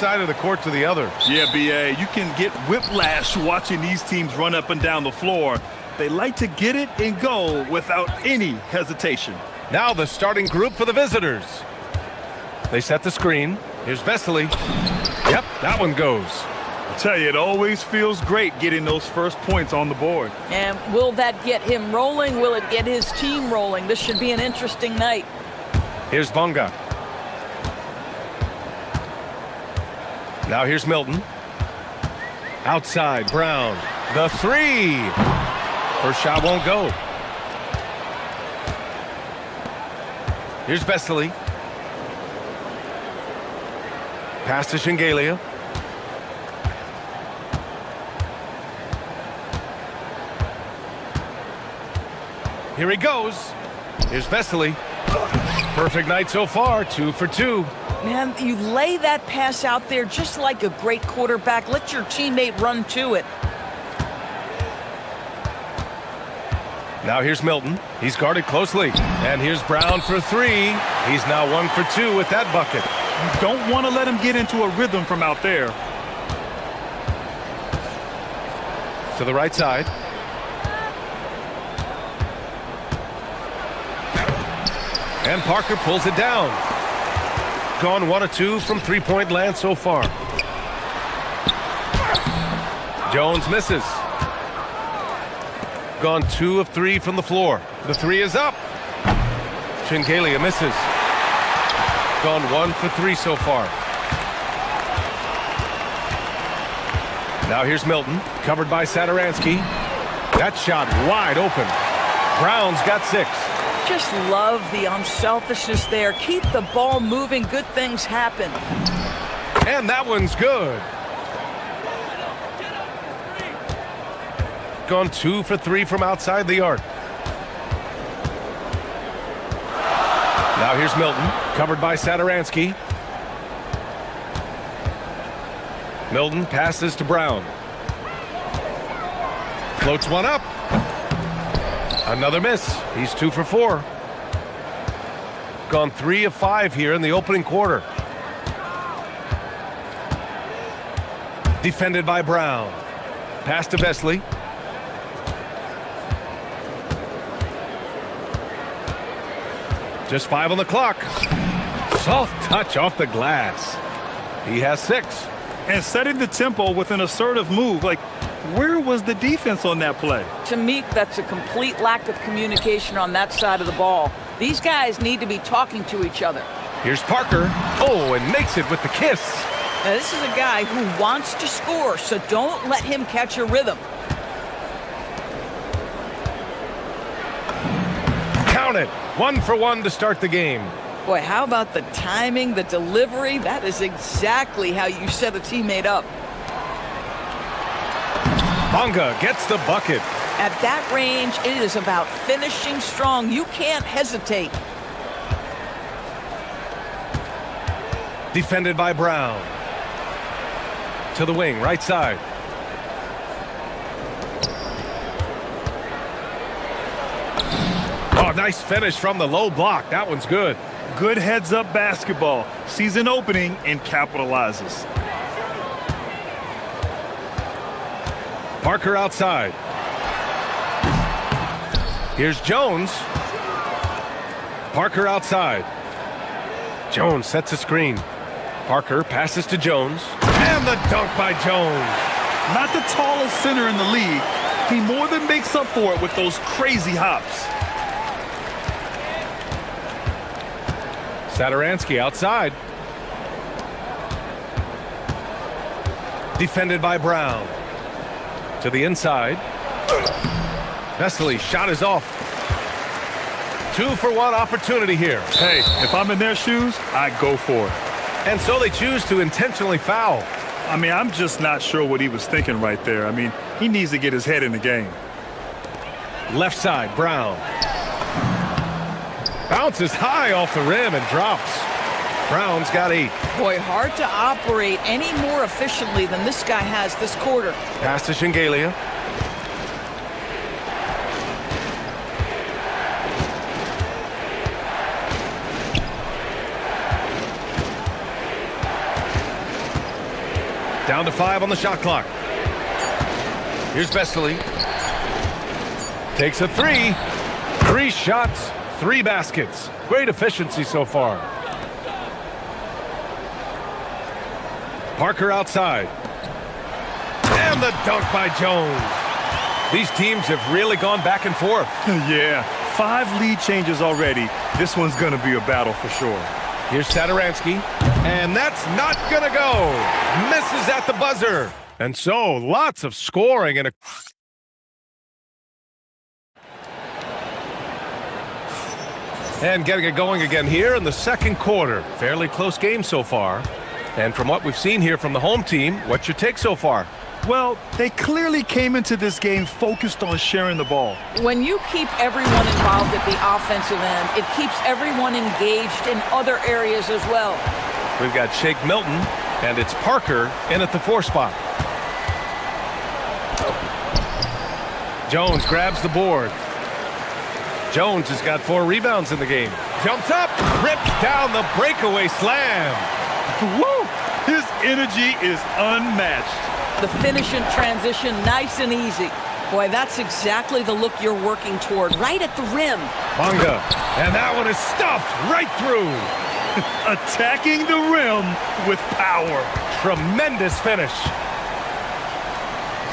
side of the court to the other. Yeah, B.A., you can get whiplash watching these teams run up and down the floor. They like to get it and go without any hesitation. Now the starting group for the visitors. They set the screen. Here's Vesely. Yep, that one goes. I tell you, it always feels great getting those first points on the board. And will that get him rolling? Will it get his team rolling? This should be an interesting night. Here's Bonga. Now here's Milton. Outside, Brown. The three. First shot won't go. Here's Vesely. Pass to Shingalia. Here he goes. Here's Vesely. Perfect night so far, 2 for 2. Man, you lay that pass out there just like a great quarterback. Let your teammate run to it. Now here's Milton. He's guarded closely. And here's Brown for three. He's now 1 for 2 with that bucket. You don't want to let him get into a rhythm from out there. To the right side. And Parker pulls it down. Gone 1 of 2 from three-point land so far. Jones misses. Gone 2 of 3 from the floor. The three is up. Shingalia misses. Gone 1 for 3 so far. Now here's Milton, covered by Saturansky. That shot wide open. Brown's got 6. Just love the unselfishness there. Keep the ball moving. Good things happen. And that one's good. Gone 2 for 3 from outside the arc. Now here's Milton, covered by Saturansky. Milton passes to Brown. Floats one up. Another miss. He's 2 for 4. Gone 3 of 5 here in the opening quarter. Defended by Brown. Pass to Vesely. Just 5 on the clock. Soft touch off the glass. He has 6. And setting the tempo with an assertive move. Like, where was the defense on that play? To me, that's a complete lack of communication on that side of the ball. These guys need to be talking to each other. Here's Parker. Oh, and makes it with the kiss. Now, this is a guy who wants to score, so don't let him catch a rhythm. Count it. 1 for 1 to start the game. Boy, how about the timing, the delivery? That is exactly how you set a teammate up. Bonga gets the bucket. At that range, it is about finishing strong. You can't hesitate. Defended by Brown. To the wing, right side. Oh, nice finish from the low block. That one's good. Good heads-up basketball. Sees an opening and capitalizes. Parker outside. Here's Jones. Parker outside. Jones sets a screen. Parker passes to Jones. And the dunk by Jones. Not the tallest center in the league. He more than makes up for it with those crazy hops. Saturansky outside. Defended by Brown. To the inside. Vesely shot is off. 2 for 1 opportunity here. Hey, if I'm in their shoes, I go for it. And so they choose to intentionally foul. I mean, I'm just not sure what he was thinking right there. I mean, he needs to get his head in the game. Left side, Brown. Bounces high off the rim and drops. Brown's got 8. Boy, hard to operate any more efficiently than this guy has this quarter. Pass to Shingalia. Down to 5 on the shot clock. Here's Vesely. Takes a 3. 3 shots, 3 baskets. Great efficiency so far. Parker outside. And the dunk by Jones. These teams have really gone back and forth. Yeah, 5 lead changes already. This one's going to be a battle for sure. Here's Sadaransky. And that's not going to go. Misses at the buzzer. And so, lots of scoring and a... And getting it going again here in the second quarter. Fairly close game so far. And from what we've seen here from the home team, what's your take so far? Well, they clearly came into this game focused on sharing the ball. When you keep everyone involved at the offensive end, it keeps everyone engaged in other areas as well. We've got Shake Milton, and it's Parker in at the 4 spot. Jones grabs the board. Jones has got 4 rebounds in the game. Jumps up, rips down the breakaway slam. Woo! His energy is unmatched. The finish and transition, nice and easy. Boy, that's exactly the look you're working toward, right at the rim. Bonga, and that one is stuffed right through. Attacking the rim with power. Tremendous finish.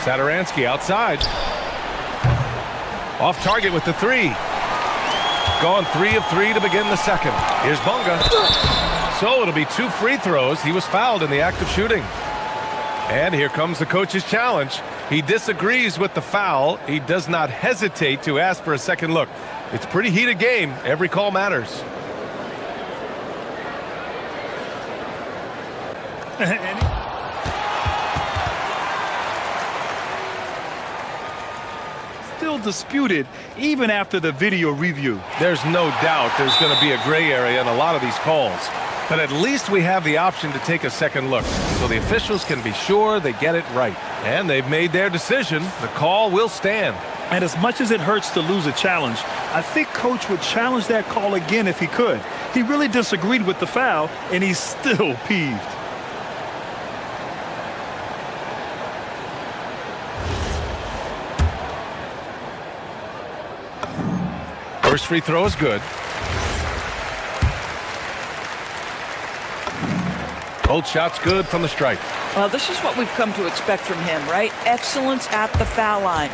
Sadaransky outside. Off target with the 3. Gone 3 of 3 to begin the second. Here's Bonga. So it'll be 2 free throws. He was fouled in the act of shooting. And here comes the coach's challenge. He disagrees with the foul. He does not hesitate to ask for a second look. It's a pretty heated game. Every call matters. Still disputed even after the video review. There's no doubt there's going to be a gray area in a lot of these calls. But at least we have the option to take a second look, so the officials can be sure they get it right. And they've made their decision. The call will stand. And as much as it hurts to lose a challenge, I think Coach would challenge that call again if he could. He really disagreed with the foul, and he's still peeved. First free throw is good. Both shots good from the stripe. Well, this is what we've come to expect from him, right? Excellence at the foul line.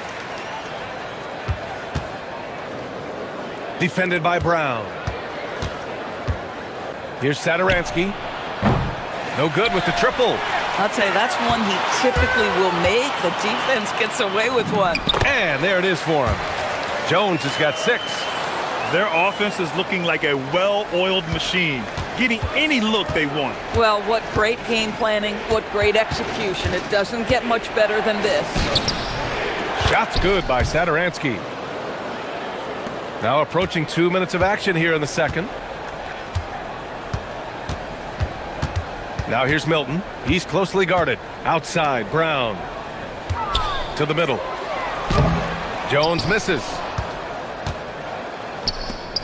Defended by Brown. Here's Sadaransky. No good with the triple. I'll tell you, that's one he typically will make. The defense gets away with one. And there it is for him. Jones has got 6. Their offense is looking like a well-oiled machine, getting any look they want. Well, what great game planning, what great execution. It doesn't get much better than this. Shots good by Sadaransky. Now approaching 2 minutes of action here in the second. Now here's Milton. He's closely guarded. Outside, Brown. To the middle. Jones misses.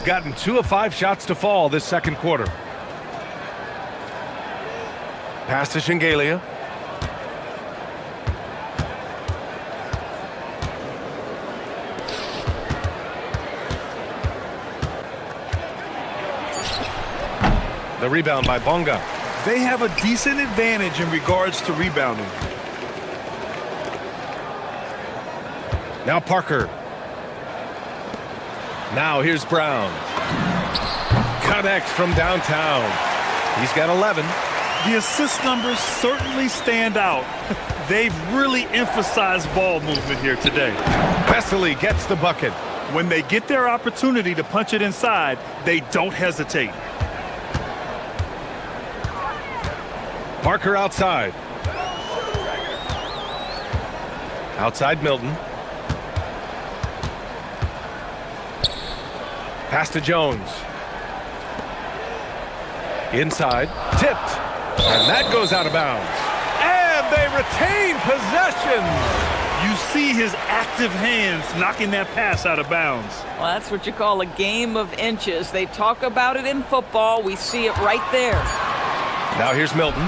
Gotten 2 of 5 shots to fall this second quarter. Pass to Shingalia. The rebound by Bonga. They have a decent advantage in regards to rebounding. Now Parker. Now here's Brown. Connects from downtown. He's got 11. The assist numbers certainly stand out. They've really emphasized ball movement here today. Vesely gets the bucket. When they get their opportunity to punch it inside, they don't hesitate. Parker outside. Outside Milton. Pass to Jones. Inside. Tipped. And that goes out of bounds. And they retain possession. You see his active hands knocking that pass out of bounds. Well, that's what you call a game of inches. They talk about it in football. We see it right there. Now here's Milton.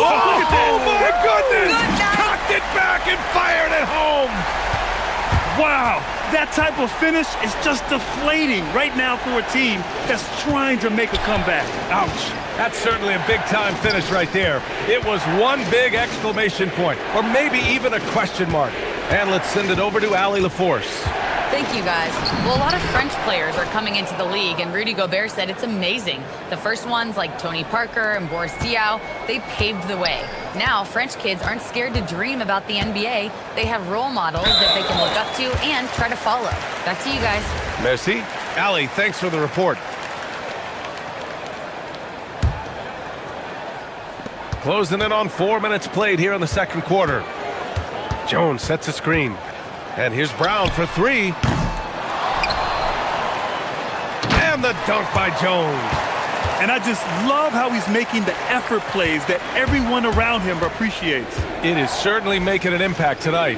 look at that. Oh, my goodness! Good night. Cocked it back and fired it home. Wow, that type of finish is just deflating right now for a team that's trying to make a comeback. Ouch. That's certainly a big-time finish right there. It was one big exclamation point, or maybe even a question mark. And let's send it over to Allie LaForce. Thank you, guys. Well, a lot of French players are coming into the league, and Rudy Gobert said it's amazing. The first ones, like Tony Parker and Boris Diaw, they paved the way. Now, French kids aren't scared to dream about the NBA. They have role models that they can look up to and try to follow. Back to you guys. Merci. Allie, thanks for the report. Closing in on 4 minutes played here in the second quarter. Jones sets a screen. And here's Brown for three. And the dunk by Jones. And I just love how he's making the effort plays that everyone around him appreciates. It is certainly making an impact tonight.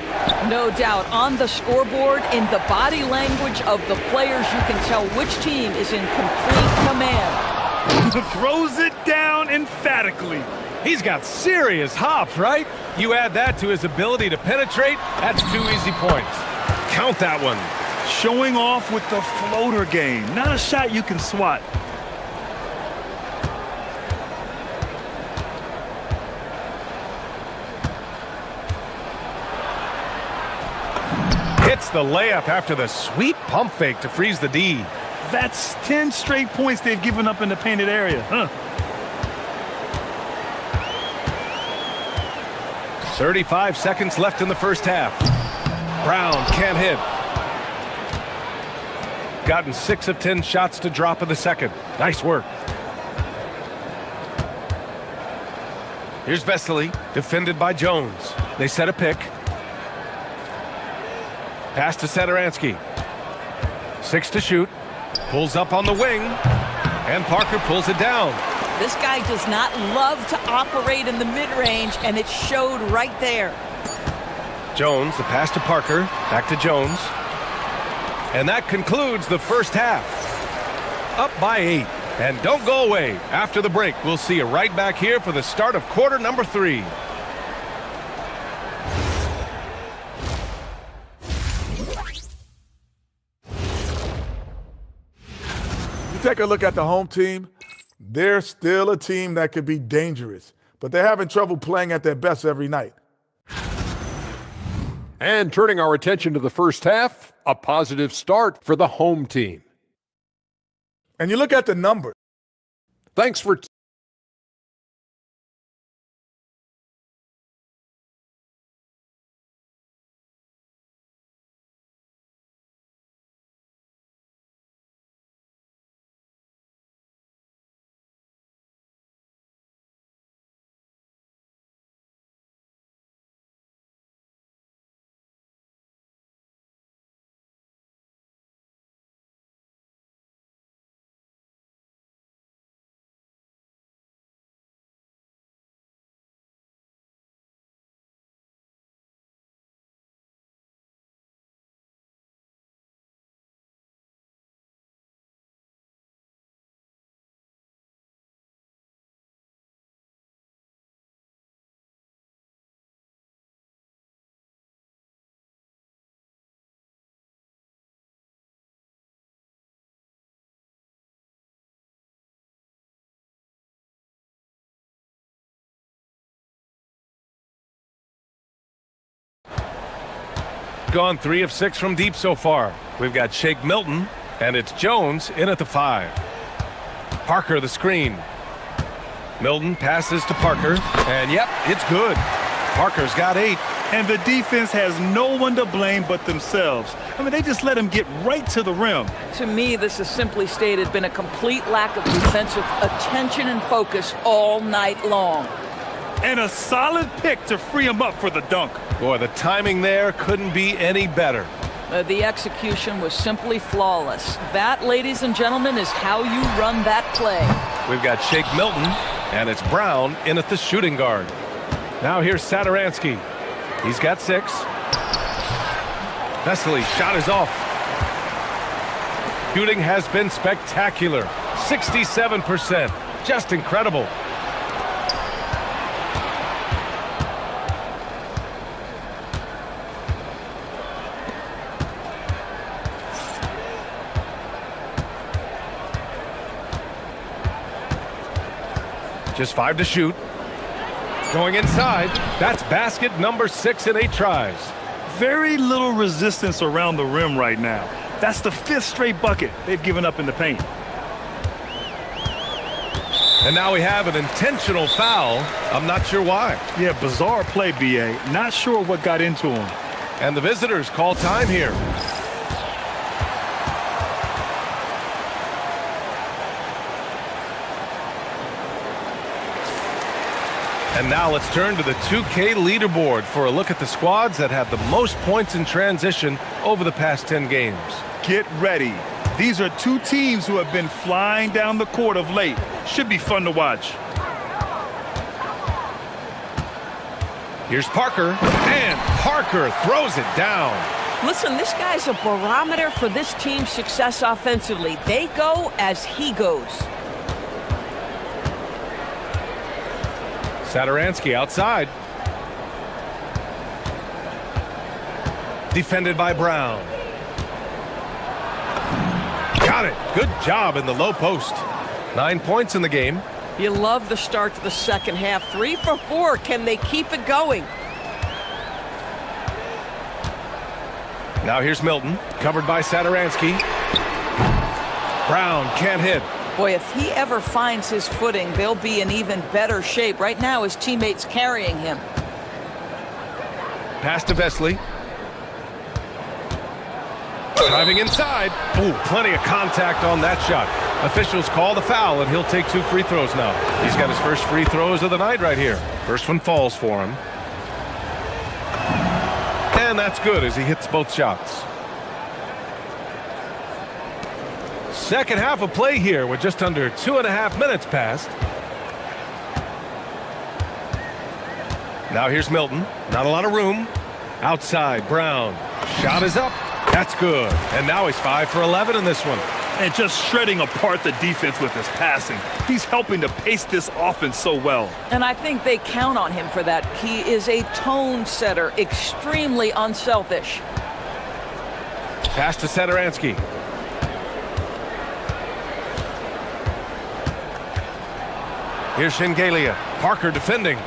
No doubt. On the scoreboard, in the body language of the players, you can tell which team is in complete command. Throws it down emphatically. He's got serious hops, right? You add that to his ability to penetrate, that's 2 easy points. Count that one. Showing off with the floater game. Not a shot you can swat. Hits the layup after the sweet pump fake to freeze the D. That's 10 straight points they've given up in the painted area. Huh. 35 seconds left in the first half. Brown can't hit. Gotten 6 of 10 shots to drop in the second. Nice work. Here's Vesely, defended by Jones. They set a pick. Pass to Satoransky. 6 to shoot. Pulls up on the wing. And Parker pulls it down. This guy does not love to operate in the mid-range, and it showed right there. Jones, the pass to Parker. Back to Jones. And that concludes the first half. Up by 8. And don't go away. After the break, we'll see you right back here for the start of quarter number 3. You take a look at the home team, they're still a team that could be dangerous, but they're having trouble playing at their best every night. And turning our attention to the first half, a positive start for the home team. And you look at the numbers. Thanks for Gone 3 of 6 from deep so far. We've got Shake Milton, and it's Jones in at the 5. Parker the screen. Milton passes to Parker, and yep, it's good. Parker's got 8. And the defense has no one to blame but themselves. I mean, they just let him get right to the rim. To me, this has simply stated been a complete lack of defensive attention and focus all night long. And a solid pick to free him up for the dunk. Boy, the timing there couldn't be any better. The execution was simply flawless. That, ladies and gentlemen, is how you run that play. We've got Shake Milton, and it's Brown in at the shooting guard. Now here's Satoransky. He's got 6. Vesely, shot is off. Shooting has been spectacular. 67%. Just incredible. Just 5 to shoot. Going inside. That's basket number 6 in 8 tries. Very little resistance around the rim right now. That's the 5th straight bucket they've given up in the paint. And now we have an intentional foul. I'm not sure why. Yeah, bizarre play, B.A. Not sure what got into him. And the visitors call time here. And now let's turn to the 2K leaderboard for a look at the squads that have the most points in transition over the past 10 games. Get ready. These are two teams who have been flying down the court of late. Should be fun to watch. Here's Parker, and Parker throws it down. Listen, this guy's a barometer for this team's success offensively. They go as he goes. Satoransky outside. Defended by Brown. Got it. Good job in the low post. 9 points in the game. You love the start to the second half. 3 for 4. Can they keep it going? Now here's Milton, covered by Satoransky. Brown can't hit. Boy, if he ever finds his footing, they'll be in even better shape. Right now, his teammates carrying him. Pass to Vesely. Driving inside. Ooh, plenty of contact on that shot. Officials call the foul, and he'll take 2 free throws now. He's got his first free throws of the night right here. First one falls for him. And that's good as he hits both shots. Second half of play here with just under 2.5 minutes passed. Now here's Milton. Not a lot of room. Outside, Brown. Shot is up. That's good. And now he's 5 for 11 in this one. And just shredding apart the defense with his passing. He's helping to pace this offense so well. And I think they count on him for that. He is a tone setter, extremely unselfish. Pass to Satoransky. Here's Shengelia. Parker defending.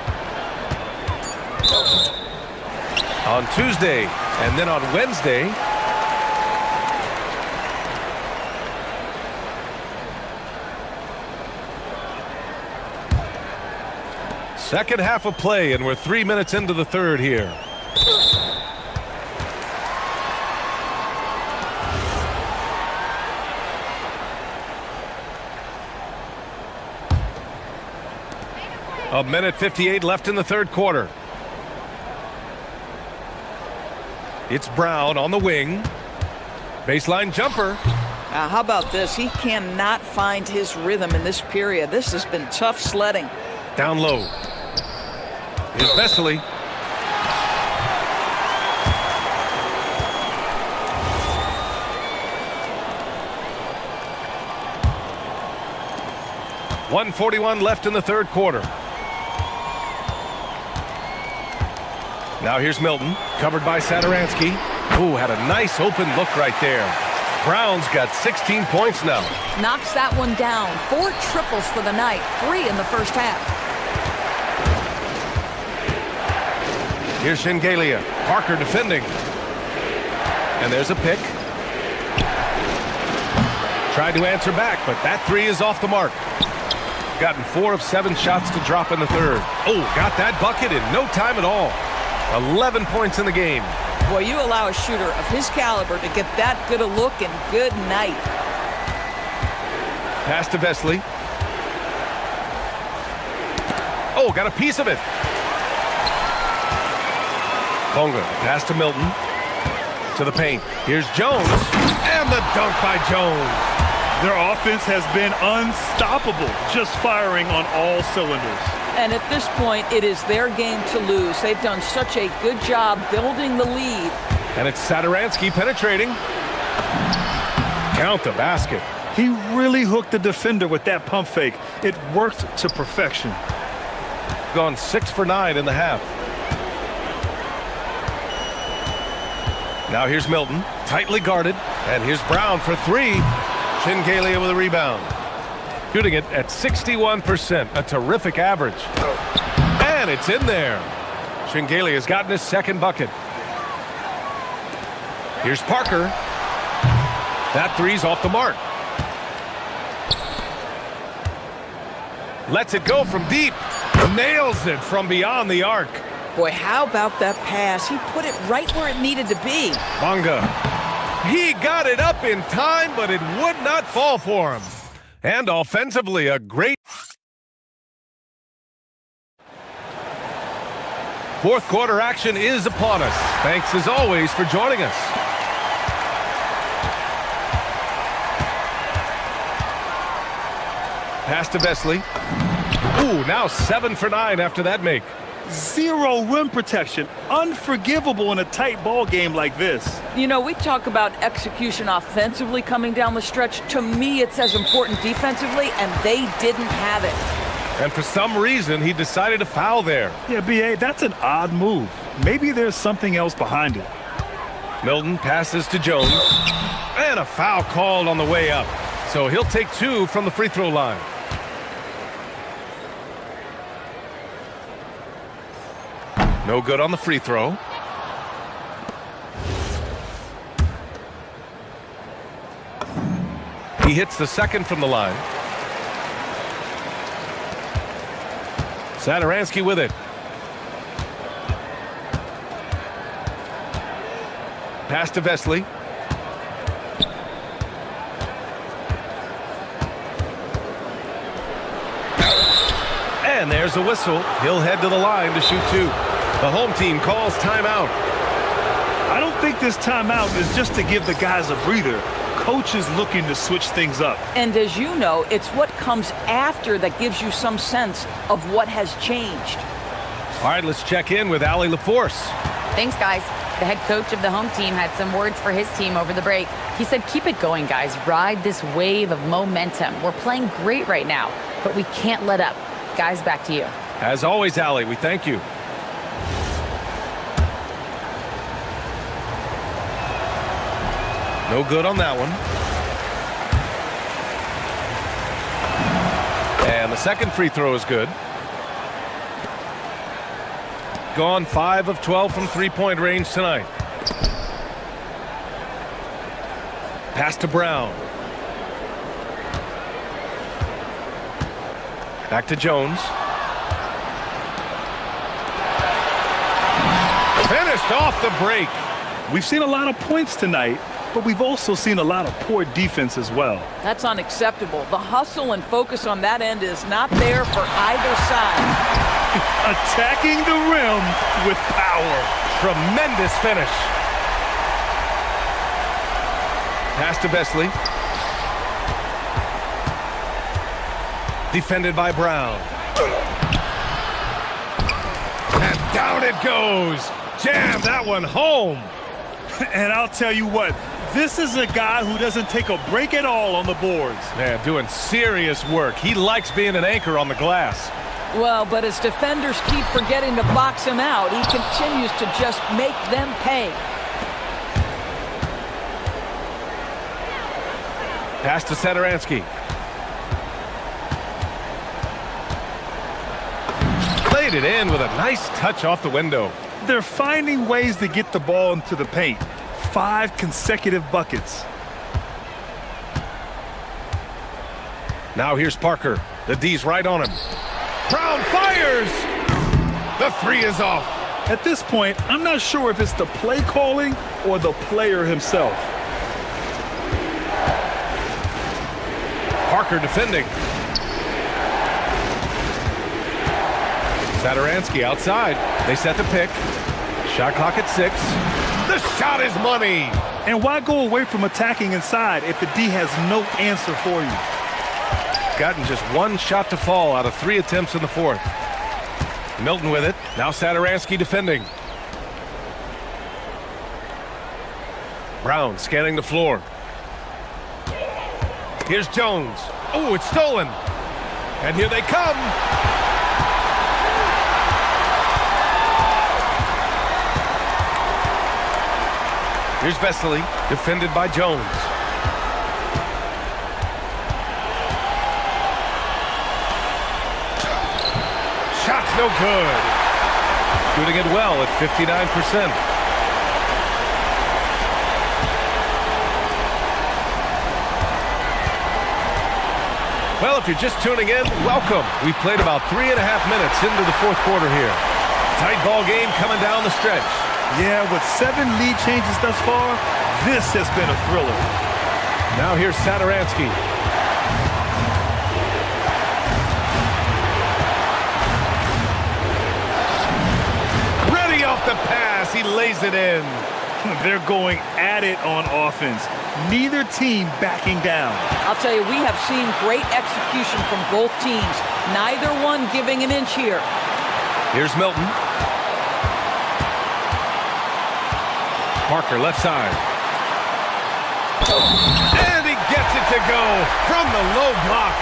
On Tuesday, and then on Wednesday, second half of play, and we're 3 minutes into the third here. A minute 58 left in the third quarter. It's Brown on the wing. Baseline jumper. How about this? He cannot find his rhythm in this period. This has been tough sledding. Down low. Here's Vesely. .141 left in the third quarter. Now here's Milton, covered by Satoransky. Ooh, had a nice open look right there. Brown's got 16 points now. Knocks that one down. 4 triples for the night. 3 in the first half. Here's Shengelia. Parker defending. And there's a pick. Tried to answer back, but that 3 is off the mark. Gotten 4 of 7 shots to drop in the third. Oh, got that bucket in no time at all. 11 points in the game. Boy, you allow a shooter of his caliber to get that good a look, and good night. Pass to Vesely. Oh, got a piece of it. Bonga, pass to Milton. To the paint. Here's Jones. And the dunk by Jones. Their offense has been unstoppable, just firing on all cylinders. And at this point, it is their game to lose. They've done such a good job building the lead. And it's Satoransky penetrating. Count the basket. He really hooked the defender with that pump fake. It worked to perfection. Gone 6 for 9 in the half. Now here's Milton, tightly guarded. And here's Brown for 3. Shengelia with a rebound. shooting it at 61%, a terrific average. And it's in there. Shingeli has gotten his second bucket. Here's Parker. That three's off the mark. Lets it go from deep. Nails it from beyond the arc. Boy, how about that pass? He put it right where it needed to be. Bonga. He got it up in time, but it would not fall for him. And offensively, a great... Fourth quarter action is upon us. Thanks as always for joining us. Pass to Vesley. Ooh, now 7 for 9 after that make. Zero rim protection. Unforgivable in a tight ball game like this. You know, we talk about execution offensively coming down the stretch. To me, it's as important defensively, and they didn't have it. And for some reason, he decided to foul there. Yeah, B.A., that's an odd move. Maybe there's something else behind it. Milton passes to Jones. And a foul called on the way up. So he'll take 2 from the free throw line. No good on the free throw. He hits the second from the line. Satoransky with it. Pass to Vesley. And there's a whistle. He'll head to the line to shoot 2. The home team calls timeout. I don't think this timeout is just to give the guys a breather. Coach is looking to switch things up. And as you know, it's what comes after that gives you some sense of what has changed. All right, let's check in with Allie LaForce. Thanks, guys. The head coach of the home team had some words for his team over the break. He said, keep it going, guys. Ride this wave of momentum. We're playing great right now, but we can't let up. Guys, back to you. As always, Allie, we thank you. No good on that one. And the second free throw is good. Gone 5 of 12 from three-point range tonight. Pass to Brown. Back to Jones. Finished off the break. We've seen a lot of points tonight, but we've also seen a lot of poor defense as well. That's unacceptable. The hustle and focus on that end is not there for either side. Attacking the rim with power. Tremendous finish. Pass to Vesley. Defended by Brown. And down it goes. Jam that one home. And I'll tell you what, this is a guy who doesn't take a break at all on the boards. Man, doing serious work. He likes being an anchor on the glass. Well, but as defenders keep forgetting to box him out, he continues to just make them pay. Pass to Satoransky. Played it in with a nice touch off the window. They're finding ways to get the ball into the paint. 5 consecutive buckets. Now here's Parker. The D's right on him. Brown fires! The 3 is off. At this point, I'm not sure if it's the play calling or the player himself. Parker defending. Satoransky outside. They set the pick. Shot clock at 6. The shot is money. And why go away from attacking inside if the D has no answer for you? Gotten just 1 shot to fall out of 3 attempts in the 4th. Milton with it. Now Satoransky defending. Brown scanning the floor. Here's Jones. Oh, it's stolen. And here they come. Here's Vesley, defended by Jones. no good. Shooting it well at 59%. Well, if you're just tuning in, welcome. We've played about 3.5 minutes into the fourth quarter here. Tight ball game coming down the stretch. Yeah, with 7 lead changes thus far, this has been a thriller. Now here's Sadaransky. Ready off the pass. He lays it in. They're going at it on offense. Neither team backing down. I'll tell you, we have seen great execution from both teams. Neither one giving an inch here. Here's Milton. Parker, left side. And he gets it to go from the low block.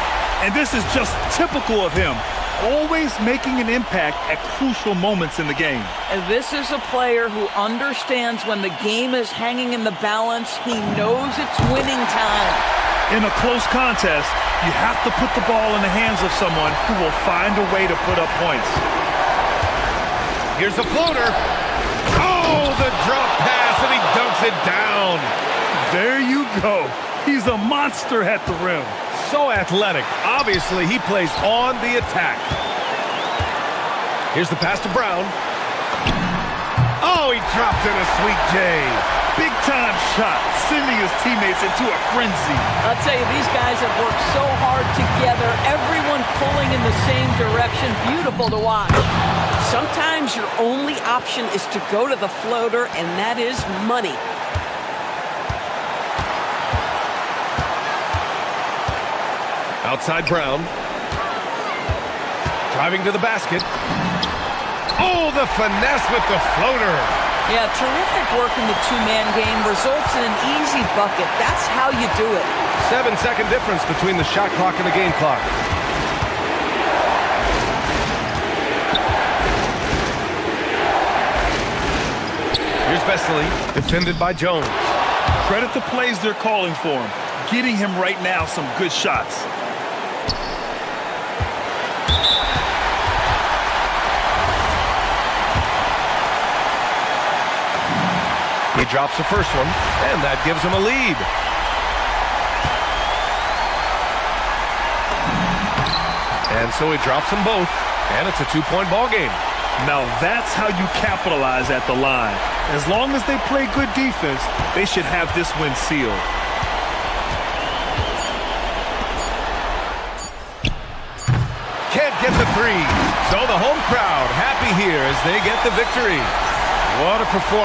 And this is just typical of him. Always making an impact at crucial moments in the game. And this is a player who understands when the game is hanging in the balance. He knows it's winning time. In a close contest, you have to put the ball in the hands of someone who will find a way to put up points. Here's the floater. Oh, the drop pass, and he dunks it down. There you go. He's a monster at the rim. So athletic. Obviously, he plays on the attack. Here's the pass to Brown. Oh, he dropped in a sweet J. Big time shot, sending his teammates into a frenzy. I'll tell you, these guys have worked so hard together. Everyone pulling in the same direction. Beautiful to watch. Sometimes your only option is to go to the floater, and that is money. Outside Brown. Driving to the basket. Oh, the finesse with the floater. Yeah, terrific work in the two-man game results in an easy bucket. That's how you do it. 7-second difference between the shot clock and the game clock. Here's Vesely, defended by Jones. Credit the plays they're calling for him. Getting him right now some good shots. He drops the first one, and that gives him a lead. And so he drops them both, and it's a 2-point ball game. Now that's how you capitalize at the line. As long as they play good defense, they should have this win sealed. Can't get the three. So the home crowd happy here as they get the victory. What a performance.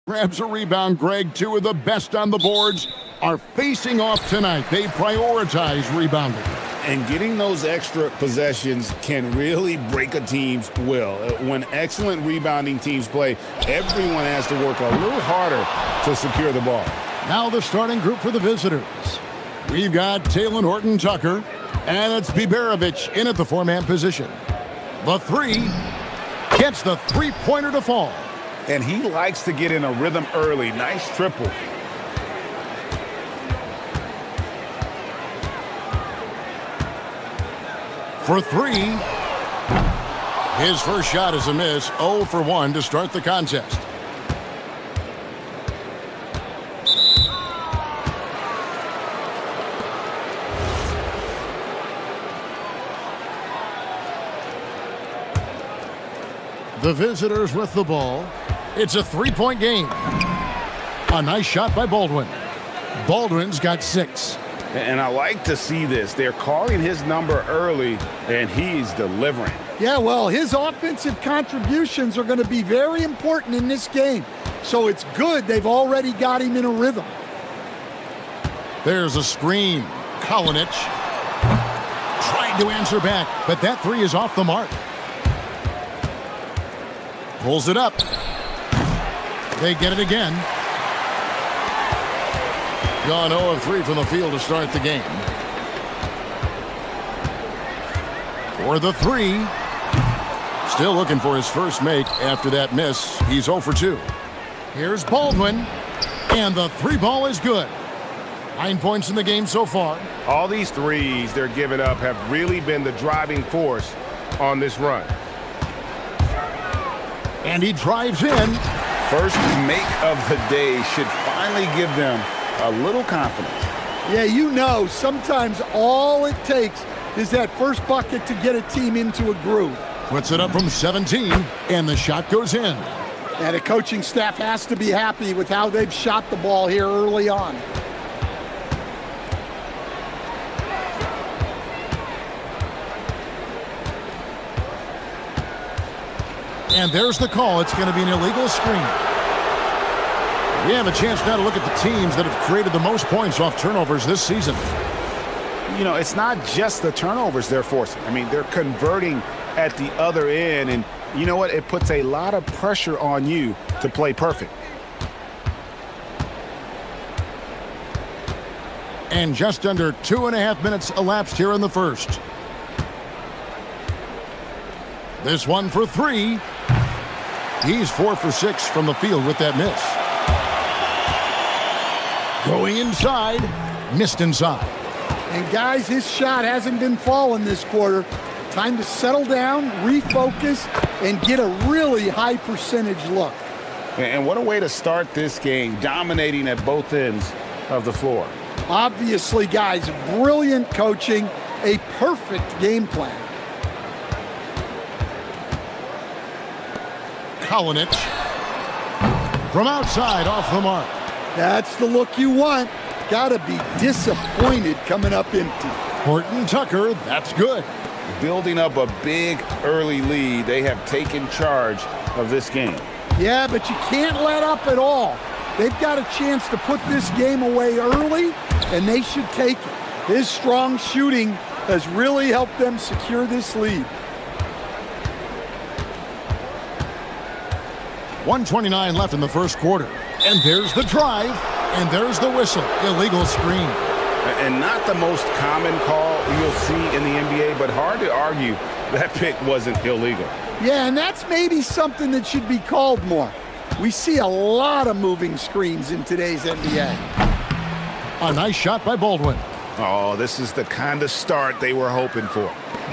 Grabs a rebound, Greg. Two of the best on the boards are facing off tonight. They prioritize rebounding. And getting those extra possessions can really break a team's will. When excellent rebounding teams play, everyone has to work a little harder to secure the ball. Now the starting group for the visitors. We've got Taylor Horton-Tucker, and it's Biberovic in at the four-man position. The three gets the three-pointer to fall. And he likes to get in a rhythm early. Nice triple. For three, his first shot is a miss. 0 for 1 to start the contest. The visitors with the ball. It's a three-point game. A nice shot by Baldwin. Baldwin's got 6. And I like to see this. They're calling his number early, and he's delivering. Yeah, well, his offensive contributions are going to be very important in this game. So it's good they've already got him in a rhythm. There's a screen. Kalinic tried to answer back, but that three is off the mark. Pulls it up. They get it again. Gone 0 of 3 from the field to start the game. For the three. Still looking for his first make after that miss. He's 0 for 2. Here's Baldwin. And the three ball is good. 9 points in the game so far. All these threes they're giving up have really been the driving force on this run. And he drives in. First make of the day should finally give them a little confidence. Yeah, you know, sometimes all it takes is that first bucket to get a team into a groove. Puts it up from 17, and the shot goes in. And the coaching staff has to be happy with how they've shot the ball here early on. And there's the call. It's going to be an illegal screen. We have a chance now to look at the teams that have created the most points off turnovers this season. You know, it's not just the turnovers they're forcing. I mean, they're converting at the other end, and you know what? It puts a lot of pressure on you to play perfect. And just under 2.5 minutes elapsed here in the first. This one for three. He's 4 for 6 from the field with that miss. Going inside, missed inside. And guys, his shot hasn't been falling this quarter. Time to settle down, refocus, and get a really high percentage look. And what a way to start this game, dominating at both ends of the floor. Obviously, guys, brilliant coaching, a perfect game plan. Kalinic from outside off the mark. That's the look you want. Gotta be disappointed coming up empty. Horton-Tucker, that's good. Building up a big early lead, they have taken charge of this game. Yeah, but you can't let up at all. They've got a chance to put this game away early, and they should take it. His strong shooting has really helped them secure this lead. 1:29 left in the first quarter. And there's the drive, and there's the whistle. Illegal screen. And not the most common call you'll see in the NBA, but hard to argue that pick wasn't illegal. Yeah, and that's maybe something that should be called more. We see a lot of moving screens in today's NBA. A nice shot by Baldwin. Oh, this is the kind of start they were hoping for.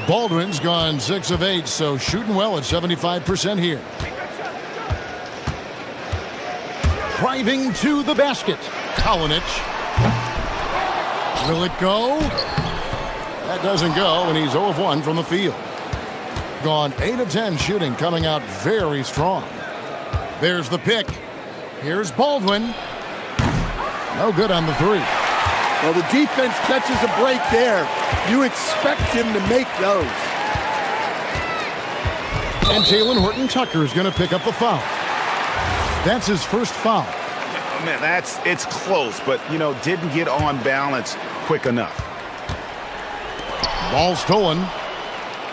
Baldwin's gone 6 of 8, so shooting well at 75% here. Driving to the basket. Kalinic. Will it go? That doesn't go, and he's 0 of 1 from the field. Gone 8 of 10 shooting, coming out very strong. There's the pick. Here's Baldwin. No good on the three. Well, the defense catches a break there. You expect him to make those. And Taylor Horton-Tucker is going to pick up the foul. That's his first foul. Man, it's close, but, didn't get on balance quick enough. Ball stolen.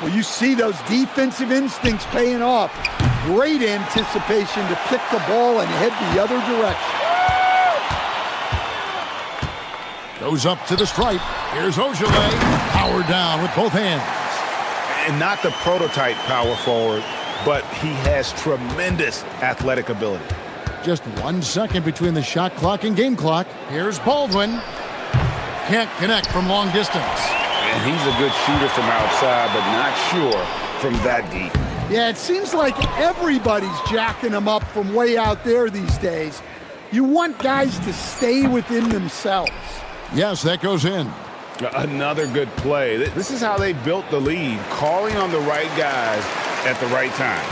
Well, you see those defensive instincts paying off. Great anticipation to pick the ball and head the other direction. Goes up to the stripe. Here's Ojale. Powered down with both hands. And not the prototype power forward, but he has tremendous athletic ability. Just 1 second between the shot clock and game clock. Here's Baldwin. Can't connect from long distance. And he's a good shooter from outside, but not sure from that deep. Yeah, it seems like everybody's jacking them up from way out there these days. You want guys to stay within themselves. Yes, that goes in. Another good play. This is how they built the lead, calling on the right guys at the right time.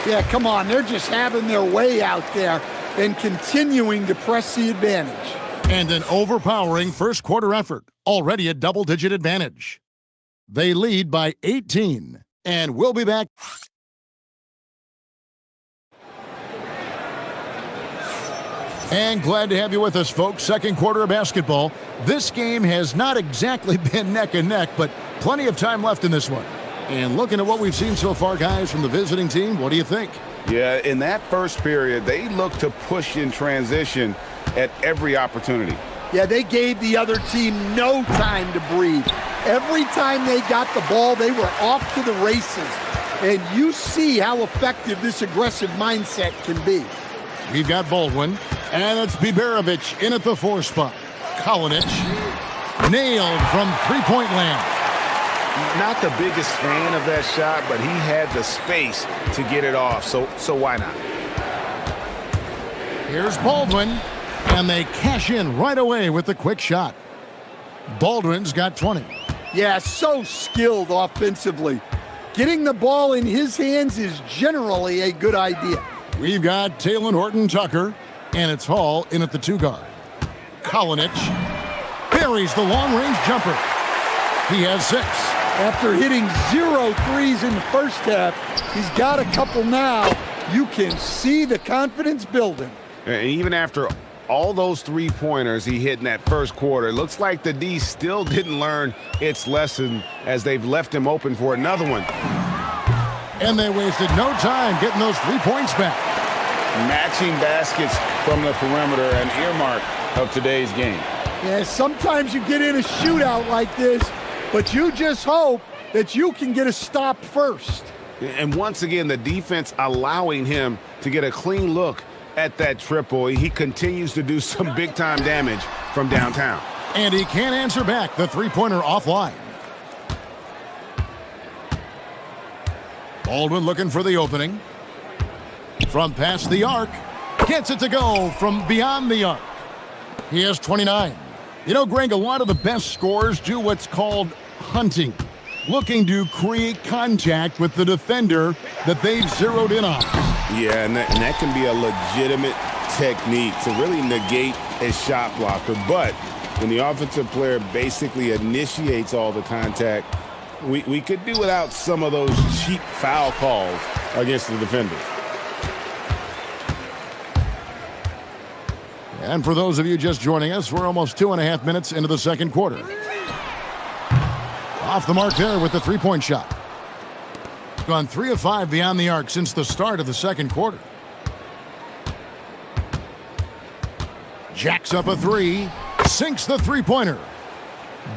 Yeah, come on, they're just having their way out there and continuing to press the advantage. And an overpowering first quarter effort, already a double-digit advantage. They lead by 18, and we'll be back. And glad to have you with us, folks. Second quarter of basketball. This game has not exactly been neck and neck, but plenty of time left in this one. And looking at what we've seen so far, guys, from the visiting team, what do you think? Yeah, in that first period, they looked to push in transition at every opportunity. Yeah, they gave the other team no time to breathe. Every time they got the ball, they were off to the races. And you see how effective this aggressive mindset can be. We've got Baldwin, and it's Biberovic in at the 4 spot. Kalinic nailed from three-point land. Not the biggest fan of that shot, but he had the space to get it off, so why not? Here's Baldwin, and they cash in right away with the quick shot. Baldwin's got 20. Yeah, so skilled offensively. Getting the ball in his hands is generally a good idea. We've got Taylor Horton-Tucker, and it's Hall in at the 2 guard. Kalinic buries the long-range jumper. He has 6. After hitting 0 threes in the first half, he's got a couple now. You can see the confidence building. And even after all those three-pointers he hit in that first quarter, it looks like the D still didn't learn its lesson as they've left him open for another one. And they wasted no time getting those 3 points back. Matching baskets from the perimeter, an earmark of today's game. Yeah, sometimes you get in a shootout like this, but you just hope that you can get a stop first. And once again, the defense allowing him to get a clean look at that triple. He continues to do some big-time damage from downtown. And he can't answer back the three-pointer offline. Baldwin looking for the opening. From past the arc. Gets it to go from beyond the arc. He has 29. You know, Greg, a lot of the best scorers do what's called hunting. Looking to create contact with the defender that they've zeroed in on. Yeah, and that can be a legitimate technique to really negate a shot blocker. But when the offensive player basically initiates all the contact, we could do without some of those cheap foul calls against the defenders. And for those of you just joining us, we're almost 2.5 minutes into the second quarter. Off the mark there with the three-point shot. Gone 3 of 5 beyond the arc since the start of the second quarter. Jacks up a 3, sinks the three-pointer.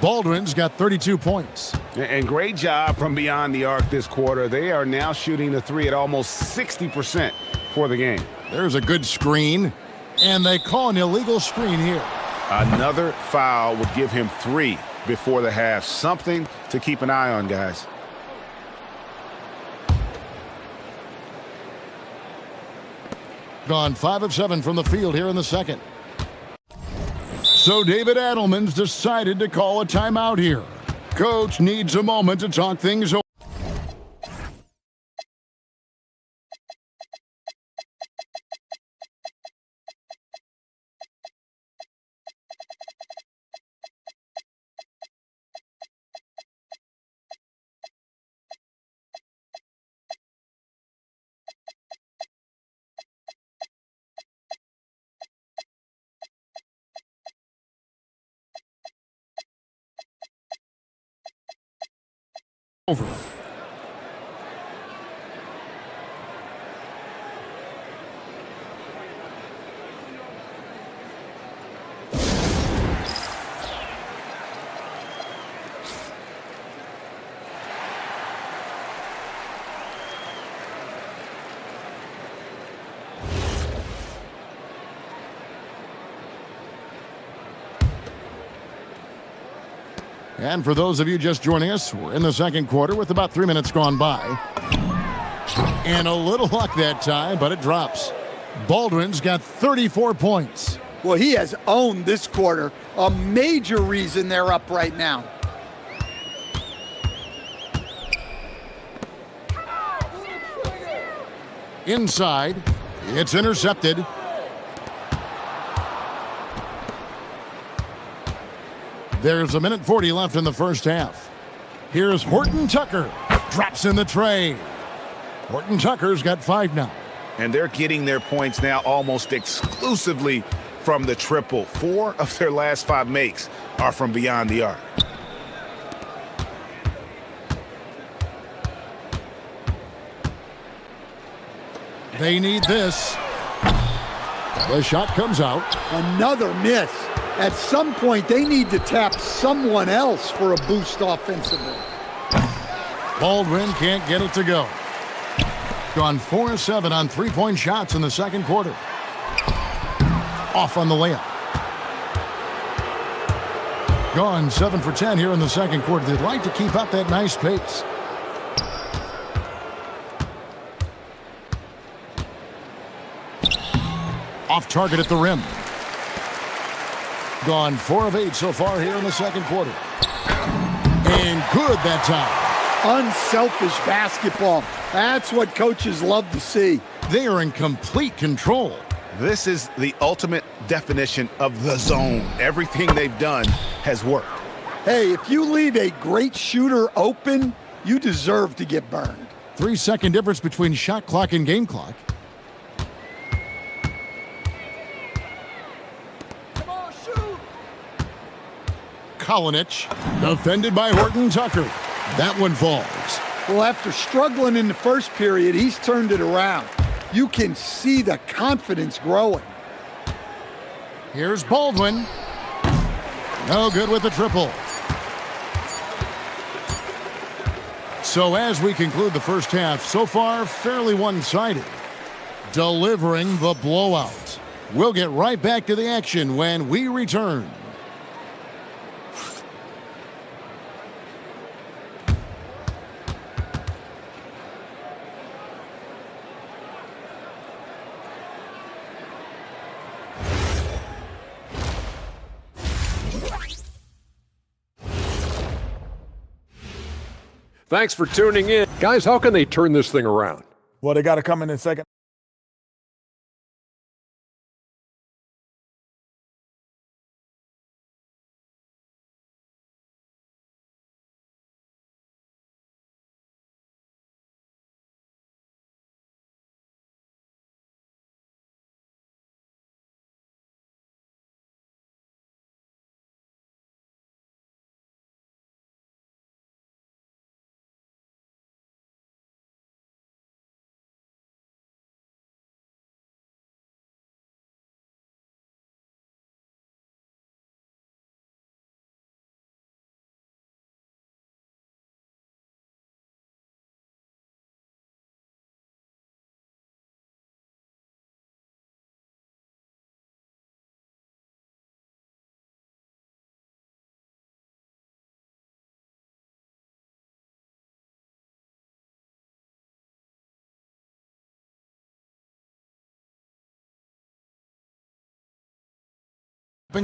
Baldwin's got 32 points. And great job from beyond the arc this quarter. They are now shooting the 3 at almost 60% for the game. There's a good screen, and they call an illegal screen here. Another foul would give him 3 before the half. Something to keep an eye on, guys. Gone 5 of 7 from the field here in the second. So David Adelman's decided to call a timeout here. Coach needs a moment to talk things over. over. And for those of you just joining us, we're in the second quarter with about 3 minutes gone by. And a little luck that time, but it drops. Baldwin's got 34 points. Well, he has owned this quarter, a major reason they're up right now. Inside, it's intercepted. There's 1:40 left in the first half. Here's Horton Tucker. Drops in the tray. Horton Tucker's got 5 now. And they're getting their points now almost exclusively from the triple. 4 of their last 5 makes are from beyond the arc. They need this. The shot comes out. Another miss. At some point, they need to tap someone else for a boost offensively. Baldwin can't get it to go. Gone 4 of 7 on 3-point shots in the second quarter. Off on the layup. Gone 7 for 10 here in the second quarter. They'd like to keep up that nice pace. Off target at the rim. Gone 4 of 8 so far here in the second quarter. And good that time. Unselfish basketball. That's what coaches love to see. They are in complete control. This is the ultimate definition of the zone. Everything they've done has worked. Hey, if you leave a great shooter open, you deserve to get burned. 3-second difference between shot clock and game clock. Kolinich, defended by Horton Tucker. That one falls. Well, after struggling in the first period, he's turned it around. You can see the confidence growing. Here's Baldwin. No good with the triple. So as we conclude the first half, so far fairly one-sided. Delivering the blowout. We'll get right back to the action when we return. Thanks for tuning in. Guys, how can they turn this thing around? Well, they got to come in second.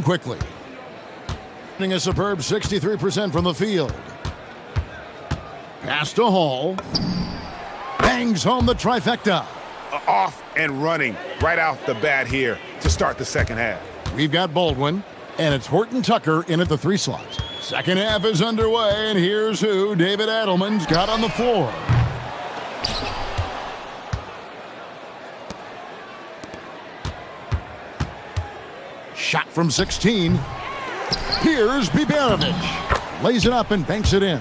Quickly. Getting a superb 63% from the field. Pass to Hall. Bangs home the trifecta. Off and running right off the bat here to start the second half. We've got Baldwin, and it's Horton Tucker in at the 3 slot. Second half is underway, and here's who David Adelman's got on the floor. Shot from 16. Here's Biberovic. Lays it up and banks it in.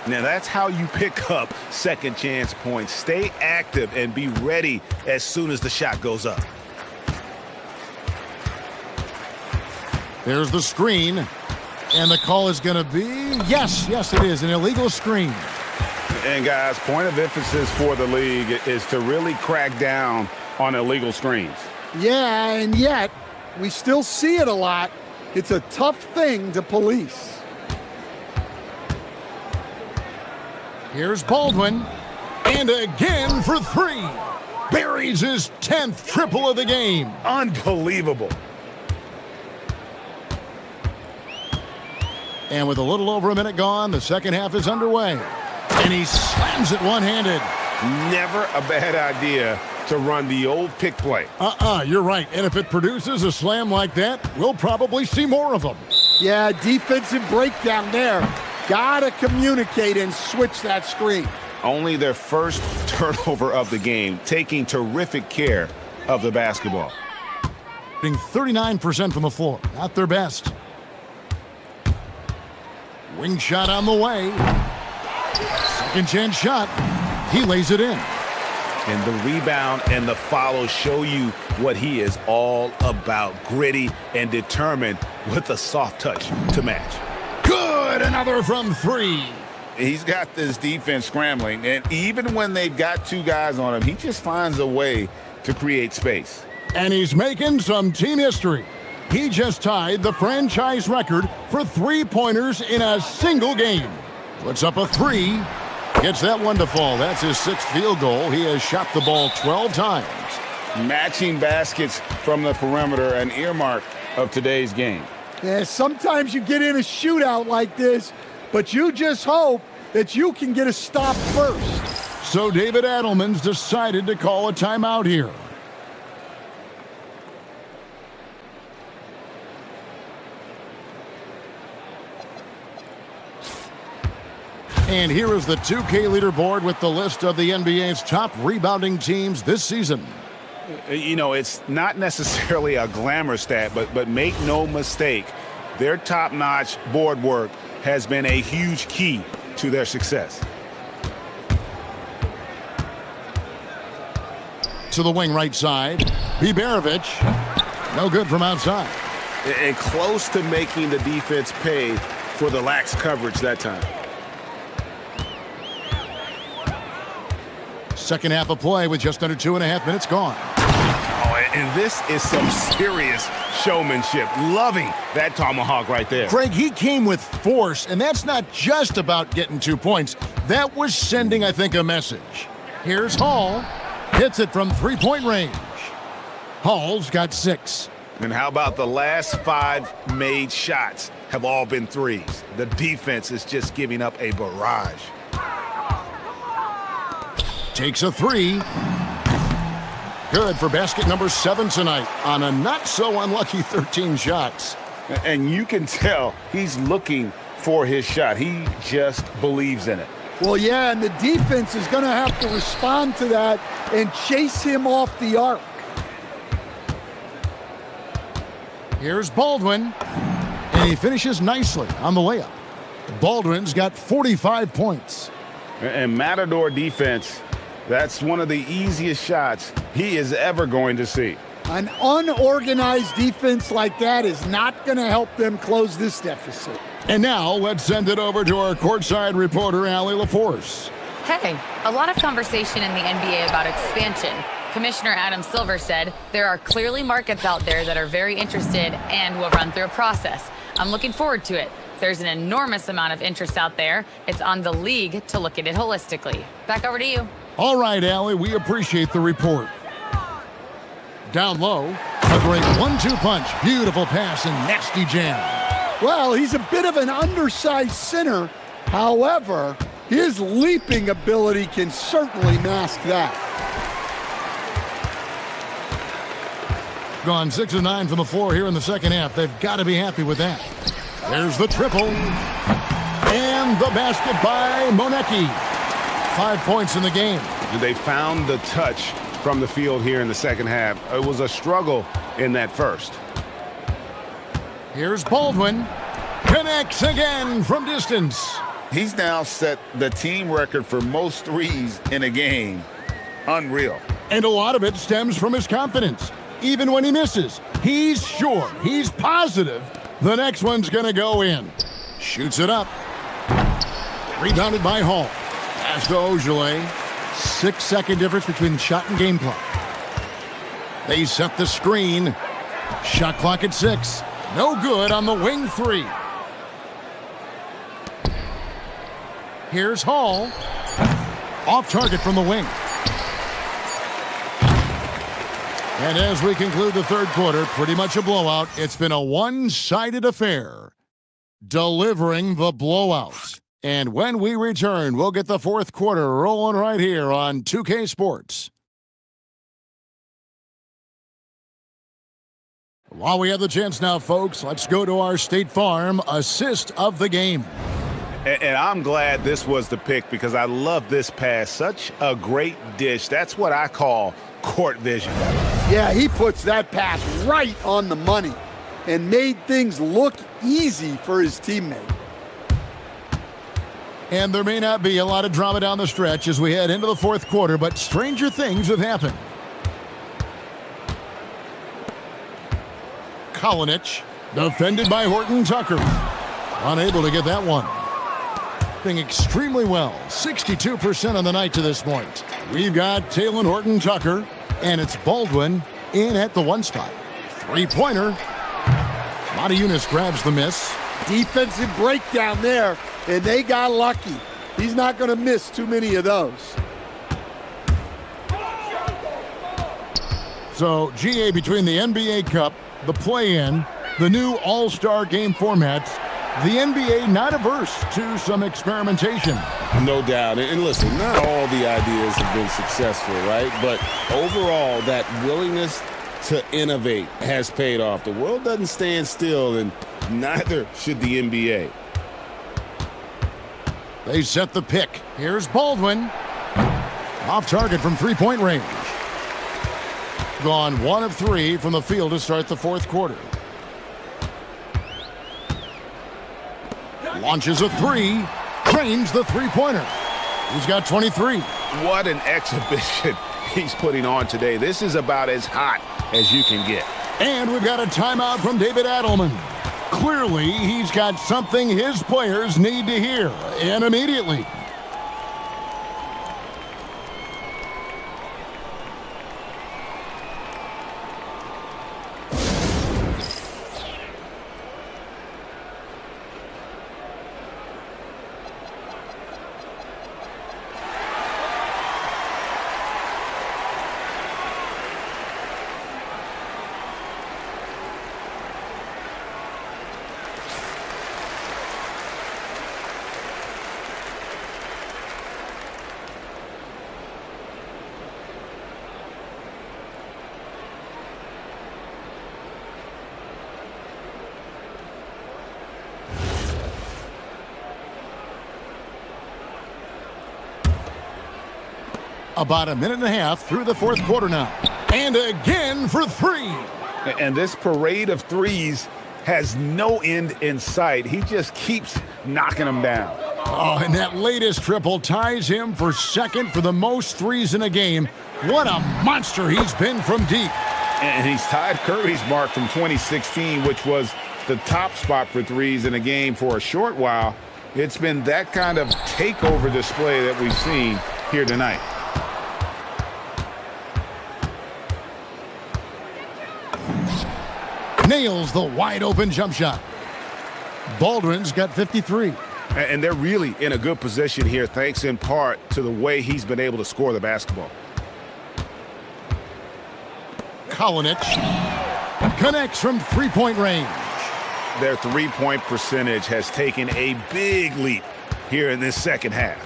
Now, that's how you pick up second chance points. Stay active and be ready as soon as the shot goes up. There's the screen. And the call is going to be, yes, it is, an illegal screen. And, guys, point of emphasis for the league is to really crack down on illegal screens. Yeah, and yet we still see it a lot. It's a tough thing to police. Here's Baldwin, and again for three. Buries his 10th triple of the game. Unbelievable. And with a little over a minute gone, the second half is underway. And he slams it one-handed. Never a bad idea to run the old pick play. You're right. And if it produces a slam like that, we'll probably see more of them. Yeah, defensive breakdown there. Gotta communicate and switch that screen. Only their first turnover of the game, taking terrific care of the basketball. Shooting 39% from the floor. Not their best. Wing shot on the way. Second chance shot. He lays it in. And the rebound and the follow show you what he is all about. Gritty and determined with a soft touch to match. Good, another from three. He's got this defense scrambling, and even when they've got two guys on him, he just finds a way to create space. And he's making some team history. He just tied the franchise record for three-pointers in a single game. Puts up a three. Gets that one to fall. That's his sixth field goal. He has shot the ball 12 times. Matching baskets from the perimeter, an earmark of today's game. Yeah, sometimes you get in a shootout like this, but you just hope that you can get a stop first. So David Adelman's decided to call a timeout here. And here is the 2K leaderboard with the list of the NBA's top rebounding teams this season. You know, it's not necessarily a glamour stat, but make no mistake, their top-notch board work has been a huge key to their success. To the wing right side, Biberovic, no good from outside. And close to making the defense pay for the lax coverage that time. Second half of play with just under 2.5 minutes gone. Oh, and this is some serious showmanship. Loving that tomahawk right there. Craig, he came with force, and that's not just about getting 2 points. That was sending, I think, a message. Here's Hall. Hits it from three-point range. Hall's got 6. And how about the last 5 made shots have all been threes? The defense is just giving up a barrage. Takes a 3. Good for basket number 7 tonight on a not-so-unlucky 13 shots. And you can tell he's looking for his shot. He just believes in it. Well, yeah, and the defense is going to have to respond to that and chase him off the arc. Here's Baldwin, and he finishes nicely on the layup. Baldwin's got 45 points. And Matador defense, that's one of the easiest shots he is ever going to see. An unorganized defense like that is not going to help them close this deficit. And now let's send it over to our courtside reporter, Allie LaForce. Hey, a lot of conversation in the NBA about expansion. Commissioner Adam Silver said there are clearly markets out there that are very interested and will run through a process. I'm looking forward to it. There's an enormous amount of interest out there. It's on the league to look at it holistically. Back over to you. All right, Allie, we appreciate the report. Down low, a great 1-2 punch. Beautiful pass and nasty jam. Well, he's a bit of an undersized center. However, his leaping ability can certainly mask that. Gone 6 of 9 from the floor here in the second half. They've got to be happy with that. There's the triple. And the basket by Monecki. 5 points in the game. They found the touch from the field here in the second half. It was a struggle in that first. Here's Baldwin. Connects again from distance. He's now set the team record for most threes in a game. Unreal. And a lot of it stems from his confidence. Even when he misses, he's sure, he's positive the next one's going to go in. Shoots it up. Rebounded by Hall. Pass to Ojale. 6-second difference between shot and game clock. They set the screen. Shot clock at 6. No good on the wing 3. Here's Hall. Off target from the wing. And as we conclude the third quarter, pretty much a blowout. It's been a one-sided affair. Delivering the blowouts. And when we return, we'll get the fourth quarter rolling right here on 2K Sports. While we have the chance now, folks, let's go to our State Farm assist of the game. And I'm glad this was the pick because I love this pass. Such a great dish. That's what I call court vision. Yeah, he puts that pass right on the money and made things look easy for his teammate. And there may not be a lot of drama down the stretch as we head into the fourth quarter, but stranger things have happened. Kolinich, defended by Horton Tucker. Unable to get that one. Doing extremely well. 62% on the night to this point. We've got Taylor Horton Tucker, and it's Baldwin in at the 1 spot. Three-pointer. Matajunas grabs the miss. Defensive breakdown there, and they got lucky. He's not going to miss too many of those. So, GA, between the NBA Cup, the play-in, the new All-Star game formats, the NBA not averse to some experimentation. No doubt. And listen, not all the ideas have been successful, right? But overall, that willingness to innovate has paid off. The world doesn't stand still, and neither should the NBA. They set the pick. Here's Baldwin. Off target from three-point range. Gone 1 of 3 from the field to start the fourth quarter. Launches a 3. Drains the three-pointer. He's got 23. What an exhibition he's putting on today. This is about as hot as you can get. And we've got a timeout from David Adelman. Clearly, he's got something his players need to hear, and immediately. About a minute and a half through the fourth quarter now. And again for 3. And this parade of threes has no end in sight. He just keeps knocking them down. Oh, and that latest triple ties him for second for the most threes in a game. What a monster he's been from deep. And he's tied Curry's mark from 2016, which was the top spot for threes in a game for a short while. It's been that kind of takeover display that we've seen here tonight. Nails the wide-open jump shot. Baldwin's got 53. And they're really in a good position here, thanks in part to the way he's been able to score the basketball. Kolinich connects from three-point range. Their three-point percentage has taken a big leap here in this second half.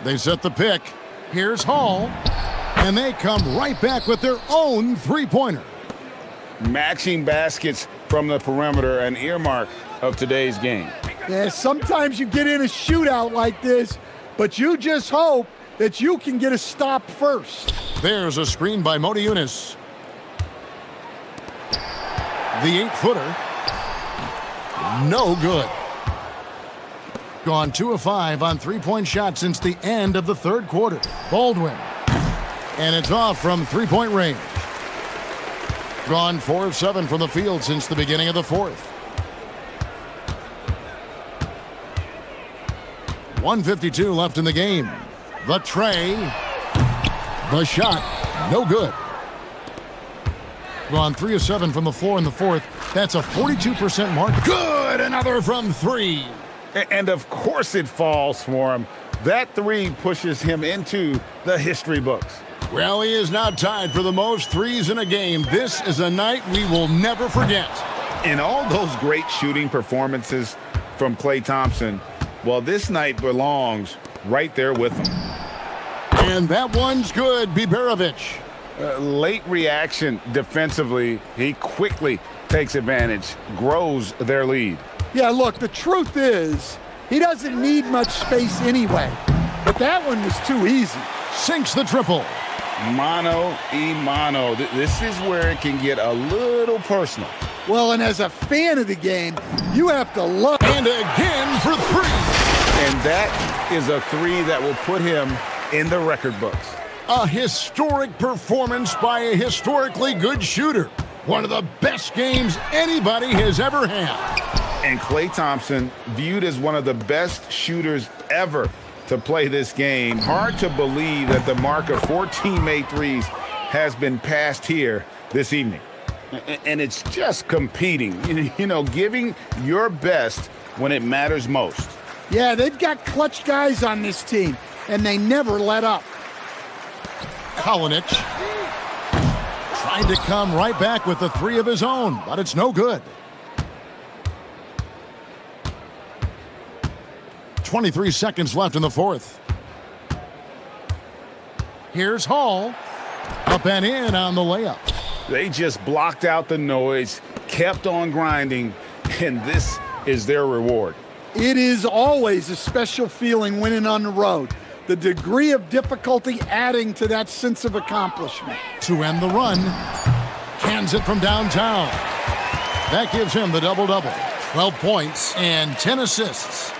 They set the pick. Here's Hall. And they come right back with their own three-pointer. Matching baskets from the perimeter, an earmark of today's game. Yeah, sometimes you get in a shootout like this, but you just hope that you can get a stop first. There's a screen by Matajunas. The 8-footer. No good. Gone 2 of 5 on three-point shots since the end of the third quarter. Baldwin. And it's off from three-point range. Gone 4 of 7 from the field since the beginning of the fourth. 1:52 left in the game. The tray. The shot. No good. Gone 3 of 7 from the floor in the fourth. That's a 42% mark. Good! Another from 3. And of course it falls for him. That 3 pushes him into the history books. Well, he is now tied for the most threes in a game. This is a night we will never forget. In all those great shooting performances from Klay Thompson, well, this night belongs right there with him. And that one's good, Biberovic. Late reaction defensively. He quickly takes advantage, grows their lead. Yeah, look, the truth is, he doesn't need much space anyway. But that one was too easy. Sinks the triple. Mano y mano. This is where it can get a little personal. Well, and as a fan of the game, you have to love. And again for 3. And that is a 3 that will put him in the record books. A historic performance by a historically good shooter. One of the best games anybody has ever had. And Klay Thompson, viewed as one of the best shooters ever to play this game. Hard to believe that the mark of 4 teammate threes has been passed here this evening. And it's just competing, you know, giving your best when it matters most. Yeah, they've got clutch guys on this team, and they never let up. Kalinic tried to come right back with the 3 of his own, but it's no good. 23 seconds left in the fourth. Here's Hall. Up and in on the layup. They just blocked out the noise, kept on grinding, and this is their reward. It is always a special feeling winning on the road. The degree of difficulty adding to that sense of accomplishment. To end the run, cans it from downtown. That gives him the double-double. 12 points and 10 assists.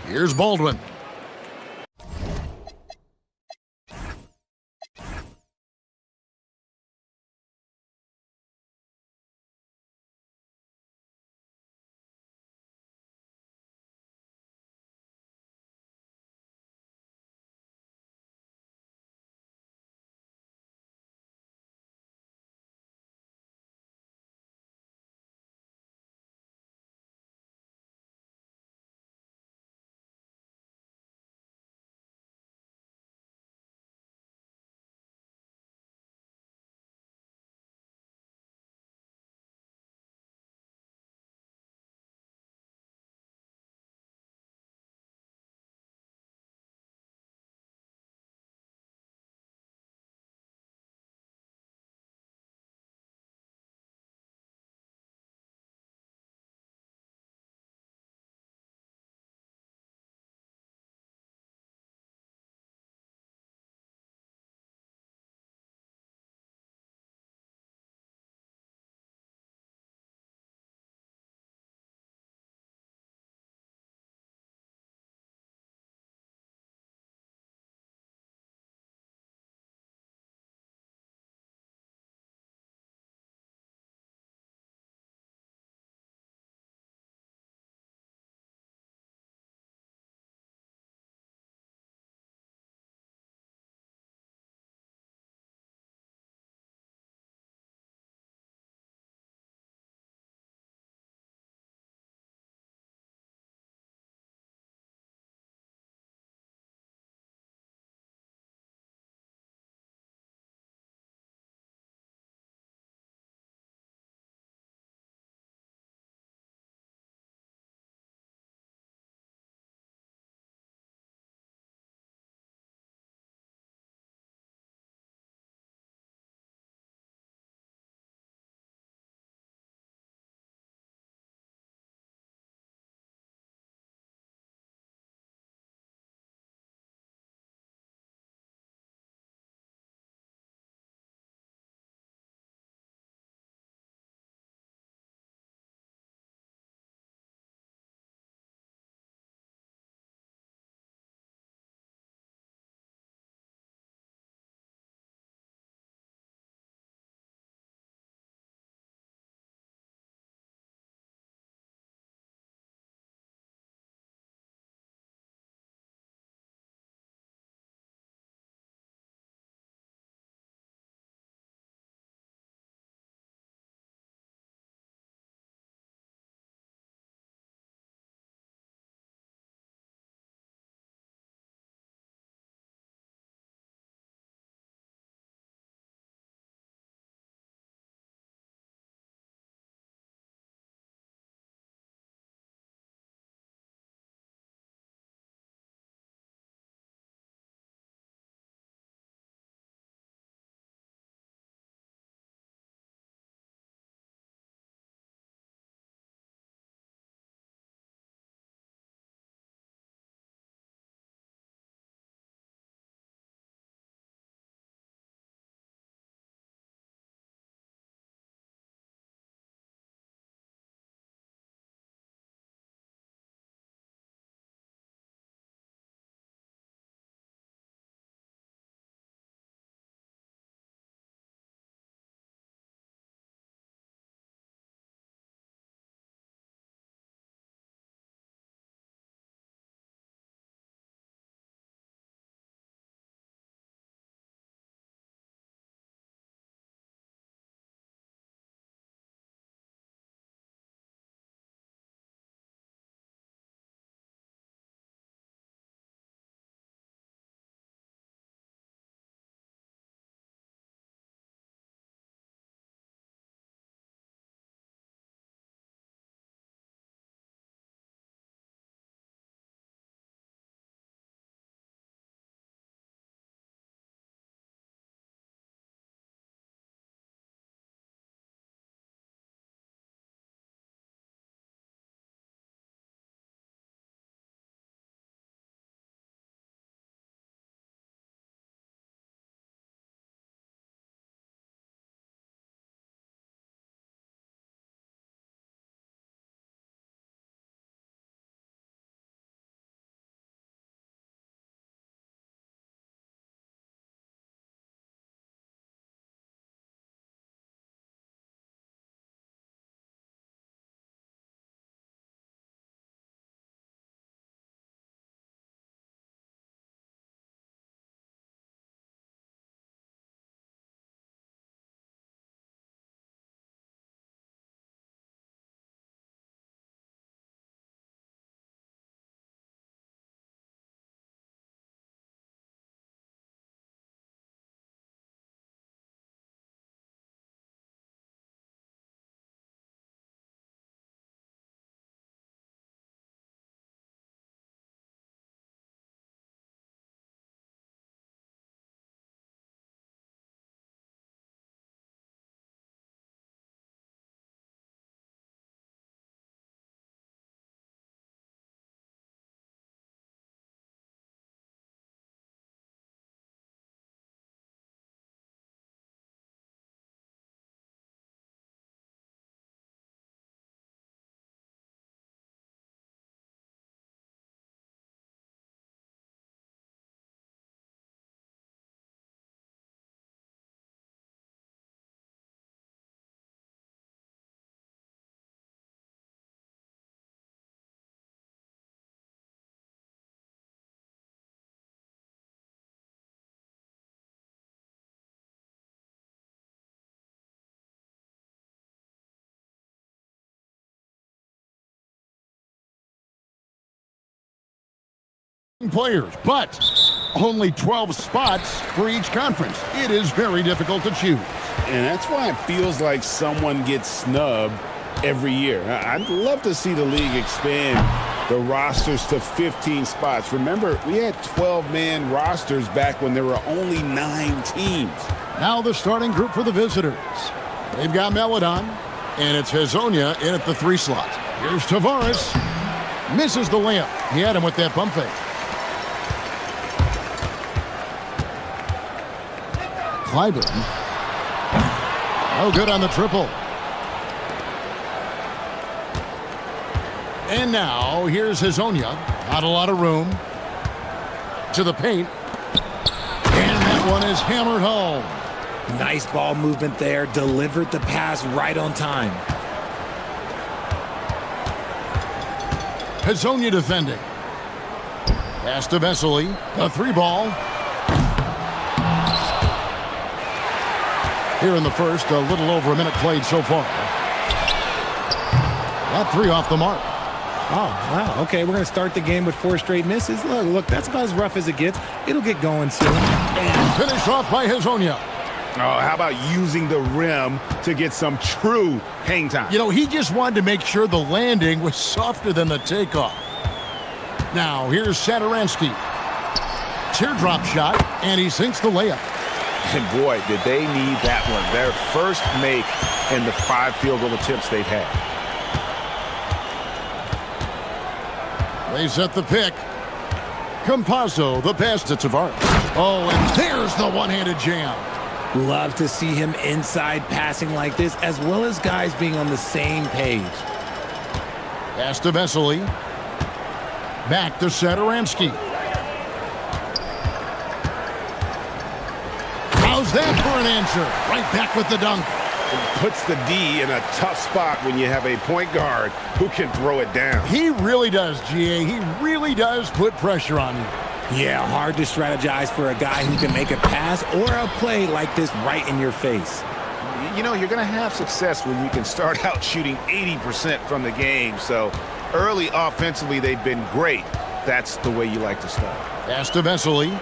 Here's Baldwin. players, but only 12 spots for each conference. It is very difficult to choose. And that's why it feels like someone gets snubbed every year. I'd love to see the league expand the rosters to 15 spots. Remember, we had 12-man rosters back when there were only 9 teams. Now the starting group for the visitors. They've got Melodon, and it's Hazonia in at the 3 slot. Here's Tavares. Misses the layup. He had him with that pump fake. Clyburn. No good on the triple. And now, here's Hazonia. Not a lot of room. To the paint. And that one is hammered home. Nice ball movement there. Delivered the pass right on time. Hazonia defending. Pass to Vesely. The 3-ball. Here in the first, a little over a minute played so far. That 3 off the mark. Oh, wow. Okay, we're going to start the game with 4 straight misses. Look, that's about as rough as it gets. It'll get going soon. And finished off by Hazonia. Oh, how about using the rim to get some true hang time? You know, he just wanted to make sure the landing was softer than the takeoff. Now, here's Satoransky. Teardrop shot, and he sinks the layup. And boy, did they need that one. Their first make in the 5 field goal attempts they've had. They set the pick. Campazzo, the pass to Tavares. Oh, and there's the one-handed jam. Love to see him inside passing like this, as well as guys being on the same page. Pass to Vesely. Back to Satoransky. How's that for an answer? Right back with the dunk. It puts the D in a tough spot when you have a point guard who can throw it down. He really does, GA. He really does put pressure on you. Yeah, hard to strategize for a guy who can make a pass or a play like this right in your face. You know, you're going to have success when you can start out shooting 80% from the game. So early offensively, they've been great. That's the way you like to start. Pass to Vesely.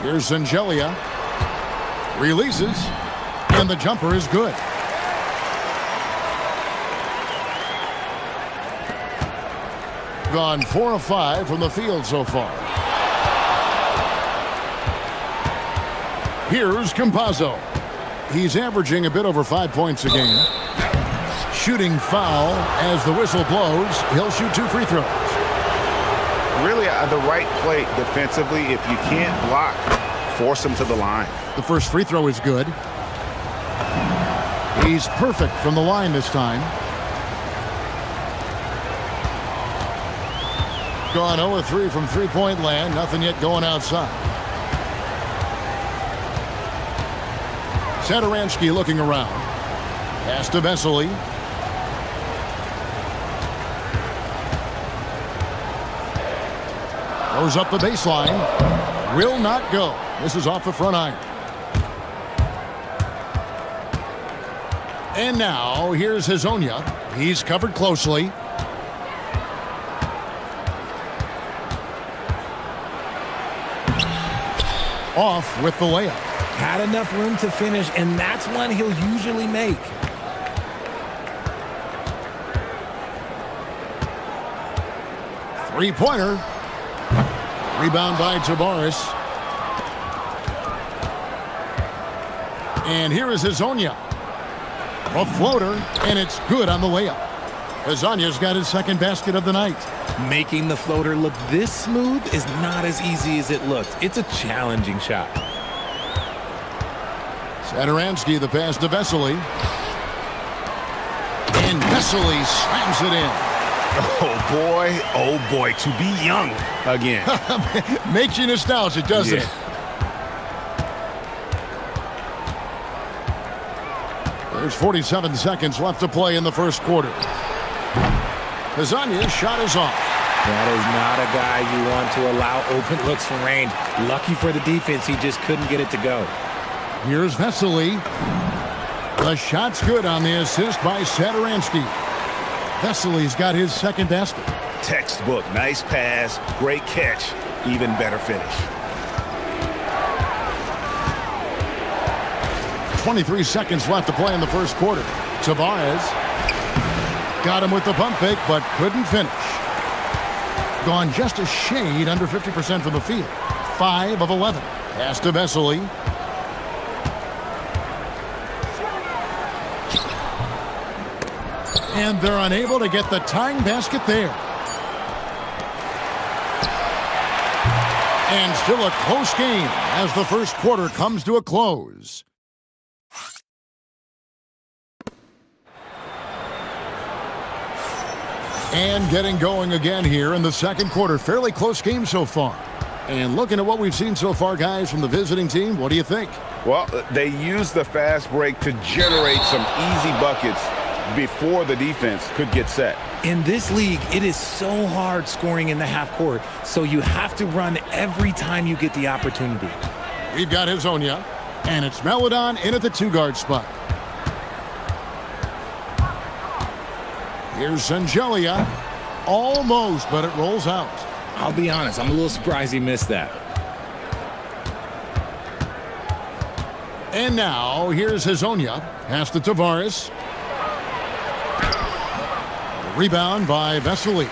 Here's Zangelia. Releases. And the jumper is good. Gone 4 of 5 from the field so far. Here's Campazzo. He's averaging a bit over 5 points a game. Shooting foul as the whistle blows. He'll shoot 2 free throws. Really, the right play defensively. If you can't block, force him to the line. The first free throw is good. He's perfect from the line this time. Gone 0 of 3 from three-point land. Nothing yet going outside. Satoransky looking around. Pass to Vesely. Goes up the baseline. Will not go. This is off the front iron. And now, here's Hazonia. He's covered closely. Off with the layup. Had enough room to finish, and that's one he'll usually make. Three-pointer. Rebound by Tavares. And here is Hazonia. A floater, and it's good on the layup. Hazonia's got his second basket of the night. Making the floater look this smooth is not as easy as it looks. It's a challenging shot. Satoransky, the pass to Vesely. And Vesely slams it in. Oh boy, to be young again. Makes you nostalgic, doesn't it? There's 47 seconds left to play in the first quarter. Hazonia's shot is off. That is not a guy you want to allow open looks from range. Lucky for the defense, he just couldn't get it to go. Here's Vesely. The shot's good on the assist by Satoransky. Vesely's got his second basket. Textbook. Nice pass, great catch, even better finish. 23 seconds left to play in the first quarter. Tavares got him with the pump fake, but couldn't finish. Gone just a shade under 50% from the field. 5 of 11. Pass to Vesely. And they're unable to get the tying basket there. And still a close game as the first quarter comes to a close. And getting going again here in the second quarter. Fairly close game so far. And looking at what we've seen so far, guys, from the visiting team, what do you think? Well, they used the fast break to generate some easy buckets before the defense could get set. In this league, it is so hard scoring in the half court, so you have to run every time you get the opportunity. We've got Hezonja, and it's Melodon in at the 2-guard spot. Here's Sangelia. Almost, but it rolls out. I'll be honest, I'm a little surprised he missed that. And now, here's Hezonja. Pass to Tavares. Rebound by Vesely.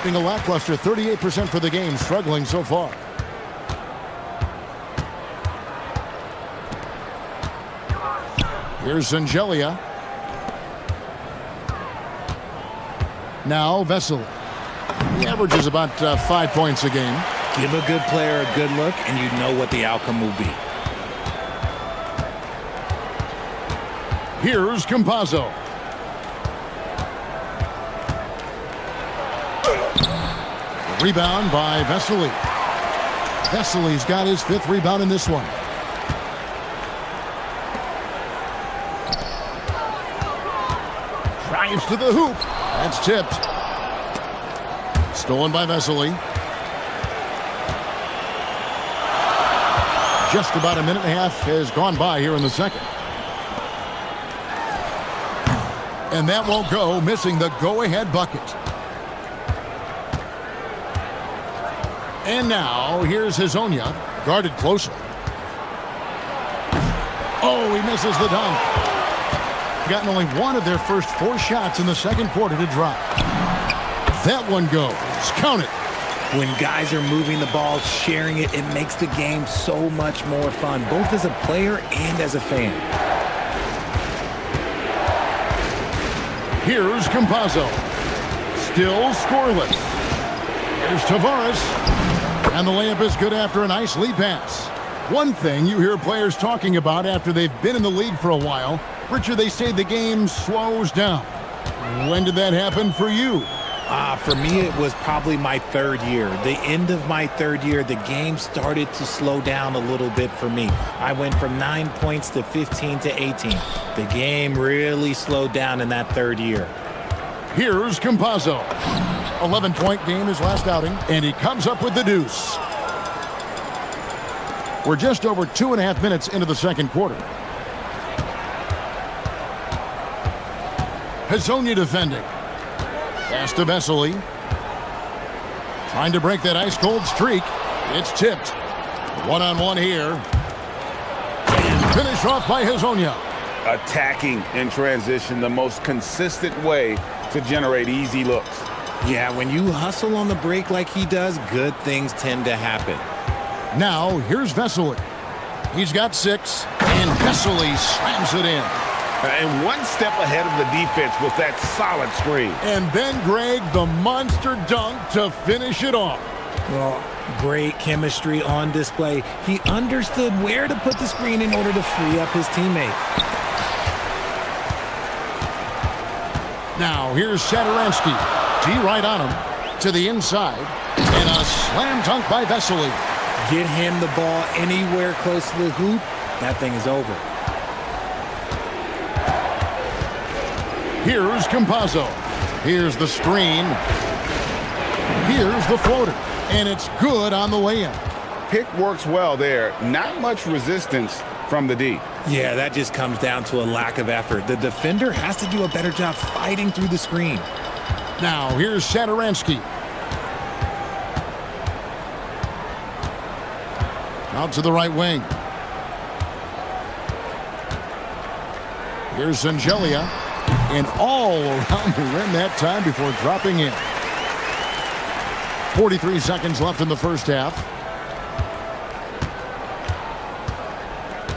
Being a lackluster 38% for the game, struggling so far. Here's Sangelia. Now Vesely. He averages about 5 points a game. Give a good player a good look, and you know what the outcome will be. Here's Campazzo. Rebound by Vesely. Vesely's got his 5th rebound in this one. Drives to the hoop. That's tipped. Stolen by Vesely. Just about a minute and a half has gone by here in the second. And that won't go, missing the go-ahead bucket. And now, here's Hezonja, guarded closely. Oh, he misses the dunk. Gotten only one of their first 4 shots in the second quarter to drop. That one goes. Count it. When guys are moving the ball, sharing it, it makes the game so much more fun, both as a player and as a fan. Here's Campazzo. Still scoreless. Here's Tavares. And the layup is good after a nice lead pass. One thing you hear players talking about after they've been in the league for a while, Richard, they say the game slows down. When did that happen for you? For me, it was probably my 3rd year. The end of my 3rd year, the game started to slow down a little bit for me. I went from 9 points to 15 to 18. The game really slowed down in that 3rd year. Here's Campazzo. 11-point game his last outing, and he comes up with the deuce. We're just over 2.5 minutes into the second quarter. Hezonja defending. Pass to Vesely. Trying to break that ice-cold streak. It's tipped. One-on-one here. And finished off by Hezonja. Attacking in transition, the most consistent way to generate easy looks. Yeah, when you hustle on the break like he does, good things tend to happen. Now, here's Vesely. He's got 6, and Vesely slams it in. And one step ahead of the defense with that solid screen. And then, Greg, the monster dunk to finish it off. Well, great chemistry on display. He understood where to put the screen in order to free up his teammate. Now, here's Satoransky. D right on him to the inside. And a slam dunk by Vesely. Get him the ball anywhere close to the hoop, that thing is over. Here's Campazzo. Here's the screen. Here's the floater. And it's good on the layup. Pick works well there. Not much resistance from the D. Yeah, that just comes down to a lack of effort. The defender has to do a better job fighting through the screen. Now, here's Satoransky. Out to the right wing. Here's Angelia. And all around the rim that time before dropping in. 43 seconds left in the first half.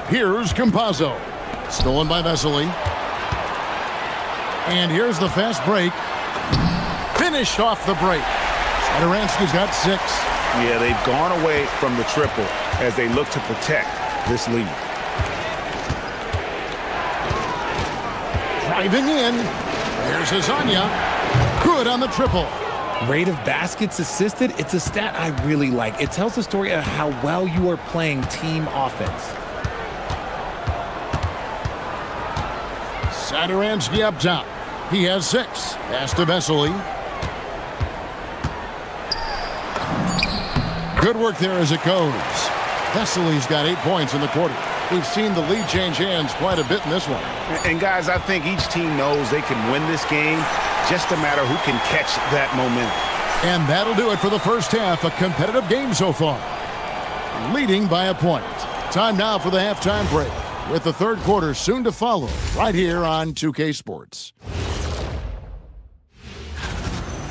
Here's Campazzo. Stolen by Vesely. And here's the fast break. Finished off the break. Satoransky's got 6. Yeah, they've gone away from the triple as they look to protect this lead. Driving in. There's Azania. Good on the triple. Rate of baskets assisted, it's a stat I really like. It tells the story of how well you are playing team offense. Satoransky up top. He has 6. Pass to Vesely. Good work there as it goes. Vesely's got 8 points in the quarter. We've seen the lead change hands quite a bit in this one. And guys, I think each team knows they can win this game. Just a matter who can catch that momentum. And that'll do it for the first half. A competitive game so far. Leading by a point. Time now for the halftime break, with the third quarter soon to follow, right here on 2K Sports.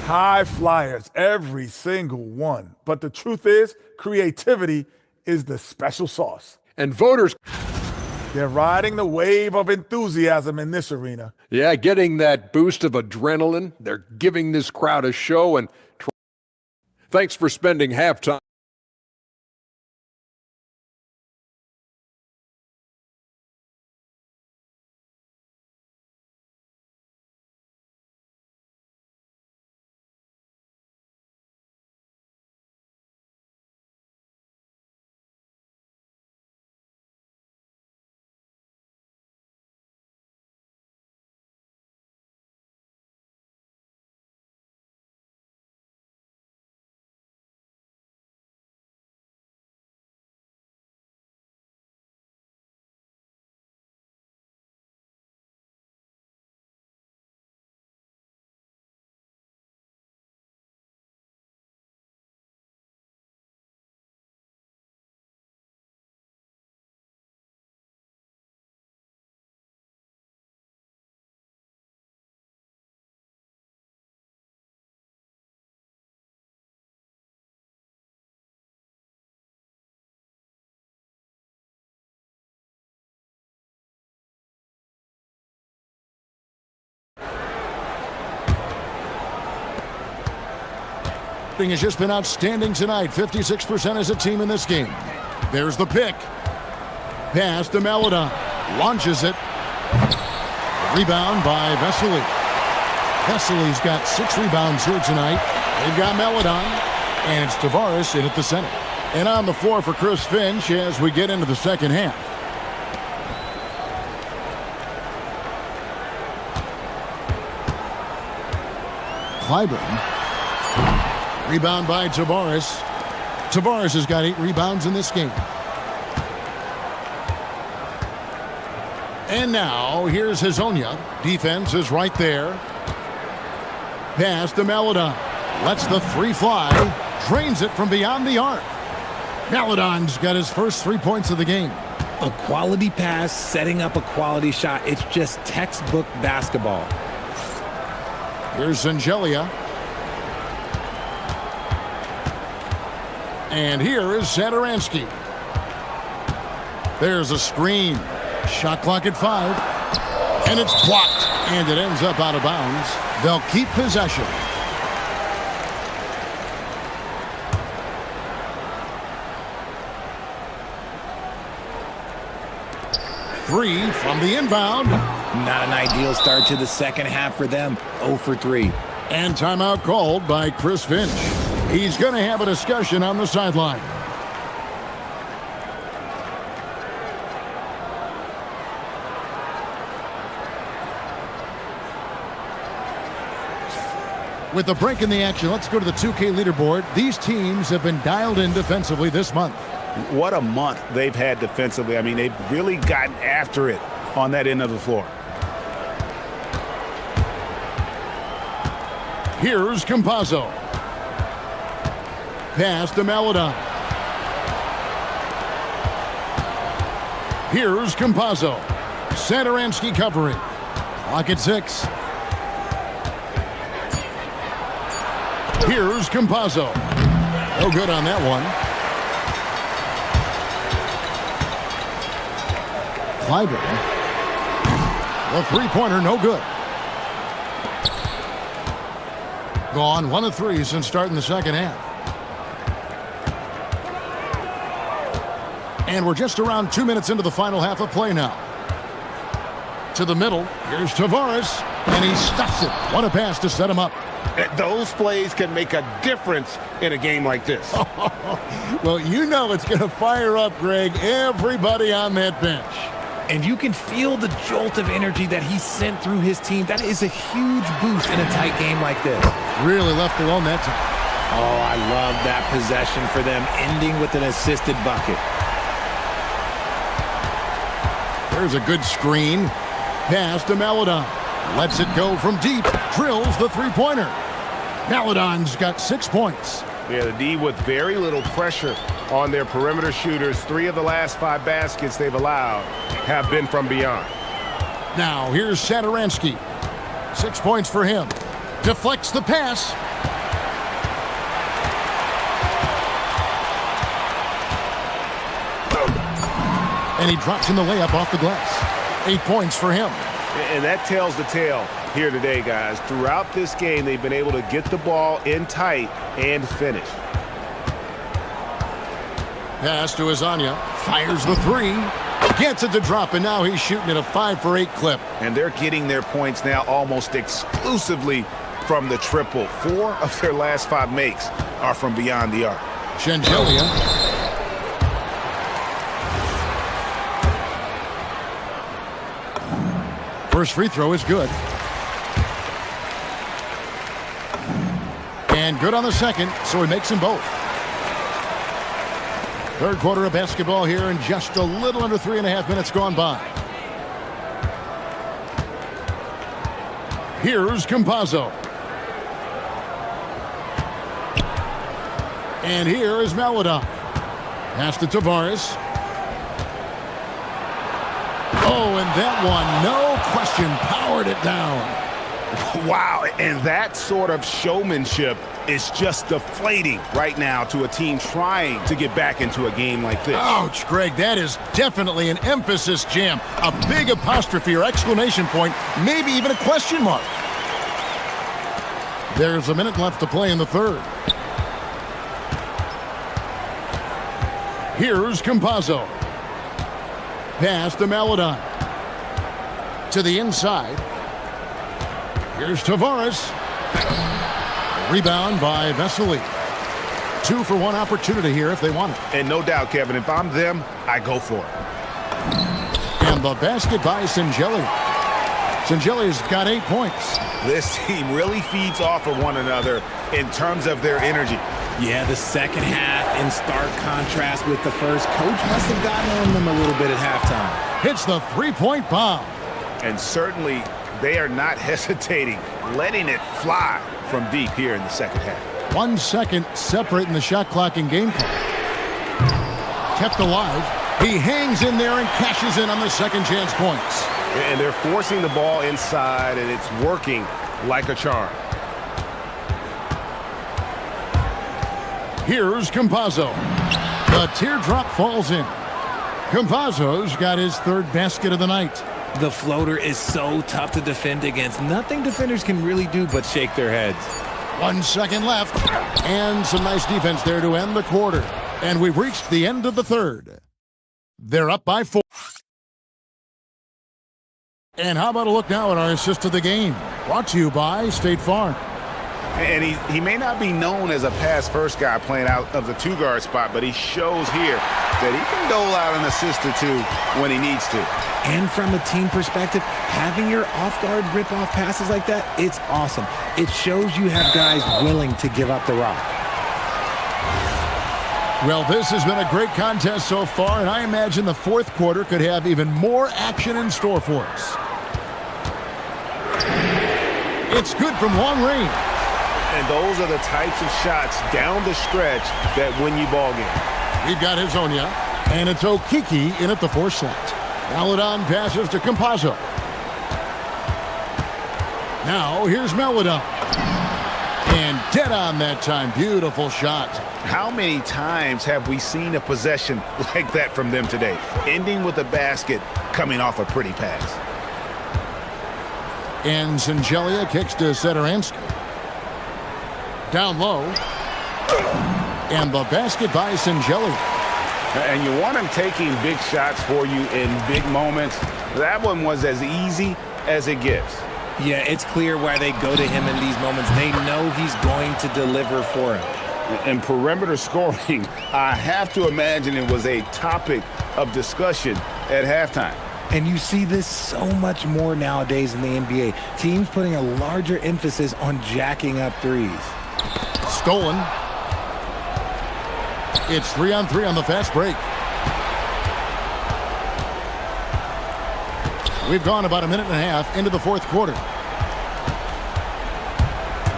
High flyers, every single one. But the truth is, creativity is the special sauce. And voters, they're riding the wave of enthusiasm in this arena. yeah, getting that boost of adrenaline. They're giving this crowd a show. And thanks for spending halftime. Has just been outstanding tonight. 56% as a team in this game. There's the pick. Pass to Maladon. Launches it. Rebound by Vesely. Vesely's got 6 rebounds here tonight. They've got Maladon. And it's Tavares in at the center. And on the floor for Chris Finch as we get into the second half. Clyburn. Rebound by Tavares. Tavares has got 8 rebounds in this game. And now, here's Hazonia. Defense is right there. Pass to Maladon. Lets the 3 fly. Drains it from beyond the arc. Maladon's got his first 3 points of the game. A quality pass, setting up a quality shot. It's just textbook basketball. Here's Angelia. And here is Satoransky. There's a screen. Shot clock at 5. And it's blocked. And it ends up out of bounds. They'll keep possession. Three from the inbound. Not an ideal start to the second half for them. 0 for 3. And timeout called by Chris Finch. He's going to have a discussion on the sideline. With the break in the action, let's go to the 2K leaderboard. These teams have been dialed in defensively this month. What a month they've had defensively. I mean, they've really gotten after it on that end of the floor. Here's Campazzo. Pass to Maladon. Here's Campazzo. Satoransky covering. Clock at 6. Here's Campazzo. No good on that one. Clyburn. The three-pointer, no good. Gone 1 of 3 since starting the second half. And we're just around 2 minutes into the final half of play now. To the middle, here's Tavares, and he stuffs it. What a pass to set him up. Those plays can make a difference in a game like this. Well, you know it's going to fire up, Greg, everybody on that bench. And you can feel the jolt of energy that he sent through his team. That is a huge boost in a tight game like this. Really left alone that time. Oh, I love that possession for them, ending with an assisted bucket. There's a good screen. Pass to Maladon. Lets it go from deep. Drills the three-pointer. Maladon's got 6 points. Yeah, the D with very little pressure on their perimeter shooters. 3 of the last 5 baskets they've allowed have been from beyond. Now, here's Satoransky. 6 points for him. Deflects the pass. And he drops in the layup off the glass. 8 points for him. And that tells the tale here today, guys. Throughout this game, they've been able to get the ball in tight and finish. Pass to Azania. Fires the 3. Gets it to drop, and now he's shooting at a 5 for 8 clip. And they're getting their points now almost exclusively from the triple. 4 of their last 5 makes are from beyond the arc. Shengelia. First free throw is good. And good on the second, so he makes them both. Third quarter of basketball here, and just a little under 3.5 minutes gone by. Here's Campazzo. And here is Maladon. Pass to Tavares. Oh, and that one, no question, powered it down. Wow, and that sort of showmanship is just deflating right now to a team trying to get back into a game like this. Ouch, Greg, that is definitely an emphasis jam. A big apostrophe or exclamation point, maybe even a question mark. There's a minute left to play in the third. Here's Campazzo. Pass to Maladon. To the inside. Here's Tavares. Rebound by Vesely. 2 for 1 opportunity here if they want it. And no doubt, Kevin, if I'm them, I go for it. And the basket by Shengelia. Shengelia's got 8 points. This team really feeds off of one another in terms of their energy. Yeah, the second half in stark contrast with the first. Coach must have gotten on them a little bit at halftime. Hits the three-point bomb. And certainly they are not hesitating, letting it fly from deep here in the second half. 1 second separating the shot clock and game clock. Kept alive. He hangs in there and cashes in on the second chance points. And they're forcing the ball inside, and it's working like a charm. Here's Campazzo. The teardrop falls in. Campazzo's got his 3rd basket of the night. The floater is so tough to defend against. Nothing defenders can really do but shake their heads. 1 second left. And some nice defense there to end the quarter. And we've reached the end of the third. They're up by 4. And how about a look now at our assist of the game? Brought to you by State Farm. And he may not be known as a pass-first guy playing out of the 2-guard spot, but he shows here that he can dole out an assist or 2 when he needs to. And from a team perspective, having your off-guard rip-off passes like that, it's awesome. It shows you have guys willing to give up the rock. Well, this has been a great contest so far, and I imagine the 4th quarter could have even more action in store for us. It's good from long range. And those are the types of shots down the stretch that win you ball games. We've got Hazonia, and it's Okiki in at the 4 slot. Maladon passes to Campazzo. Now here's Maladon. And dead on that time. Beautiful shot. How many times have we seen a possession like that from them today? Ending with a basket, coming off a pretty pass. And Singelia kicks to Sederansky. Down low. And the basket by Singelia. And you want him taking big shots for you in big moments. That one was as easy as it gets. Yeah, it's clear why they go to him in these moments. They know he's going to deliver for him. And perimeter scoring, I have to imagine it was a topic of discussion at halftime. And you see this so much more nowadays in the NBA. Teams putting a larger emphasis on jacking up threes. Stolen. It's 3-on-3 on the fast break. We've gone about a minute and a half into the 4th quarter.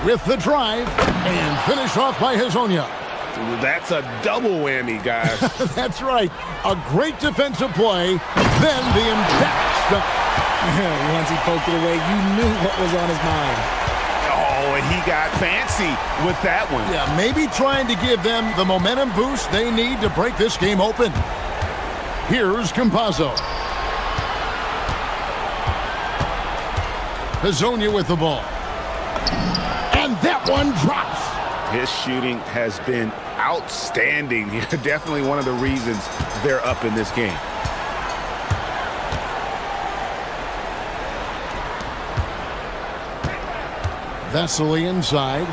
With the drive, and finish off by Hazonia. That's a double whammy, guys. That's right. A great defensive play, then the impact stuff. Once he poked it away, you knew what was on his mind. Oh, and he got fancy with that one. Yeah, maybe trying to give them the momentum boost they need to break this game open. Here's Campazzo. Hazonia with the ball. And that one drops. His shooting has been outstanding. Definitely one of the reasons they're up in this game. Vesely inside.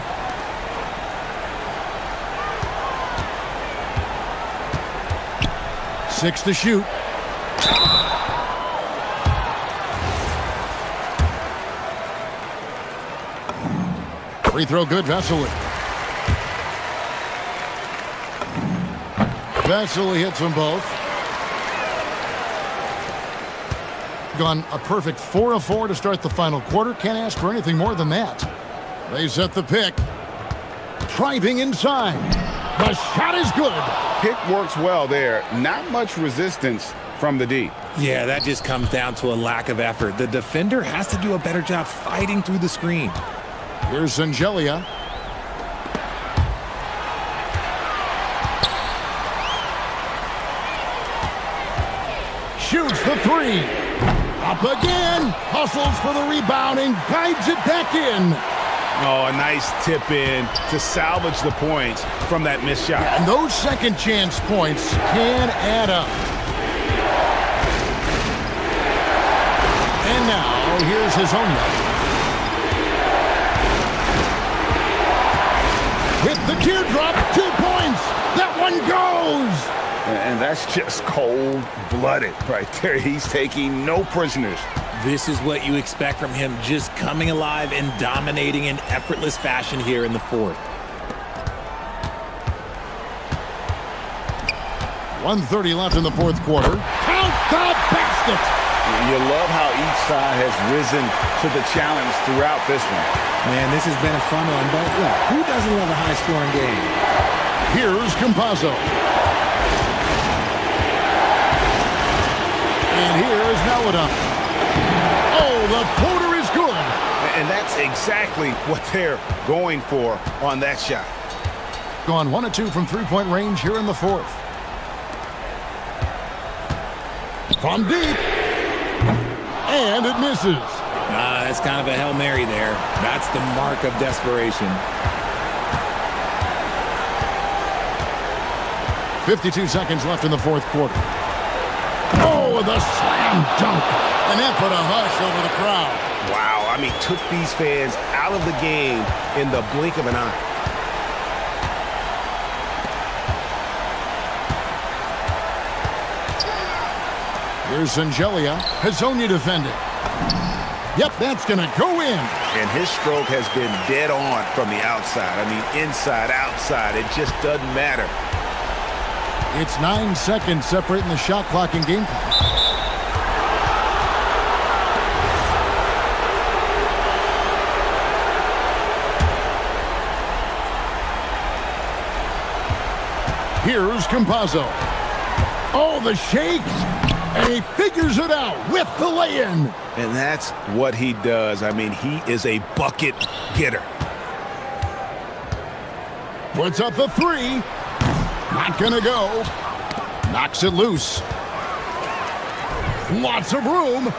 Six to shoot. Free throw good, Vesely. Vesely hits them both. Gone a perfect 4 of 4 to start the final quarter. Can't ask for anything more than that. They set the pick. Driving inside. The shot is good. Pick works well there. Not much resistance from the D. Yeah, that just comes down to a lack of effort. The defender has to do a better job fighting through the screen. Here's Singelia. Shoots the 3. Up again. Hustles for the rebound and guides it back in. Oh, a nice tip in to salvage the points from that missed shot. And those second chance points can add up. And now, here's Hazonia. With the teardrop, 2 points. That one goes. And that's just cold-blooded right there. He's taking no prisoners. This is what you expect from him, just coming alive and dominating in effortless fashion here in the 4th. 1:30 left in the 4th quarter. Count the basket. You love how each side has risen to the challenge throughout this one. Man, this has been a fun one, but look, who doesn't love a high-scoring game? Here's Campazzo. And here's Maladon. Oh, the floater is good. And that's exactly what they're going for on that shot. Gone 1 of 2 from 3-point range here in the 4th. From deep. And it misses. That's kind of a Hail Mary there. That's the mark of desperation. 52 seconds left in the 4th quarter. Oh, the slam dunk. And that put a hush over the crowd. Wow, I mean, took these fans out of the game in the blink of an eye. Here's Singelia. Hazonia defending. Yep, that's going to go in. And his stroke has been dead on from the outside. I mean, inside, outside, it just doesn't matter. It's 9 seconds separating the shot clock and game clock. Here's Campazzo. Oh, the shake. And he figures it out with the lay-in. And that's what he does. I mean, he is a bucket getter. Puts up the three. Not gonna go. Knocks it loose. Lots of room.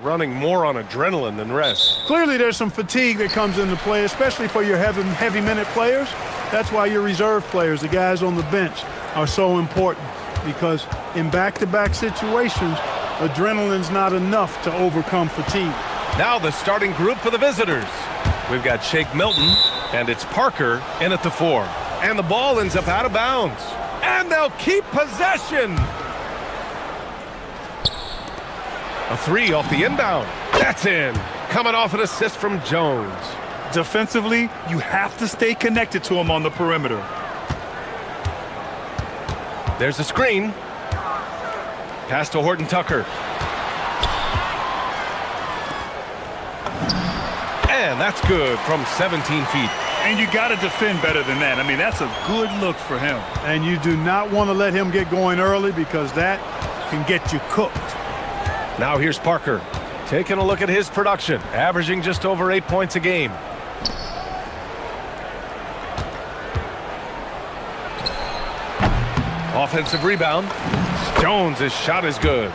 running more on adrenaline than rest. Clearly there's some fatigue that comes into play, especially for your heavy minute players. That's why your reserve players, the guys on the bench, are so important, because in back-to-back situations, adrenaline's not enough to overcome fatigue. Now the starting group for the visitors. We've got Shake Milton, and it's Parker in at the 4. And the ball ends up out of bounds. And they'll keep possession. A 3 off the inbound. That's in. Coming off an assist from Jones. Defensively, you have to stay connected to him on the perimeter. There's a screen. Pass to Horton Tucker. And that's good from 17 feet. And you got to defend better than that. I mean, that's a good look for him. And you do not want to let him get going early, because that can get you cooked. Now here's Parker, taking a look at his production, averaging just over 8 points a game. Offensive rebound. Jones' shot is good.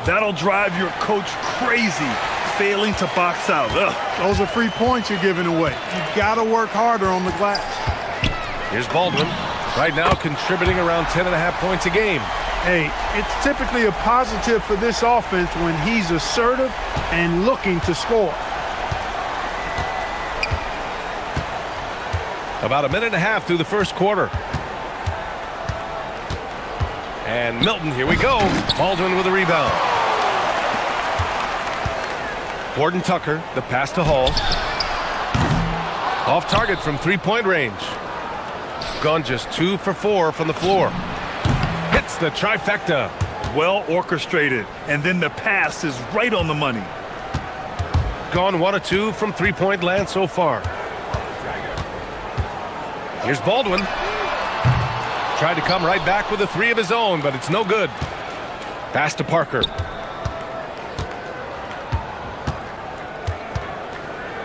That'll drive your coach crazy, failing to box out. Ugh. Those are free points you're giving away. You've got to work harder on the glass. Here's Baldwin, right now contributing around 10.5 points a game. Hey, it's typically a positive for this offense when he's assertive and looking to score. About a minute and a half through the first quarter. And Milton, here we go. Baldwin with a rebound. Horton Tucker, the pass to Hall. Off target from three-point range. Gone just 2 for 4 from the floor. Hits the trifecta. Well orchestrated, and then the pass is right on the money. Gone 1 of 2 from three-point land so far. Here's Baldwin. Tried to come right back with a 3 of his own, but it's no good. Pass to Parker.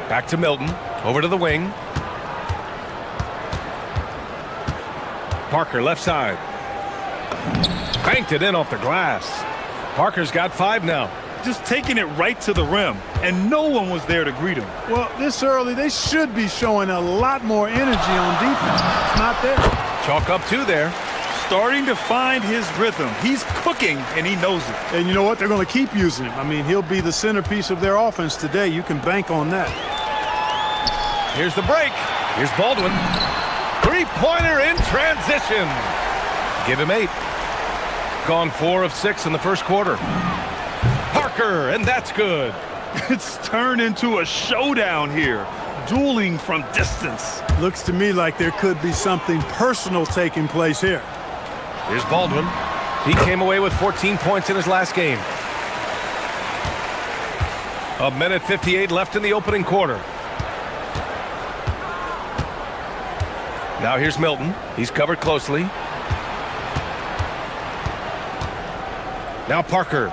Back to Milton. Over to the wing. Parker left side. Banked it in off the glass. Parker's got 5 now. Just taking it right to the rim, and no one was there to greet him. Well, this early, they should be showing a lot more energy on defense. It's not there. Chalk up 2 there. Starting to find his rhythm. He's cooking, and he knows it. And you know what? They're going to keep using him. I mean, he'll be the centerpiece of their offense today. You can bank on that. Here's the break. Here's Baldwin. Three-pointer in transition. Give him 8. Gone 4 of 6 in the first quarter. Parker, and that's good. It's turned into a showdown here. Dueling from distance. Looks to me like there could be something personal taking place here. Here's Baldwin. He came away with 14 points in his last game. 1:58 left in the opening quarter. Now here's Milton. He's covered closely. Now Parker.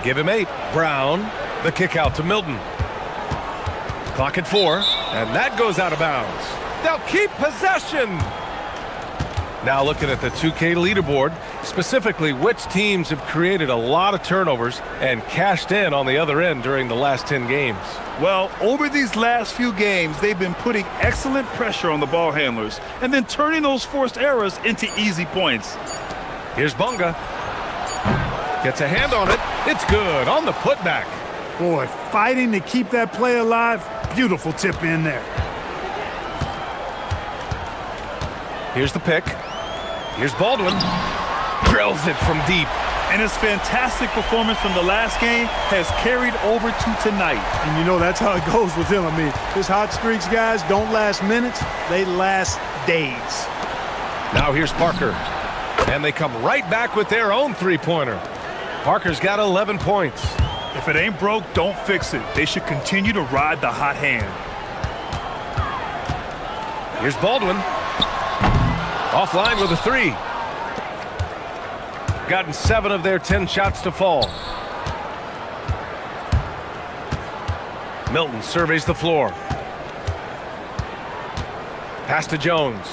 Give him 8. Brown. The kick out to Milton. Clock at 4. And that goes out of bounds. They'll keep possession. Now looking at the 2K leaderboard, specifically which teams have created a lot of turnovers and cashed in on the other end during the last 10 games. Well, over these last few games, they've been putting excellent pressure on the ball handlers and then turning those forced errors into easy points. Here's Bunga. Gets a hand on it. It's good on the putback. Boy, fighting to keep that play alive. Beautiful tip in there. Here's the pick. Here's Baldwin. Drills it from deep. And his fantastic performance from the last game has carried over to tonight. And you know that's how it goes with him. I mean, his hot streaks, guys, don't last minutes. They last days. Now here's Parker. And they come right back with their own three-pointer. Parker's got 11 points. If it ain't broke, don't fix it. They should continue to ride the hot hand. Here's Baldwin. Offline with a 3. Gotten 7 of their 10 shots to fall. Milton surveys the floor. Pass to Jones.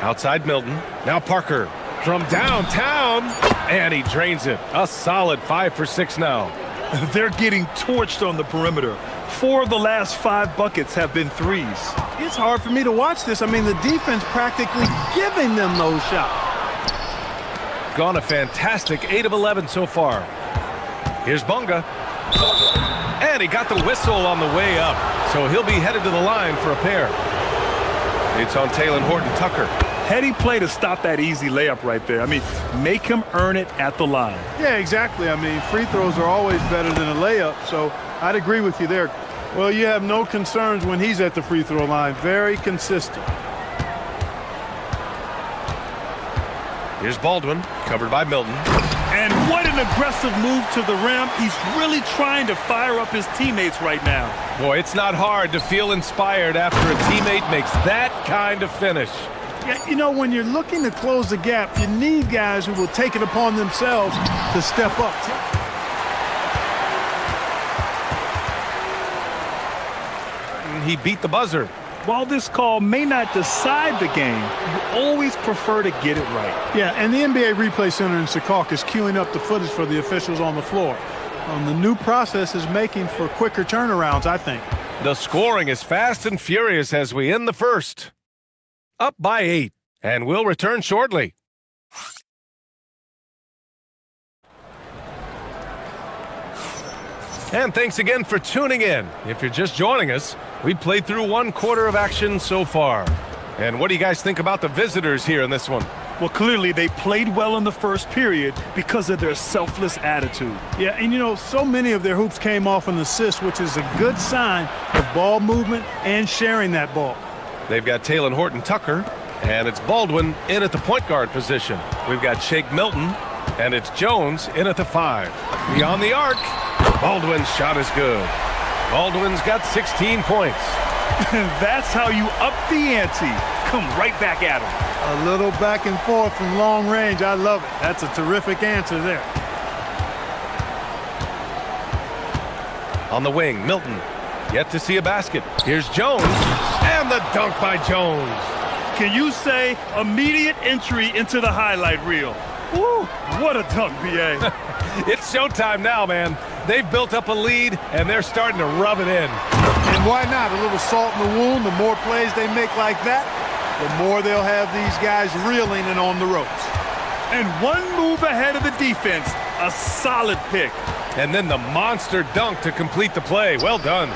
Outside Milton. Now Parker. from downtown, and he drains it. A solid 5 for 6 now. They're getting torched on the perimeter. 4 of the last 5 buckets have been threes. It's hard for me to watch this. I mean, the defense practically giving them those shots. Gone a fantastic 8 of 11 so far. Here's Bunga. And he got the whistle on the way up, so he'll be headed to the line for a pair. It's on Taylor Horton-Tucker. Heady play to stop that easy layup right there. I mean, make him earn it at the line. Yeah, exactly. I mean, free throws are always better than a layup, so I'd agree with you there. Well, you have no concerns when he's at the free throw line. Very consistent. Here's Baldwin, covered by Milton. And what an aggressive move to the rim. He's really trying to fire up his teammates right now. Boy, it's not hard to feel inspired after a teammate makes that kind of finish. Yeah, you know, when you're looking to close the gap, you need guys who will take it upon themselves to step up. He beat the buzzer. While this call may not decide the game, you always prefer to get it right. Yeah, and the NBA Replay Center in Secaucus is queuing up the footage for the officials on the floor. The new process is making for quicker turnarounds, I think. The scoring is fast and furious as we end the first. Up by 8, and we'll return shortly. And thanks again for tuning in. If you're just joining us, we've played through 1 quarter of action so far. And what do you guys think about the visitors here in this one? Well, clearly they played well in the first period because of their selfless attitude. Yeah, and you know, so many of their hoops came off an assist, which is a good sign of ball movement and sharing that ball. They've got Taylor Horton-Tucker, and it's Baldwin in at the point guard position. We've got Shake Milton, and it's Jones in at the 5. Beyond the arc, Baldwin's shot is good. Baldwin's got 16 points. That's how you up the ante. Come right back at him. A little back and forth from long range. I love it. That's a terrific answer there. On the wing, Milton. Yet to see a basket. Here's Jones. And the dunk by Jones. Can you say immediate entry into the highlight reel? Woo, what a dunk, B.A. It's showtime now, man. They've built up a lead, and they're starting to rub it in. And why not? A little salt in the wound. The more plays they make like that, the more they'll have these guys reeling and on the ropes. And 1 move ahead of the defense. A solid pick. And then the monster dunk to complete the play. Well done.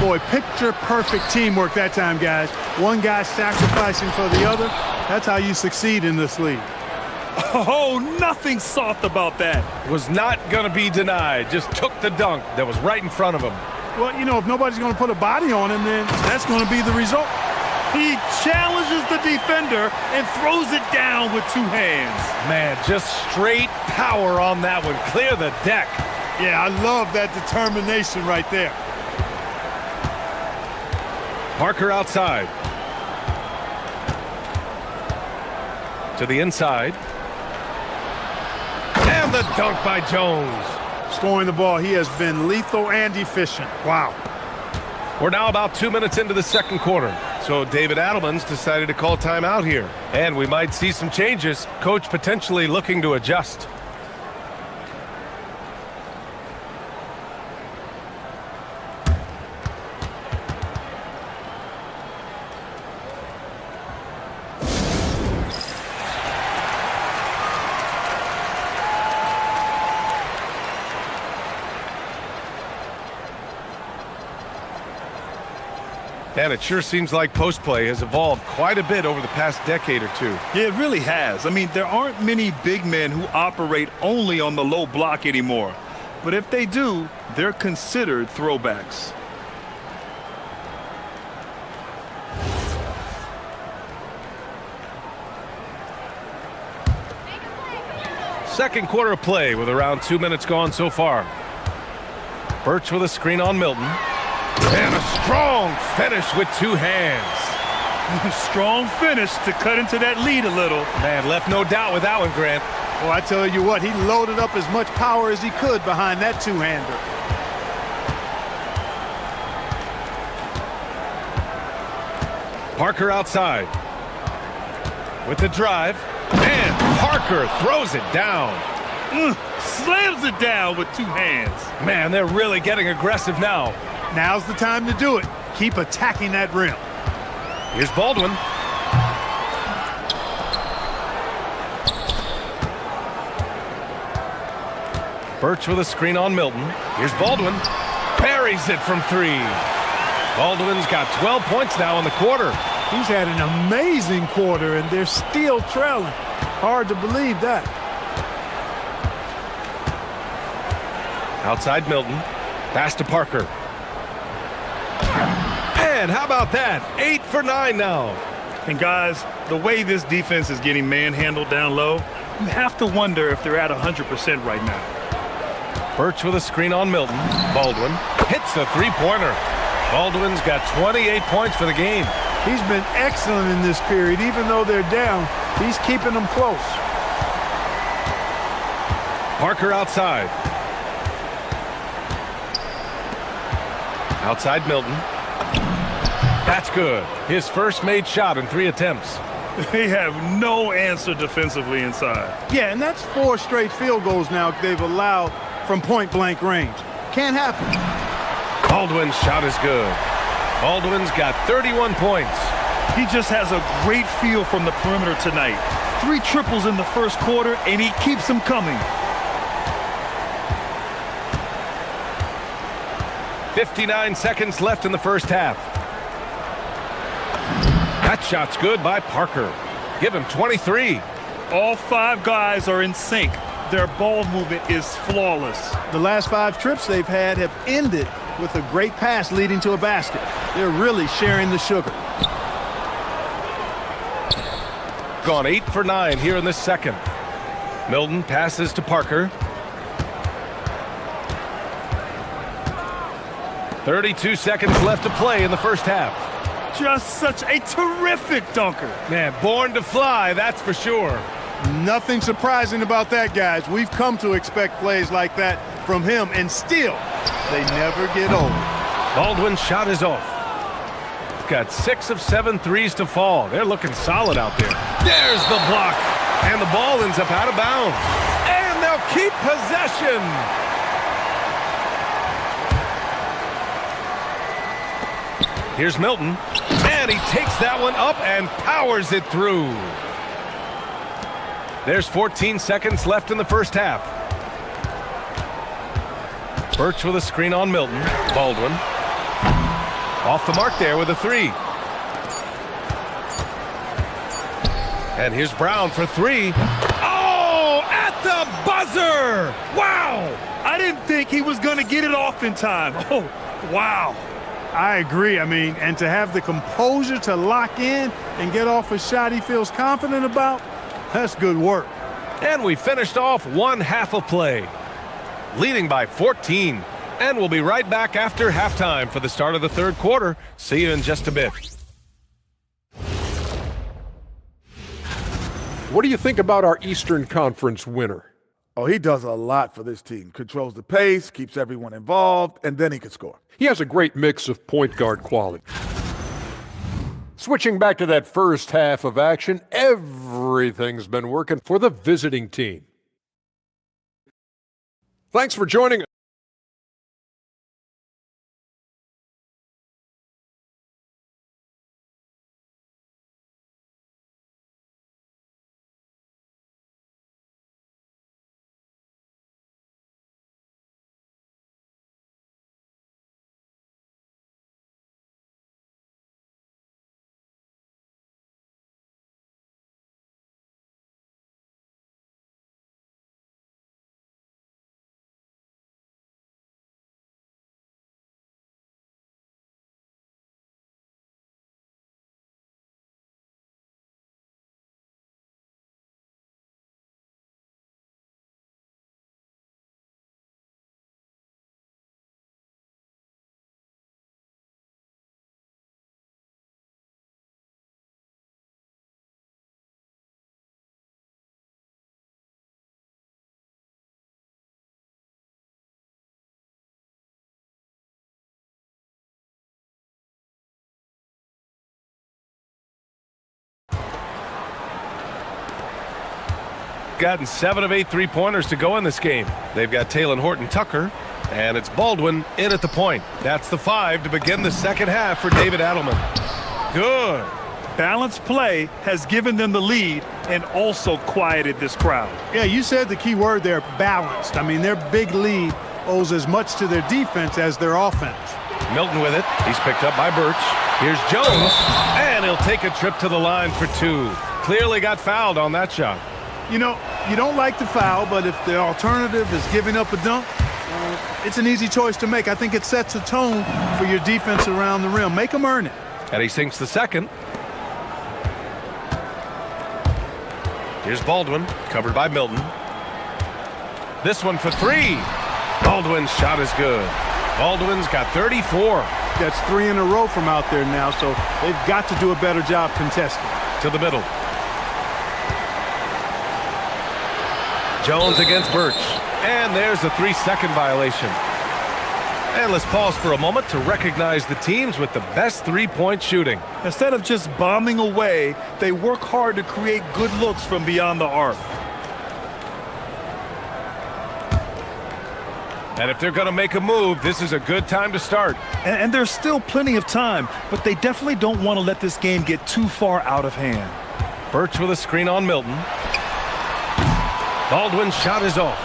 Boy, picture-perfect teamwork that time, guys. One guy sacrificing for the other. That's how you succeed in this league. Oh, nothing soft about that. Was not going to be denied. Just took the dunk that was right in front of him. Well, you know, if nobody's going to put a body on him, then that's going to be the result. He challenges the defender and throws it down with 2 hands. Man, just straight power on that one. Clear the deck. Yeah, I love that determination right there. Parker outside. To the inside. And the dunk by Jones. Scoring the ball, he has been lethal and efficient. Wow. We're now about 2 minutes into the second quarter. So David Adelman's decided to call timeout here. And we might see some changes. Coach potentially looking to adjust. And it sure seems like post play has evolved quite a bit over the past decade or two. Yeah, it really has. I mean, there aren't many big men who operate only on the low block anymore. But if they do, they're considered throwbacks. Second quarter of play with around 2 minutes gone so far. Birch with a screen on Milton. And a strong finish with 2 hands. Strong finish to cut into that lead a little. Man, left no doubt with that one, Grant. Well, I tell you what, he loaded up as much power as he could behind that 2-hander. Parker outside. With the drive. And Parker throws it down. Slams it down with two hands. Man, they're really getting aggressive now. Now's the time to do it. Keep attacking that rim. Here's Baldwin. Birch with a screen on Milton. Here's Baldwin. Buries it from three. Baldwin's got 12 points now in the quarter. He's had an amazing quarter, and they're still trailing. Hard to believe that. Outside Milton. Pass to Parker. And how about that? 8 for 9 now. And guys, the way this defense is getting manhandled down low, you have to wonder if they're at 100% right now. Birch with a screen on Milton. Baldwin hits the three-pointer. Baldwin's got 28 points for the game. He's been excellent in this period. Even though they're down, he's keeping them close. Parker outside. Outside Milton. That's good. His first made shot in 3 attempts. They have no answer defensively inside. Yeah, and that's 4 straight field goals now they've allowed from point-blank range. Can't happen. Baldwin's shot is good. Baldwin's got 31 points. He just has a great feel from the perimeter tonight. 3 triples in the first quarter, and he keeps them coming. 59 seconds left in the first half. That shot's good by Parker. Give him 23. All 5 guys are in sync. Their ball movement is flawless. The last 5 trips they've had have ended with a great pass leading to a basket. They're really sharing the sugar. Gone 8 for 9 here in the second. Milton passes to Parker. 32 seconds left to play in the first half. Just such a terrific dunker. Man, born to fly, that's for sure. Nothing surprising about that, guys. We've come to expect plays like that from him, and still, they never get old. Baldwin's shot is off. Got 6 of 7 threes to fall. They're looking solid out there. There's the block. And the ball ends up out of bounds. And they'll keep possession. Here's Milton. And he takes that one up and powers it through. There's 14 seconds left in the first half. Birch with a screen on Milton. Baldwin. Off the mark there with a 3. And here's Brown for 3. Oh, at the buzzer! Wow! I didn't think he was going to get it off in time. Oh, wow. I agree. I mean, and to have the composure to lock in and get off a shot he feels confident about, that's good work. And we finished off one half of play, leading by 14. And we'll be right back after halftime for the start of the third quarter. See you in just a bit. What do you think about our Eastern Conference winner? Oh, he does a lot for this team. Controls the pace, keeps everyone involved, and then he can score. He has a great mix of point guard quality. Switching back to that first half of action, everything's been working for the visiting team. Thanks for joining us. gotten 7 of 8 3-pointers to go in this game. They've got Taylor Horton-Tucker, and it's Baldwin in at the point. That's the 5 to begin the second half for David Adelman. Good. Balanced play has given them the lead and also quieted this crowd. Yeah, you said the key word there, balanced. I mean, their big lead owes as much to their defense as their offense. Milton with it. He's picked up by Birch. Here's Jones, and he'll take a trip to the line for 2. Clearly got fouled on that shot. You know, you don't like the foul, but if the alternative is giving up a dunk, it's an easy choice to make. I think it sets a tone for your defense around the rim. Make them earn it. And he sinks the second. Here's Baldwin, covered by Milton. This one for 3. Baldwin's shot is good. Baldwin's got 34. That's 3 in a row from out there now, so they've got to do a better job contesting. To the middle. Jones against Birch. And there's a 3-second violation. And let's pause for a moment to recognize the teams with the best 3-point shooting. Instead of just bombing away, they work hard to create good looks from beyond the arc. And if they're going to make a move, this is a good time to start. And there's still plenty of time, but they definitely don't want to let this game get too far out of hand. Birch with a screen on Milton. Baldwin's shot is off.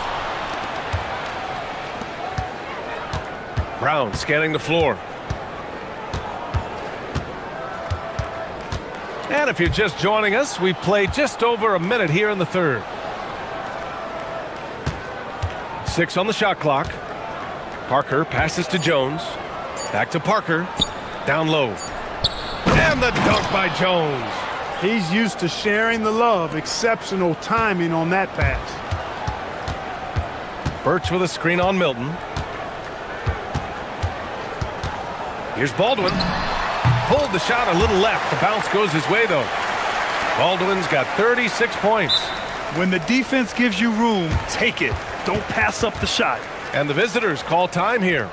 Brown scanning the floor. And if you're just joining us, we've played just over a minute here in the third. 6 on the shot clock. Parker passes to Jones. Back to Parker. Down low. And the dunk by Jones. He's used to sharing the love. Exceptional timing on that pass. Birch with a screen on Milton. Here's Baldwin. Pulled the shot a little left. The bounce goes his way, though. Baldwin's got 36 points. When the defense gives you room, take it. Don't pass up the shot. And the visitors call time here.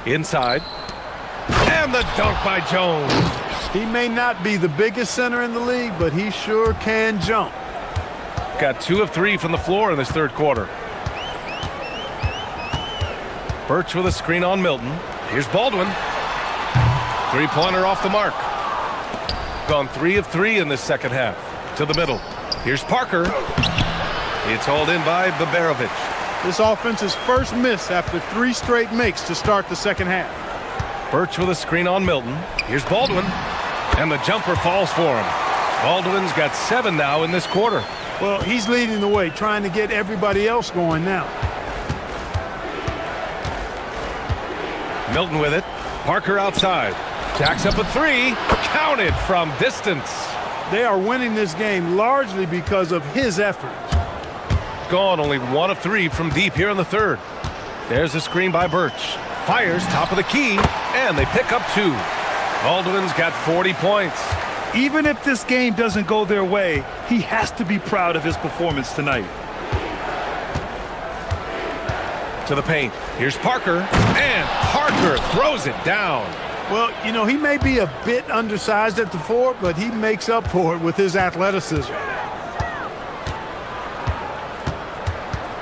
Inside. And the dunk by Jones. He may not be the biggest center in the league, but he sure can jump. Got 2 of 3 from the floor in this third quarter. Birch with a screen on Milton. Here's Baldwin. 3-pointer off the mark. Gone 3 of 3 in this second half. To the middle. Here's Parker. It's hauled in by Babarovic. This offense's first miss after 3 straight makes to start the second half. Birch with a screen on Milton. Here's Baldwin. And the jumper falls for him. Baldwin's got 7 now in this quarter. Well, he's leading the way, trying to get everybody else going now. Milton with it. Parker outside. Jacks up a 3. Counted from distance. They are winning this game largely because of his effort. Gone only 1 of 3 from deep here in the third. There's a screen by Birch. Fires top of the key, and they pick up 2. Baldwin's got 40 points. Even if this game doesn't go their way, he has to be proud of his performance tonight. To the paint. Here's Parker, and Parker throws it down. Well, you know, he may be a bit undersized at the 4, but he makes up for it with his athleticism.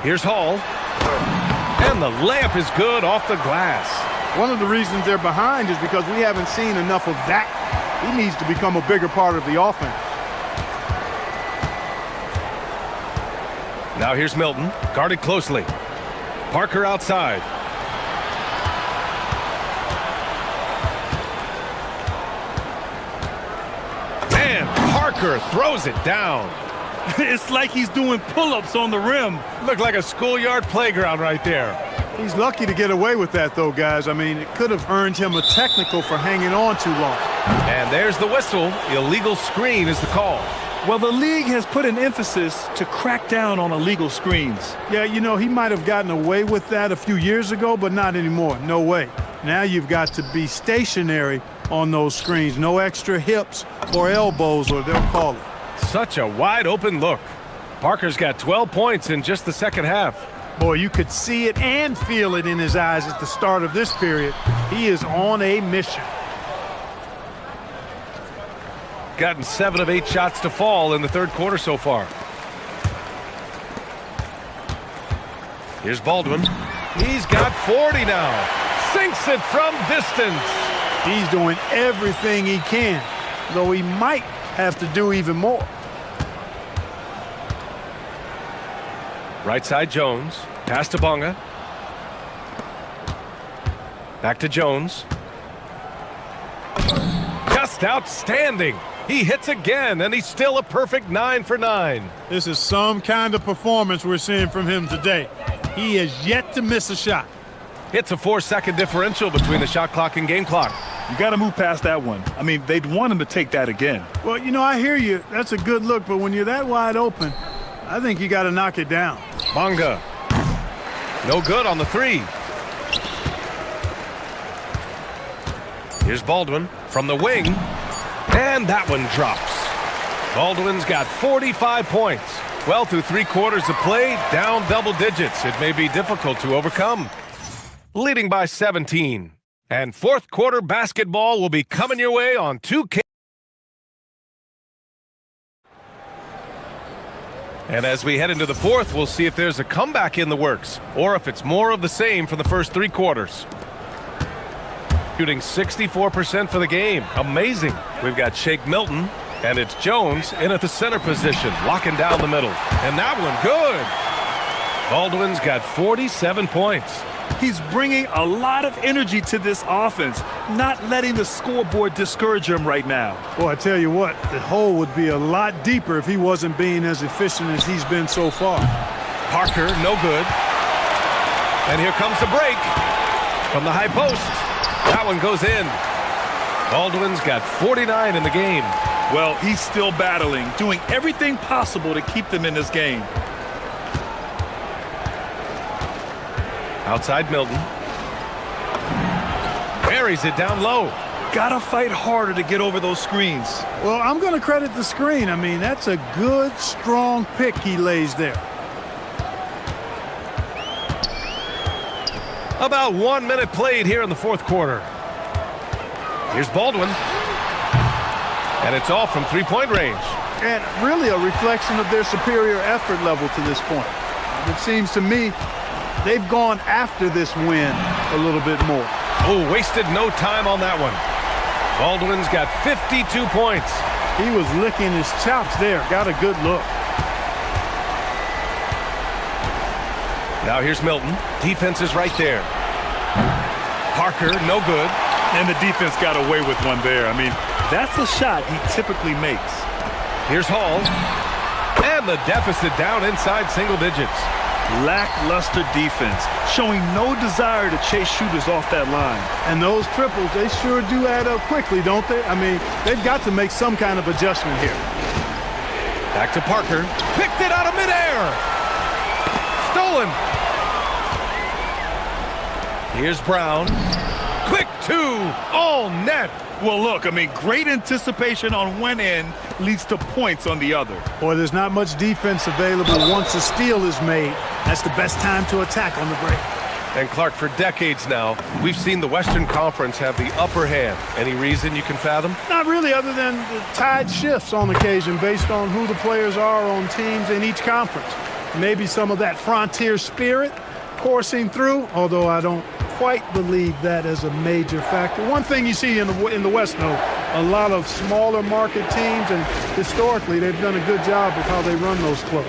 Here's Hall. And the layup is good off the glass. One of the reasons they're behind is because we haven't seen enough of that. He needs to become a bigger part of the offense. Now here's Milton, guarded closely. Parker outside. And Parker throws it down. It's like he's doing pull-ups on the rim. Looked like a schoolyard playground right there. He's lucky to get away with that, though, guys. I mean, it could have earned him a technical for hanging on too long. And there's the whistle. Illegal screen is the call. Well, the league has put an emphasis to crack down on illegal screens. Yeah, you know, he might have gotten away with that a few years ago, but not anymore. No way. Now you've got to be stationary on those screens. No extra hips or elbows, or they'll call it. Such a wide open look. Parker's got 12 points in just the second half. Boy, you could see it and feel it in his eyes at the start of this period. He is on a mission. Gotten 7 of 8 shots to fall in the third quarter so far. Here's Baldwin. He's got 40 now. Sinks it from distance. He's doing everything he can, though he might have to do even more. Right side Jones. Pass to Bonga. Back to Jones. Just outstanding. He hits again, and he's still a perfect 9 for 9. This is some kind of performance we're seeing from him today. He has yet to miss a shot. It's a 4-second differential between the shot clock and game clock. You got to move past that one. I mean, they'd want him to take that again. Well, you know, I hear you. That's a good look, but when you're that wide open, I think you got to knock it down. Bonga. No good on the 3. Here's Baldwin from the wing. And that one drops. Baldwin's got 45 points. Well, through 3 quarters of play, down double digits. It may be difficult to overcome. Leading by 17. And fourth quarter basketball will be coming your way on 2K. And as we head into the fourth, we'll see if there's a comeback in the works, or if it's more of the same for the first 3 quarters. Shooting 64% for the game. Amazing. We've got Shake Milton, and it's Jones in at the center position, locking down the middle. And that one, good. Baldwin's got 47 points. He's bringing a lot of energy to this offense, not letting the scoreboard discourage him right now. Boy, I tell you what, the hole would be a lot deeper if he wasn't being as efficient as he's been so far. Parker, no good. And here comes the break from the high post. That one goes in. Baldwin's got 49 in the game. Well, he's still battling, doing everything possible to keep them in this game. Outside Milton. Buries it down low. Gotta fight harder to get over those screens. Well, I'm going to credit the screen. I mean, that's a good, strong pick he lays there. About 1 minute played here in the fourth quarter. Here's Baldwin. And it's all from 3-point range. And really a reflection of their superior effort level to this point. It seems to me they've gone after this win a little bit more. Oh, wasted no time on that one. Baldwin's got 52 points. He was licking his chops there. Got a good look. Now here's Milton. Defense is right there. Parker, no good. And the defense got away with one there. I mean, that's a shot he typically makes. Here's Hall. And the deficit down inside single digits. Lackluster defense, showing no desire to chase shooters off that line. And those triples, they sure do add up quickly, don't they? I mean, they've got to make some kind of adjustment here. Back to Parker. Picked it out of midair. Stolen. Here's Brown. Quick 2. All net. Well, look, I mean, great anticipation on one end leads to points on the other. Boy, there's not much defense available once a steal is made. That's the best time to attack on the break. And Clark, for decades now, we've seen the Western Conference have the upper hand. Any reason you can fathom? Not really, other than the tide shifts on occasion based on who the players are on teams in each conference. Maybe some of that frontier spirit coursing through, although I don't quite believe that as a major factor. One thing you see in the West, though, a lot of smaller market teams, and historically they've done a good job with how they run those clubs.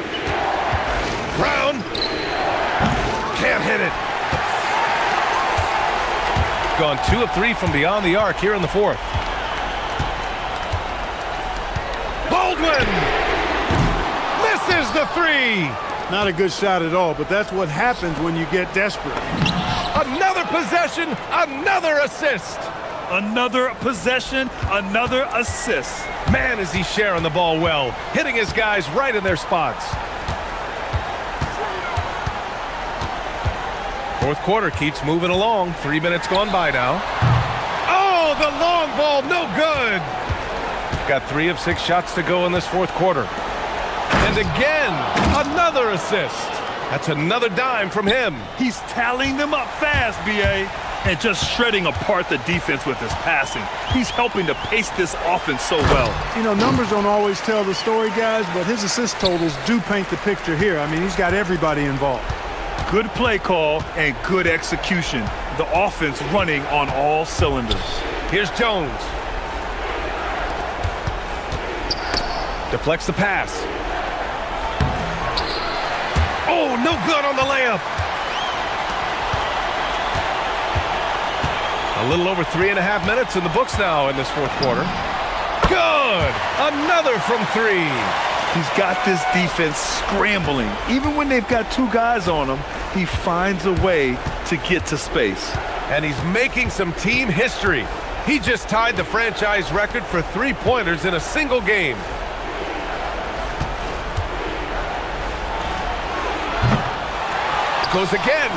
Brown can't hit it. Gone 2 of 3 from beyond the arc here in the fourth. Baldwin misses the 3. Not a good shot at all, but that's what happens when you get desperate. Another possession, another assist. Another possession, another assist. Man, is he sharing the ball well, hitting his guys right in their spots. Fourth quarter keeps moving along. 3 minutes gone by now. Oh, the long ball, no good. Got 3 of 6 shots to go in this fourth quarter. And again, another assist. That's another dime from him. He's tallying them up fast, B.A., and just shredding apart the defense with his passing. He's helping to pace this offense so well. You know, numbers don't always tell the story, guys, but his assist totals do paint the picture here. I mean, he's got everybody involved. Good play call and good execution. The offense running on all cylinders. Here's Jones. Deflects the pass. Oh, no good on the layup. A little over 3.5 minutes in the books now in this fourth quarter. Good! Another from 3. He's got this defense scrambling. Even when they've got 2 guys on him, he finds a way to get to space. And he's making some team history. He just tied the franchise record for 3-pointers in a single game. Goes again,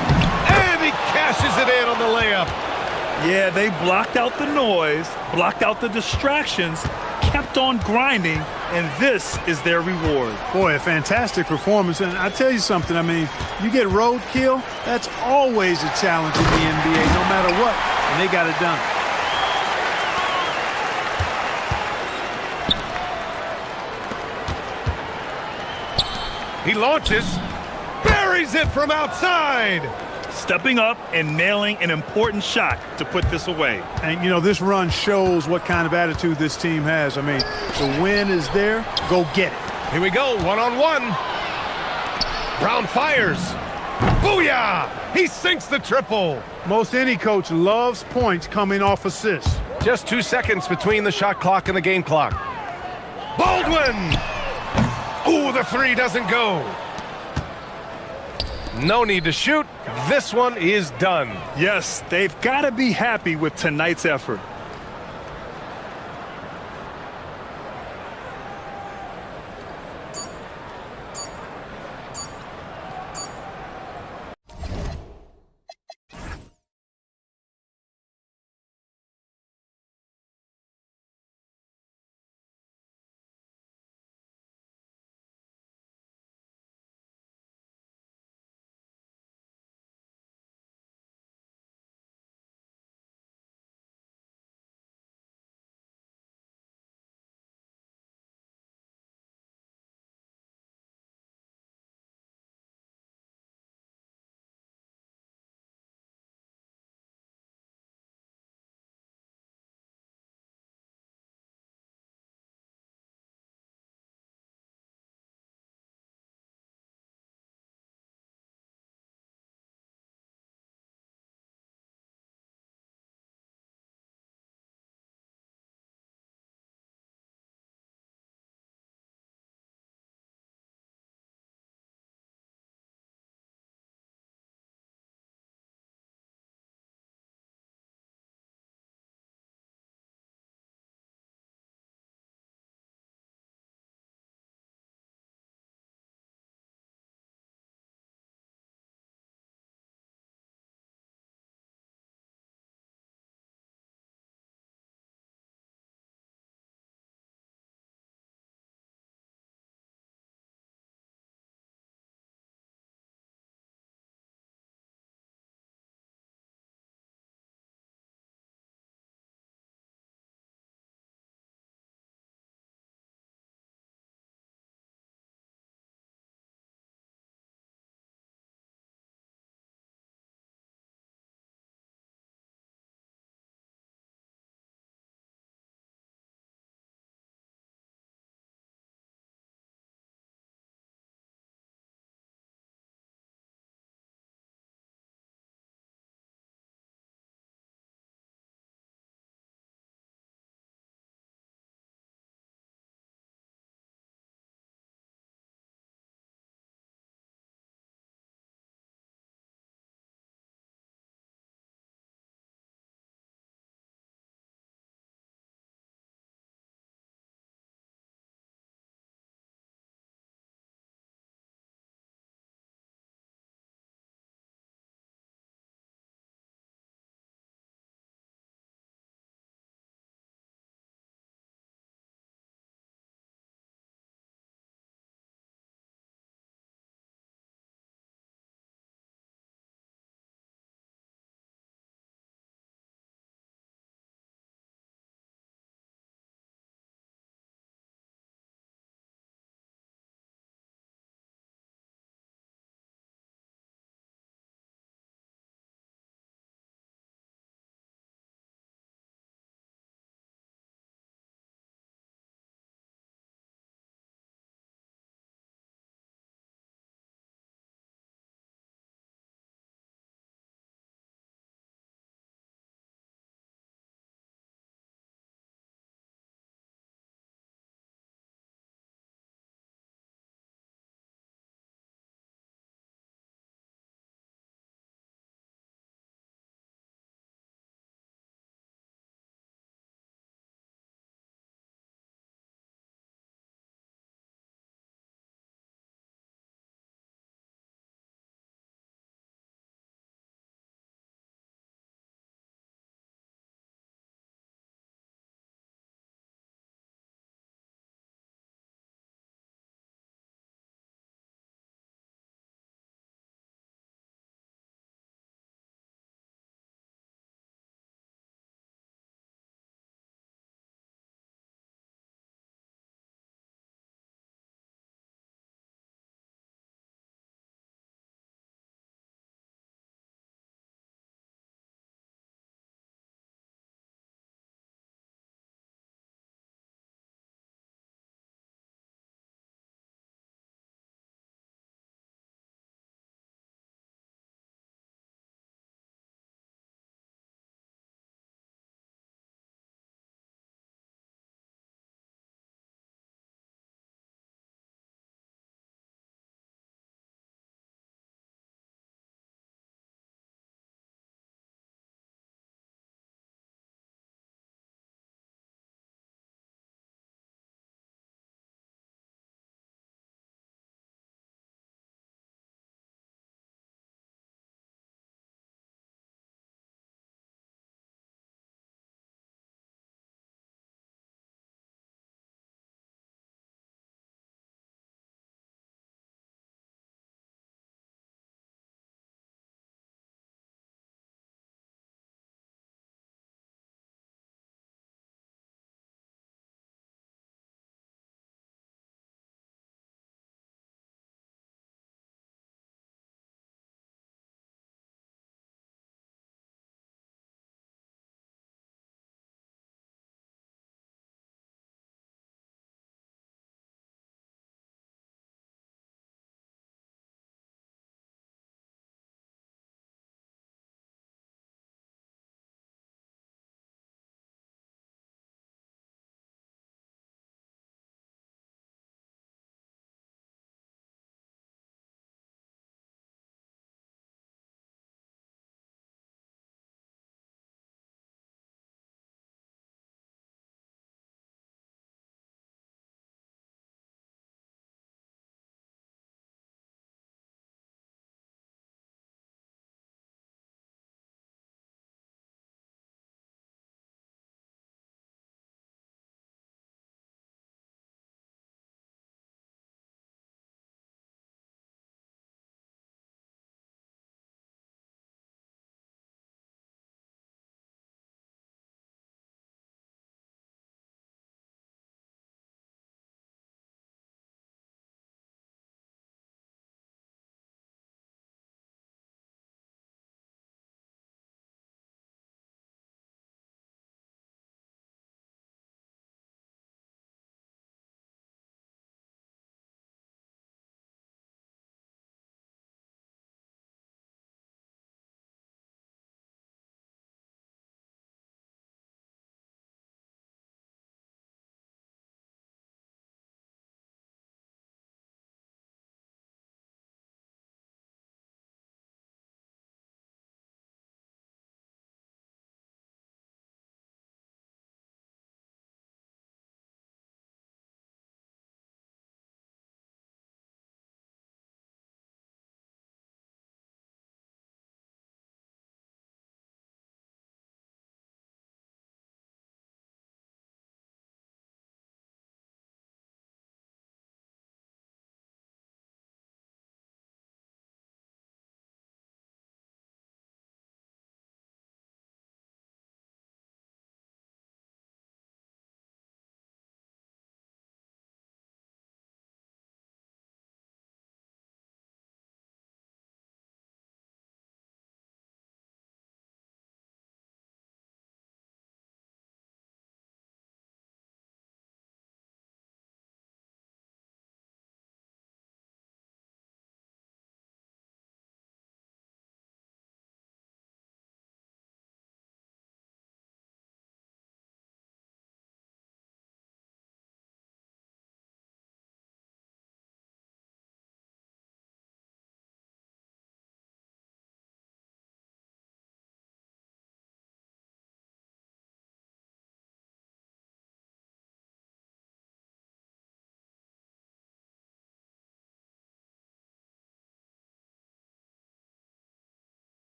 and he cashes it in on the layup. Yeah, they blocked out the noise, blocked out the distractions, kept on grinding, and this is their reward. Boy, a fantastic performance. And I tell you something, I mean, you get roadkill, that's always a challenge in the NBA, no matter what, and they got it done. He launches, buries it from outside. Stepping up and nailing an important shot to put this away. And, you know, this run shows what kind of attitude this team has. I mean, the win is there. Go get it. Here we go, one-on-one. Brown fires. Booyah! He sinks the triple. Most any coach loves points coming off assists. Just 2 seconds between the shot clock and the game clock. Baldwin! Ooh, the 3 doesn't go. No need to shoot. This one is done. Yes, they've got to be happy with tonight's effort.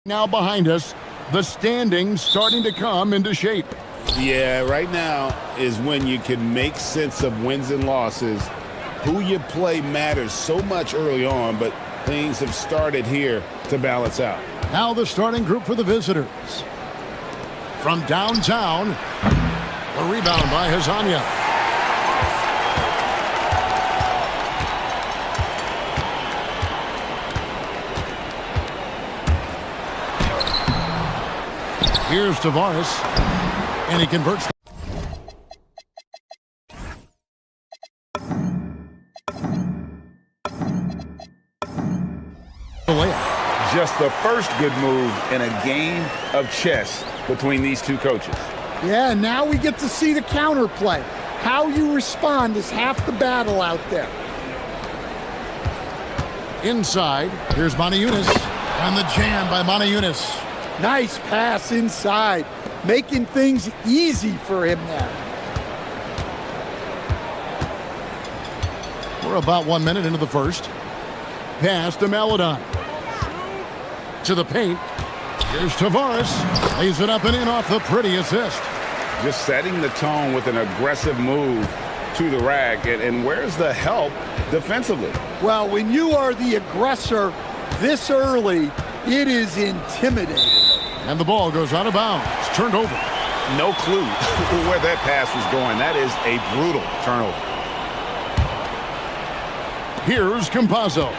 Now behind us, the standings starting to come into shape. Yeah, right now is when you can make sense of wins and losses. Who you play matters so much early on, but things have started here to balance out. Now the starting group for the visitors. From downtown, the rebound by Hazania. Here's Tavares, and he converts. The layup. Just the first good move in a game of chess between these two coaches. Yeah, now we get to see the counterplay. How you respond is half the battle out there. Inside, here's Manajunas, and the jam by Manajunas. Nice pass inside, making things easy for him there. We're about 1 minute into the first. Pass to Maladon. To the paint. Here's Tavares. Lays it up and in off the pretty assist. Just setting the tone with an aggressive move to the rack. And where's the help defensively? Well, when you are the aggressor this early, it is intimidating. And the ball goes out of bounds. It's turned over. No clue where that pass was going. That is a brutal turnover. Here's Campazzo.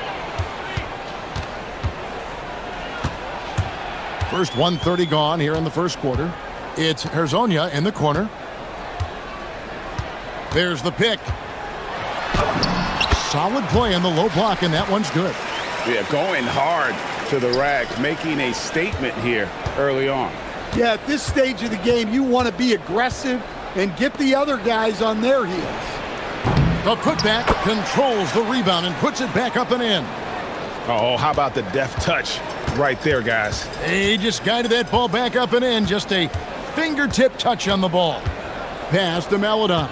First 1:30 gone here in the first quarter. It's Herzonia in the corner. There's the pick. Solid play in the low block, and that one's good. Yeah, going hard to the rack, making a statement here early on. Yeah, at this stage of the game, you want to be aggressive and get the other guys on their heels. The putback controls the rebound and puts it back up and in. Oh, how about the deft touch right there, guys? He just guided that ball back up and in. Just a fingertip touch on the ball. Pass to Maladon.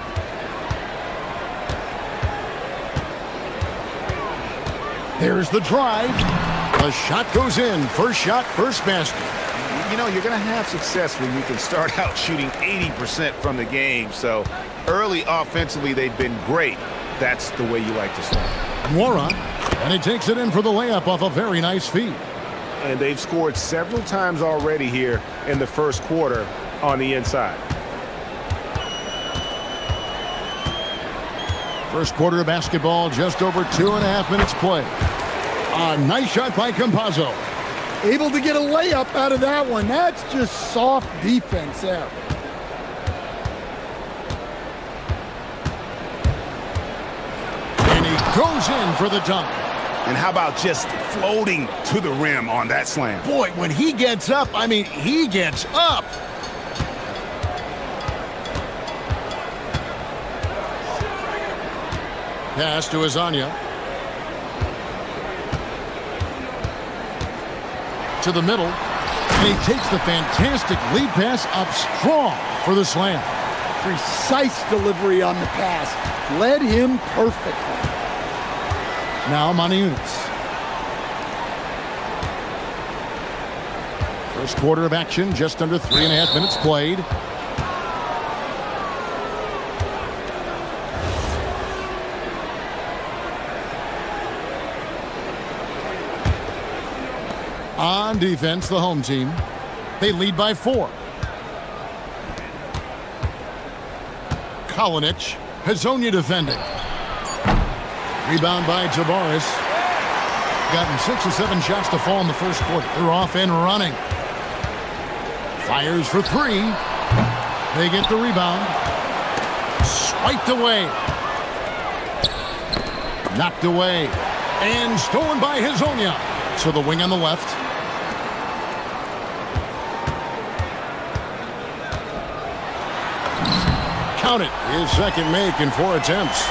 There's the drive. The shot goes in. First shot, first basket. You know, you're going to have success when you can start out shooting 80% from the game. So early offensively, they've been great. That's the way you like to start. Moron, and he takes it in for the layup off a very nice feed. And they've scored several times already here in the first quarter on the inside. First quarter of basketball, just over 2.5 minutes play. A nice shot by Campazzo. Able to get a layup out of that one. That's just soft defense there. And he goes in for the dunk. And how about just floating to the rim on that slam? Boy, when he gets up, I mean, he gets up. Pass to Hazania. To the middle. And he takes the fantastic lead pass up strong for the slam. Precise delivery on the pass. Led him perfectly. Now Manajunas. First quarter of action, just under 3.5 minutes played. On defense, the home team. They lead by 4. Kalinic, Hazonia defending. Rebound by Tavares. Gotten 6 or 7 shots to fall in the first quarter. They're off and running. Fires for 3. They get the rebound. Swiped away. Knocked away. And stolen by Hazonia. To the wing on the left. Count it. His second make in 4 attempts.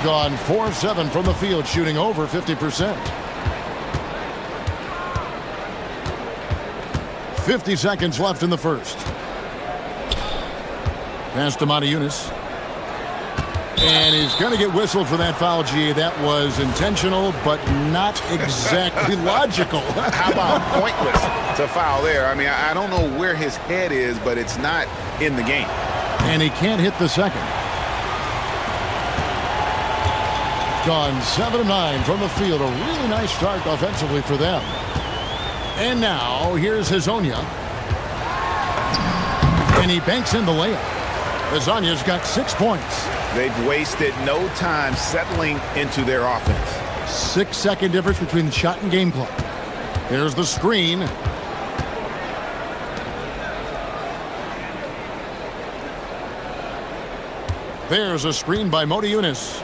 Gone 4 of 7 from the field, shooting over 50%. 50 seconds left in the first. Pass to Manajunas. And he's going to get whistled for that foul, G. That was intentional, but not exactly logical. How about pointless to foul there? I mean, I don't know where his head is, but it's not in the game. And he can't hit the second. Gone 7 of 9 from the field. A really nice start offensively for them. And now, here's Hazonia. And he banks in the layup. Hazonia's got 6 points. They've wasted no time settling into their offense. 6-second difference between the shot and game clock. Here's the screen. There's a screen by Modi Yunus.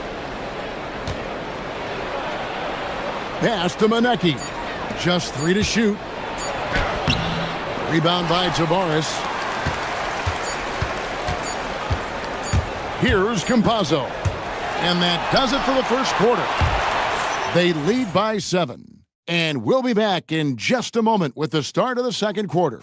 Pass to Maneki. Just 3 to shoot. Rebound by Tavares. Here's Campazzo. And that does it for the first quarter. They lead by 7. And we'll be back in just a moment with the start of the second quarter.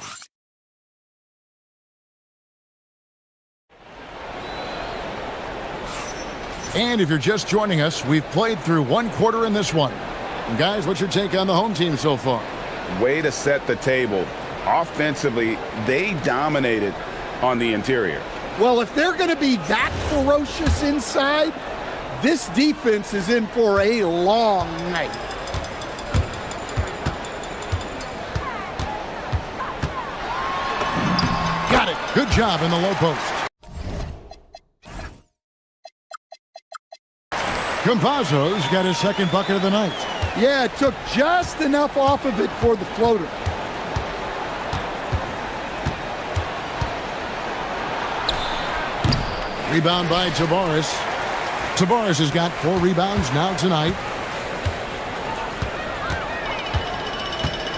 And if you're just joining us, we've played through 1 quarter in this one. And guys, what's your take on the home team so far? Way to set the table. Offensively, they dominated on the interior. Well, if they're going to be that ferocious inside, this defense is in for a long night. Got it. Good job in the low post. Campazzo's got his second bucket of the night. Yeah, it took just enough off of it for the floater. Rebound by Tavares. Tavares has got 4 rebounds now tonight.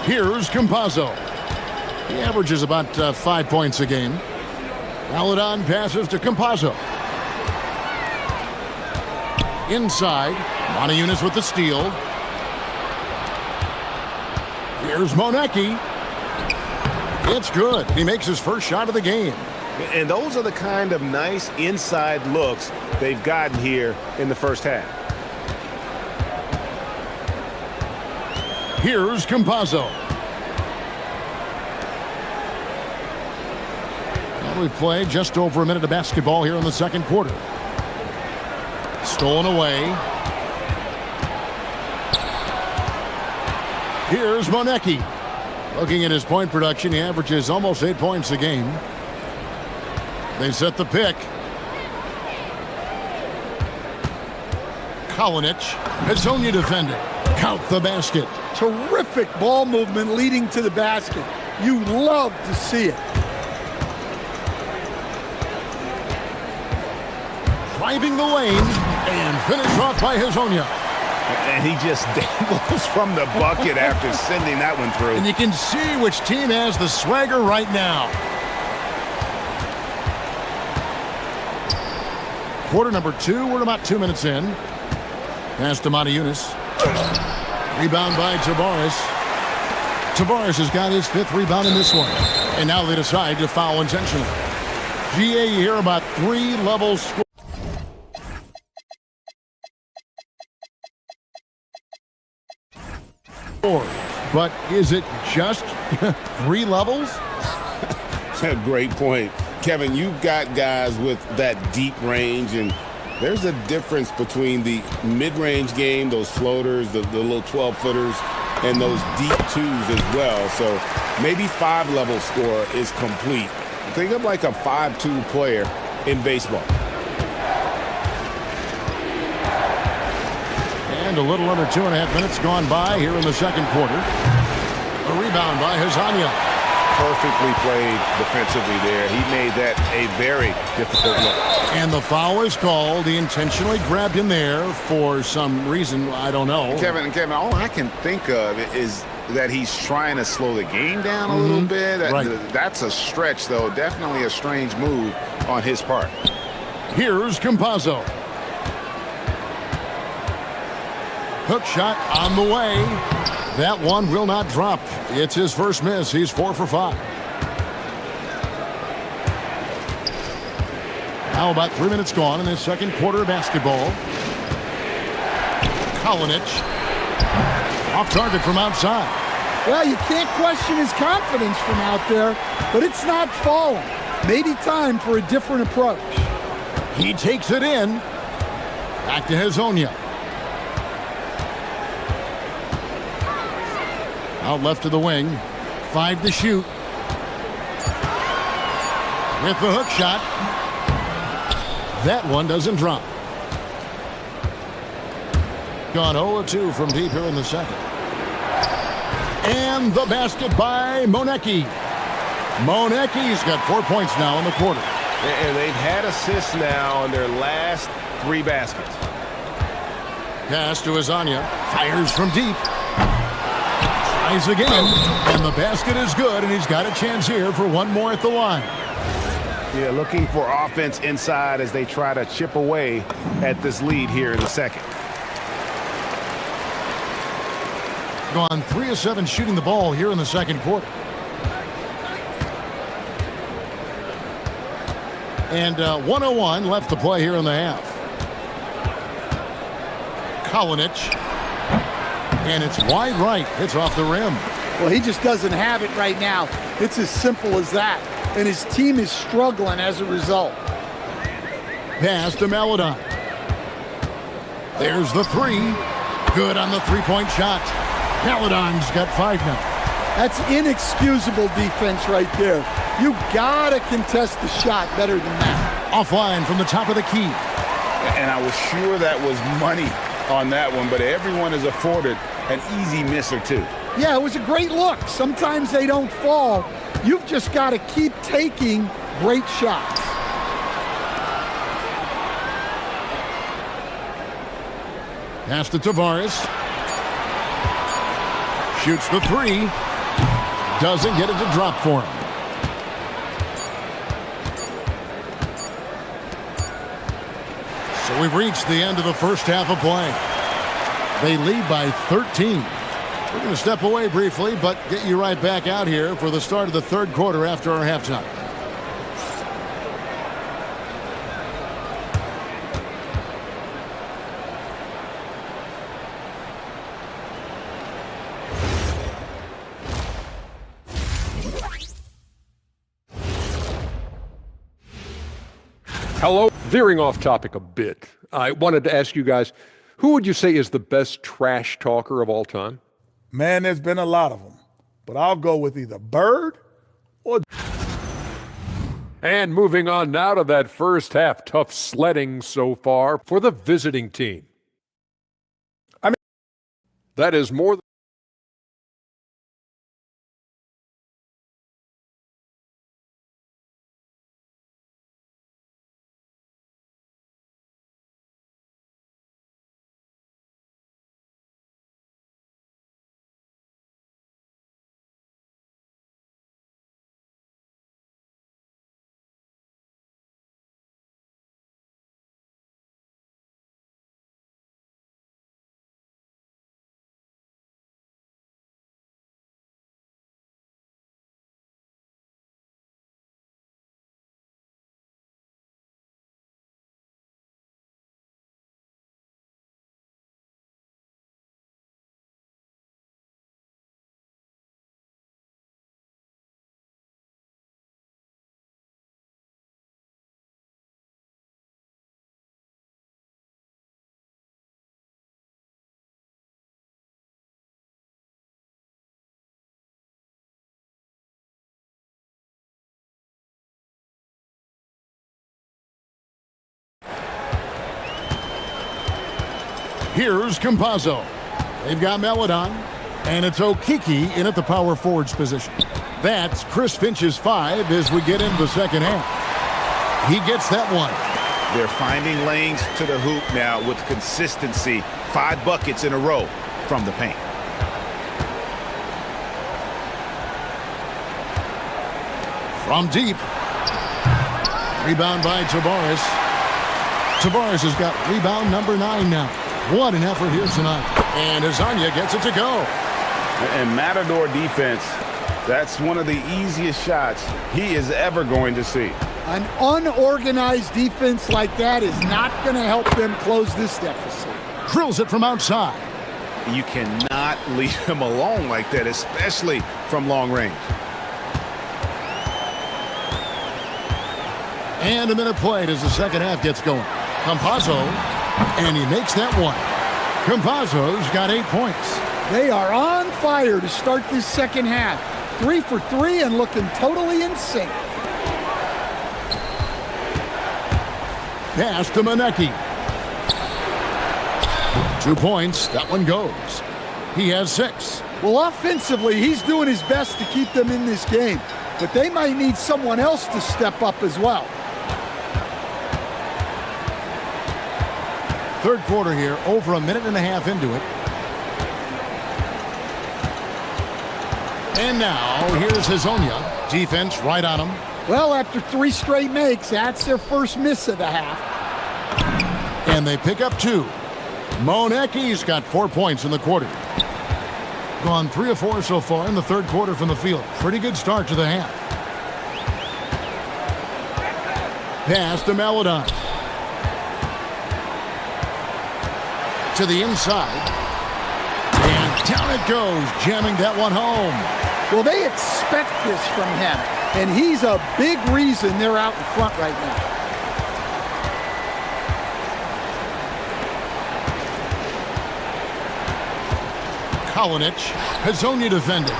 Here's Campazzo. He averages about 5 points a game. Paladon passes to Campazzo. Inside, Monty Yunus with the steal. Here's Monecki. It's good. He makes his first shot of the game. And those are the kind of nice inside looks they've gotten here in the first half. Here's Campazzo. And we've played just over a minute of basketball here in the second quarter. Stolen away. Here's Monecki. Looking at his point production, he averages almost 8 points a game. They set the pick. Kalinic. Hazonia defending. Count the basket. Terrific ball movement leading to the basket. You love to see it. Driving the lane and finish off by Hazonia. And he just dangles from the bucket after sending that one through. And you can see which team has the swagger right now. Quarter number 2, we're about 2 minutes in. Pass to Monty Yunus. Rebound by Tavares. Tavares has got his 5th rebound in this one. And now they decide to foul intentionally. GA, you hear about 3 levels score. But is it just 3 levels? A great point. Kevin, you've got guys with that deep range, and there's a difference between the mid-range game, those floaters, the little 12-footers, and those deep 2s as well. So maybe 5-level score is complete. Think of like a 5-2 player in baseball. And a little under 2.5 minutes gone by here in the second quarter. A rebound by Hazonia. Perfectly played defensively there. He made that a very difficult look. And the foul is called. He intentionally grabbed him there for some reason. I don't know. Kevin, all I can think of is that he's trying to slow the game down a little bit. That's a stretch, though. Definitely a strange move on his part. Here's Campazzo. Hook shot on the way. That one will not drop. It's his first miss. He's 4 for 5. Now about 3 minutes gone in this second quarter of basketball. Kalinic. Off target from outside. Well, you can't question his confidence from out there, but it's not falling. Maybe time for a different approach. He takes it in. Back to Hezonja. Out left to the wing. 5 to shoot. With the hook shot. That one doesn't drop. Gone 0-2 from deep here in the second. And the basket by Monecki. Monecki's got 4 points now in the quarter. And they've had assists now in their last 3 baskets. Pass to Hezonja. Fires from deep. Tries again. And the basket is good, and he's got a chance here for one more at the line. Yeah, looking for offense inside as they try to chip away at this lead here in the second. Gone 3 of 7 shooting the ball here in the second quarter. And 1:01 left to play here in the half. Kalinic. And it's wide right. It's off the rim. Well, he just doesn't have it right now. It's as simple as that. And his team is struggling as a result. Pass to Maledon. There's the 3. Good on the three-point shot. Maledon's got 5 now. That's inexcusable defense right there. You gotta contest the shot better than that. Offline from the top of the key. And I was sure that was money on that one, but everyone is afforded an easy miss or two. Yeah, it was a great look. Sometimes they don't fall. You've just got to keep taking great shots. Pass to Tavares. Shoots the 3. Doesn't get it to drop for him. So we've reached the end of the first half of play. They lead by 13. We're going to step away briefly, but get you right back out here for the start of the third quarter after our halftime. Hello. Veering off topic a bit, I wanted to ask you guys, who would you say is the best trash talker of all time? Man, there's been a lot of them, but I'll go with either Bird or... And moving on now to that first half, tough sledding so far for the visiting team. That is more than... Here's Campazzo. They've got Maledon, and it's Okiki in at the power forwards position. That's Chris Finch's 5 as we get into the second half. He gets that one. They're finding lanes to the hoop now with consistency. 5 buckets in a row from the paint. From deep. Rebound by Tavares. Tavares has got rebound number 9 now. What an effort here tonight. And Hezonja gets it to go. And Matador defense, that's one of the easiest shots he is ever going to see. An unorganized defense like that is not going to help them close this deficit. Drills it from outside. You cannot leave him alone like that, especially from long range. And a minute played as the second half gets going. Campazzo, and he makes that one. Campazzo's got 8 points. They are on fire to start this second half. 3 for 3 and looking totally in sync. Pass to Manecki. 2 points. That one goes. He has 6. Well, offensively, he's doing his best to keep them in this game, but they might need someone else to step up as well. Third quarter here, over a minute and a half into it. And now, here's Hazonia. Defense right on him. Well, after 3 straight makes, that's their first miss of the half. And they pick up 2. Monecki's got 4 points in the quarter. Gone 3 of 4 so far in the third quarter from the field. Pretty good start to the half. Pass to Maladon. To the inside. And down it goes, jamming that one home. Well, they expect this from him, and he's a big reason they're out in front right now. Kalinic, Hazonia defending.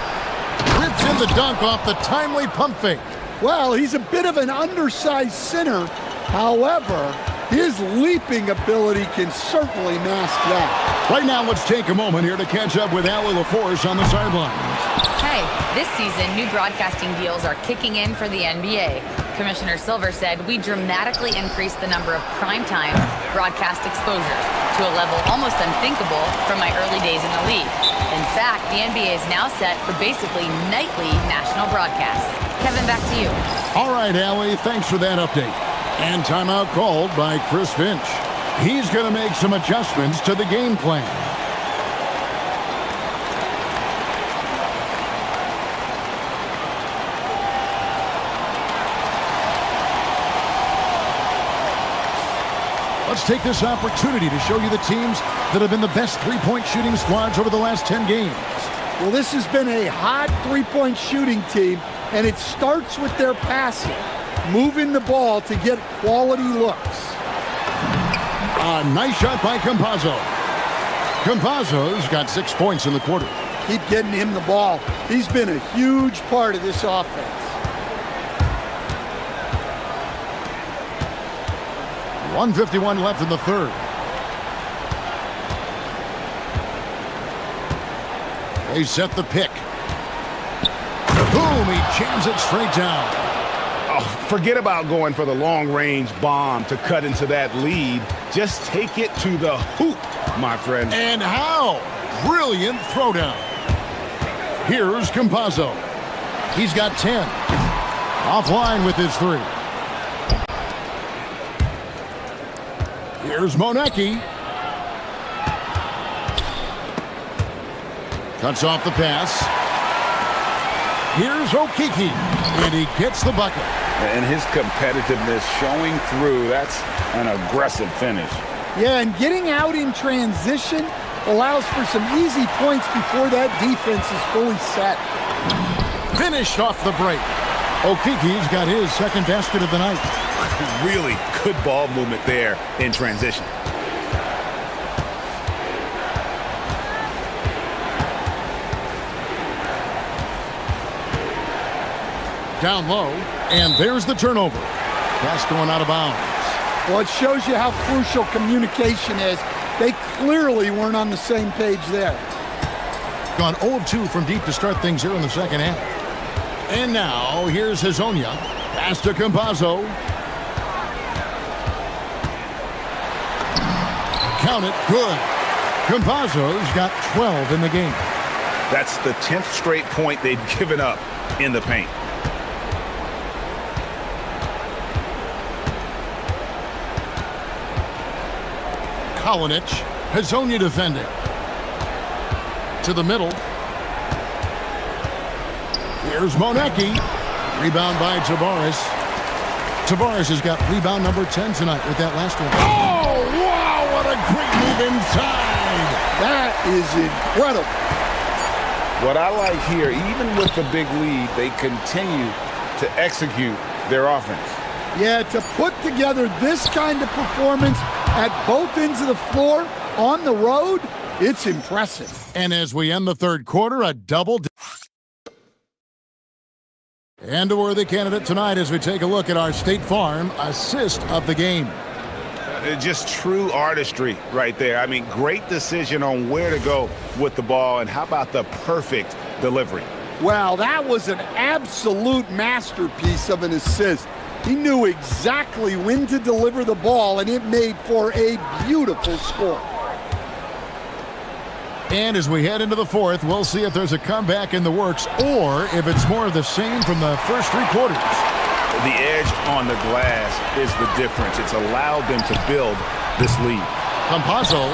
Rips in the dunk off the timely pump fake. Well, he's a bit of an undersized center. However, his leaping ability can certainly mask that. Right now, let's take a moment here to catch up with Allie LaForce on the sidelines. Hey, this season, new broadcasting deals are kicking in for the NBA. Commissioner Silver said we dramatically increased the number of primetime broadcast exposures to a level almost unthinkable from my early days in the league. In fact, the NBA is now set for basically nightly national broadcasts. Kevin, back to you. All right, Allie, thanks for that update. And timeout called by Chris Finch. He's going to make some adjustments to the game plan. Let's take this opportunity to show you the teams that have been the best three-point shooting squads over the last 10 games. Well, this has been a hot three-point shooting team, and it starts with their passing, moving the ball to get quality looks. A nice shot by Campazzo. Campazzo's got 6 points in the quarter. Keep getting him the ball. He's been a huge part of this offense. 1:51 left in the third. They set the pick. Boom, he jams it straight down. Oh, forget about going for the long-range bomb to cut into that lead. Just take it to the hoop, my friend. And how? Brilliant throwdown. Here's Campazzo. He's got 10. Offline with his 3. Here's Monecki. Cuts off the pass. Here's Okiki, and he gets the bucket. And his competitiveness showing through. That's an aggressive finish. Yeah, and getting out in transition allows for some easy points before that defense is fully set. Finished off the break. Okiki's got his second basket of the night. Really good ball movement there in transition. Down low, and there's the turnover. Pass going out of bounds. Well, it shows you how crucial communication is. They clearly weren't on the same page there. Gone 0 of 2 from deep to start things here in the second half. And now, here's Hazonia. Pass to Campazzo. Count it, good. Campazzo's got 12 in the game. That's the 10th straight point they've given up in the paint. Kalinic, Hazonia defending. To the middle. Here's Monecki. Rebound by Tavares. Tavares has got rebound number 10 tonight with that last one. Oh, wow, what a great move inside. That is incredible. What I like here, even with the big lead, they continue to execute their offense. Yeah, to put together this kind of performance at both ends of the floor on the road, it's impressive. And as we end the third quarter, a double. And a worthy candidate tonight as we take a look at our State Farm assist of the game. Just true artistry right there. I mean, great decision on where to go with the ball, and how about the perfect delivery? Well, that was an absolute masterpiece of an assist. He knew exactly when to deliver the ball, and it made for a beautiful score. And as we head into the fourth, we'll see if there's a comeback in the works or if it's more of the same from the first three quarters. The edge on the glass is the difference. It's allowed them to build this lead. Campazzo.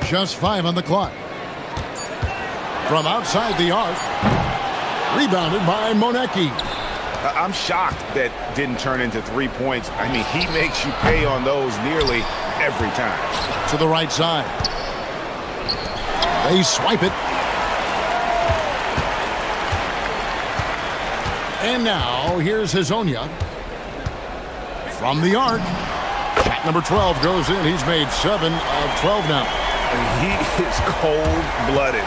Just 5 on the clock. From outside the arc. Rebounded by Monecki. I'm shocked that didn't turn into 3 points. I mean, he makes you pay on those nearly every time. To the right side. They swipe it. And now, here's Hazonia. From the arc. Shot number 12 goes in. He's made 7 of 12 now. He is cold-blooded.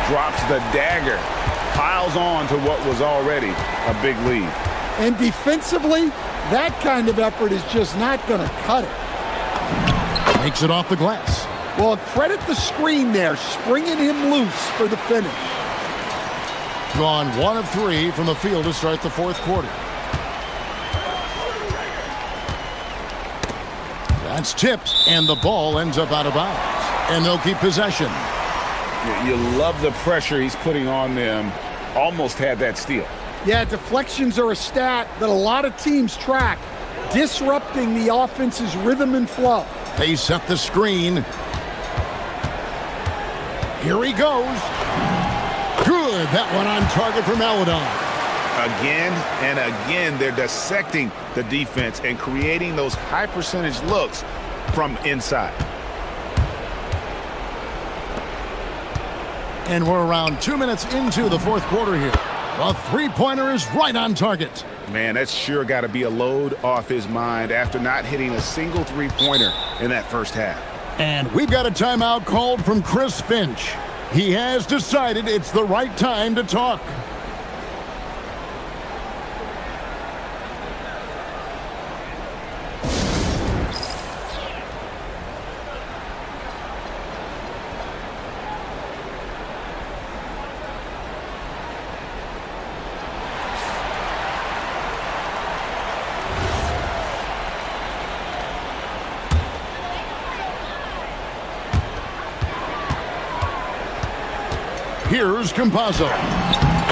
Drops the dagger. Piles on to what was already a big lead. And defensively, that kind of effort is just not going to cut it. Makes it off the glass. Well, credit the screen there, springing him loose for the finish. Gone 1 of 3 from the field to start the fourth quarter. That's tipped, and the ball ends up out of bounds. And they'll keep possession. You love the pressure he's putting on them. Almost had that steal. Yeah, deflections are a stat that a lot of teams track, disrupting the offense's rhythm and flow. They set the screen. Here he goes. Good. That one on target for Maladon. Again and again, they're dissecting the defense and creating those high-percentage looks from inside. And we're around 2 minutes into the fourth quarter here. The three-pointer is right on target. Man, that's sure got to be a load off his mind after not hitting a single three-pointer in that first half. And we've got a timeout called from Chris Finch. He has decided it's the right time to talk. Here's Campazzo.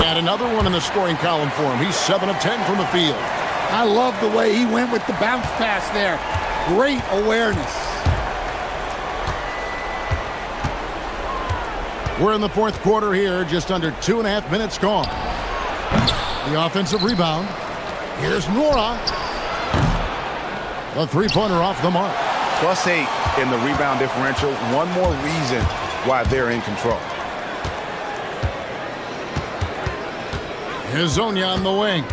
And another one in the scoring column for him. He's 7 of 10 from the field. I love the way he went with the bounce pass there. Great awareness. We're in the fourth quarter here, just under 2.5 minutes gone. The offensive rebound. Here's Nora. The three-pointer off the mark. +8 in the rebound differential. One more reason why they're in control. Hazonia on the wing.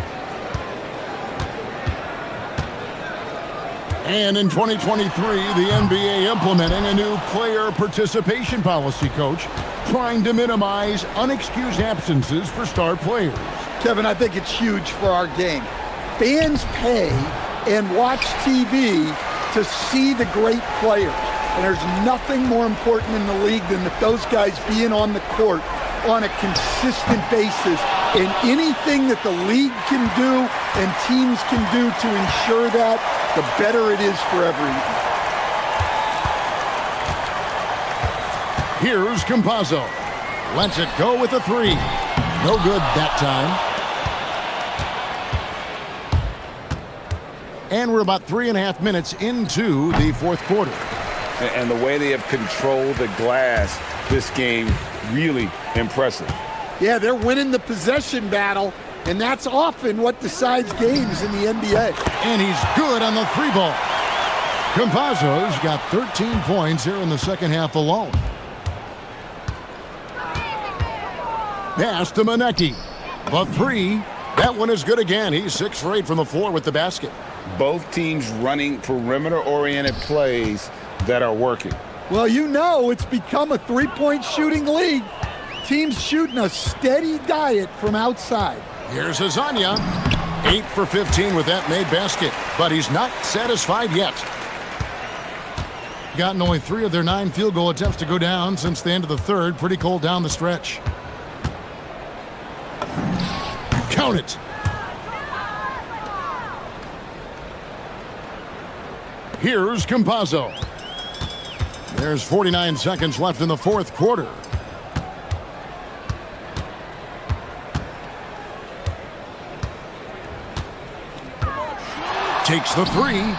And in 2023, the NBA implementing a new player participation policy, Coach, trying to minimize unexcused absences for star players. Kevin, I think it's huge for our game. Fans pay and watch TV to see the great players. And there's nothing more important in the league than that those guys being on the court on a consistent basis. And anything that the league can do and teams can do to ensure that, the better it is for everyone. Here's Campazzo. Lets it go with a three. No good that time. And we're about 3.5 minutes into the fourth quarter. And the way they have controlled the glass this game, really impressive. Yeah, they're winning the possession battle, and that's often what decides games in the NBA. And he's good on the three ball. Campazzo's got 13 points here in the second half alone. Pass to Manecki. The three. That one is good again. He's 6 for 8 from the floor with the basket. Both teams running perimeter-oriented plays that are working. Well, you know it's become a three-point shooting league. Teams shooting a steady diet from outside. Here's Hazanya. 8 for 15 with that made basket, but he's not satisfied yet. Gotten only 3 of their 9 field goal attempts to go down since the end of the third. Pretty cold down the stretch. Count it. Here's Campazzo. There's 49 seconds left in the fourth quarter. Takes the three.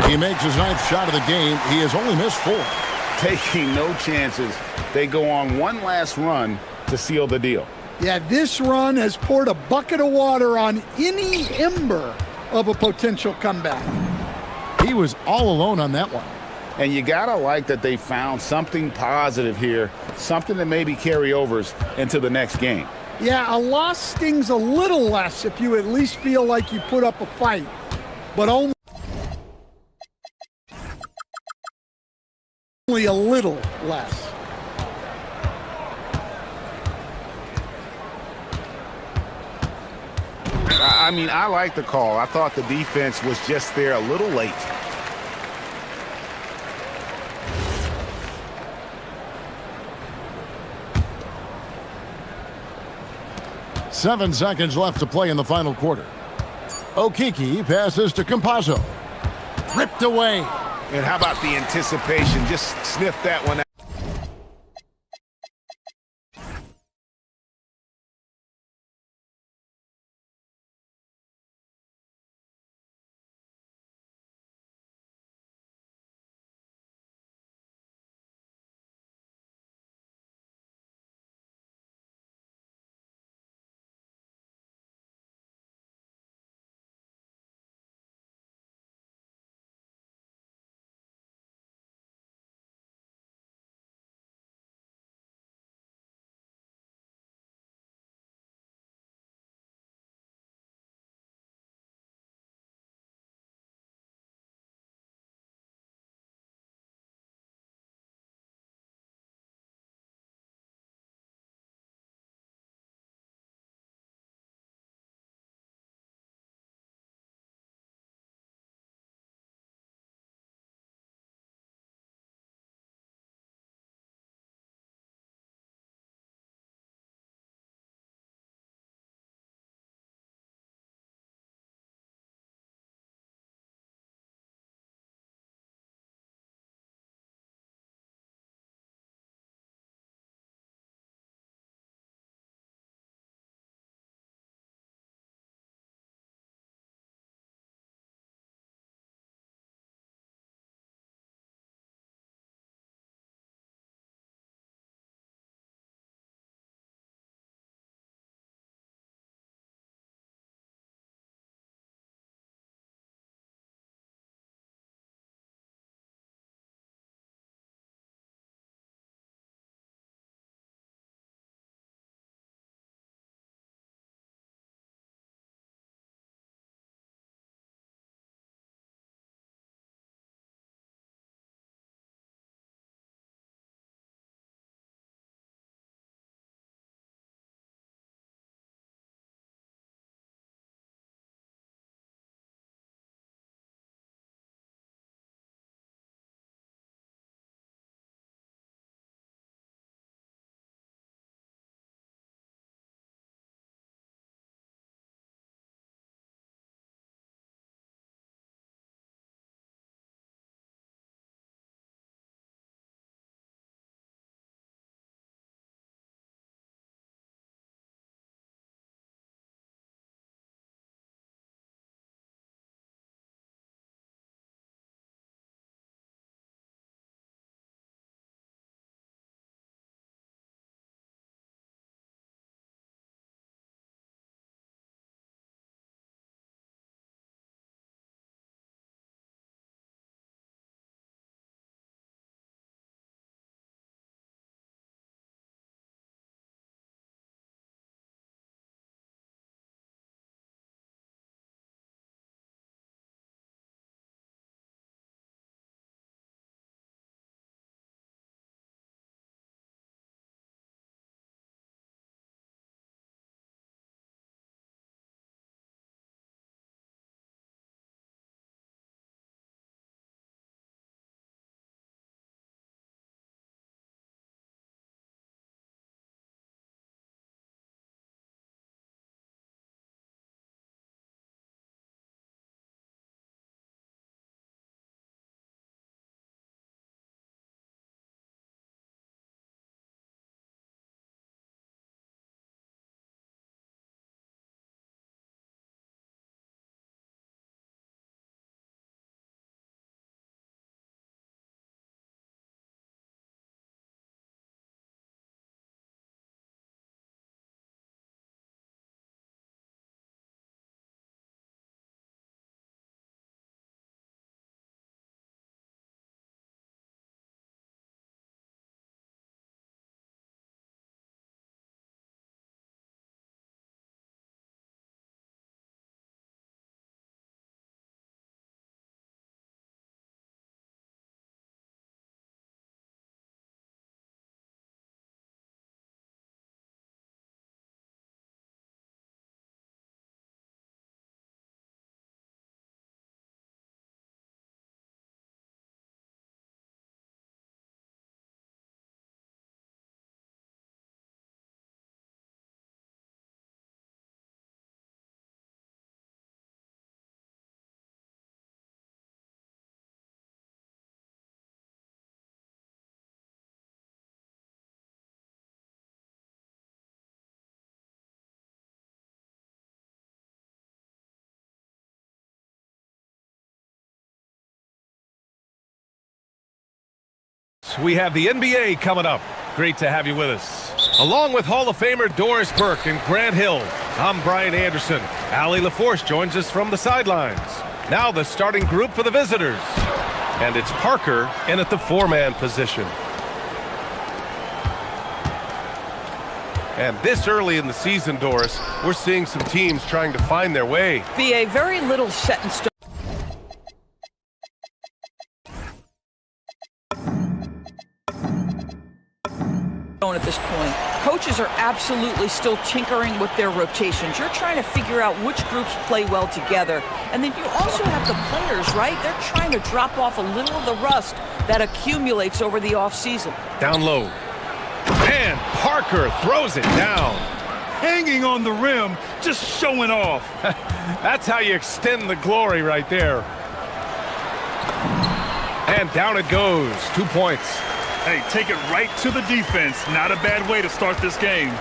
He makes his 9th shot of the game. He has only missed 4. Taking no chances. They go on one last run to seal the deal. Yeah, this run has poured a bucket of water on any ember of a potential comeback. He was all alone on that one. And you gotta like that they found something positive here, something that maybe carry overs into the next game. Yeah, a loss stings a little less if you at least feel like you put up a fight, but only a little less. I mean, I like the call. I thought the defense was just there a little late. Seven seconds left to play in the final quarter. Okiki passes to Campazzo. Ripped away. And how about the anticipation? Just sniff that one out. we have the NBA coming up. Great to have you with us. Along with Hall of Famer Doris Burke and Grant Hill, I'm Brian Anderson. Allie LaForce joins us from the sidelines. Now the starting group for the visitors. And it's Parker in at the four-man position. And this early in the season, Doris, we're seeing some teams trying to find their way. BA, very little set in stone at this point. Coaches are absolutely still tinkering with their rotations. You're trying to figure out which groups play well together. And then you also have the players, right? They're trying to drop off a little of the rust that accumulates over the offseason. Down low. And Parker throws it down. Hanging on the rim, just showing off. That's how you extend the glory right there. And down it goes. 2 points. Hey, take it right to the defense. Not a bad way to start this game.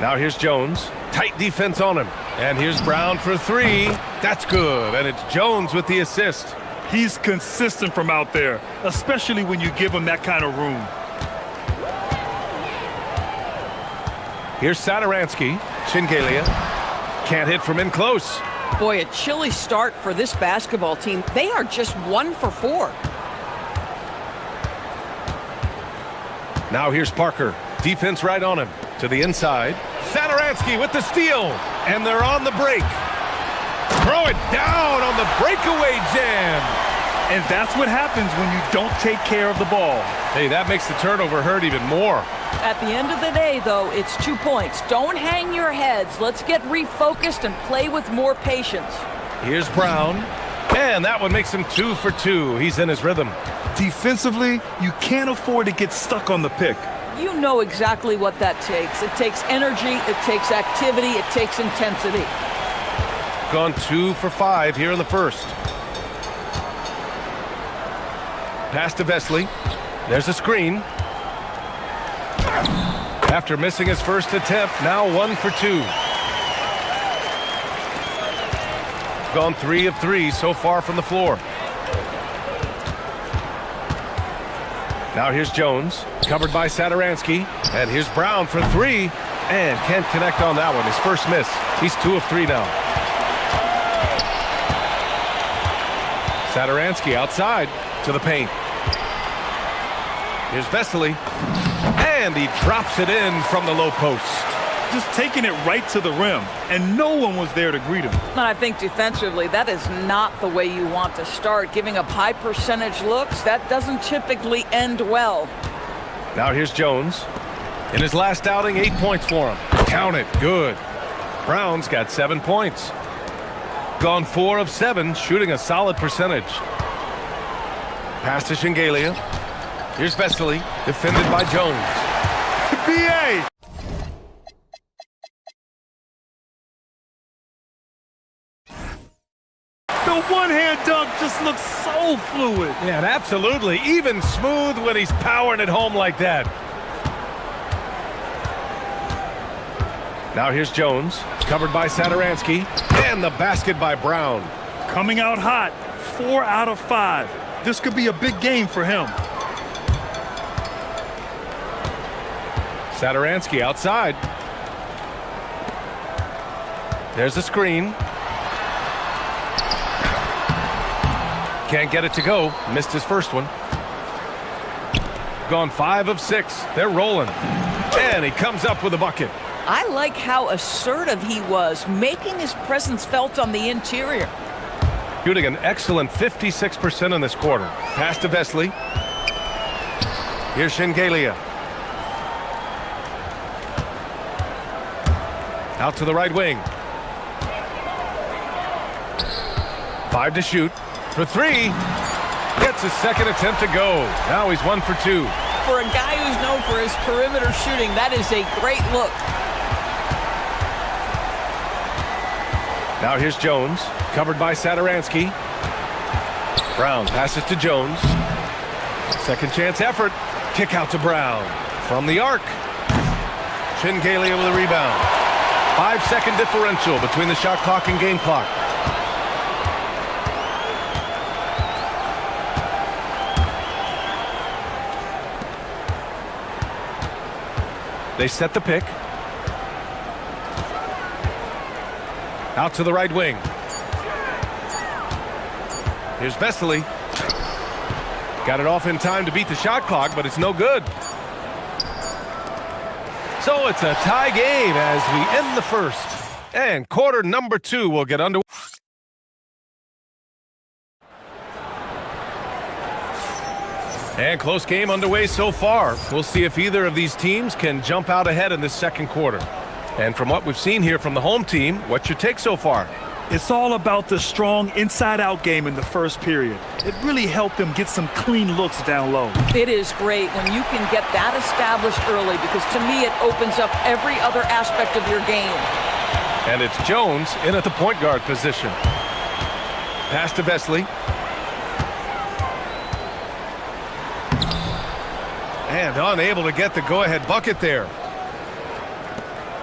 Now here's Jones. Tight defense on him. And here's Brown for three. That's good. And it's Jones with the assist. He's consistent from out there, especially when you give him that kind of room. Here's Sadaransky. Shingalia. Can't hit from in close. Boy, a chilly start for this basketball team. They are just 1 for 4. Now here's Parker. Defense right on him. To the inside. Sadaransky with the steal. And they're on the break. Throw it down on the breakaway jam. And that's what happens when you don't take care of the ball. Hey, that makes the turnover hurt even more. At the end of the day, though, it's 2 points. Don't hang your heads. Let's get refocused and play with more patience. Here's Brown. And that one makes him 2 for 2. He's in his rhythm. Defensively, you can't afford to get stuck on the pick. You know exactly what that takes. It takes energy, it takes activity, it takes intensity. Gone 2 for 5 here in the first. Pass to Vesely. There's a screen. After missing his first attempt, now 1 for 2. Gone 3 of 3 so far from the floor. Now here's Jones, covered by Sadaransky. And here's Brown for 3. And can't connect on that one. His first miss. He's 2 of 3 now. Sadaransky outside to the paint. Here's Vesely. And he drops it in from the low post. Just taking it right to the rim, and no one was there to greet him. And I think defensively, that is not the way you want to start. Giving up high percentage looks, that doesn't typically end well. Now here's Jones. In his last outing, 8 points for him. Count it. Good. Brown's got 7 points. Gone 4 of 7, shooting a solid percentage. Pass to Shingalia. Here's Vesely, defended by Jones. BA! The one-hand dunk just looks so fluid. Yeah, and absolutely. Even smooth when he's powering it home like that. Now here's Jones, covered by Sadaransky. And the basket by Brown. Coming out hot, 4 out of 5. This could be a big game for him. Sadaransky outside. There's a screen. Can't get it to go. Missed his first one. Gone 5 of 6. They're rolling. And he comes up with a bucket. I like how assertive he was, making his presence felt on the interior. Shooting an excellent 56% in this quarter. Pass to Vesely. Here's Shingalia. Out to the right wing. 5 to shoot. For 3. Gets his second attempt to go. Now he's 1 for 2. For a guy who's known for his perimeter shooting, that is a great look. Now here's Jones, covered by Sadaransky. Brown passes to Jones. Second chance effort. Kick out to Brown. From the arc. Shingalia with a rebound. 5-second differential between the shot clock and game clock. They set the pick. Out to the right wing. Here's Vesely. Got it off in time to beat the shot clock, but it's no good. So it's a tie game as we end the first. And quarter number 2 will get underway. And close game underway so far. We'll see if either of these teams can jump out ahead in this second quarter. And from what we've seen here from the home team, what's your take so far? It's all about the strong inside-out game in the first period. It really helped them get some clean looks down low. It is great when you can get that established early because to me it opens up every other aspect of your game. And it's Jones in at the point guard position. Pass to Vesely. And unable to get the go-ahead bucket there.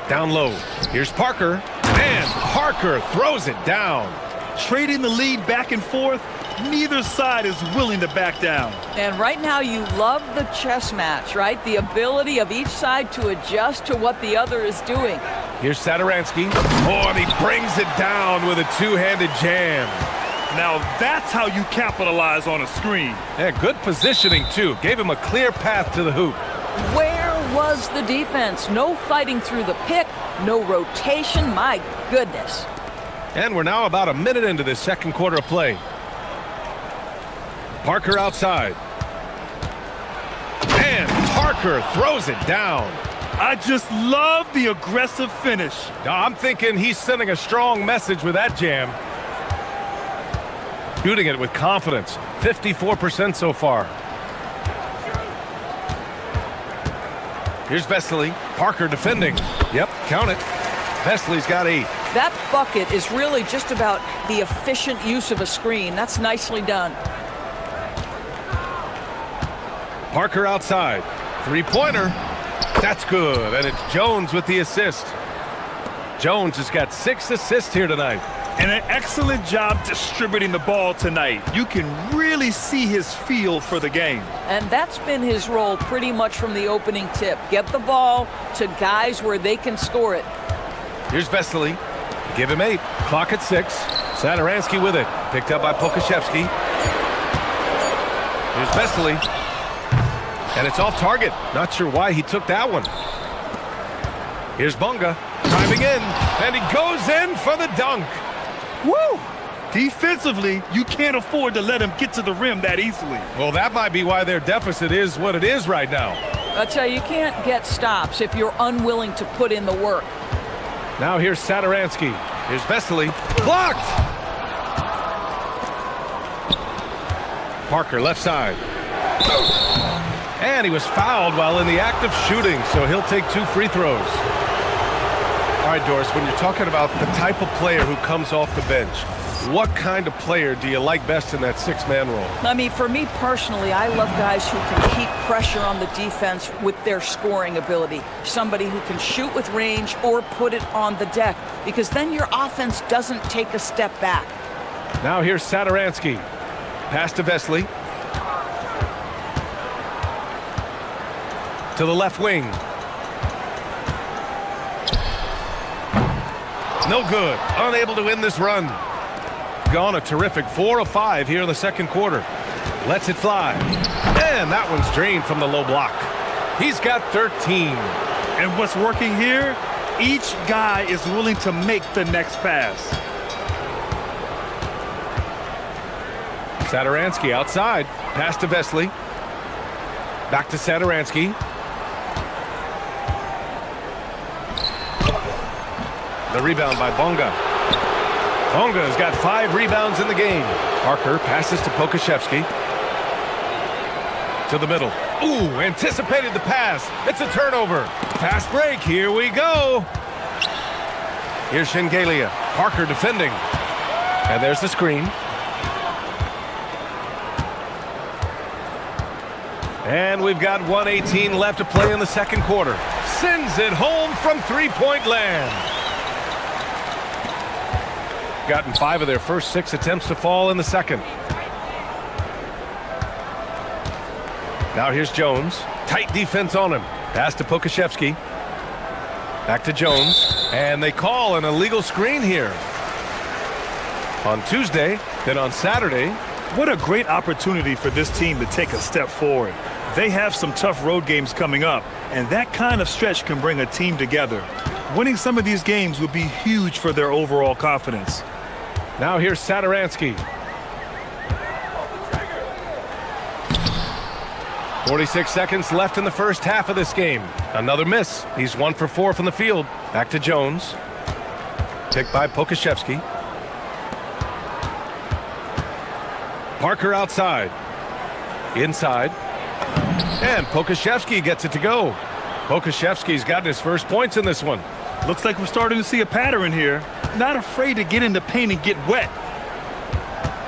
Down low. Here's Parker. And Parker throws it down. Trading the lead back and forth, neither side is willing to back down. And right now you love the chess match, right? The ability of each side to adjust to what the other is doing. Here's Sadaransky. Oh, and he brings it down with a two-handed jam. Now that's how you capitalize on a screen. Yeah, good positioning, too. Gave him a clear path to the hoop. Where was the defense? No fighting through the pick, no rotation. My goodness. And we're now about a minute into this second quarter of play. Parker outside. And Parker throws it down. I just love the aggressive finish. I'm thinking he's sending a strong message with that jam. Shooting it with confidence. 54% so far. Here's Vesely. Parker defending. Yep, count it. Vesely's got 8. That bucket is really just about the efficient use of a screen. That's nicely done. Parker outside. Three-pointer. That's good. And it's Jones with the assist. Jones has got 6 assists here tonight. And an excellent job distributing the ball tonight. You can really see his feel for the game. And that's been his role pretty much from the opening tip. Get the ball to guys where they can score it. Here's Vesely. Give him 8. Clock at 6. Sadaransky with it. Picked up by Pokashevsky. Here's Vesely. And it's off target. Not sure why he took that one. Here's Bunga. Driving in. And he goes in for the dunk. Woo! Defensively, you can't afford to let him get to the rim that easily. Well, that might be why their deficit is what it is right now. I'll tell you, you can't get stops if you're unwilling to put in the work. Now here's Sadaransky. Here's Vesely. Blocked! Parker left side. And he was fouled while in the act of shooting, so he'll take 2 free throws. All right, Doris, when you're talking about the type of player who comes off the bench, what kind of player do you like best in that 6-man role? I mean, for me personally, I love guys who can keep pressure on the defense with their scoring ability. Somebody who can shoot with range or put it on the deck, because then your offense doesn't take a step back. Now here's Sadaransky. Pass to Vesely. To the left wing. No good. Unable to win this run. Gone a terrific 4 of 5 here in the second quarter. Lets it fly. And that one's drained from the low block. He's got 13. And what's working here? Each guy is willing to make the next pass. Sadaransky outside. Pass to Vesely. Back to Sadaransky. The rebound by Bunga. Bunga has got 5 rebounds in the game. Parker passes to Pokashevsky. To the middle. Ooh, anticipated the pass. It's a turnover. Fast break. Here we go. Here's Shengelia. Parker defending. And there's the screen. And we've got 1:18 left to play in the second quarter. Sends it home from three-point land. Gotten 5 of their first 6 attempts to fall in the second. Now here's Jones. Tight defense on him. Pass to Pokashevsky. Back to Jones. And they call an illegal screen here. On Tuesday, then on Saturday. What a great opportunity for this team to take a step forward. They have some tough road games coming up, and that kind of stretch can bring a team together. Winning some of these games would be huge for their overall confidence. Now here's Saturansky. 46 seconds left in the first half of this game. Another miss. He's 1 for 4 from the field. Back to Jones. Picked by Pokashevsky. Parker outside. Inside. And Pokashevsky gets it to go. Pokashevsky's gotten his first points in this one. Looks like we're starting to see a pattern here. Not afraid to get in the paint and get wet.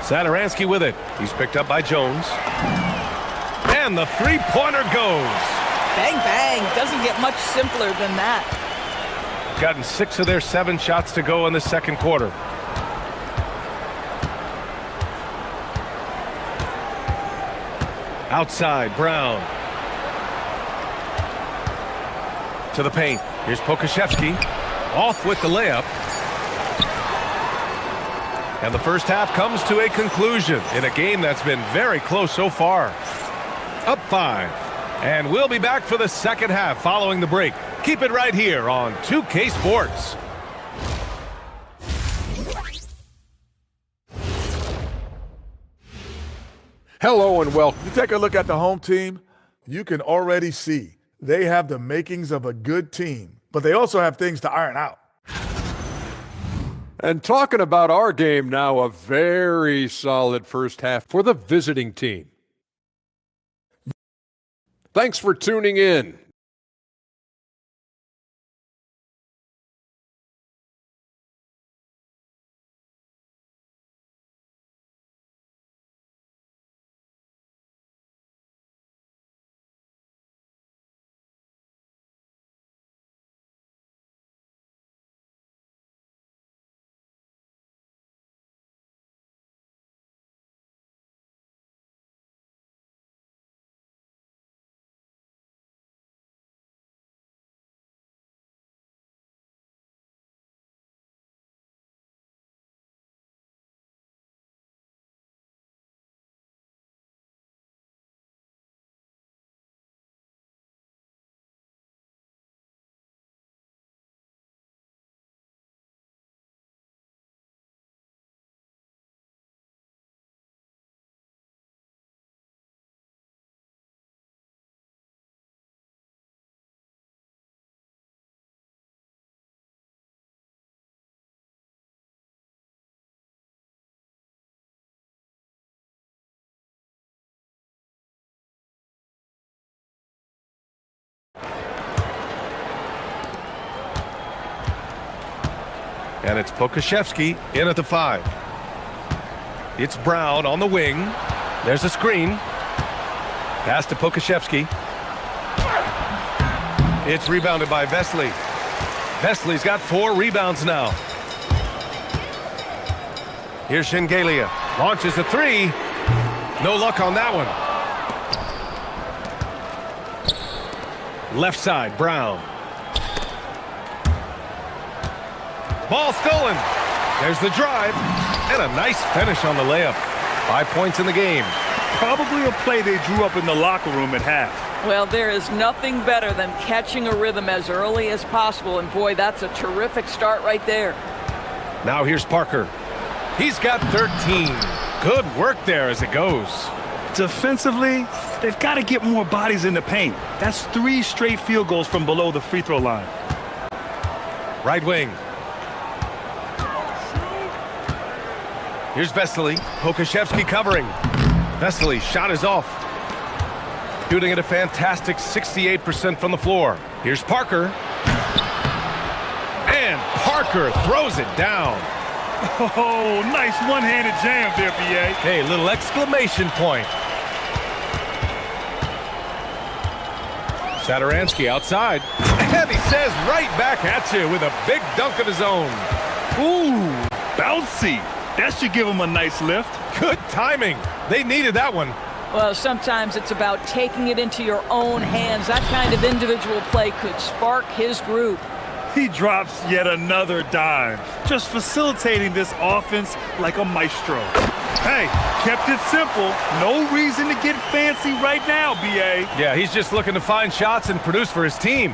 Saturansky with it. He's picked up by Jones. And the three-pointer goes. Bang, bang. Doesn't get much simpler than that. Gotten 6 of their 7 shots to go in the second quarter. Outside, Brown. To the paint. Here's Pokashevsky. Off with the layup. And the first half comes to a conclusion in a game that's been very close so far. Up 5. And we'll be back for the second half following the break. Keep it right here on 2K Sports. Hello and welcome. You take a look at the home team, you can already see they have the makings of a good team, but they also have things to iron out. And talking about our game now, a very solid first half for the visiting team. Thanks for tuning in. And it's Pokashevsky in at the 5. It's Brown on the wing. There's a screen. Pass to Pokashevsky. It's rebounded by Vesely. Vesely's got 4 rebounds now. Here's Shengelia. Launches a 3. No luck on that one. Left side, Brown. Ball stolen. There's the drive. And a nice finish on the layup. 5 points in the game. Probably a play they drew up in the locker room at half. Well, there is nothing better than catching a rhythm as early as possible. And boy, that's a terrific start right there. Now here's Parker. He's got 13. Good work there as it goes. Defensively, they've got to get more bodies in the paint. That's 3 straight field goals from below the free throw line. Right wing. Here's Vesely. Pokashevsky covering. Vesely, shot is off. Shooting at a fantastic 68% from the floor. Here's Parker. And Parker throws it down. Oh, nice one-handed jam there, B.A. Hey, little exclamation point. Saturansky outside. And he says right back at you with a big dunk of his own. Ooh, bouncy. That should give him a nice lift. Good timing. They needed that one. Well, sometimes it's about taking it into your own hands. That kind of individual play could spark his group. He drops yet another dime, just facilitating this offense like a maestro. Hey, kept it simple. No reason to get fancy right now, B.A. Yeah, he's just looking to find shots and produce for his team.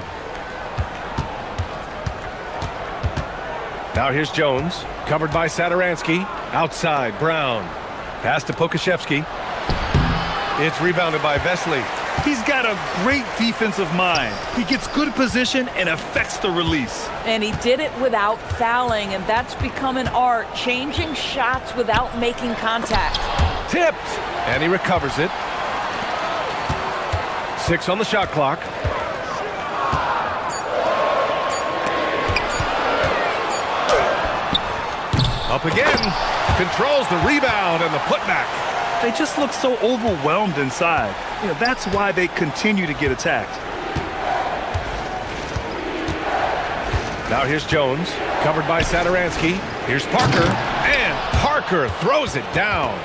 Now here's Jones, covered by Sadaransky. Outside, Brown. Pass to Pokashevsky. It's rebounded by Vesely. He's got a great defensive mind. He gets good position and affects the release. And he did it without fouling, and that's become an art, changing shots without making contact. Tipped, and he recovers it. 6 on the shot clock. Up again, controls the rebound and the putback. They just look so overwhelmed inside. You know, that's why they continue to get attacked. Now here's Jones, covered by Sadaransky. Here's Parker, and Parker throws it down.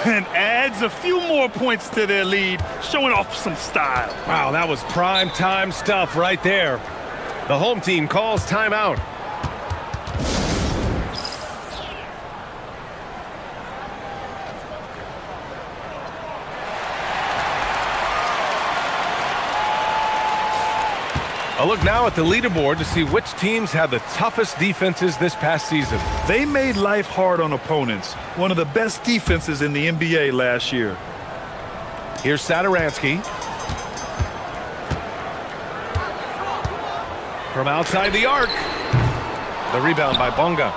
And adds a few more points to their lead, showing off some style. Wow, that was prime time stuff right there. The home team calls timeout. A look now at the leaderboard to see which teams had the toughest defenses this past season. They made life hard on opponents. One of the best defenses in the NBA last year. Here's Sadaransky. From outside the arc. The rebound by Bonga.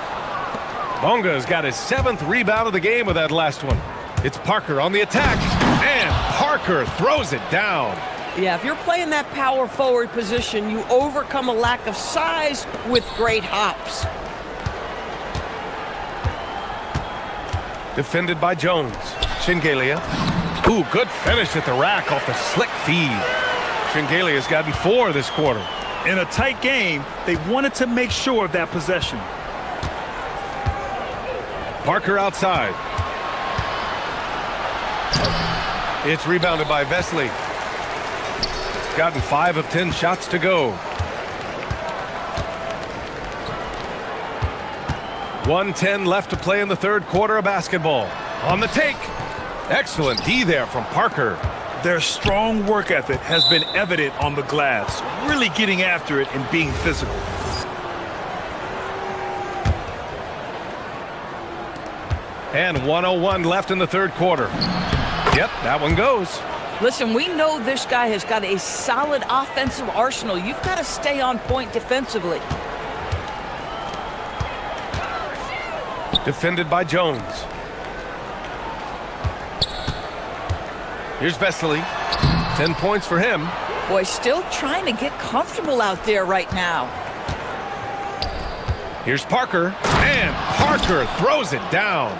Bonga has got his 7th rebound of the game with that last one. It's Parker on the attack. And Parker throws it down. Yeah, if you're playing that power forward position, you overcome a lack of size with great hops. Defended by Jones. Shingalia. Ooh, good finish at the rack off the slick feed. Shingalia's gotten 4 this quarter. In a tight game, they wanted to make sure of that possession. Parker outside. It's rebounded by Vesely. Gotten 5 of 10 shots to go. 1:10 left to play in the third quarter of basketball. On the take. Excellent D there from Parker. Their strong work ethic has been evident on the glass, really getting after it and being physical. And 1:01 left in the third quarter. Yep, that one goes. Listen, we know this guy has got a solid offensive arsenal. You've got to stay on point defensively. Defended by Jones. Here's Vesely. 10 points for him. Boy, still trying to get comfortable out there right now. Here's Parker. And Parker throws it down.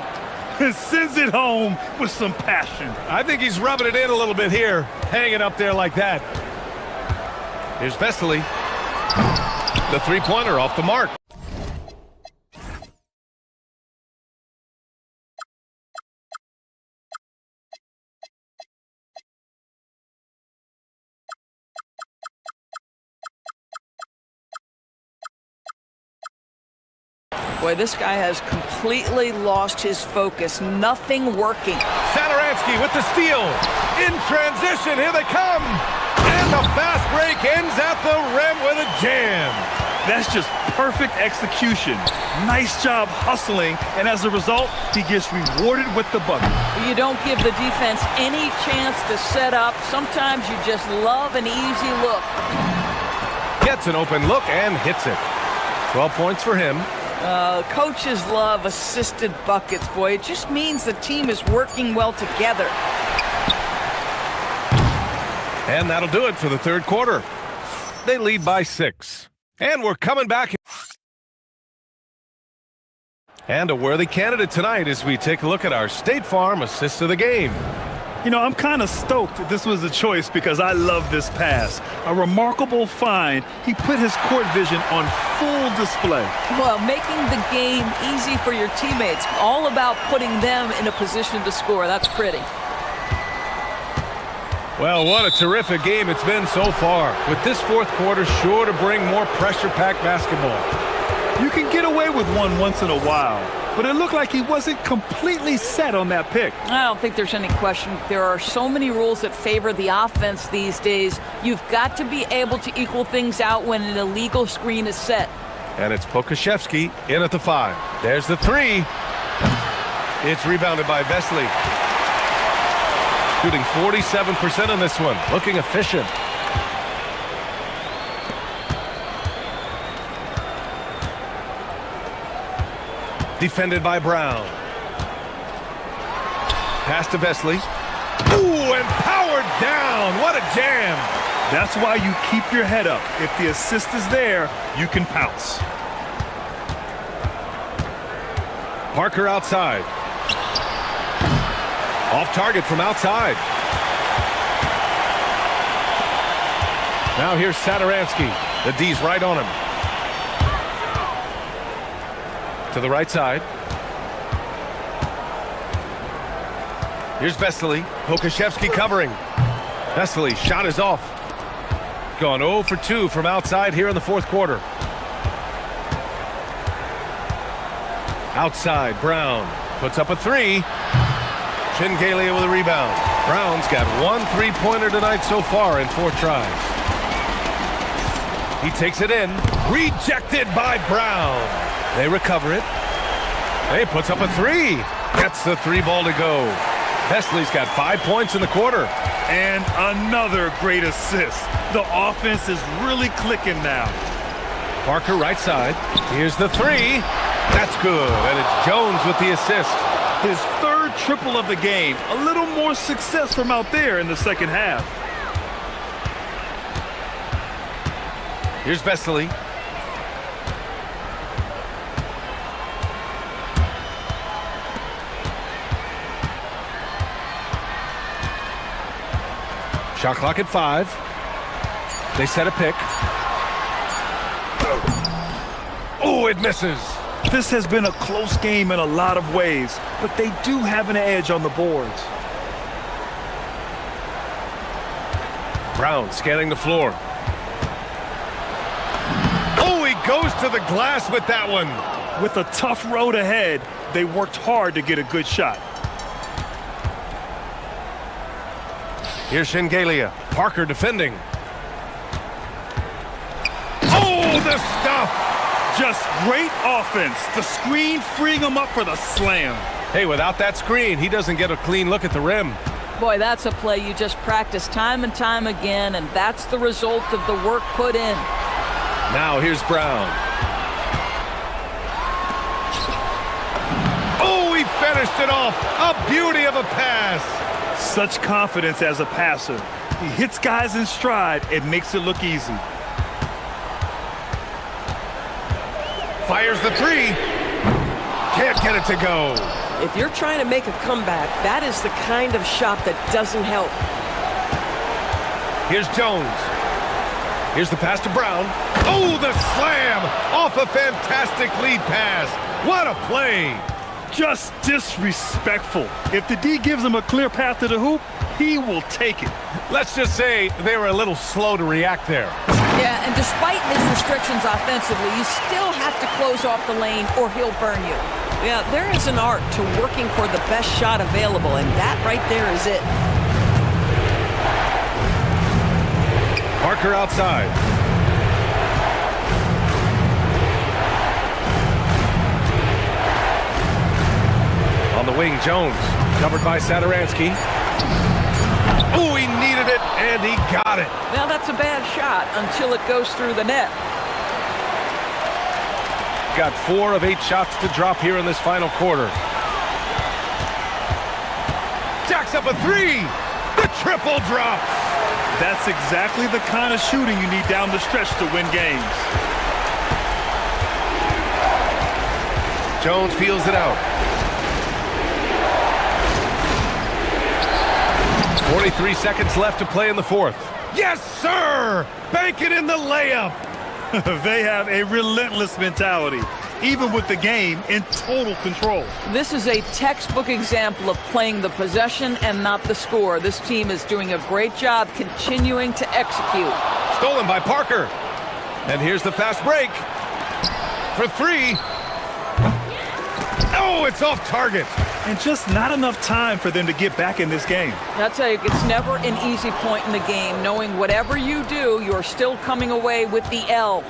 And sends it home with some passion. I think he's rubbing it in a little bit here, hanging up there like that. Here's Vesely. The three-pointer off the mark. Boy, this guy has completely lost his focus. Nothing working. Sadaransky with the steal. In transition, here they come. And the fast break ends at the rim with a jam. That's just perfect execution. Nice job hustling, and as a result, he gets rewarded with the bucket. You don't give the defense any chance to set up. Sometimes you just love an easy look. Gets an open look and hits it. 12 points for him. Coaches love assisted buckets, boy. It just means the team is working well together. And that'll do it for the third quarter. They lead by 6. And we're coming back. And a worthy candidate tonight as we take a look at our State Farm assist of the game. You know, I'm kind of stoked that this was a choice because I love this pass. A remarkable find. He put his court vision on full display. Well, making the game easy for your teammates. All about putting them in a position to score. That's pretty. Well, what a terrific game it's been so far. With this fourth quarter sure to bring more pressure-packed basketball. You can get away with one once in a while, but it looked like he wasn't completely set on that pick. I don't think there's any question. There are so many rules that favor the offense these days. You've got to be able to equal things out when an illegal screen is set. And it's Pokashevsky in at the 5. There's the 3. It's rebounded by Vesely. Shooting 47% on this one. Looking efficient. Defended by Brown. Pass to Vesely. Ooh, and powered down. What a jam. That's why you keep your head up. If the assist is there, you can pounce. Parker outside. Off target from outside. Now here's Sadaransky. The D's right on him. To the right side. Here's Vesely. Pokashevsky covering. Vesely, shot is off. Gone 0 for 2 from outside here in the fourth quarter. Outside, Brown puts up a 3. Shingalia with a rebound. Brown's got 1 3-pointer tonight so far in 4 tries. He takes it in. Rejected by Brown. They recover it. He puts up a 3. Gets the 3 ball to go. Vesely's got 5 points in the quarter. And another great assist. The offense is really clicking now. Parker right side. Here's the 3. That's good. And it's Jones with the assist. His 3rd triple of the game. A little more success from out there in the second half. Here's Vesely. Shot clock at 5. They set a pick. Oh, it misses. This has been a close game in a lot of ways, but they do have an edge on the boards. Brown scanning the floor. Oh, he goes to the glass with that one. With a tough road ahead, they worked hard to get a good shot. Here's Shingalia. Parker defending. Oh, the stuff! Just great offense. The screen freeing him up for the slam. Hey, without that screen, he doesn't get a clean look at the rim. Boy, that's a play you just practice time and time again, and that's the result of the work put in. Now here's Brown. Oh, he finished it off. A beauty of a pass. Such confidence as a passer. He hits guys in stride and makes it look easy. Fires the 3. Can't get it to go. If you're trying to make a comeback, that is the kind of shot that doesn't help. Here's Jones. Here's the pass to Brown. Oh, the slam off a fantastic lead pass. What a play. Just disrespectful. If the D gives him a clear path to the hoop, he will take it. Let's just say they were a little slow to react there. Yeah, and despite his restrictions offensively, you still have to close off the lane or he'll burn you. Yeah, there is an art to working for the best shot available, and that right there is it. Parker outside. On the wing, Jones, covered by Sadaransky. Oh, he needed it, and he got it. Now that's a bad shot until it goes through the net. Got 4 of 8 shots to drop here in this final quarter. Jacks up a 3. The triple drops. That's exactly the kind of shooting you need down the stretch to win games. Jones feels it out. 43 seconds left to play in the fourth. Yes, sir! Bank it in the layup. They have a relentless mentality. even with the game in total control. This is a textbook example of playing the possession and not the score. This team is doing a great job continuing to execute. Stolen by Parker. And here's the fast break. For three. Oh, it's off target. And just not enough time for them to get back in this game. I'll tell you, it's never an easy point in the game, knowing whatever you do, you're still coming away with the L.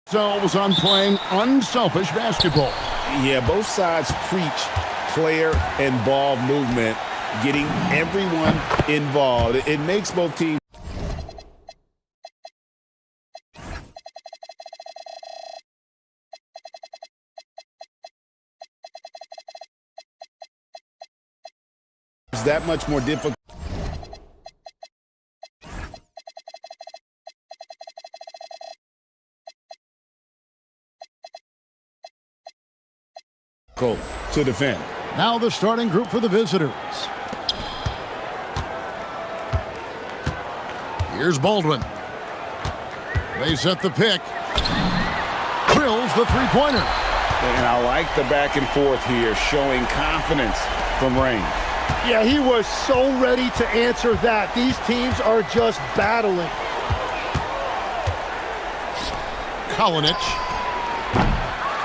Themselves on playing unselfish basketball. Yeah, both sides preach player and ball movement, getting everyone involved. It makes both teams that much more difficult. To defend. Now the starting group for the visitors. Here's Baldwin. They set the pick. Drills the three-pointer. And I like the back and forth here, showing confidence from range. Yeah, he was so ready to answer that. These teams are just battling. Kalinic.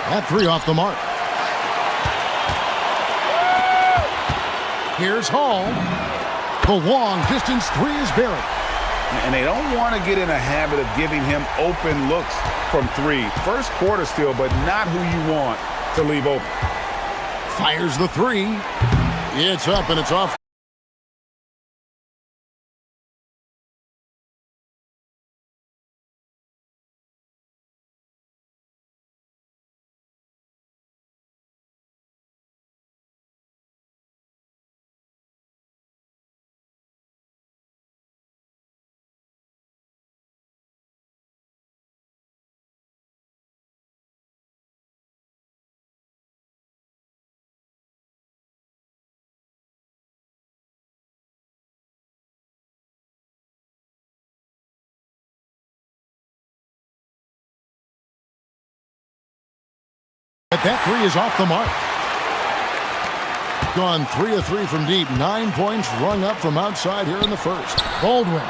That three off the mark. Here's Hall. The long distance three is buried. And they don't want to get in a habit of giving him open looks from three. First quarter still, but not who you want to leave open. Fires the three. It's up and it's off. But that three is off the mark. Gone 3 of 3 from deep. 9 points rung up from outside here in the first. Baldwin.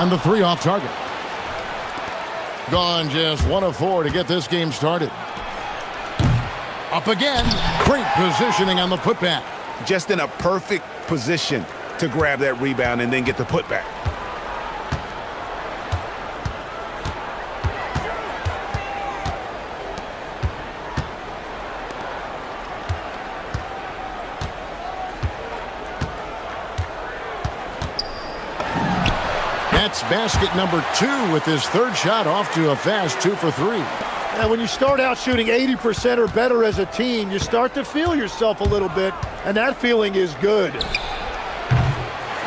And the three off target. Gone just 1 of 4 to get this game started. Up again. Great positioning on the putback. Just in a perfect position to grab that rebound and then get the putback. That's basket number 2 with his third shot off to a fast 2 for 3. And when you start out shooting 80% or better as a team, you start to feel yourself a little bit, and that feeling is good.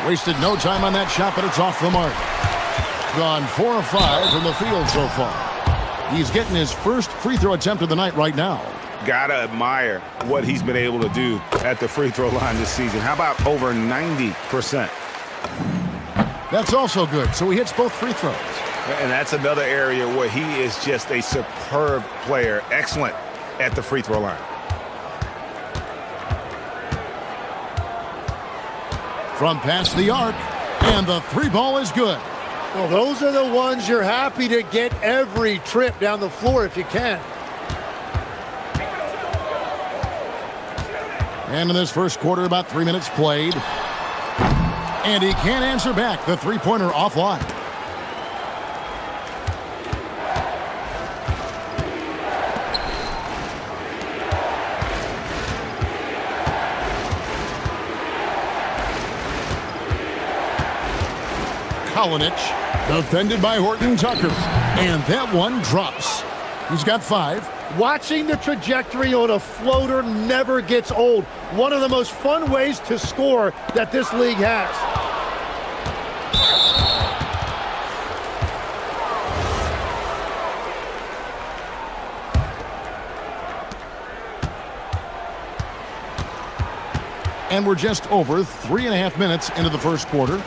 Wasted no time on that shot, but it's off the mark. Gone 4 of 5 from the field so far. He's getting his first free throw attempt of the night right now. Gotta admire what he's been able to do at the free throw line this season. How about over 90%? That's also good, so he hits both free throws. And that's another area where he is just a superb player. Excellent at the free throw line. From past the arc, and the three ball is good. Well, those are the ones you're happy to get every trip down the floor if you can. And in this first quarter, about 3 minutes played. And he can't answer back. The three-pointer offline. Kalinic, defended by Horton Tucker. And that one drops. He's got 5. Watching the trajectory on a floater never gets old. One of the most fun ways to score that this league has. And we're just over 3.5 minutes into the first quarter.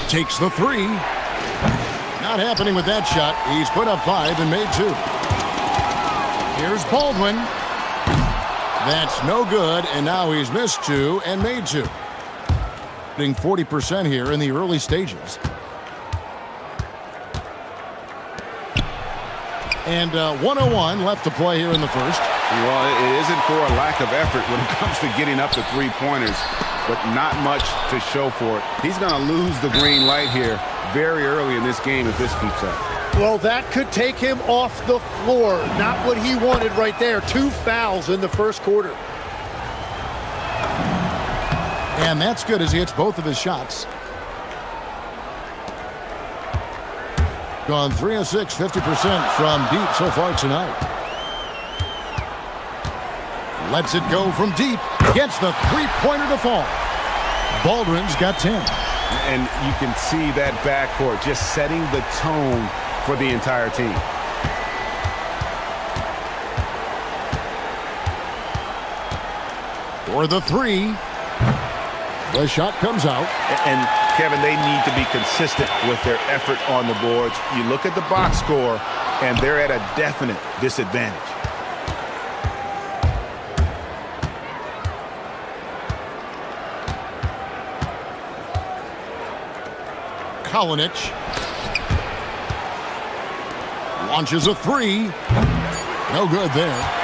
Takes the three. Not happening with that shot. He's put up 5 and made 2. Here's Baldwin. That's no good, and now he's missed 2 and made 2. Hitting 40% here in the early stages. And 101 left to play here in the first. Well, it isn't for a lack of effort when it comes to getting up to three-pointers, but not much to show for it. He's going to lose the green light here very early in this game if this keeps up. Well, that could take him off the floor. Not what he wanted right there. 2 fouls in the first quarter. And that's good as he hits both of his shots. Gone 3 of 6, 50% from deep so far tonight. Lets it go from deep. Gets the three-pointer to fall. Baldwin's got 10. And you can see that backcourt just setting the tone for the entire team. For the three. The shot comes out. And Kevin, they need to be consistent with their effort on the boards. You look at the box score, and they're at a definite disadvantage. Kalinic launches a three. No good there.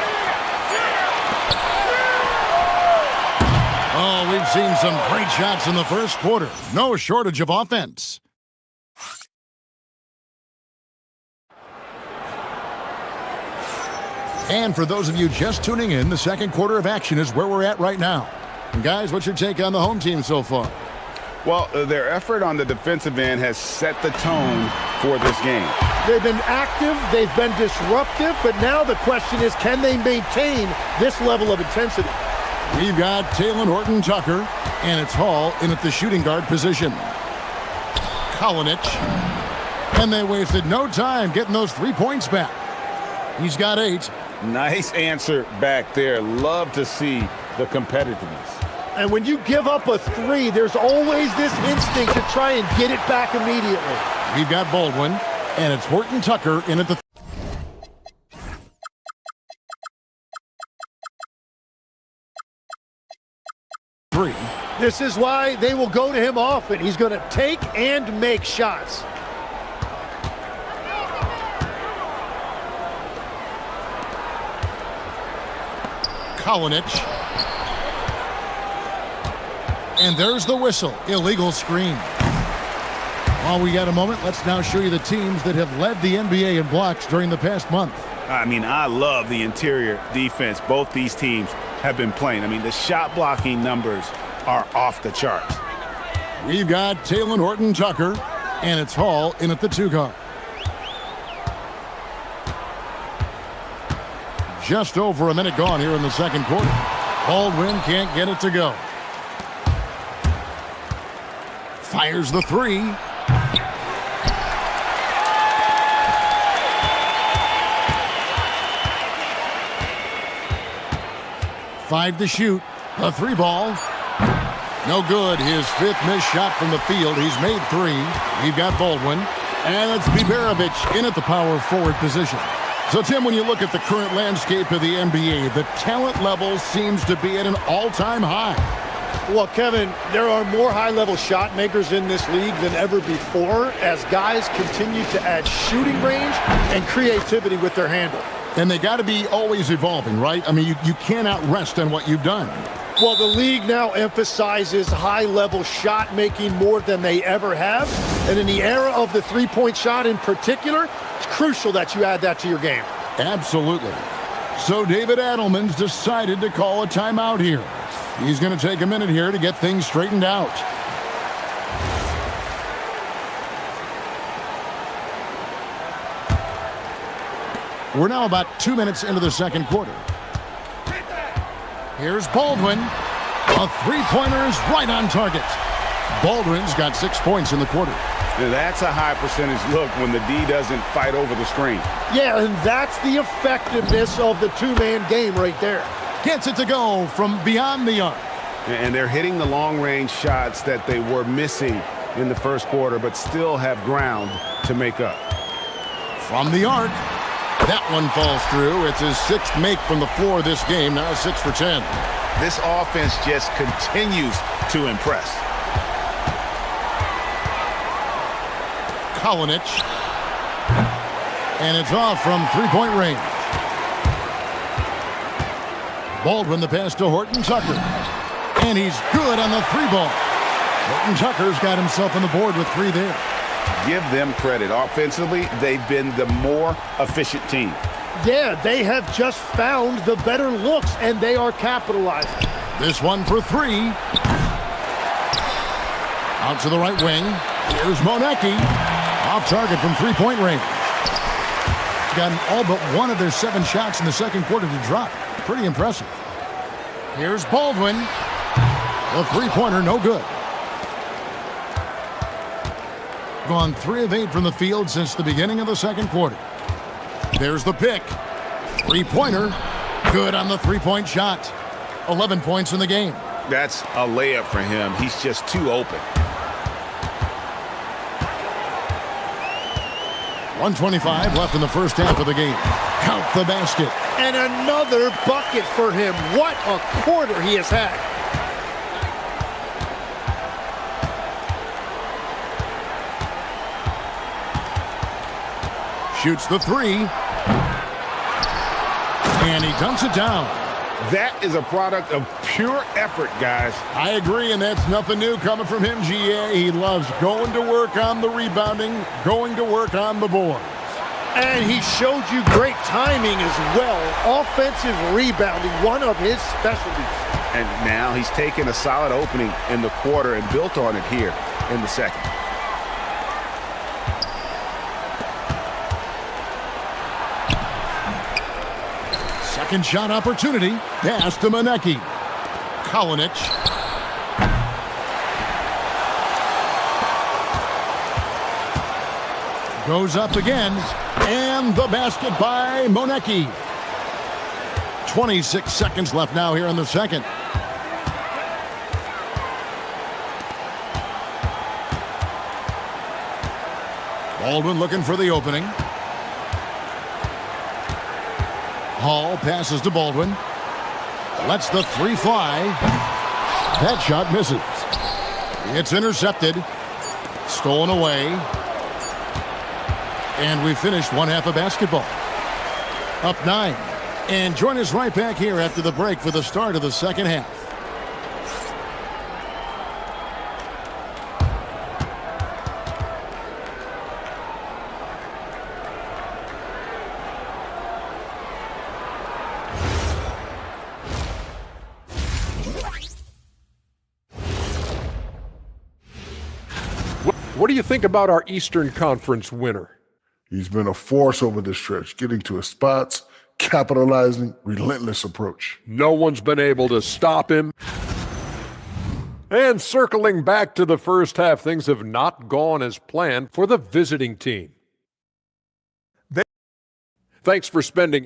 Oh, we've seen some great shots in the first quarter. No shortage of offense. And for those of you just tuning in, the second quarter of action is where we're at right now. And guys, what's your take on the home team so far? Well, their effort on the defensive end has set the tone for this game. They've been active, they've been disruptive, but now the question is, can they maintain this level of intensity? We've got Taylor Horton-Tucker, and it's Hall in at the shooting guard position. Kalinic, and they wasted no time getting those 3 points back. He's got 8. Nice answer back there. Love to see the competitiveness. And when you give up a three, there's always this instinct to try and get it back immediately. We've got Baldwin, and it's Horton-Tucker in at the three. This is why they will go to him often. He's going to take and make shots. Kalinic. And there's the whistle. Illegal screen. While we got a moment, let's now show you the teams that have led the NBA in blocks during the past month. I mean, I love the interior defense both these teams have been playing. I mean, the shot blocking numbers are off the charts. We've got Taylor Horton-Tucker, and it's Hall in at the 2 guard. Just over a minute gone here in the second quarter. Baldwin can't get it to go. Fires the three. Five to shoot. A 3 ball. No good. His 5th missed shot from the field. He's made 3. We've got Baldwin. And it's Biberovic in at the power forward position. So, Tim, when you look at the current landscape of the NBA, the talent level seems to be at an all-time high. Well, Kevin, there are more high-level shot makers in this league than ever before as guys continue to add shooting range and creativity with their handle. And they got to be always evolving, right? I mean, you cannot rest on what you've done. Well, the league now emphasizes high-level shot making more than they ever have. And in the era of the three-point shot in particular, it's crucial that you add that to your game. Absolutely. So David Adelman's decided to call a timeout here. He's going to take a minute here to get things straightened out. We're now about 2 minutes into the second quarter. Here's Baldwin. A three-pointer is right on target. Baldwin's got 6 points in the quarter. That's a high percentage look when the D doesn't fight over the screen. Yeah, and that's the effectiveness of the two-man game right there. Gets it to go from beyond the arc. And they're hitting the long-range shots that they were missing in the first quarter, but still have ground to make up. From the arc. That one falls through. It's his 6th make from the floor this game. Now 6 for 10. This offense just continues to impress. Kalinic. And it's off from three-point range. Baldwin the pass to Horton Tucker. And he's good on the three ball. Horton Tucker's got himself on the board with 3 there. Give them credit. Offensively, they've been the more efficient team. Yeah, they have just found the better looks, and they are capitalizing. This one for 3. Out to the right wing. Here's Monecki. Off target from three-point range. Gotten all but one of their 7 shots in the second quarter to drop. Pretty impressive. Here's Baldwin. The three-pointer, no good. Gone 3 of 8 from the field since the beginning of the second quarter. There's the pick. Three-pointer. Good on the three-point shot. 11 points in the game. That's a layup for him. He's just too open. 1:25 left in the first half of the game. Count the basket. And another bucket for him. What a quarter he has had. Shoots the 3. And he dunks it down. That is a product of pure effort, guys. I agree, and that's nothing new coming from him, GA. He loves going to work on the rebounding, going to work on the boards. And he showed you great timing as well. Offensive rebounding, one of his specialties. And now he's taken a solid opening in the quarter and built on it here in the second. Second shot opportunity. Pass to Monecki. Kalinic. Goes up again. And the basket by Monecki. 26 seconds left now here in the second. Baldwin looking for the opening. Hall passes to Baldwin. Lets the 3 fly. That shot misses. It's intercepted. Stolen away. And we finished one half of basketball. Up 9. And join us right back here after the break for the start of the second half. What do you think about our Eastern Conference winner? He's been a force over this stretch, getting to his spots, capitalizing, relentless approach. No one's been able to stop him. And circling back to the first half, things have not gone as planned for the visiting team. Thanks for spending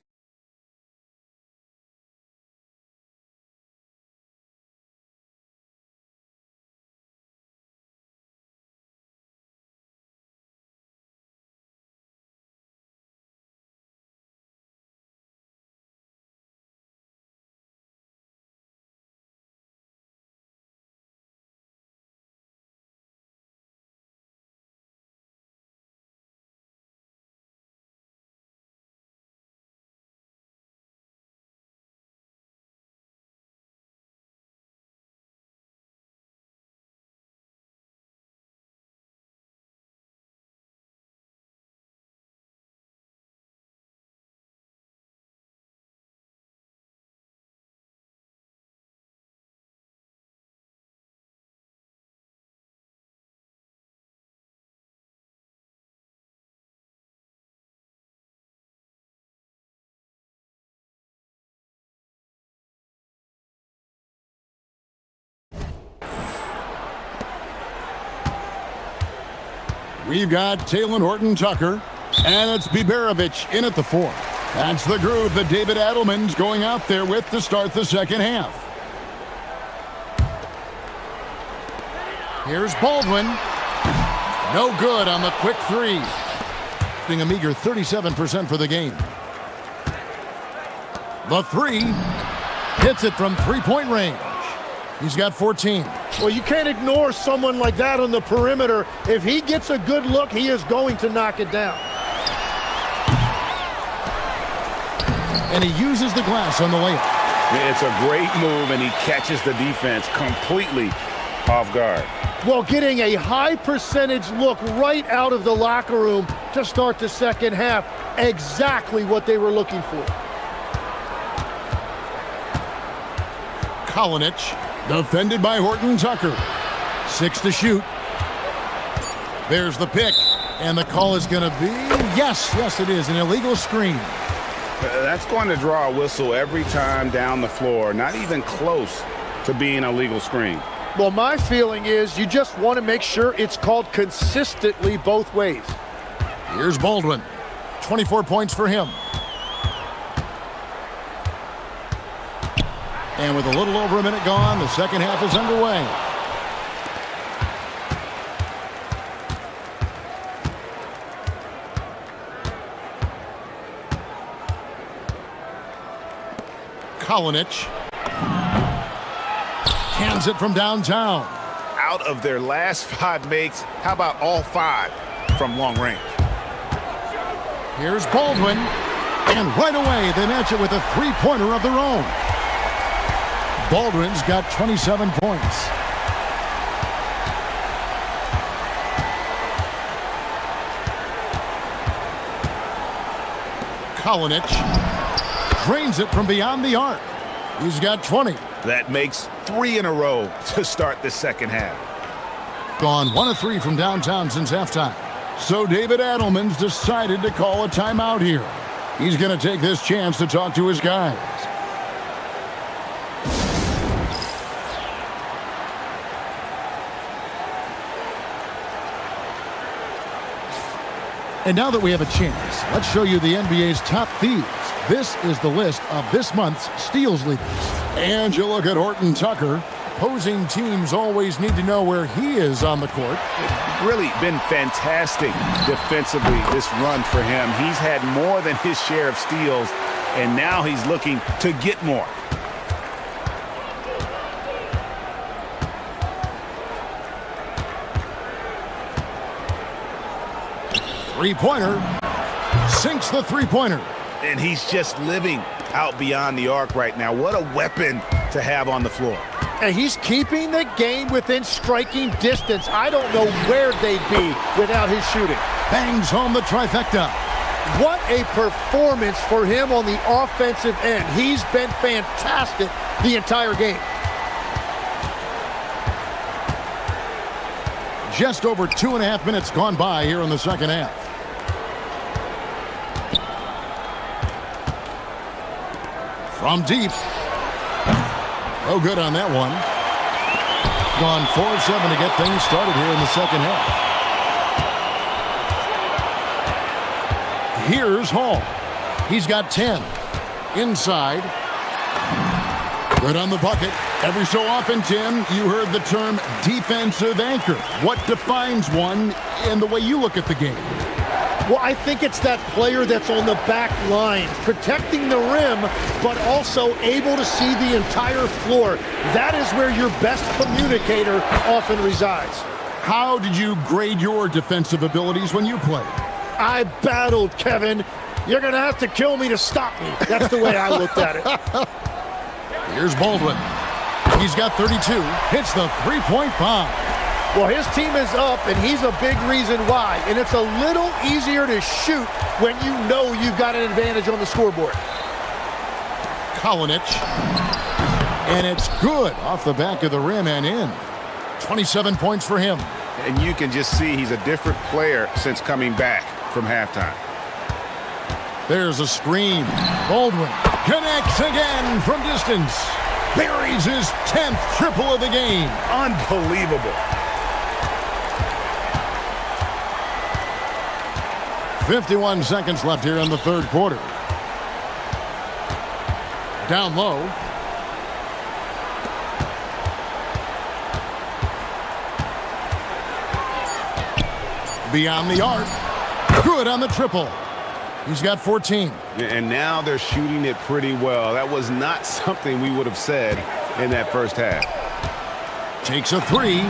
We've got Talon Horton Tucker, and it's Biberovic in at the 4. That's the groove that David Adelman's going out there with to start the second half. Here's Baldwin. No good on the quick 3. Being a meager 37% for the game. The 3 hits it from three-point range. He's got 14. Well, you can't ignore someone like that on the perimeter. If he gets a good look, he is going to knock it down. And he uses the glass on the layup. It's a great move, and he catches the defense completely off guard. Well, getting a high percentage look right out of the locker room to start the second half. Exactly what they were looking for. Kalinic, defended by Horton Tucker. 6 to shoot. There's the pick, and the call is going to be, yes, it is, an illegal screen. That's going to draw a whistle every time down the floor, not even close to being a legal screen. Well, my feeling is you just want to make sure it's called consistently both ways. Here's Baldwin. 24 points for him. And with a little over a minute gone, the second half is underway. Kalinic cans it from downtown. Out of their last 5 makes, how about all 5 from long range? Here's Baldwin, and right away they match it with a three-pointer of their own. Baldwin's got 27 points. Kalinic drains it from beyond the arc. He's got 20. That makes 3 in a row to start the second half. Gone 1 of 3 from downtown since halftime. So David Adelman's decided to call a timeout here. He's going to take this chance to talk to his guys. And now that we have a chance, let's show you the NBA's top thieves. This is the list of this month's steals leaders. And you look at Horton Tucker. Opposing teams always need to know where he is on the court. Really been fantastic defensively this run for him. He's had more than his share of steals, and now he's looking to get more. Three-pointer. Sinks the three-pointer. And he's just living out beyond the arc right now. What a weapon to have on the floor. And he's keeping the game within striking distance. I don't know where they'd be without his shooting. Bangs home the trifecta. What a performance for him on the offensive end. He's been fantastic the entire game. Just over 2.5 minutes gone by here in the second half. From deep. Oh, good on that one. Gone 4 of 7 to get things started here in the second half. Here's Hall. He's got 10. Inside. Good on the bucket. Every so often, Tim, you heard the term defensive anchor. What defines one in the way you look at the game? Well, I think it's that player that's on the back line, protecting the rim, but also able to see the entire floor. That is where your best communicator often resides. How did you grade your defensive abilities when you played? I battled, Kevin. You're going to have to kill me to stop me. That's the way I looked at it. Here's Baldwin. He's got 32. Hits the three-point bomb. Well, his team is up, and he's a big reason why. And it's a little easier to shoot when you know you've got an advantage on the scoreboard. Kalinic. And it's good off the back of the rim and in. 27 points for him. And you can just see he's a different player since coming back from halftime. There's a screen. Baldwin connects again from distance. Buries his 10th triple of the game. Unbelievable. 51 seconds left here in the third quarter. Down low. Beyond the arc. Good on the triple. He's got 14. And now they're shooting it pretty well. That was not something we would have said in that first half. Takes a three.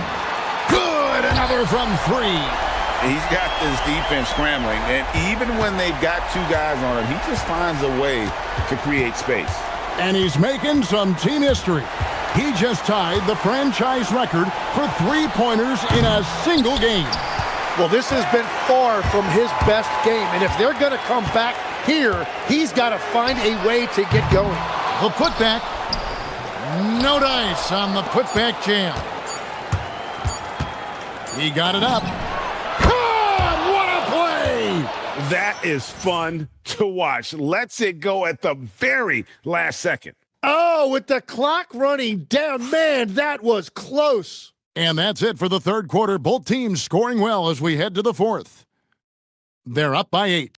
Good. Another from 3. He's got this defense scrambling, and even when they've got 2 guys on him, he just finds a way to create space. And he's making some team history. He just tied the franchise record for three-pointers in a single game. Well, this has been far from his best game, and if they're going to come back here, he's got to find a way to get going. The putback. No dice on the putback jam. He got it up. God, what a play! That is fun to watch. Lets it go at the very last second. Oh, with the clock running down, man, that was close. And that's it for the third quarter. Both teams scoring well as we head to the fourth. They're up by 8.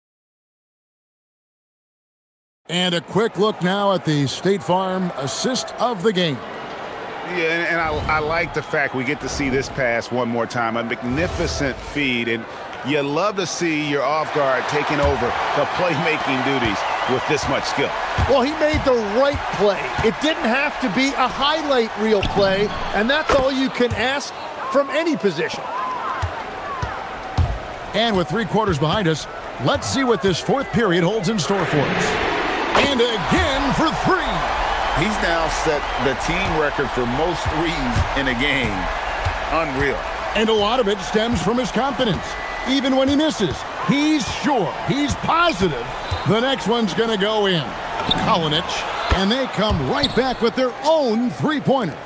And a quick look now at the State Farm assist of the game. Yeah, and I like the fact we get to see this pass one more time. A magnificent feed, and you love to see your off guard taking over the playmaking duties with this much skill. Well, he made the right play. It didn't have to be a highlight reel play, and that's all you can ask from any position. And with 3 quarters behind us, let's see what this fourth period holds in store for us. And again for 3. He's now set the team record for most threes in a game. Unreal. And a lot of it stems from his confidence. Even when he misses, he's sure, he's positive the next one's going to go in. Kalinic, and they come right back with their own three-pointer.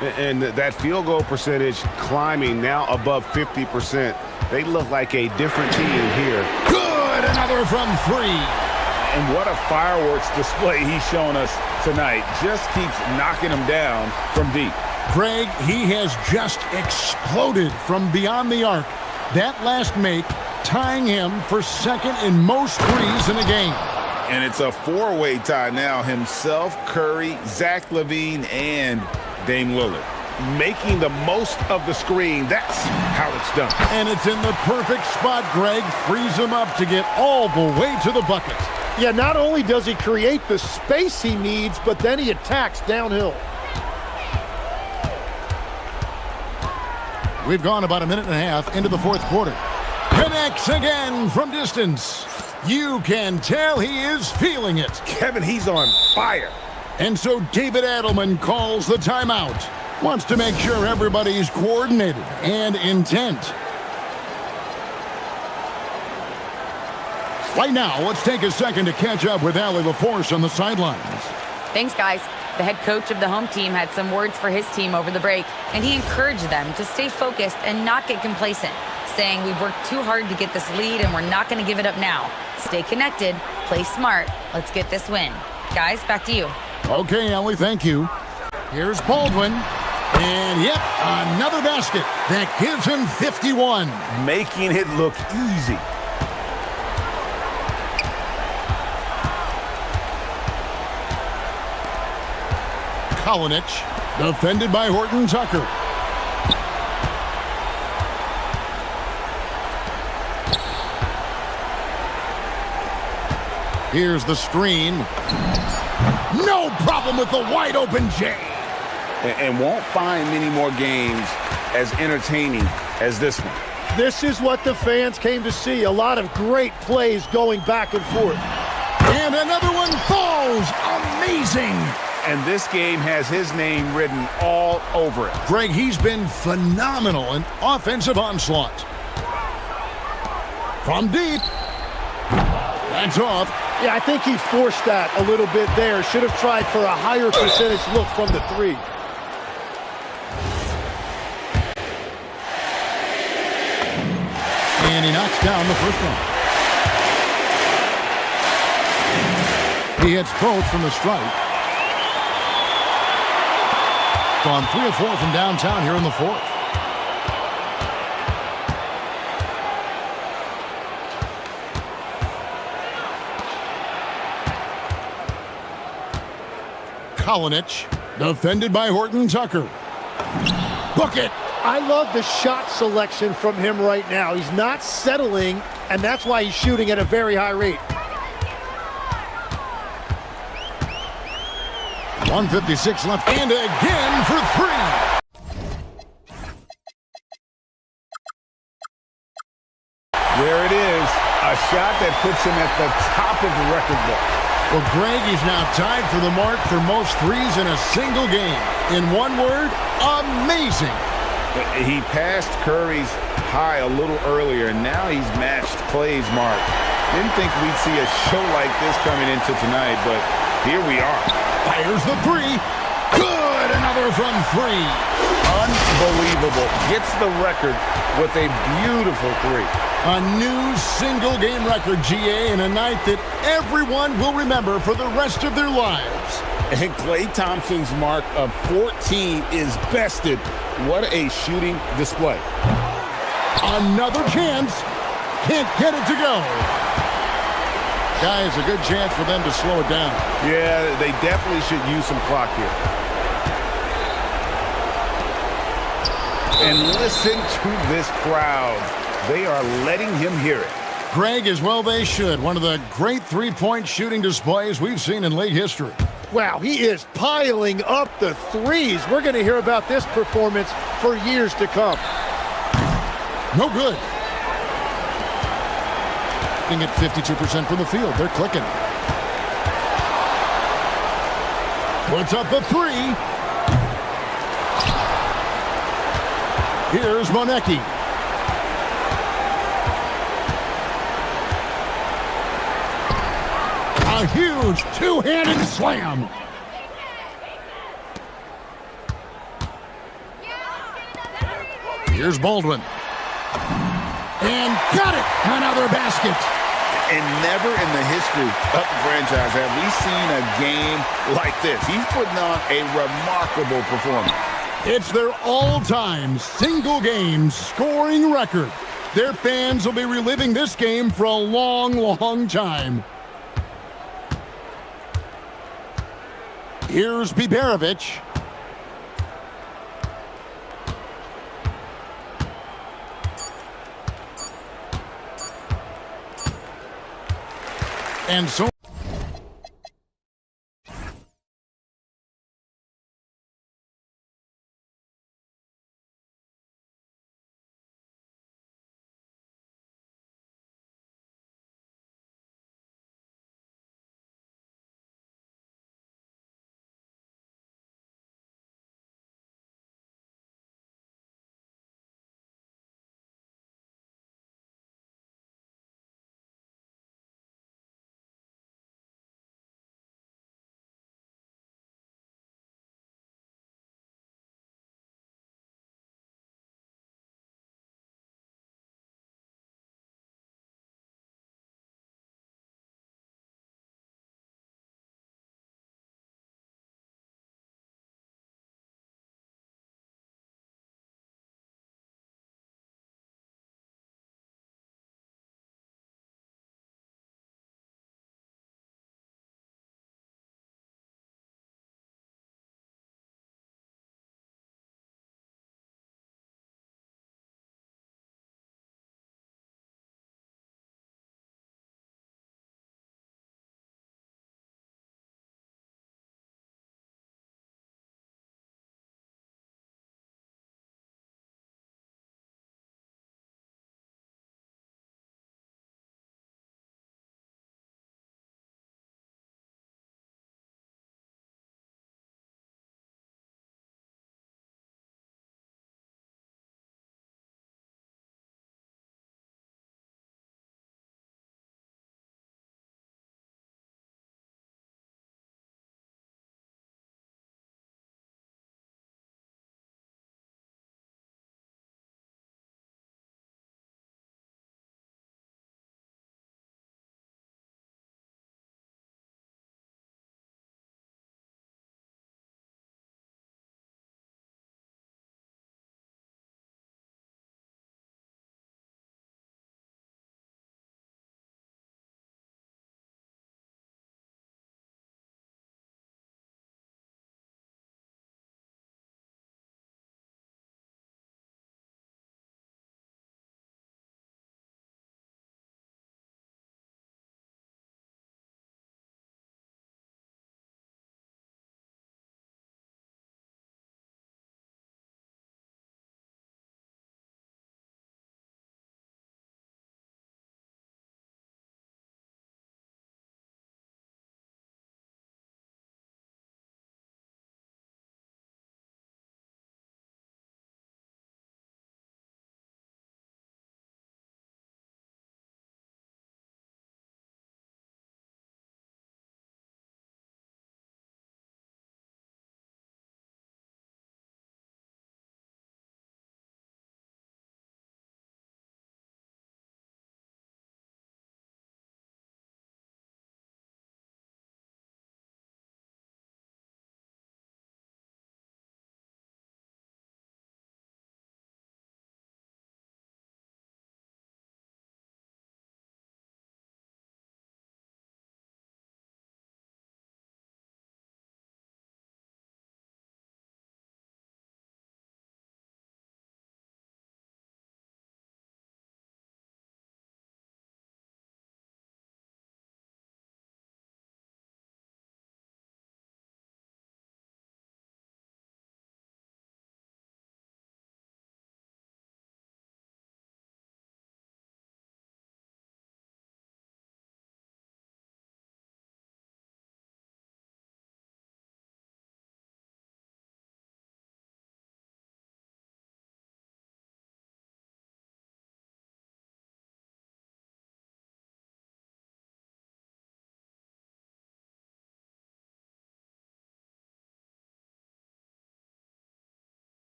And that field goal percentage climbing now above 50%. They look like a different team here. Good, another from 3. And what a fireworks display he's showing us tonight. Just keeps knocking them down from deep. Greg, he has just exploded from beyond the arc. That last make tying him for second in most threes in a game. And it's a 4-way tie now. Himself, Curry, Zach LaVine, and Dame Lillard. Making the most of the screen. That's how it's done. And it's in the perfect spot. Greg frees him up to get all the way to the bucket. Yeah, not only does he create the space he needs, but then he attacks downhill. We've gone about a minute and a half into the fourth quarter. Connects again from distance. You can tell he is feeling it. Kevin, he's on fire. And so David Adelman calls the timeout. Wants to make sure everybody's coordinated and intent. Right now, let's take a second to catch up with Allie LaForce on the sidelines. Thanks, guys. The head coach of the home team had some words for his team over the break, and he encouraged them to stay focused and not get complacent, saying we've worked too hard to get this lead and we're not going to give it up now. Stay connected, play smart, let's get this win. Guys, back to you. Okay, Allie, thank you. Here's Baldwin. And yep, another basket that gives him 51. Making it look easy. Kalinic, defended by Horton Tucker. Here's the screen. No problem with the wide open J. And won't find many more games as entertaining as this one. This is what the fans came to see. A lot of great plays going back and forth. And another one falls. Amazing. And this game has his name written all over it. Greg, he's been phenomenal in offensive onslaught. From deep. That's off. Yeah, I think he forced that a little bit there. Should have tried for a higher percentage look from the 3. And he knocks down the first one. He hits both from the stripe. Gone 3 of 4 from downtown here in the fourth. Kalinic, defended by Horton Tucker. Book it. I love the shot selection from him right now. He's not settling, and that's why he's shooting at a very high rate. 1:56 left, and again for 3. There it is, a shot that puts him at the top of the record book. Well, Greg is now tied for the mark for most threes in a single game. In one word, amazing. He passed Curry's high a little earlier, and now he's matched Clay's mark. Didn't think we'd see a show like this coming into tonight, but here we are. Fires the three. Good, another from three. Unbelievable. Gets the record with a beautiful three. A new single-game record, GA, in a night that everyone will remember for the rest of their lives. And Klay Thompson's mark of 14 is bested. What a shooting display. Another chance. Can't get it to go. Guys, a good chance for them to slow it down. Yeah, they definitely should use some clock here. And listen to this crowd. They are letting him hear it. Greg, as well they should. One of the great three-point shooting displays we've seen in league history. Wow, he is piling up the threes. We're going to hear about this performance for years to come. No good. Being at 52% from the field. They're clicking. Puts up the three. Here's Monecki. A huge two-handed slam. Here's Baldwin. And got it! Another basket. And never in the history of the franchise have we seen a game like this. He's putting on a remarkable performance. It's their all-time single-game scoring record. Their fans will be reliving this game for a long, long time. Here's Biberovic. And so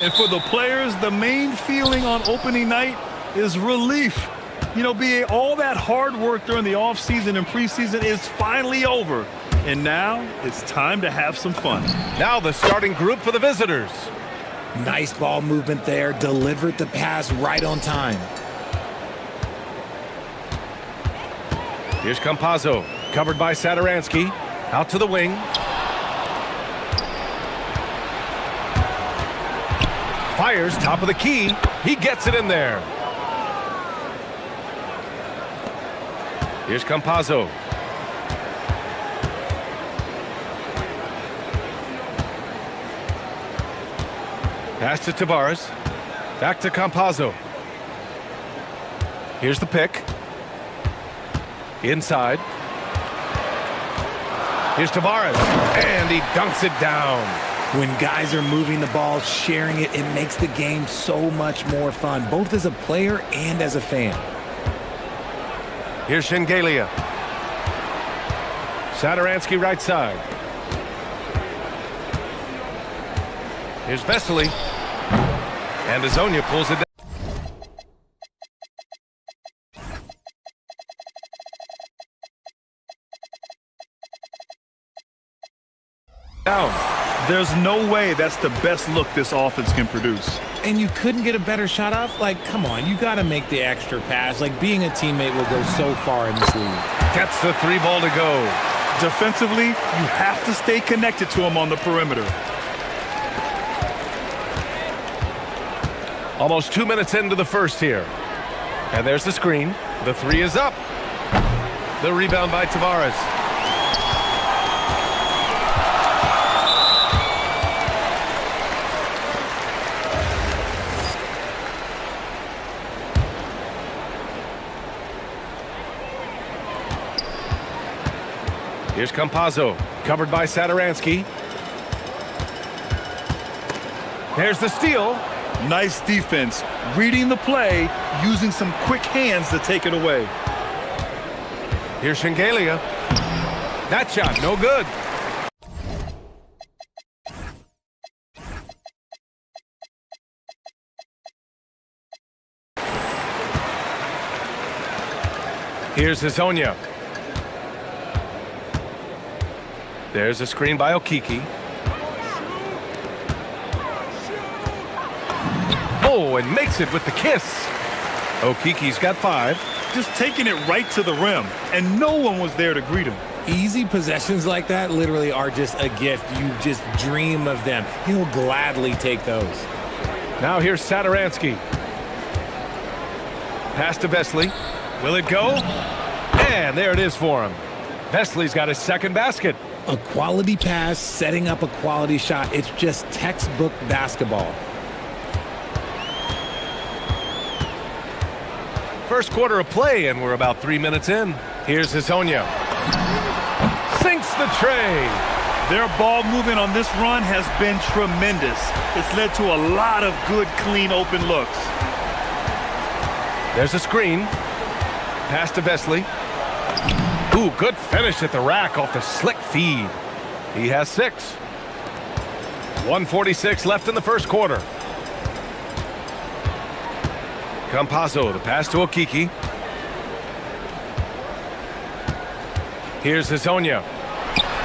And for the players, the main feeling on opening night is relief. You know, being all that hard work during the offseason and preseason is finally over. And now it's time to have some fun. Now the starting group for the visitors. Nice ball movement there. Delivered the pass right on time. Here's Campazzo, covered by Sadaransky. Out to the wing. Fires, top of the key. He gets it in there. Here's Campazzo. Pass to Tavares. Back to Campazzo. Here's the pick. Inside. Here's Tavares. And he dunks it down. When guys are moving the ball, sharing it, it makes the game so much more fun, both as a player and as a fan. Here's Shengelia. Sadaransky right side. Here's Vesely. And Azonia pulls it down. There's no way that's the best look this offense can produce. And you couldn't get a better shot off? Like, come on, you got to make the extra pass. Like, being a teammate will go so far in this league. Gets the 3 ball to go. Defensively, you have to stay connected to him on the perimeter. Almost 2 minutes into the first here. And there's the screen. The 3 is up. The rebound by Tavares. Here's Campazzo, covered by Sadaransky. There's the steal. Nice defense, reading the play, using some quick hands to take it away. Here's Shengelia. That shot, no good. Here's Azonia. There's a screen by Okiki. Oh, and makes it with the kiss. Okiki's got 5. Just taking it right to the rim, and no one was there to greet him. Easy possessions like that literally are just a gift. You just dream of them. He'll gladly take those. Now here's Sadaransky. Pass to Vesely. Will it go? And there it is for him. Vesely's got his second basket. A quality pass, setting up a quality shot. It's just textbook basketball. First quarter of play, and we're about 3 minutes in. Here's Azonia. Sinks the tray. Their ball movement on this run has been tremendous. It's led to a lot of good, clean, open looks. There's a screen. Pass to Vesely. Ooh, good finish at the rack off the slick feed. He has 6. 1:46 left in the first quarter. Campazzo, the pass to Okiki. Here's Azonia.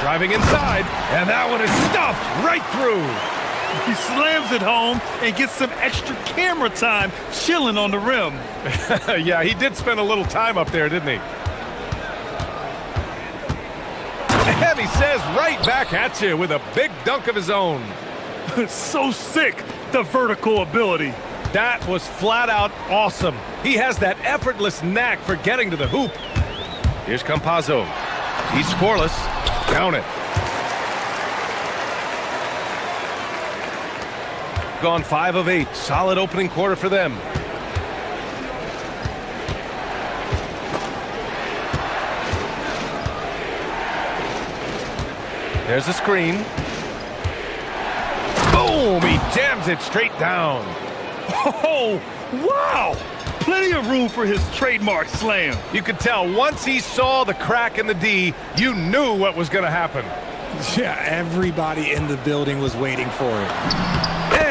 Driving inside, and that one is stuffed right through. He slams it home and gets some extra camera time chilling on the rim. Yeah, he did spend a little time up there, didn't he? And he says right back at you with a big dunk of his own. So sick, the vertical ability. That was flat out awesome. He has that effortless knack for getting to the hoop. Here's Campazzo. He's scoreless. Down it. Gone 5 of 8. Solid opening quarter for them. There's a screen. Boom! He jams it straight down. Oh, wow! Plenty of room for his trademark slam. You could tell once he saw the crack in the D, you knew what was going to happen. Yeah, everybody in the building was waiting for it.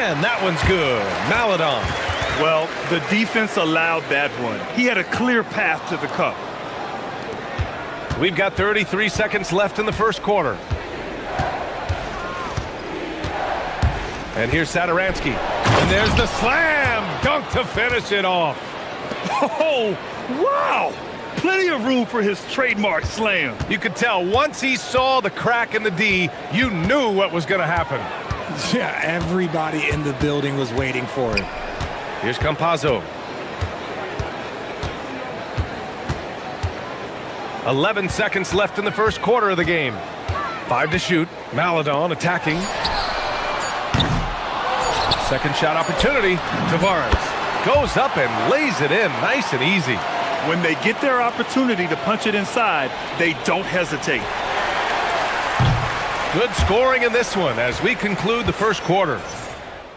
And that one's good. Maladon. Well, the defense allowed that one. He had a clear path to the cup. We've got 33 seconds left in the first quarter. And here's Sadaransky. And there's the slam dunk to finish it off. Oh, wow! Plenty of room for his trademark slam. You could tell once he saw the crack in the D, you knew what was going to happen. Yeah, everybody in the building was waiting for it. Here's Campazzo. 11 seconds left in the first quarter of the game. 5 to shoot. Maladon attacking. Second shot opportunity. Tavares goes up and lays it in nice and easy. When they get their opportunity to punch it inside, they don't hesitate. Good scoring in this one as we conclude the first quarter.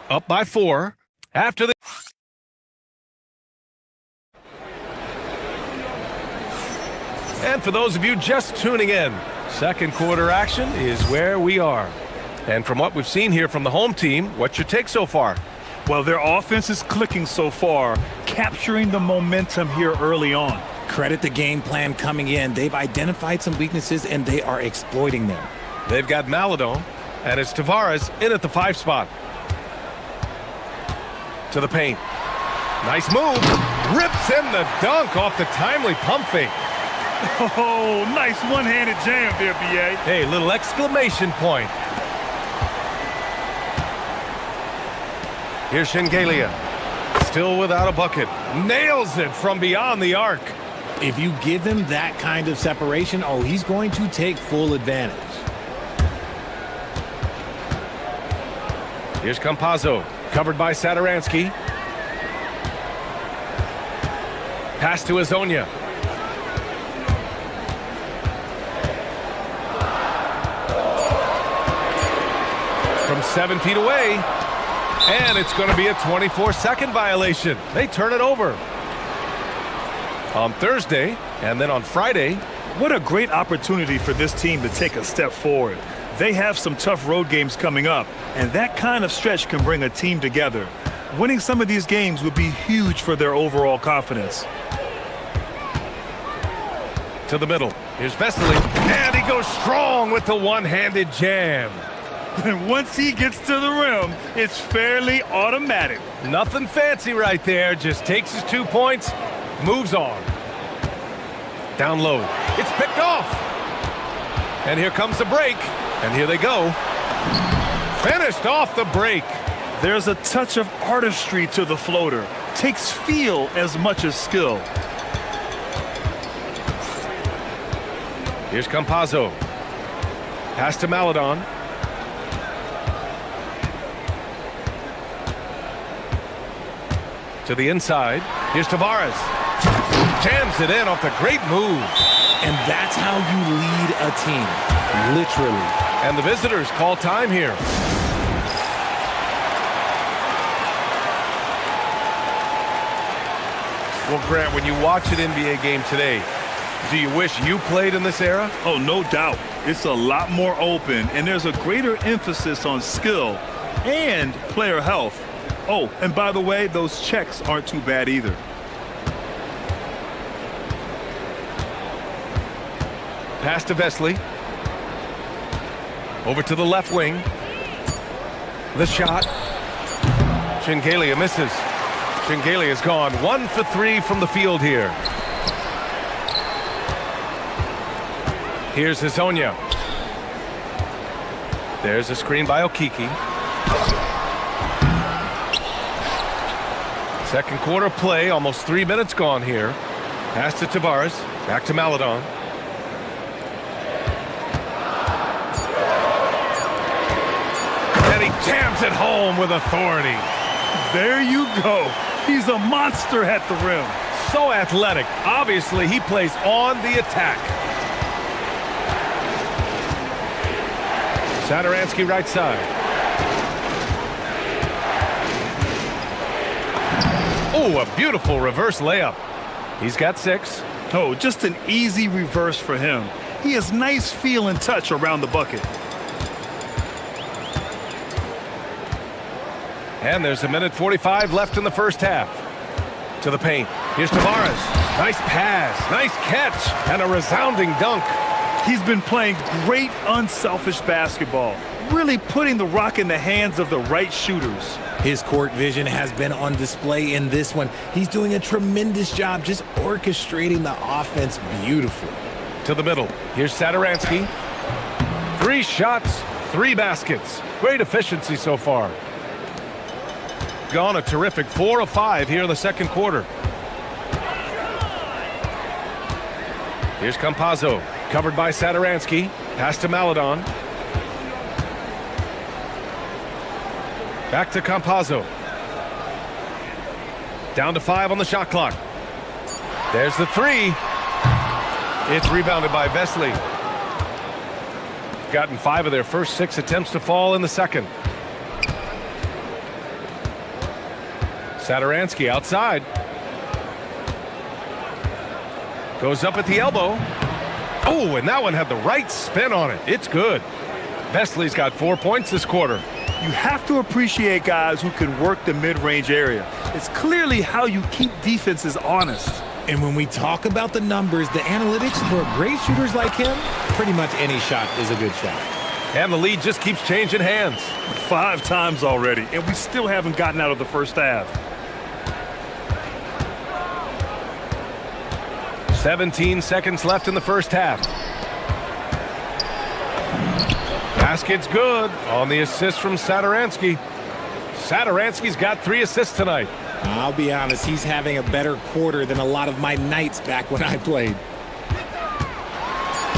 Up by 4 after the... And for those of you just tuning in, second quarter action is where we are. And from what we've seen here from the home team, what's your take so far? Well, their offense is clicking so far, capturing the momentum here early on. Credit the game plan coming in. They've identified some weaknesses, and they are exploiting them. They've got Maladon, and it's Tavares in at the 5 spot. To the paint. Nice move. Rips in the dunk off the timely pump fake. Oh, nice one-handed jam there, B.A. Hey, little exclamation point. Here's Shengelia. Still without a bucket. Nails it from beyond the arc. If you give him that kind of separation, oh, he's going to take full advantage. Here's Campazzo. Covered by Sadaransky. Pass to Azonia. From 7 feet away. And it's going to be a 24-second violation. They turn it over. On Thursday, and then on Friday. What a great opportunity for this team to take a step forward. They have some tough road games coming up, and that kind of stretch can bring a team together. Winning some of these games would be huge for their overall confidence. To the middle. Here's Vesely. And he goes strong with the one-handed jam. And once he gets to the rim, it's fairly automatic. Nothing fancy right there. Just takes his 2 points, moves on. Down low. It's picked off. And here comes the break. And here they go. Finished off the break. There's a touch of artistry to the floater. Takes feel as much as skill. Here's Campazzo. Pass to Maladon. To the inside. Here's Tavares. Jams it in off the great move. And that's how you lead a team. Literally. And the visitors call time here. Well, Grant, when you watch an NBA game today, do you wish you played in this era? Oh, no doubt. It's a lot more open, and there's a greater emphasis on skill and player health. Oh, and by the way, those checks aren't too bad either. Pass to Vesely. Over to the left wing. The shot. Shengelia misses. Shengelia's gone 1 for 3 from the field here. Here's Azonia. There's a screen by Okiki. Second quarter play, almost 3 minutes gone here. Pass to Tavares, back to Maladon. And he jams it home with authority. There you go. He's a monster at the rim. So athletic. Obviously, he plays on the attack. Sadaransky right side. Oh, a beautiful reverse layup. He's got 6. Oh, just an easy reverse for him. He has nice feel and touch around the bucket. And there's 1:45 left in the first half. To the paint. Here's Tavares. Nice pass. Nice catch. And a resounding dunk. He's been playing great unselfish basketball, really putting the rock in the hands of the right shooters. His court vision has been on display in this one. He's doing a tremendous job just orchestrating the offense beautifully. To the middle. Here's Satoransky. 3 shots, 3 baskets. Great efficiency so far. Gone a terrific 4 of 5 here in the second quarter. Here's Campazzo. Covered by Satoransky. Pass to Maledon. Back to Campazzo. Down to 5 on the shot clock. There's the 3. It's rebounded by Vesely. Gotten 5 of their first 6 attempts to fall in the second. Satoransky outside. Goes up at the elbow. Oh, and that one had the right spin on it. It's good. Vesely's got 4 points this quarter. You have to appreciate guys who can work the mid-range area. It's clearly how you keep defenses honest. And when we talk about the numbers, the analytics for great shooters like him, pretty much any shot is a good shot. And the lead just keeps changing hands. 5 times already, and we still haven't gotten out of the first half. 17 seconds left in the first half. Basket's good on the assist from Satoransky. Satoransky's got 3 assists tonight. I'll be honest, he's having a better quarter than a lot of my nights back when I played.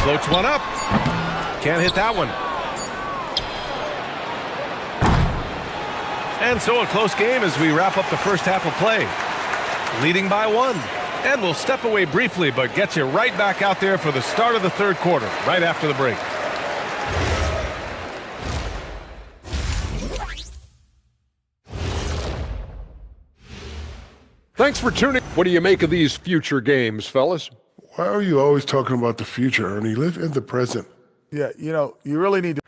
Floats one up. Can't hit that one. And so a close game as we wrap up the first half of play. Leading by 1. And we'll step away briefly, but get you right back out there for the start of the third quarter, right after the break. Thanks for tuning. What do you make of these future games, fellas? Why are you always talking about the future, Ernie? Live in the present. Yeah, you know, you really need to.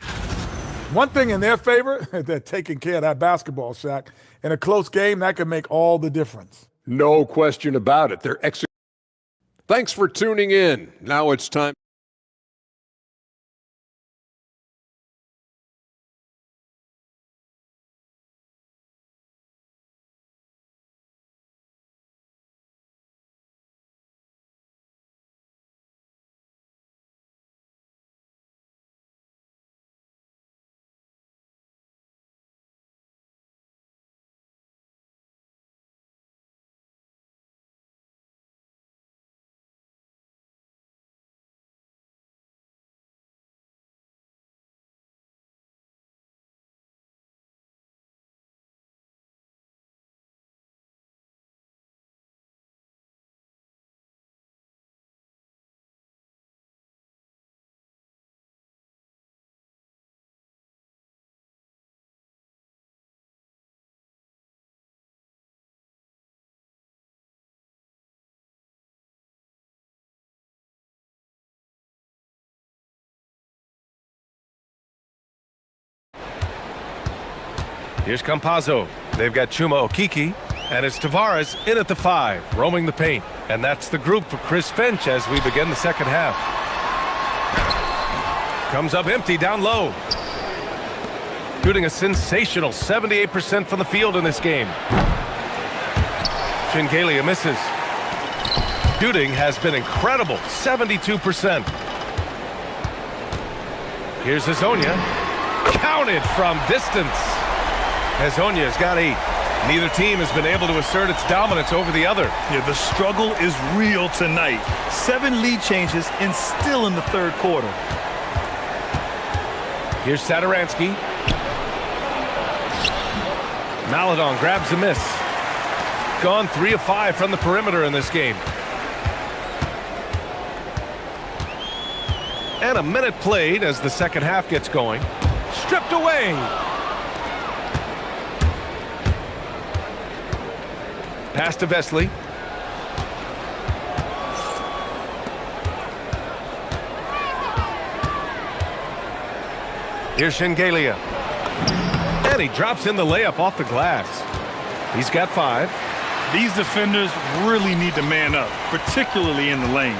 One thing in their favor, they're taking care of that basketball, Shaq. In a close game, that can make all the difference. No question about it. They're Thanks for tuning in. Now it's time. Here's Campazzo. They've got Chuma Okiki, and it's Tavares in at the 5, roaming the paint. And that's the group for Chris Finch as we begin the second half. Comes up empty down low. Shooting a sensational 78% from the field in this game. Shingalia misses. Shooting has been incredible, 72%. Here's Hazonia. Counted from distance. Hazonia's got 8. Neither team has been able to assert its dominance over the other. Yeah, the struggle is real tonight. 7 lead changes and still in the third quarter. Here's Satoransky. Maledon grabs a miss. Gone 3 of 5 from the perimeter in this game. And a minute played as the second half gets going. Stripped away. Pass to Vesely. Here's Shingalia. And he drops in the layup off the glass. He's got 5. These defenders really need to man up, particularly in the lane.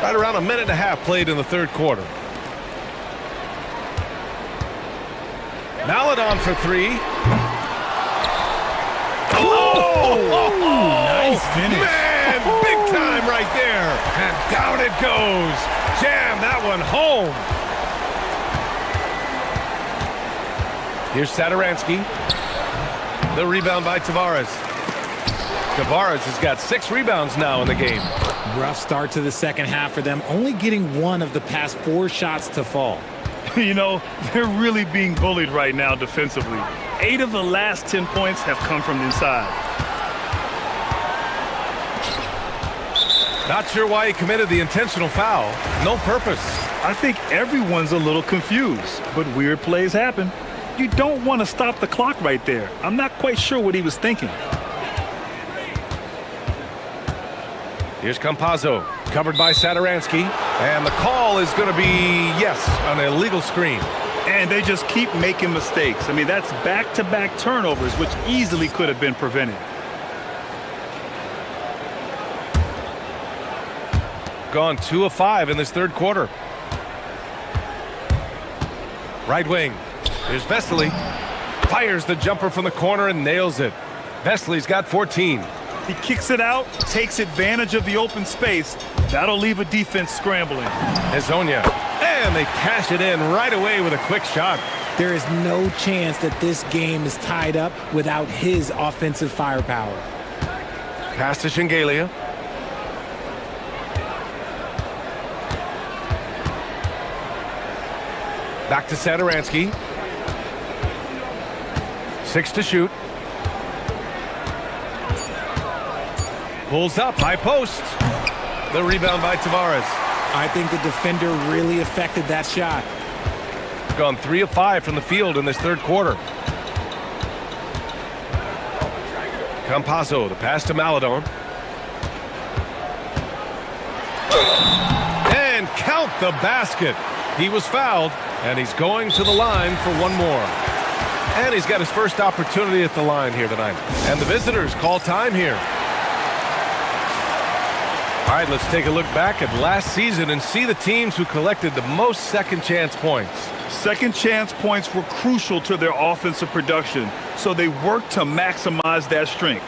Right around a minute and a half played in the third quarter. Maladon for 3. Nice finish. Man, big time right there. And down it goes. Jam that one home. Here's Satoransky. The rebound by Tavares. Tavares has got 6 rebounds now in the game. Rough start to the second half for them, only getting 1 of the past 4 shots to fall. You know, they're really being bullied right now defensively. 8 of the last 10 points have come from inside. Not sure why he committed the intentional foul. No purpose. I think everyone's a little confused, but weird plays happen. You don't want to stop the clock right there. I'm not quite sure what he was thinking. Here's Campazzo, covered by Satoransky. And the call is going to be, yes, an illegal screen. And they just keep making mistakes. I mean, that's back-to-back turnovers, which easily could have been prevented. Gone 2 of 5 in this third quarter. Right wing. Here's Vesely. Fires the jumper from the corner and nails it. Vesely's got 14. He kicks it out, takes advantage of the open space. That'll leave a defense scrambling. Hezonja. And they cash it in right away with a quick shot. There is no chance that this game is tied up without his offensive firepower. Pass to Shengelia. Back to Satoransky. 6 to shoot. Pulls up, high post. The rebound by Tavares. I think the defender really affected that shot. Gone 3 of 5 from the field in this third quarter. Campazzo, the pass to Maladon. And count the basket. He was fouled, and he's going to the line for one more. And he's got his first opportunity at the line here tonight. And the visitors call time here. All right, let's take a look back at last season and see the teams who collected the most second chance points. Second chance points were crucial to their offensive production, so they worked to maximize that strength.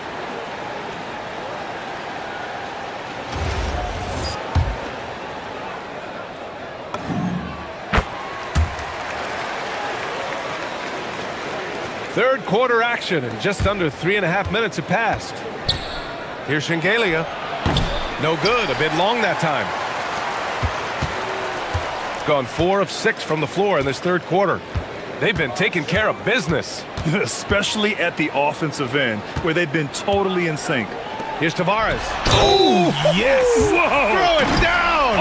Third quarter action, and just under 3.5 minutes have passed. Here's Shengelia. No good, a bit long that time. Gone 4 of 6 from the floor in this third quarter. They've been taking care of business. Especially at the offensive end, where they've been totally in sync. Here's Tavares. Oh, yes! Whoa. Throw it down!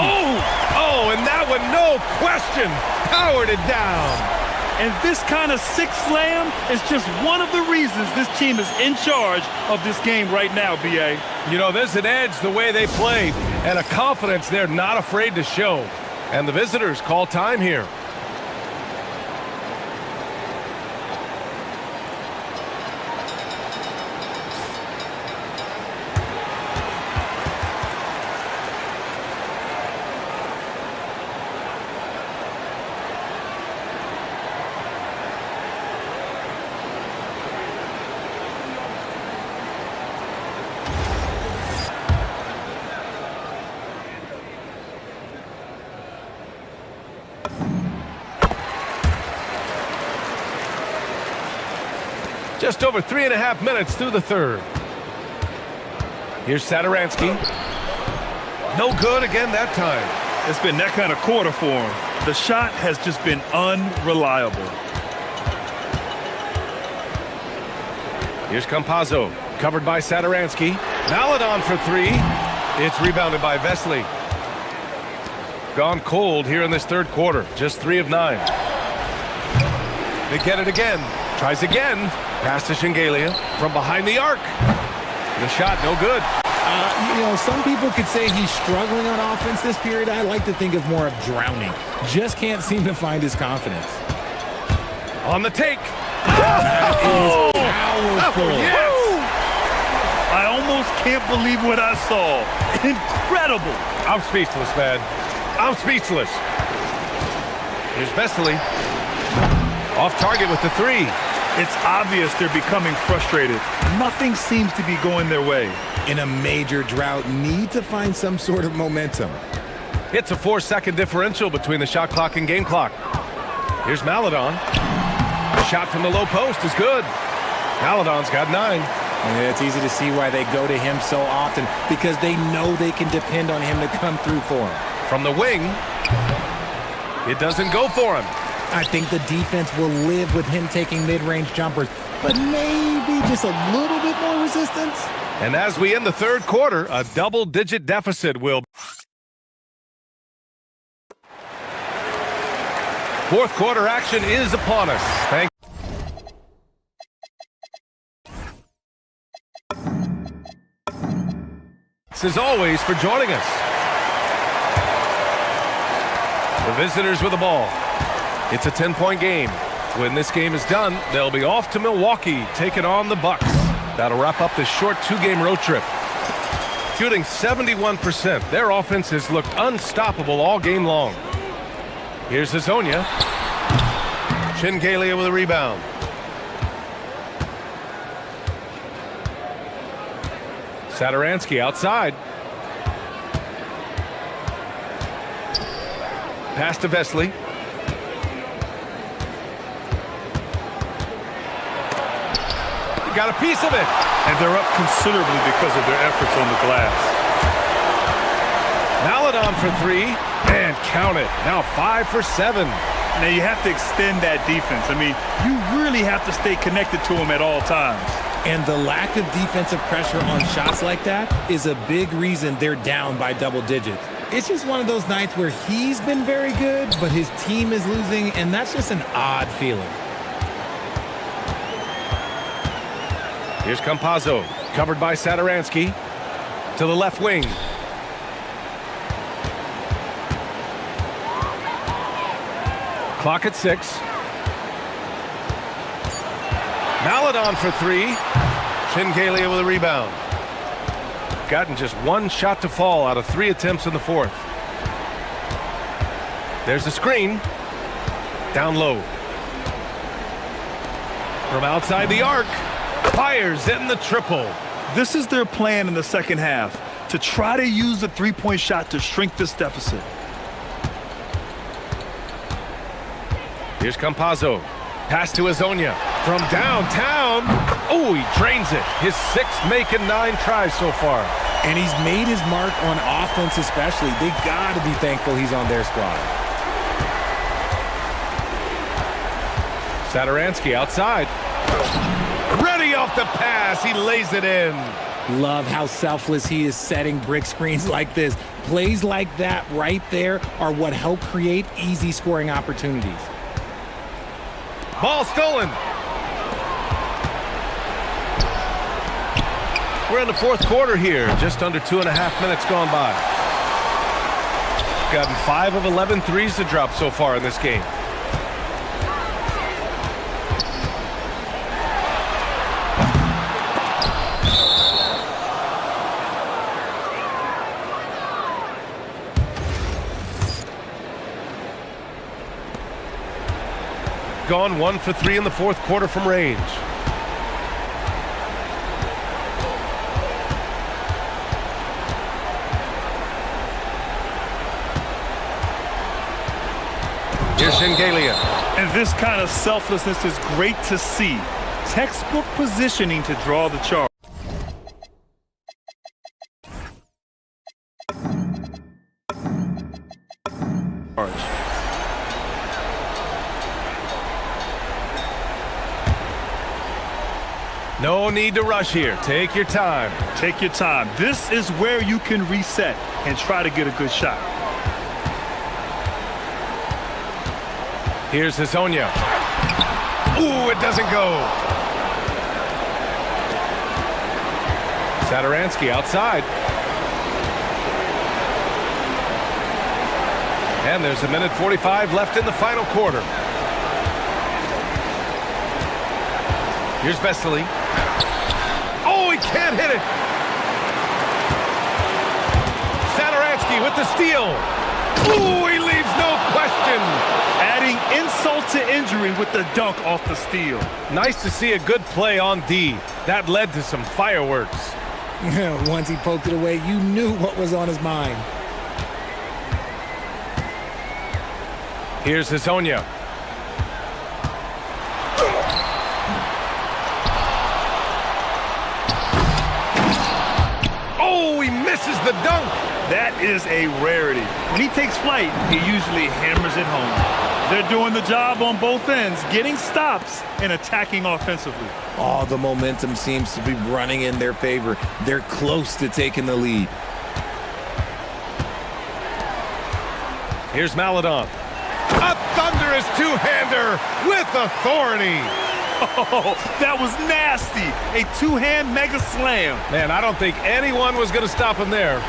Oh, and that one, no question, powered it down. And this kind of sick slam is just one of the reasons this team is in charge of this game right now, B.A. You know, there's an edge the way they play and a confidence they're not afraid to show. And the visitors call time here. Just over 3.5 minutes through the third. Here's Satoransky. No good again that time. It's been that kind of quarter for him. The shot has just been unreliable. Here's Campazzo, covered by Satoransky. Maladon for 3. It's rebounded by Vesely. Gone cold here in this third quarter. Just 3 of 9. They get it again. Tries again. Pass to Shengelia from behind the arc. The shot no good. Some people could say he's struggling on offense this period. I like to think of more of drowning. Just can't seem to find his confidence. On the take. That is powerful. Yes! I almost can't believe what I saw. Incredible. I'm speechless, man. I'm speechless. Here's Vesely. Off target with the three. It's obvious they're becoming frustrated. Nothing seems to be going their way. In a major drought, need to find some sort of momentum. It's a 4-second differential between the shot clock and game clock. Here's Maladon. The shot from the low post is good. Maladon's got 9. And it's easy to see why they go to him so often, because they know they can depend on him to come through for them. From the wing, it doesn't go for him. I think the defense will live with him taking mid-range jumpers, but maybe just a little bit more resistance. And as we end the third quarter, a double-digit deficit will. Fourth quarter action is upon us. Thanks as always for joining us. The visitors with the ball. It's a 10-point game. When this game is done, they'll be off to Milwaukee, taking on the Bucks. That'll wrap up this short 2-game road trip. Shooting 71%, their offense has looked unstoppable all game long. Here's Hazonia. Shingalia with a rebound. Satoransky outside. Pass to Vesely. He got a piece of it. And they're up considerably because of their efforts on the glass. Maladon for 3, and count it. Now 5 for 7. Now you have to extend that defense. I mean, you really have to stay connected to him at all times. And the lack of defensive pressure on shots like that is a big reason they're down by double digits. It's just one of those nights where he's been very good, but his team is losing, and that's just an odd feeling. Here's Campazzo, covered by Satoransky. To the left wing. Clock at 6. Maladon for 3. Shingalia with a rebound. Gotten just 1 shot to fall out of 3 attempts in the fourth. There's a screen. Down low. From outside the arc. Fires in the triple. This is their plan in the second half, to try to use the three-point shot to shrink this deficit. Here's Campazzo. Pass to Hazonia from downtown. Oh, he drains it. His 6th make in 9 tries so far. And he's made his mark on offense especially. They got to be thankful he's on their squad. Satoransky outside. Ready off the pass. He lays it in. Love how selfless he is setting brick screens like this. Plays like that right there are what help create easy scoring opportunities. Ball stolen. We're in the fourth quarter here. Just under 2.5 minutes gone by. Gotten 5 of 11 threes to drop so far in this game. Gone 1 for 3 in the fourth quarter from range. Here's Shingalia. And this kind of selflessness is great to see. Textbook positioning to draw the charge. No need to rush here. Take your time. Take your time. This is where you can reset and try to get a good shot. Here's Hazonia. Ooh, it doesn't go. Satoransky outside. And there's a minute 45 left in the final quarter. Here's Vesely. Oh, he can't hit it. Satoransky with the steal. Ooh, he leaves no question. Adding insult to injury with the dunk off the steal. Nice to see a good play on D. That led to some fireworks. Once he poked it away, you knew what was on his mind. Here's Hazonia. Oh, he misses the dunk. That is a rarity. When he takes flight, he usually hammers it home. They're doing the job on both ends, getting stops and attacking offensively. All the momentum seems to be running in their favor. They're close to taking the lead. Here's Maladon. A thunderous two-hander with authority. Oh, that was nasty. A two-hand mega slam. Man, I don't think anyone was going to stop him there.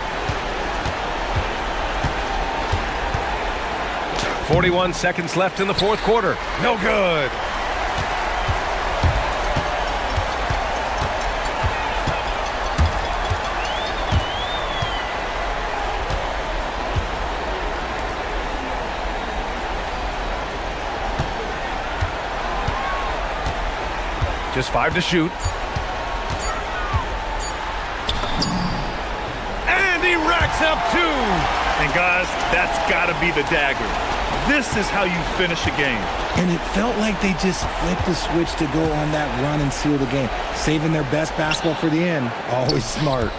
41 seconds left in the fourth quarter. No good. Just 5 to shoot. And he racks up 2. And guys, that's got to be the dagger. This is how you finish a game. And it felt like they just flipped the switch to go on that run and seal the game. Saving their best basketball for the end. Always smart.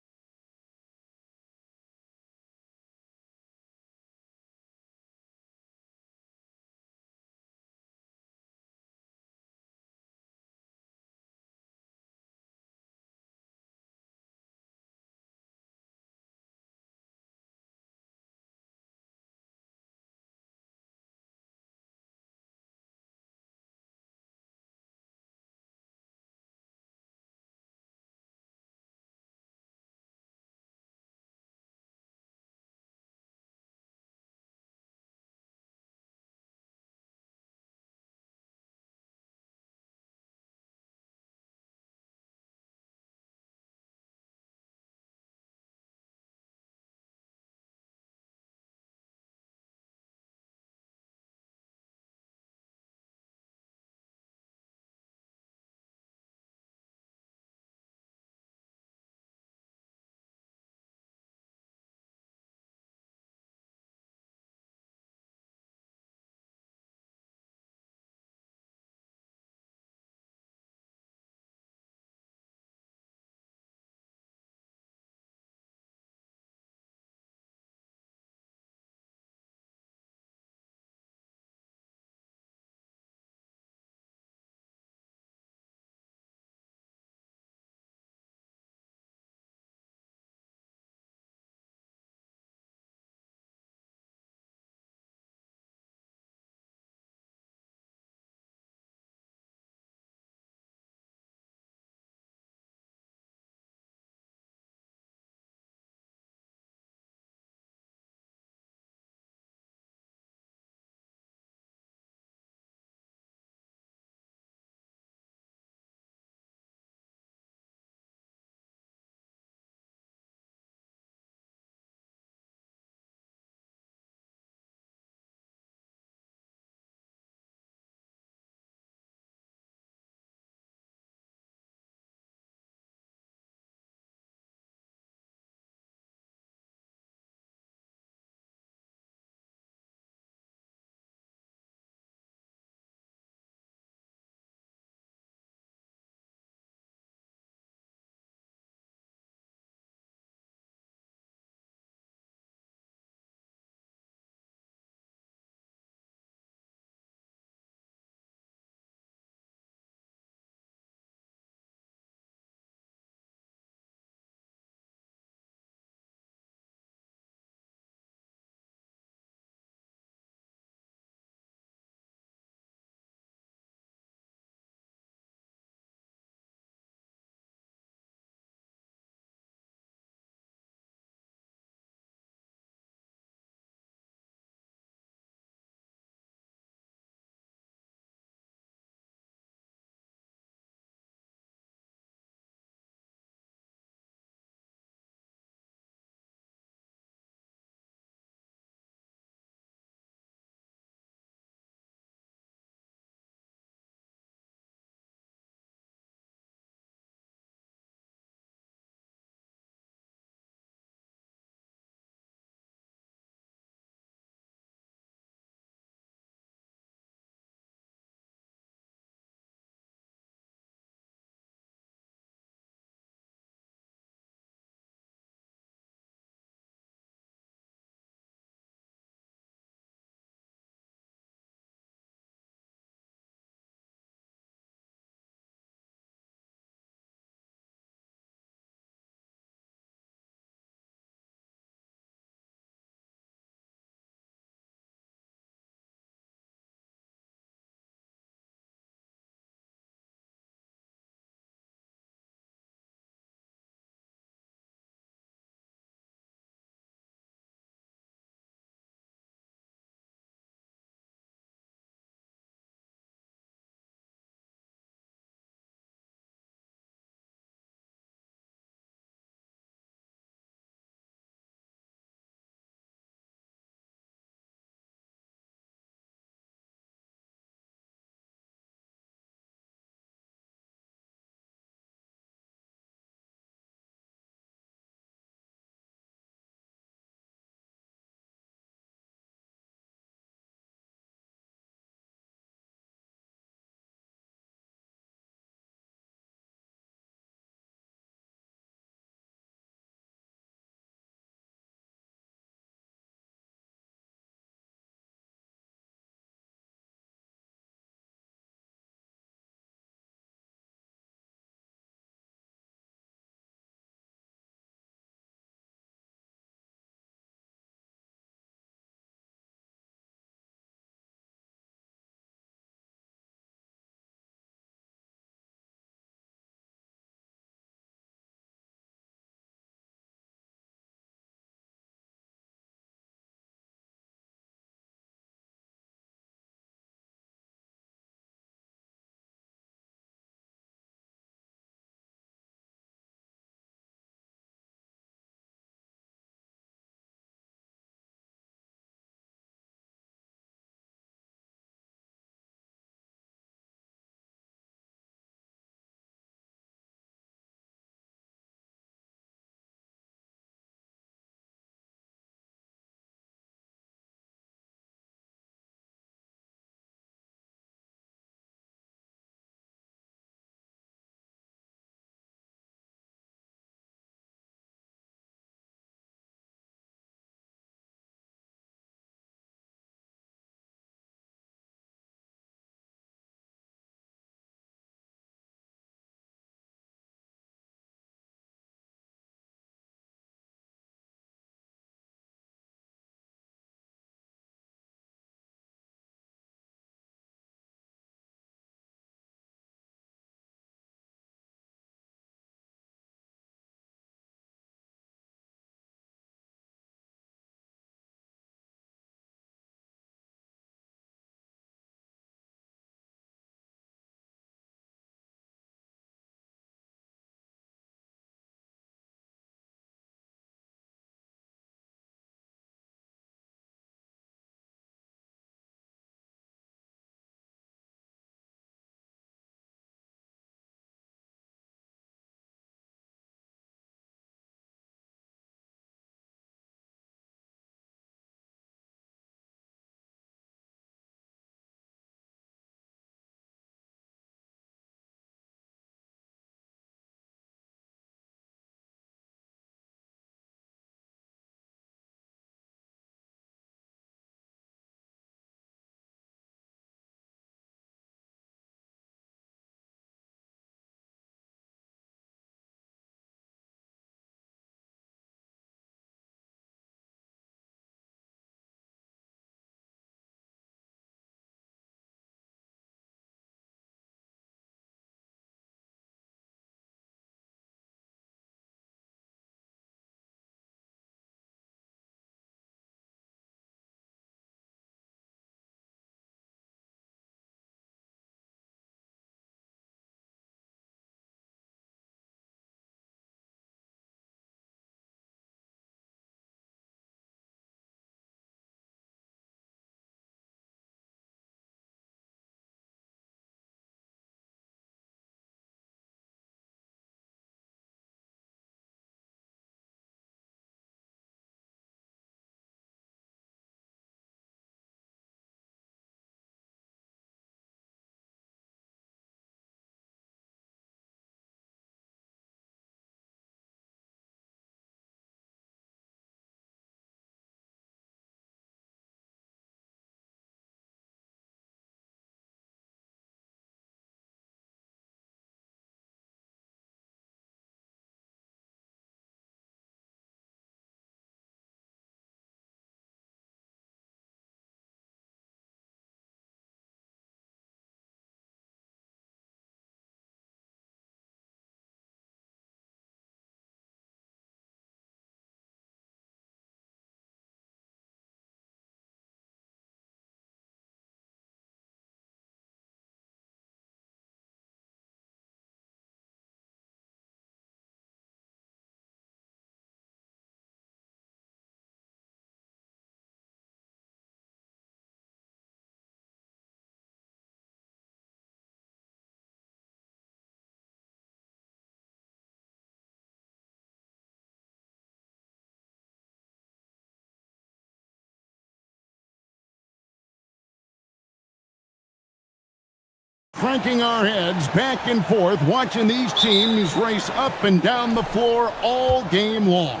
cranking our heads back and forth, watching these teams race up and down the floor all game long.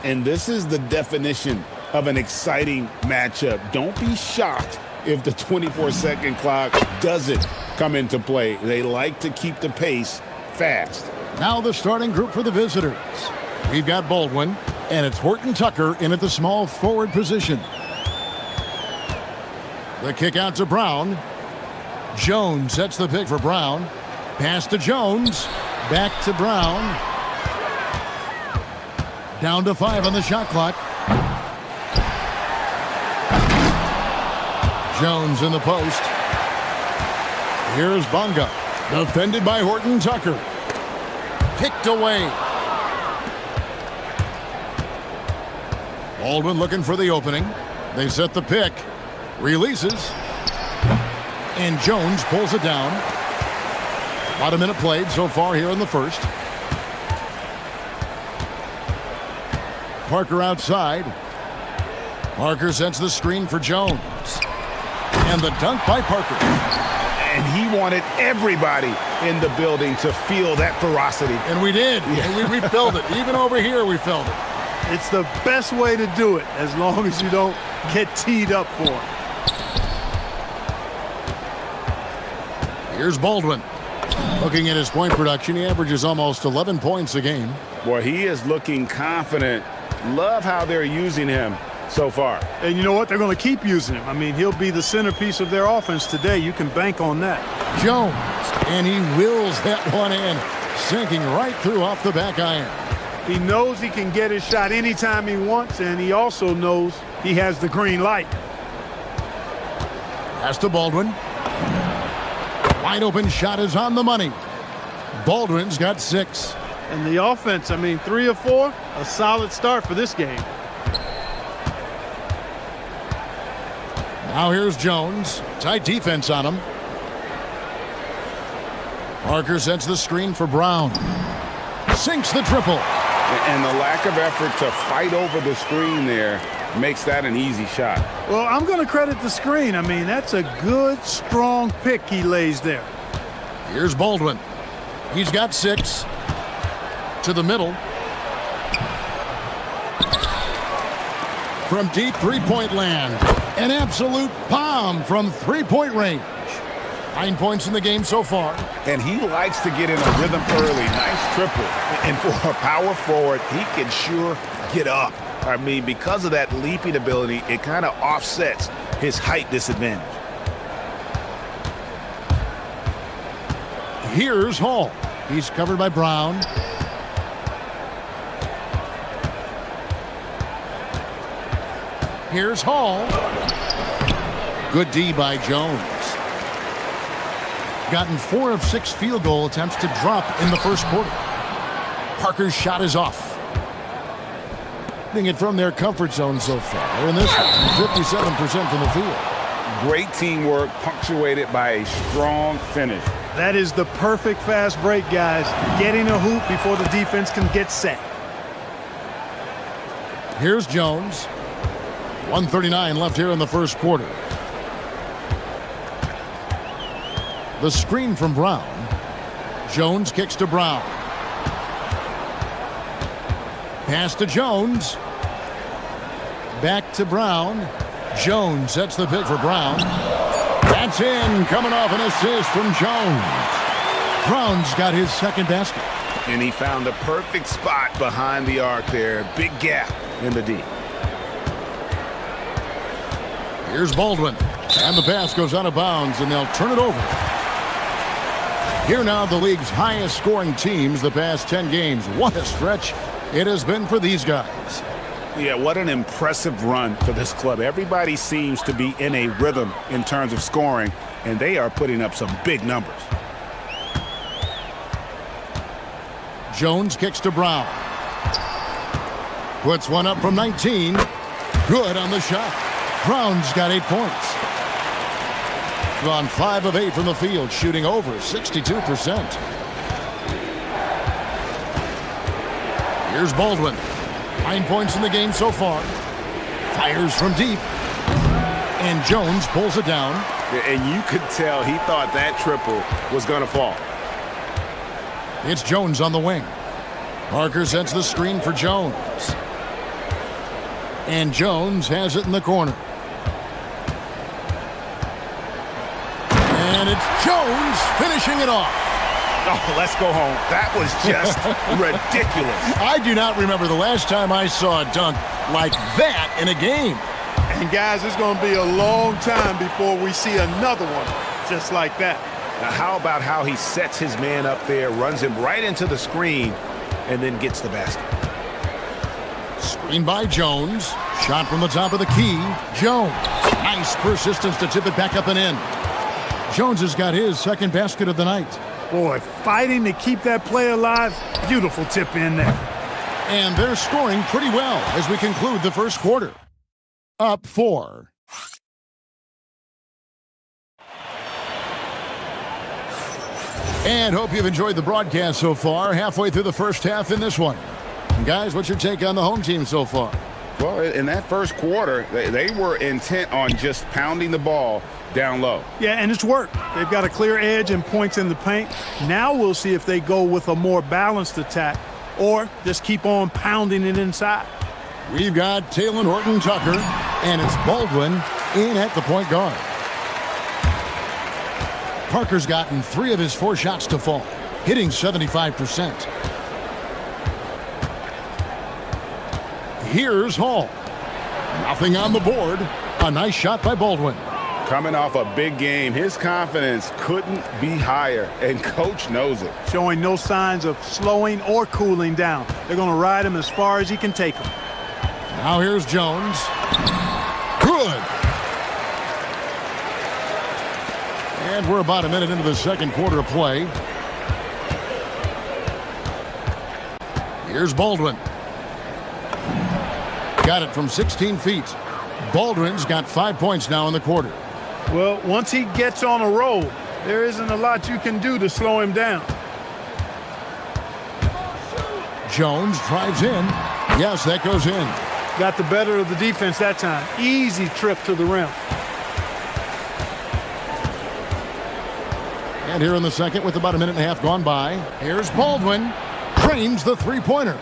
And this is the definition of an exciting matchup. Don't be shocked if the 24-second clock doesn't come into play. They like to keep the pace fast. Now the starting group for the visitors. We've got Baldwin, and it's Horton Tucker in at the small forward position. The kick out to Brown. Jones sets the pick for Brown. Pass to Jones. Back to Brown. Down to 5 on the shot clock. Jones in the post. Here's Bonga. Defended by Horton Tucker. Picked away. Baldwin looking for the opening. They set the pick. Releases. And Jones pulls it down. About a minute played so far here in the first. Parker outside. Parker sets the screen for Jones. And the dunk by Parker. And he wanted everybody in the building to feel that ferocity. And we did. Yeah. We felt it. Even over here, we felt it. It's the best way to do it, as long as you don't get teed up for it. Here's Baldwin. Looking at his point production, he averages almost 11 points a game. Boy, he is looking confident. Love how they're using him so far. And you know what? They're going to keep using him. I mean, he'll be the centerpiece of their offense today. You can bank on that. Jones, and he wills that one in, sinking right through off the back iron. He knows he can get his shot anytime he wants, and he also knows he has the green light. Pass to Baldwin. Wide open shot is on the money. Baldwin's got 6. And the offense, I mean, 3 or 4, a solid start for this game. Now here's Jones. Tight defense on him. Parker sets the screen for Brown. Sinks the triple. And the lack of effort to fight over the screen there makes that an easy shot. Well, I'm going to credit the screen. I mean, that's a good, strong pick he lays there. Here's Baldwin. He's got 6. To the middle. From deep three-point land. An absolute bomb from three-point range. 9 points in the game so far. And he likes to get in a rhythm early. Nice triple. And for a power forward, he can sure get up. I mean, because of that leaping ability, it kind of offsets his height disadvantage. Here's Hall. He's covered by Brown. Here's Hall. Good D by Jones. Gotten 4 of 6 field goal attempts to drop in the first quarter. Parker's shot is off. Hitting it from their comfort zone so far. In this one, 57% from the field. Great teamwork punctuated by a strong finish. That is the perfect fast break, guys. Getting a hoop before the defense can get set. Here's Jones. 1:39 left here in the first quarter. The screen from Brown. Jones kicks to Brown. Pass to Jones. Back to Brown. Jones sets the pick for Brown. That's in, coming off an assist from Jones. Brown's got his second basket. And he found the perfect spot behind the arc there. Big gap in the D. Here's Baldwin. And the pass goes out of bounds, and they'll turn it over. Here now, the league's highest scoring teams the past 10 games. What a stretch it has been for these guys. Yeah, what an impressive run for this club. Everybody seems to be in a rhythm in terms of scoring, and they are putting up some big numbers. Jones kicks to Brown. Puts one up from 19. Good on the shot. Brown's got 8 points. Gone 5 of 8 from the field, shooting over 62%. Here's Baldwin. 9 points in the game so far. Fires from deep. And Jones pulls it down. And you could tell he thought that triple was going to fall. It's Jones on the wing. Parker sets the screen for Jones. And Jones has it in the corner. And it's Jones finishing it off. Oh, let's go home. That was just ridiculous. I do not remember the last time I saw a dunk like that in a game. And guys, it's going to be a long time before we see another one just like that. Now, how about how he sets his man up there, runs him right into the screen, and then gets the basket? Screen by Jones. Shot from the top of the key. Jones. Nice persistence to tip it back up and in. Jones has got his second basket of the night. Boy, fighting to keep that play alive. Beautiful tip in there. And they're scoring pretty well as we conclude the first quarter. Up 4. And hope you've enjoyed the broadcast so far. Halfway through the first half in this one. And guys, what's your take on the home team so far? Well, in that first quarter, they were intent on just pounding the ball down low. Yeah, and it's worked. They've got a clear edge and points in the paint. Now we'll see if they go with a more balanced attack or just keep on pounding it inside. We've got Taylor Horton-Tucker, and it's Baldwin in at the point guard. Parker's gotten 3 of his 4 shots to fall, hitting 75%. Here's Hall. Nothing on the board. A nice shot by Baldwin. Coming off a big game, his confidence couldn't be higher, and coach knows it. Showing no signs of slowing or cooling down. They're going to ride him as far as he can take him. Now here's Jones. Good. And we're about a minute into the second quarter of play. Here's Baldwin. Got it from 16 feet. Baldwin's got 5 points now in the quarter. Well, once he gets on a roll, there isn't a lot you can do to slow him down. Jones drives in. Yes, that goes in. Got the better of the defense that time. Easy trip to the rim. And here in the second with about a minute and a half gone by, here's Baldwin. Trains the three-pointer.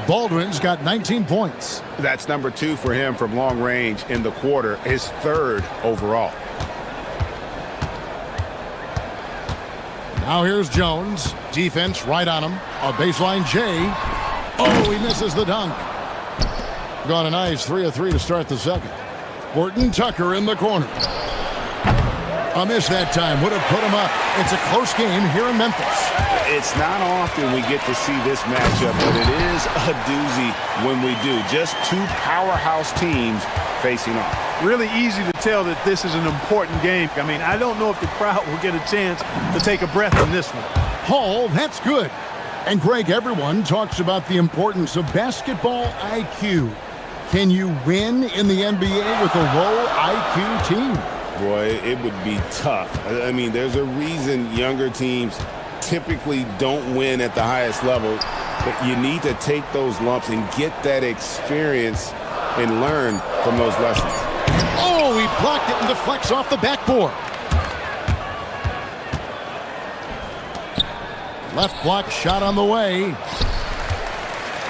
Baldwin's got 19 points. That's number 2 for him from long range in the quarter, his 3rd overall. Now here's Jones. Defense right on him. A baseline J. Oh, he misses the dunk. Gone a nice 3 of 3 to start the second. Horton-Tucker in the corner. A miss that time would have put him up. It's a close game here in Memphis. It's not often we get to see this matchup, but it is a doozy when we do. Just 2 powerhouse teams facing off. Really easy to tell that this is an important game. I mean, I don't know if the crowd will get a chance to take a breath in this one. Hall, that's good. And Greg, everyone talks about the importance of basketball IQ. Can you win in the NBA with a low IQ team? Boy, it would be tough. I mean, there's a reason younger teams typically don't win at the highest level, but you need to take those lumps and get that experience and learn from those lessons. Oh, he blocked it and deflects off the backboard. Left block shot on the way.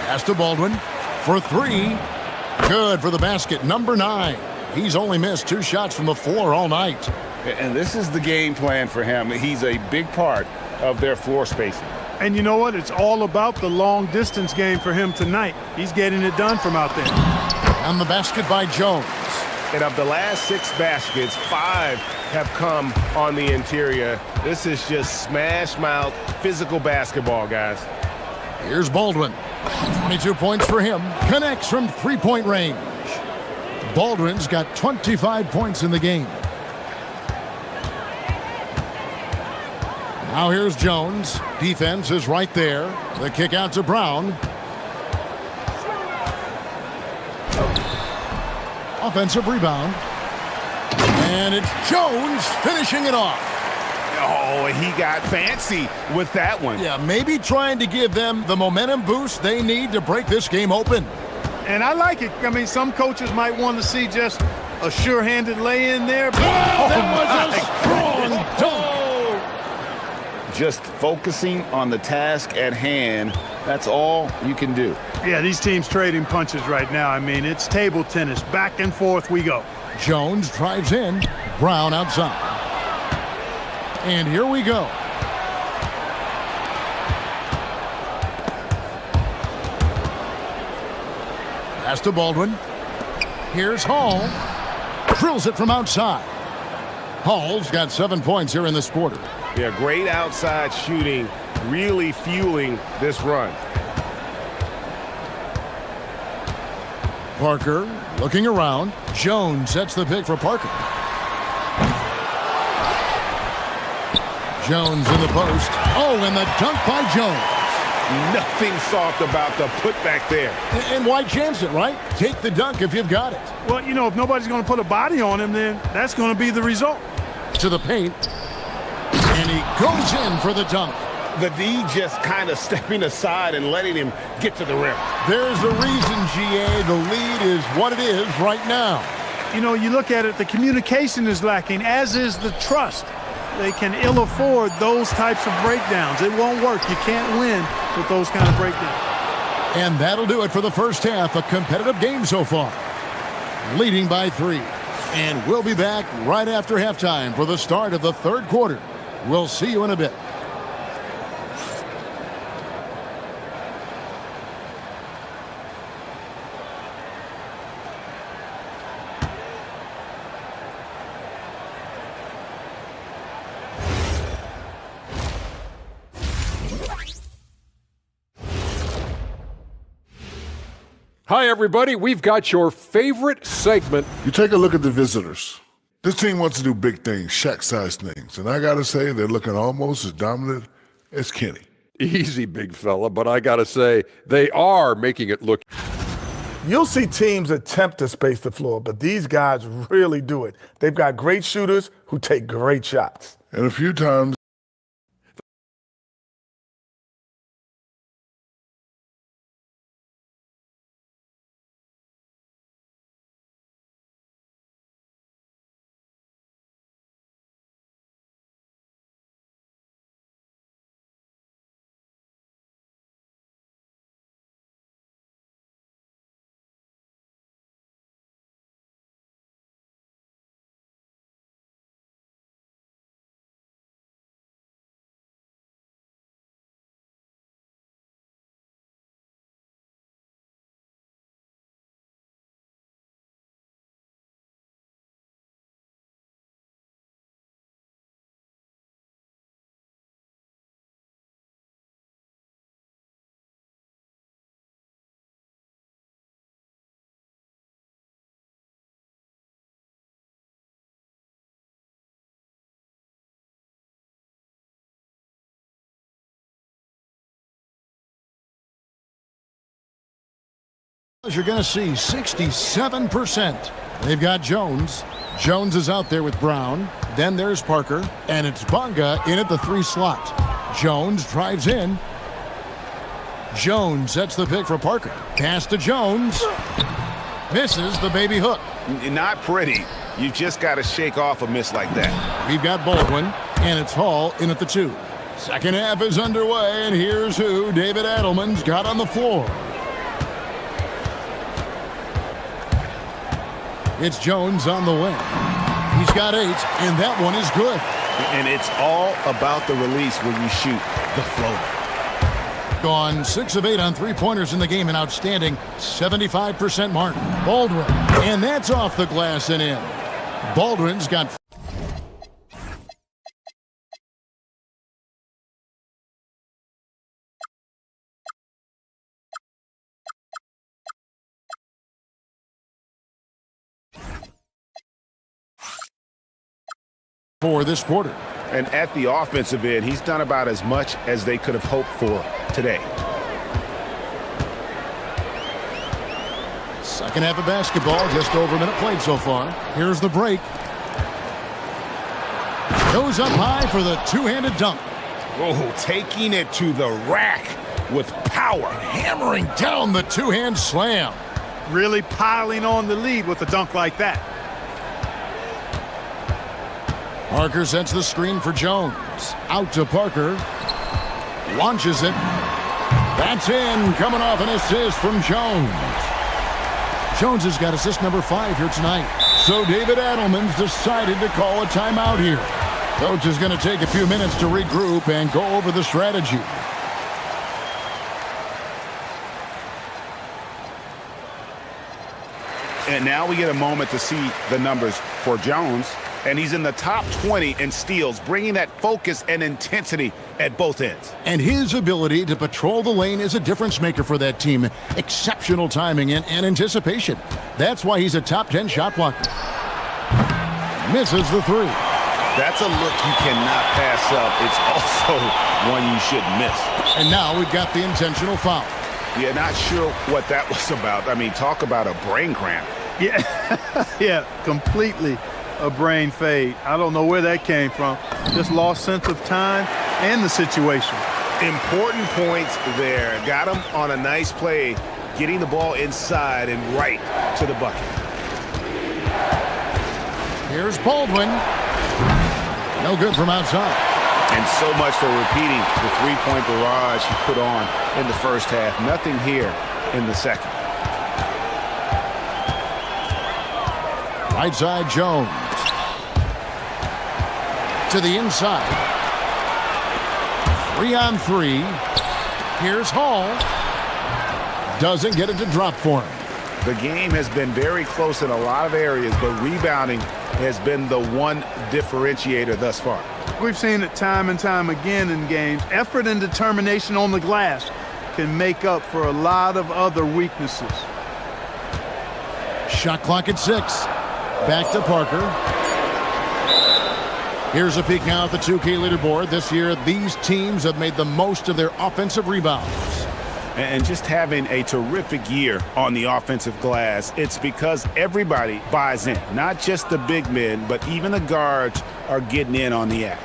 Pass to Baldwin for 3. Good for the basket, number 9. He's only missed 2 shots from the floor all night. And this is the game plan for him. He's a big part of their floor spacing. And you know what? It's all about the long distance game for him tonight. He's getting it done from out there. And the basket by Jones. And of the last 6 baskets, 5 have come on the interior. This is just smash mouth physical basketball, guys. Here's Baldwin. 22 points for him. Connects from 3-point range. Baldwin's got 25 points in the game. Now here's Jones. Defense is right there. The kick out to Brown. Offensive rebound. And it's Jones finishing it off. Oh, he got fancy with that one. Yeah, maybe trying to give them the momentum boost they need to break this game open. And I like it. I mean, some coaches might want to see just A sure-handed lay-in there. That was a strong dunk. Just focusing on the task at hand, that's all you can do. Yeah, these teams trading punches right now. I mean, it's table tennis. Back and forth we go. Jones drives in. Brown outside. And here we go. Pass to Baldwin. Here's Hall. Drills it from outside. Hall's got 7 points here in this quarter. Yeah, great outside shooting, really fueling this run. Parker looking around. Jones sets the pick for Parker. Jones in the post. Oh, and the dunk by Jones. Nothing soft about the putback there. And why chance it, right? Take the dunk if you've got it. Well, you know, if nobody's going to put a body on him, then that's going to be the result. To the paint. And he goes in for the dunk. The D just kind of stepping aside and letting him get to the rim. There's a reason, GA. The lead is what it is right now. You know, you look at it, the communication is lacking, as is the trust. They can ill afford those types of breakdowns. It won't work. You can't win with those kind of breakdowns. And that'll do it for the first half. A competitive game so far. Leading by 3. And we'll be back right after halftime for the start of the third quarter. We'll see you in a bit. Hi, everybody. We've got your favorite segment. You take a look at the visitors. This team wants to do big things, Shaq-sized things. And I got to say, they're looking almost as dominant as Kenny. Easy, big fella, but I got to say, they are making it look. You'll see teams attempt to space the floor, but these guys really do it. They've got great shooters who take great shots. And a few times, you're going to see 67%. They've got Jones. Jones is out there with Brown. Then there's Parker. And it's Bonga in at the 3 slot. Jones drives in. Jones sets the pick for Parker. Pass to Jones. Misses the baby hook. Not pretty. You just got to shake off a miss like that. We've got Baldwin. And it's Hall in at the 2. Second half is underway. And here's who David Adelman's got on the floor. It's Jones on the wing. He's got 8, and that one is good. And it's all about the release when you shoot the floater. Gone 6 of 8 on 3-pointers in the game, an outstanding 75% mark. Baldwin, and that's off the glass and in. Baldwin's got for this quarter. And at the offensive end, he's done about as much as they could have hoped for today. Second half of basketball, just over a minute played so far. Here's the break. Goes up high for the two-handed dunk. Oh, taking it to the rack with power. Hammering down the two-hand slam. Really piling on the lead with a dunk like that. Parker sets the screen for Jones. Out to Parker. Launches it. That's in. Coming off an assist from Jones. Jones has got assist number 5 here tonight. So David Adelman's decided to call a timeout here. Coach is going to take a few minutes to regroup and go over the strategy. And now we get a moment to see the numbers for Jones. And he's in the top 20 in steals, bringing that focus and intensity at both ends. And his ability to patrol the lane is a difference maker for that team. Exceptional timing and anticipation. That's why he's a top 10 shot blocker. Misses the 3. That's a look you cannot pass up. It's also one you shouldn't miss. And now we've got the intentional foul. Yeah, not sure what that was about. I mean, talk about a brain cramp. Yeah, yeah, completely a brain fade. I don't know where that came from. Just lost sense of time and the situation. Important points there. Got him on a nice play, getting the ball inside and right to the bucket. Here's Baldwin. No good from outside. And so much for repeating the three-point barrage he put on in the first half. Nothing here in the second. Right side, Jones. To the inside. 3-on-3. Here's Hall. Doesn't get it to drop for him. The game has been very close in a lot of areas, but rebounding has been the one differentiator thus far. We've seen it time and time again in games. Effort and determination on the glass can make up for a lot of other weaknesses. Shot clock at 6. Back to Parker. Here's a peek now at the 2K leaderboard. This year, these teams have made the most of their offensive rebounds. And just having a terrific year on the offensive glass, it's because everybody buys in. Not just the big men, but even the guards are getting in on the act.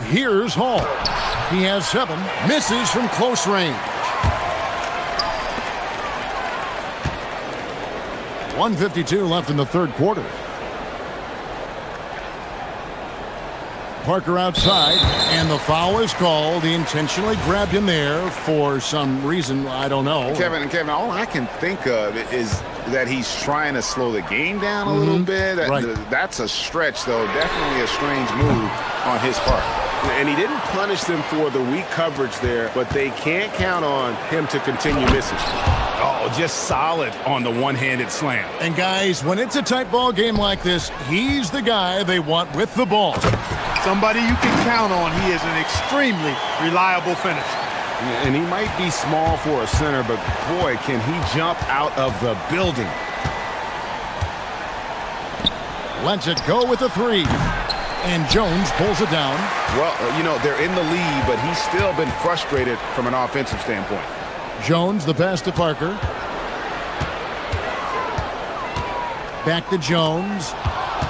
Here's Hall. He has 7. Misses from close range. 1:52 left in the third quarter. Parker outside, and the foul is called. He intentionally grabbed him there for some reason, I don't know. Kevin, all I can think of is that he's trying to slow the game down a little bit. Right. That's a stretch, though. Definitely a strange move on his part. And he didn't punish them for the weak coverage there, but they can't count on him to continue missing. Oh, just solid on the one-handed slam. And guys, when it's a tight ball game like this, he's the guy they want with the ball. Somebody you can count on. He is an extremely reliable finisher. And he might be small for a center, but boy, can he jump out of the building. Lets it go with the 3. And Jones pulls it down. Well, you know, they're in the lead, but he's still been frustrated from an offensive standpoint. Jones, the pass to Parker. Back to Jones.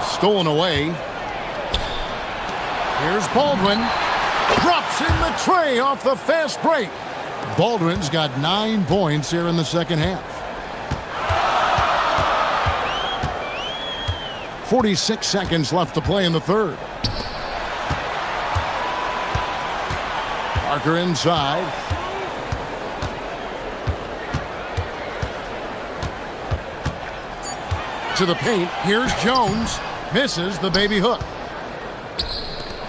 Stolen away. Here's Baldwin. Drops in the tray off the fast break. Baldwin's got 9 points here in the second half. 46 seconds left to play in the third. Parker inside. To the paint. Here's Jones. Misses the baby hook.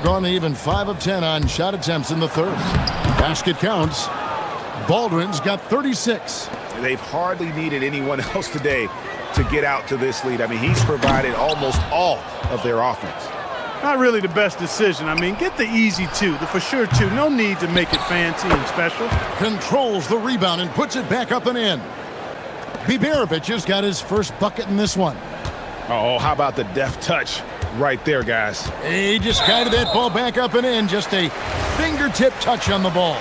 Gone even 5 of 10 on shot attempts in the third. Basket counts. Baldwin's got 36. They've hardly needed anyone else today to get out to this lead. I mean, he's provided almost all of their offense. Not really the best decision. I mean, get the easy 2, the for sure 2. No need to make it fancy and special. Controls the rebound and puts it back up and in. Biberovic has got his first bucket in this one. Oh, how about the deft touch right there, guys? He just guided that ball back up and in. Just a fingertip touch on the ball.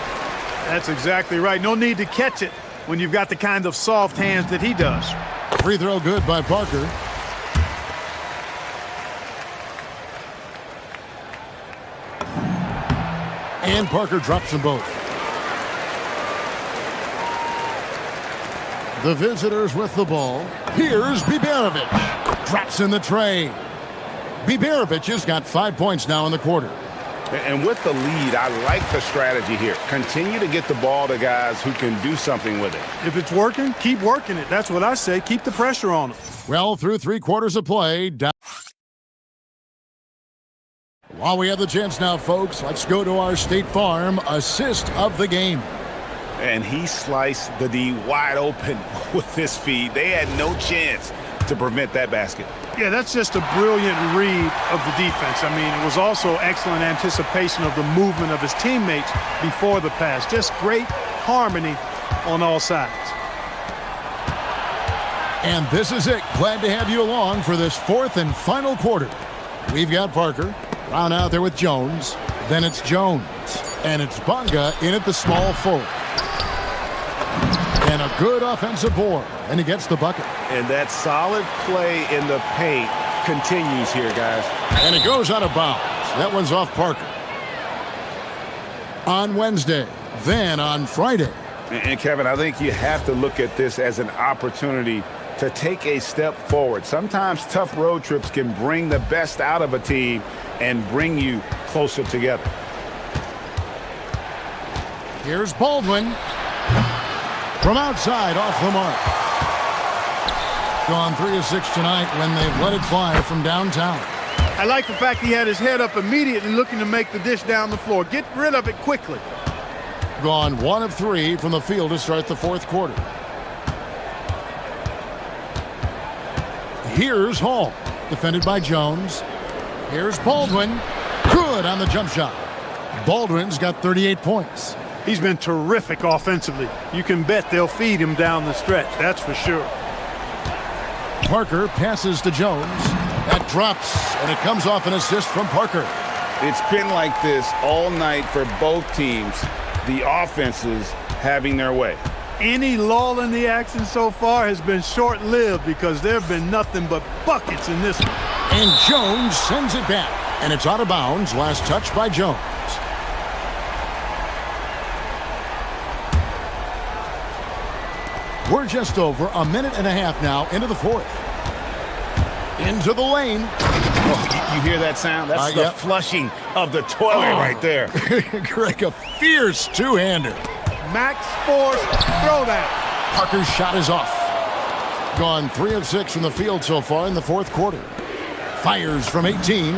That's exactly right. No need to catch it when you've got the kind of soft hands that he does. Free throw good by Parker. And Parker drops them both. The visitors with the ball. Here's Biberovic. Drops in the tray. Biberovic has got 5 points now in the quarter. And with the lead, I like the strategy here. Continue to get the ball to guys who can do something with it. If it's working, keep working it. That's what I say. Keep the pressure on them. Well, through 3 quarters of play. While we have the chance now, folks, let's go to our State Farm assist of the game. And he sliced the D wide open with this feed. They had no chance to prevent that basket. Yeah, that's just a brilliant read of the defense. I mean, it was also excellent anticipation of the movement of his teammates before the pass. Just great harmony on all sides. And this is it. Glad to have you along for this 4th and final quarter. We've got Parker. Brown out there with Jones. Then it's Jones. And it's Bonga in at the small forward. And a good offensive board. And he gets the bucket. And that solid play in the paint continues here, guys. And it goes out of bounds. That one's off Parker. On Wednesday, then on Friday. And Kevin, I think you have to look at this as an opportunity to take a step forward. Sometimes tough road trips can bring the best out of a team and bring you closer together. Here's Baldwin. From outside, off the mark. Gone 3 of 6 tonight when they've let it fly from downtown. I like the fact he had his head up immediately looking to make the dish down the floor. Get rid of it quickly. Gone 1 of 3 from the field to start the 4th quarter. Here's Hall, defended by Jones. Here's Baldwin. Good on the jump shot. Baldwin's got 38 points. He's been terrific offensively. You can bet they'll feed him down the stretch, that's for sure. Parker passes to Jones. That drops, and it comes off an assist from Parker. It's been like this all night for both teams. The offenses having their way. Any lull in the action so far has been short-lived because there have been nothing but buckets in this one. And Jones sends it back, and it's out of bounds. Last touch by Jones. We're just over a minute and a half now into the 4th. Into the lane. Oh, you hear that sound? That's the flushing of the toilet right there. Greg, a fierce two-hander. Max force, throw that. Parker's shot is off. Gone 3 of 6 from the field so far in the 4th quarter. Fires from 18.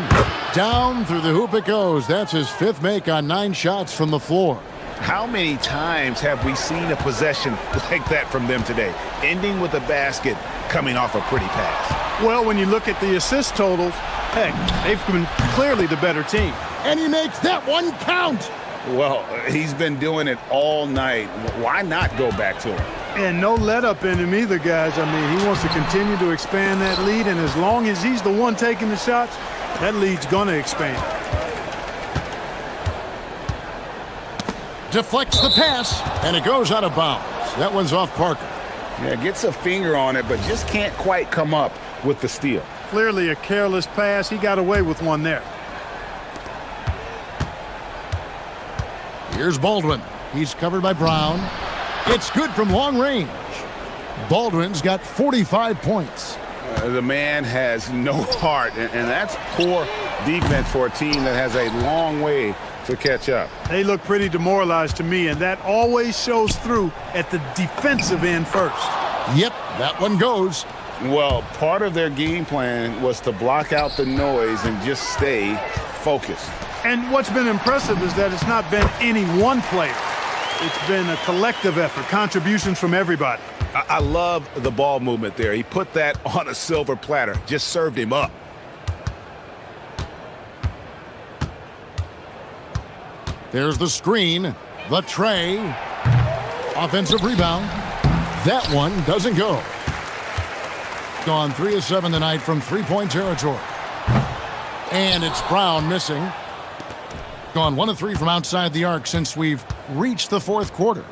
Down through the hoop it goes. That's his 5th make on 9 shots from the floor. How many times have we seen a possession like that from them today? Ending with a basket, coming off a pretty pass. Well, when you look at the assist totals, heck, they've been clearly the better team. And he makes that one count. Well, he's been doing it all night. Why not go back to him? And no let up in him either, guys. I mean, he wants to continue to expand that lead, and as long as he's the one taking the shots, that lead's going to expand. Deflects the pass, and it goes out of bounds. That one's off Parker. Yeah, gets a finger on it, but just can't quite come up with the steal. Clearly a careless pass. He got away with one there. Here's Baldwin. He's covered by Brown. It's good from long range. Baldwin's got 45 points. The man has no heart, and that's poor defense for a team that has a long way to catch up. They look pretty demoralized to me, and that always shows through at the defensive end first. Yep, that one goes. Well, part of their game plan was to block out the noise and just stay focused. And what's been impressive is that it's not been any one player. It's been a collective effort, contributions from everybody. I love the ball movement there. He put that on a silver platter, just served him up. There's the screen, the tray, offensive rebound. That one doesn't go. Gone 3 of 7 tonight from 3-point territory. And it's Brown missing. Gone 1 of 3 from outside the arc since we've reached the 4th quarter.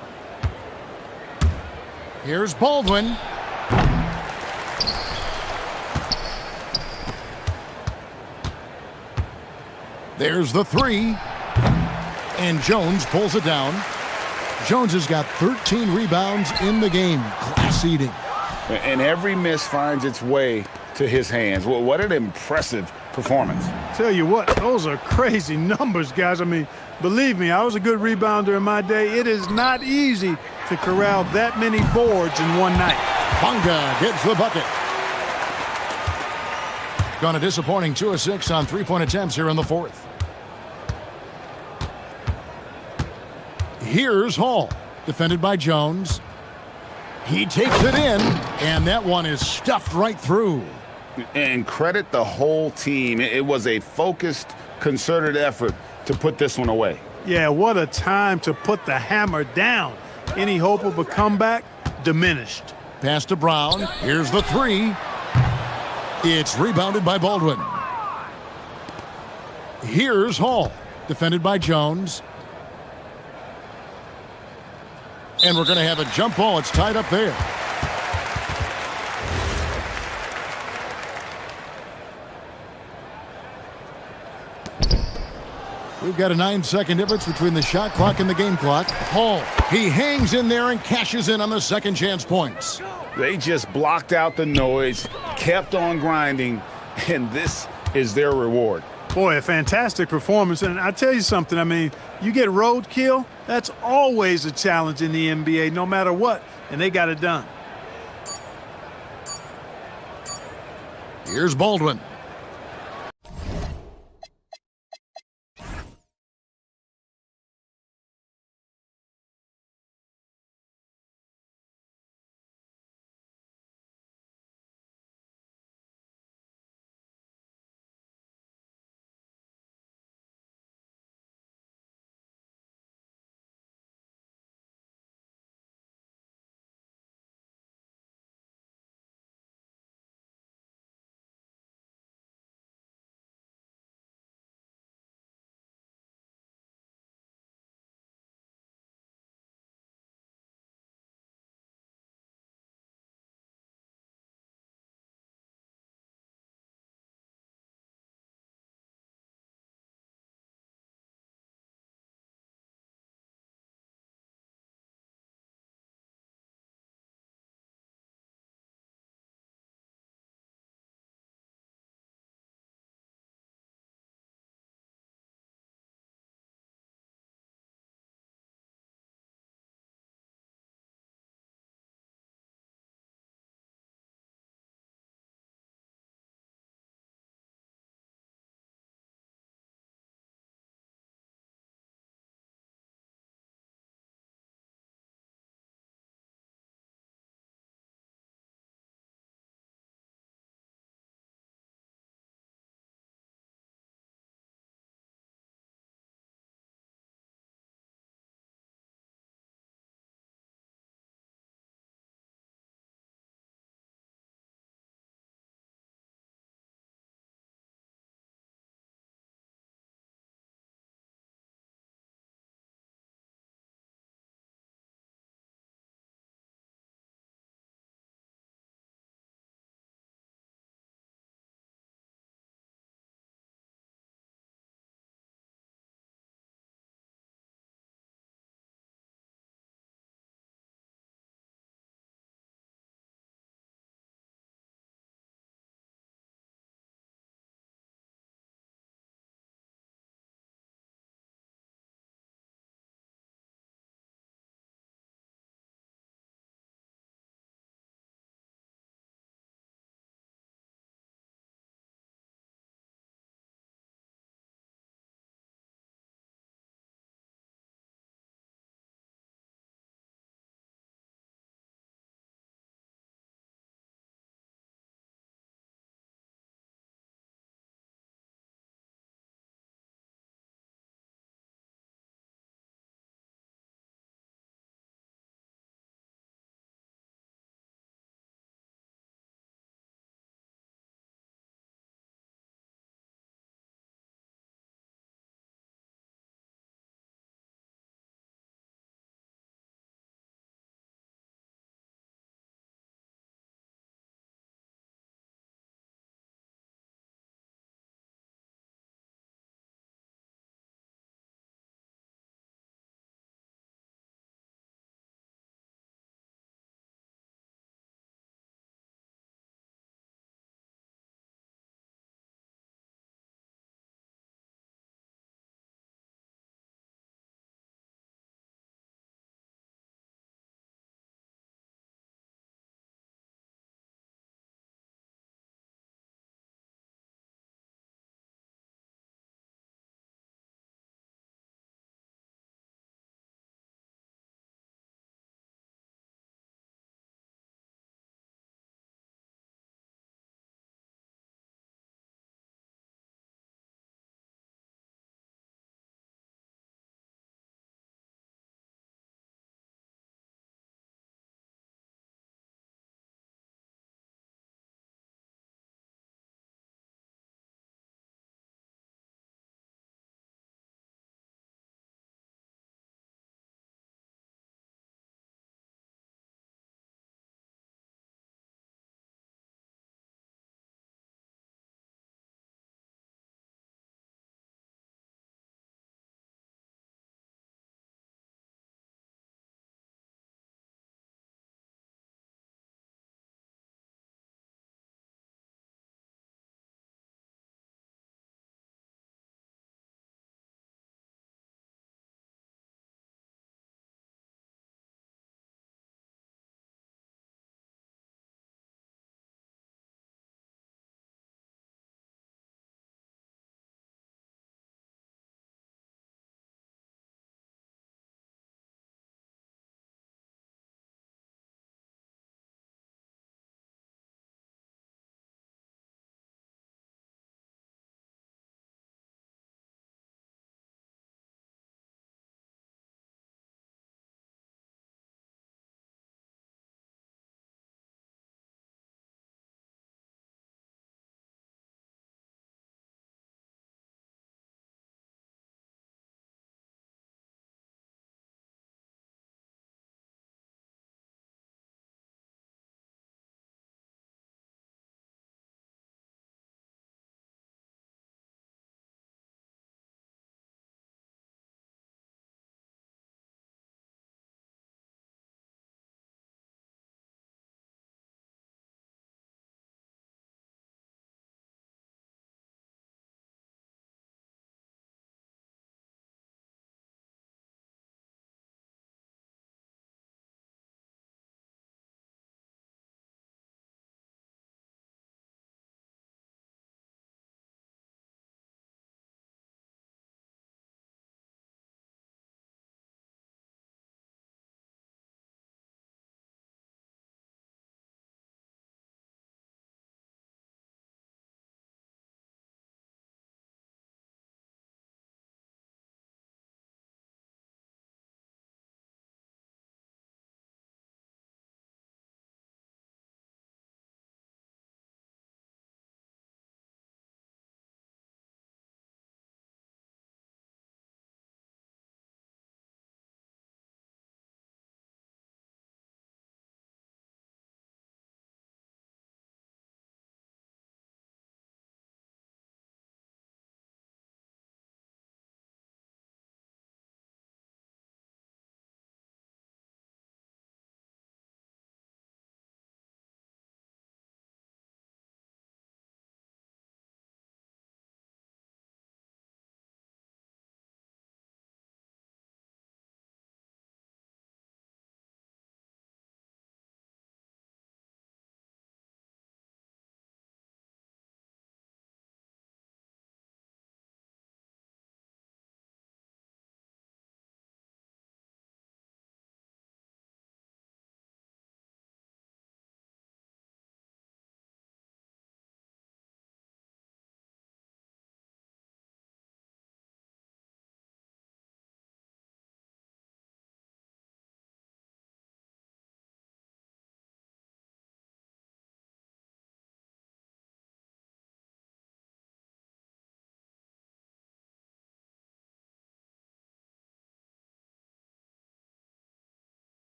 Here's Baldwin. There's the 3. And Jones pulls it down. Jones has got 13 rebounds in the game. Class eating. And every miss finds its way to his hands. Well, what an impressive performance. Tell you what, those are crazy numbers, guys. I mean, believe me, I was a good rebounder in my day. It is not easy to corral that many boards in one night. Bunga gets the bucket. Gone a disappointing 2 of 6 on three-point attempts here in the fourth. Here's Hall, defended by Jones. He takes it in, and that one is stuffed right through. And credit the whole team. It was a focused, concerted effort to put this one away. Yeah, what a time to put the hammer down. Any hope of a comeback diminished. Pass to Brown. Here's the three. It's rebounded by Baldwin. Here's Hall, defended by Jones. And we're going to have a jump ball. It's tied up there. We've got a 9-second difference between the shot clock and the game clock. Hall, he hangs in there and cashes in on the second chance points. They just blocked out the noise, kept on grinding, and this is their reward. Boy, a fantastic performance. And I tell you something, I mean, you get roadkill, that's always a challenge in the NBA, no matter what, and they got it done. Here's Baldwin.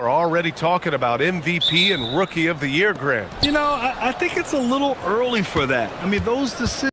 Are already talking about MVP and Rookie of the Year grant. You know, I think it's a little early for that. I mean, those decisions.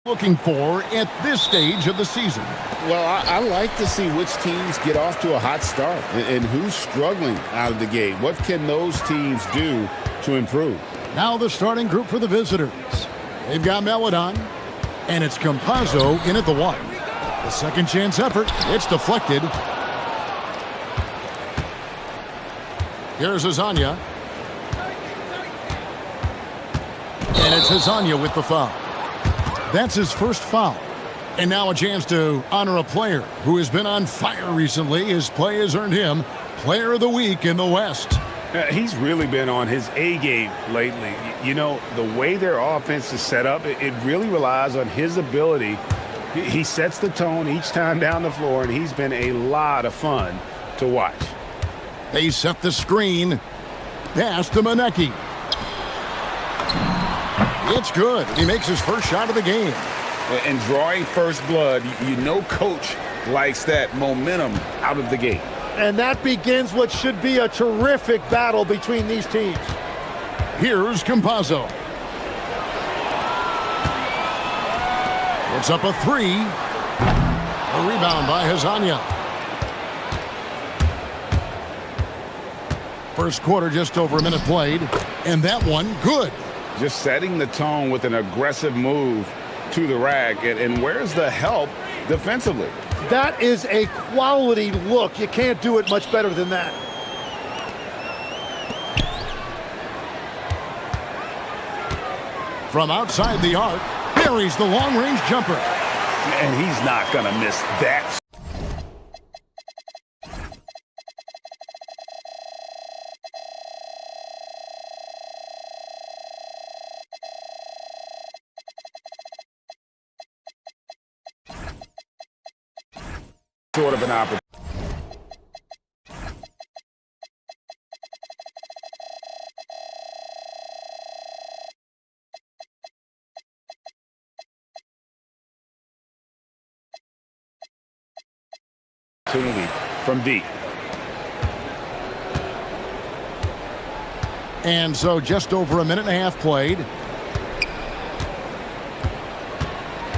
Looking for at this stage of the season? Well, I like to see which teams get off to a hot start and who's struggling out of the gate. What can those teams do to improve? Now the starting group for the visitors. They've got Melodon, and it's Compazzo in at the one. The second chance effort, it's deflected. Here's Hazanya. And it's Hazanya with the foul. That's his first foul. And now a chance to honor a player who has been on fire recently. His play has earned him Player of the Week in the West. He's really been on his A game lately. You know, the way their offense is set up, it really relies on his ability. He sets the tone each time down the floor, and he's been a lot of fun to watch. They set the screen. Pass to Manecki. It's good. He makes his first shot of the game. And drawing first blood, you know coach likes that momentum out of the gate. And that begins what should be a terrific battle between these teams. Here's Compazzo. It's up a three. A rebound by Hazanya. First quarter, just over a minute played. And that one, good. Just setting the tone with an aggressive move to the rack. And where's the help defensively? That is a quality look. You can't do it much better than that. From outside the arc, buries the long-range jumper. And he's not going to miss that. Sort of an opportunity. From deep. And so just over a minute and a half played.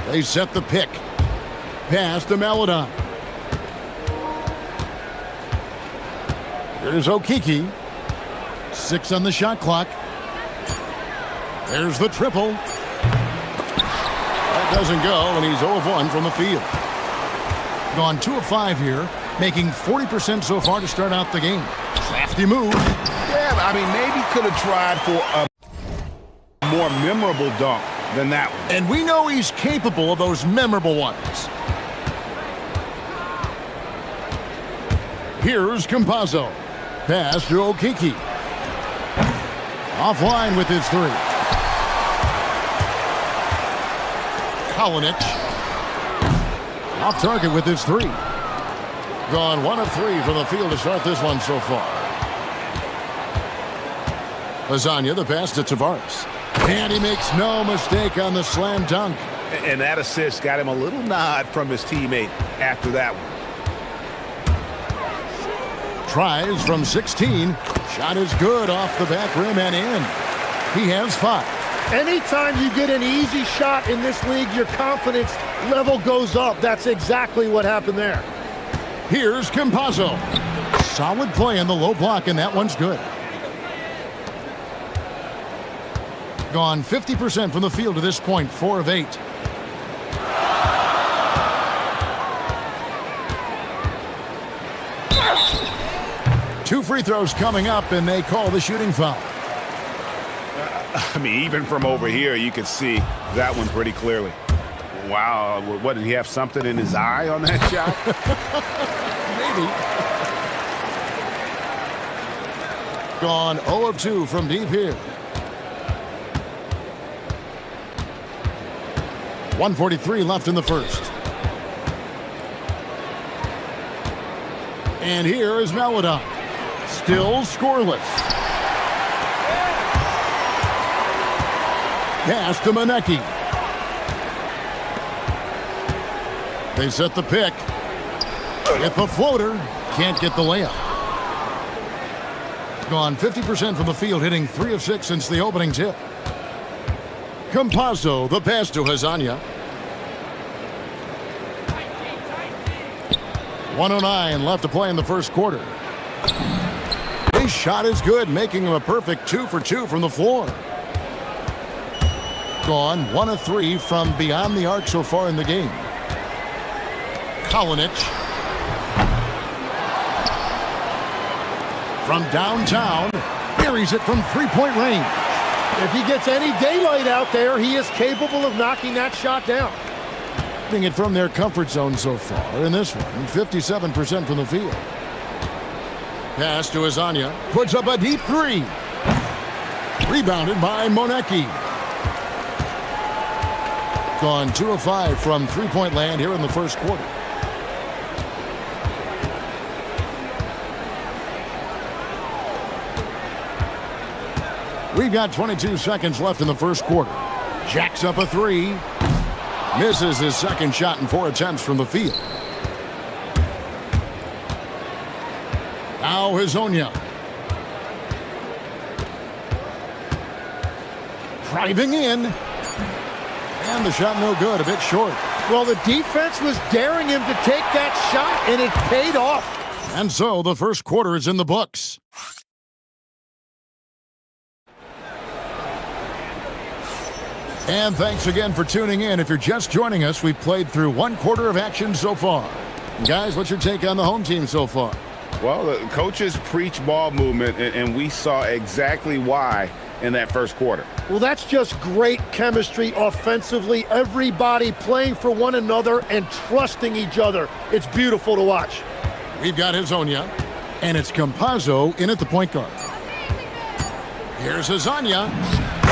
They set the pick. Pass to Melodon. Here's Okiki. 6 on the shot clock. There's the triple. That doesn't go, and he's 0 of 1 from the field. Gone 2 of 5 here, making 40% so far to start out the game. Crafty move. Yeah, I mean, maybe could have tried for a more memorable dunk than that one. And we know he's capable of those memorable ones. Here's Compazzo. Pass to Okiki. Offline with his three. Kalinic. Off target with his three. Gone 1 of 3 from the field to start this one so far. Lasagna, the pass to Tavares. And he makes no mistake on the slam dunk. And that assist got him a little nod from his teammate after that one. Tries from 16. Shot is good off the back rim and in. He has 5. Anytime you get an easy shot in this league, your confidence level goes up. That's exactly what happened there. Here's Campazzo. Solid play in the low block, and that one's good. Gone 50% from the field to this point, 4 of 8. Two free throws coming up, and they call the shooting foul. I mean, even from over here, you can see that one pretty clearly. Wow, what, did he have something in his eye on that shot? Maybe. Gone 0 of 2 from deep here. 1:43 left in the first. And here is Maladon. Still scoreless. Pass to Monecki. They set the pick. With the floater. Can't get the layup. Gone 50% from the field, hitting 3 of 6 since the opening tip. Campazzo, the pass to Hazania. 1:09 left to play in the first quarter. His shot is good, making him a perfect 2 for 2 from the floor. Gone 1 of 3 from beyond the arc so far in the game. Kalinic. From downtown, buries it from three-point range. If he gets any daylight out there, he is capable of knocking that shot down. Getting it from their comfort zone so far in this one, 57% from the field. Pass to Azania, puts up a deep 3. Rebounded by Monecki. Gone 2 of 5 from three-point land here in the first quarter. We've got 22 seconds left in the first quarter. Jacks up a 3. Misses his second shot in 4 attempts from the field. Now Hazonia. Driving in. And the shot no good, a bit short. Well, the defense was daring him to take that shot, and it paid off. And so the first quarter is in the books. And thanks again for tuning in. If you're just joining us, we've played through 1 quarter of action so far. Guys, what's your take on the home team so far? Well, the coaches preach ball movement, and we saw exactly why in that first quarter. Well, that's just great chemistry offensively. Everybody playing for one another and trusting each other. It's beautiful to watch. We've got Hazonia, and it's Campazzo in at the point guard. Here's Hazania.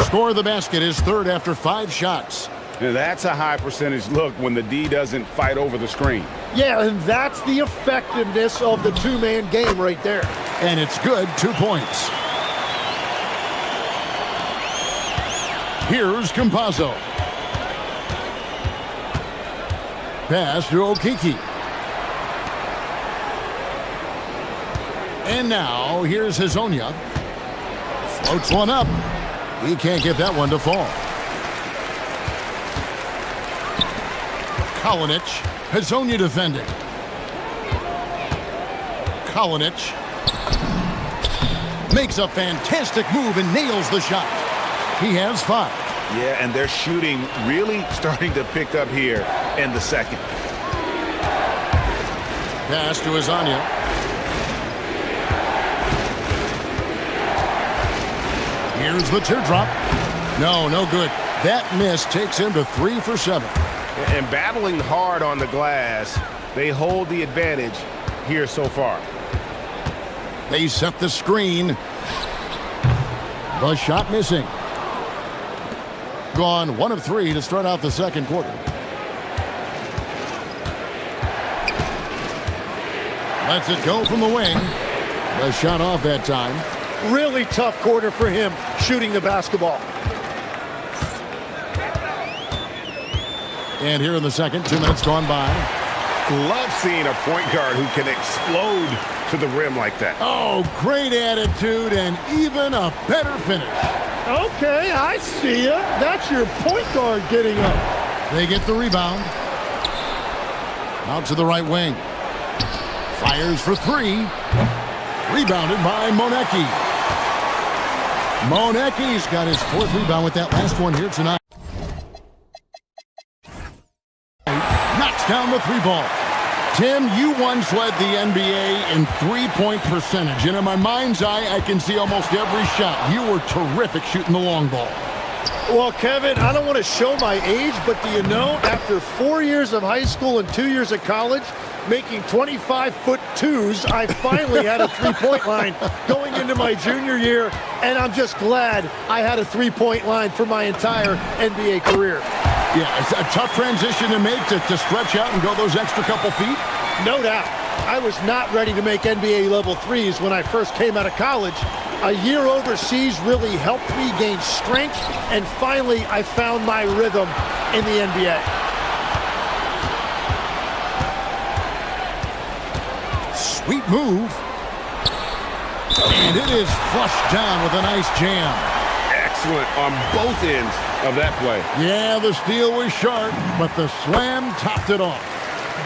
Score of the basket is third after 5 shots. Now that's a high percentage look when the D doesn't fight over the screen. Yeah, and that's the effectiveness of the two-man game right there. And it's good, 2 points. Here's Campazzo. Pass to Okiki. And now here's Hazonia. Floats one up. He can't get that one to fall. Kalinic. Hazonia defending. Kalinic. Makes a fantastic move and nails the shot. He has 5. Yeah, and they're shooting really starting to pick up here in the second. Pass to Hazonia. Here's the teardrop. No good. That miss takes him to 3 for 7. And battling hard on the glass, they hold the advantage here so far. They set the screen. The shot missing. Gone 1 of 3 to start out the second quarter. Lets it go from the wing. The shot off that time. Really tough quarter for him shooting the basketball. And here in the second, 2 minutes gone by. Love seeing a point guard who can explode to the rim like that. Oh, great attitude and even a better finish. Okay, I see ya. That's your point guard getting up. They get the rebound. Out to the right wing. Fires for three. Rebounded by Monecki. Monecki's got his fourth rebound with that last one here tonight. Knocks down the three ball. Tim, you once led the NBA in three-point percentage, and in my mind's eye, I can see almost every shot. You were terrific shooting the long ball. Well, Kevin, I don't want to show my age, but do you know, after 4 years of high school and 2 years of college, making 25-foot twos, I finally had a three-point line going into my junior year, and I'm just glad I had a three-point line for my entire NBA career. Yeah, it's a tough transition to make to stretch out and go those extra couple feet. No doubt. I was not ready to make NBA level threes when I first came out of college. A year overseas really helped me gain strength, and finally I found my rhythm in the NBA. Sweet move. And it is flushed down with a nice jam. Excellent on both ends of that play. Yeah, the steal was sharp, but the slam topped it off.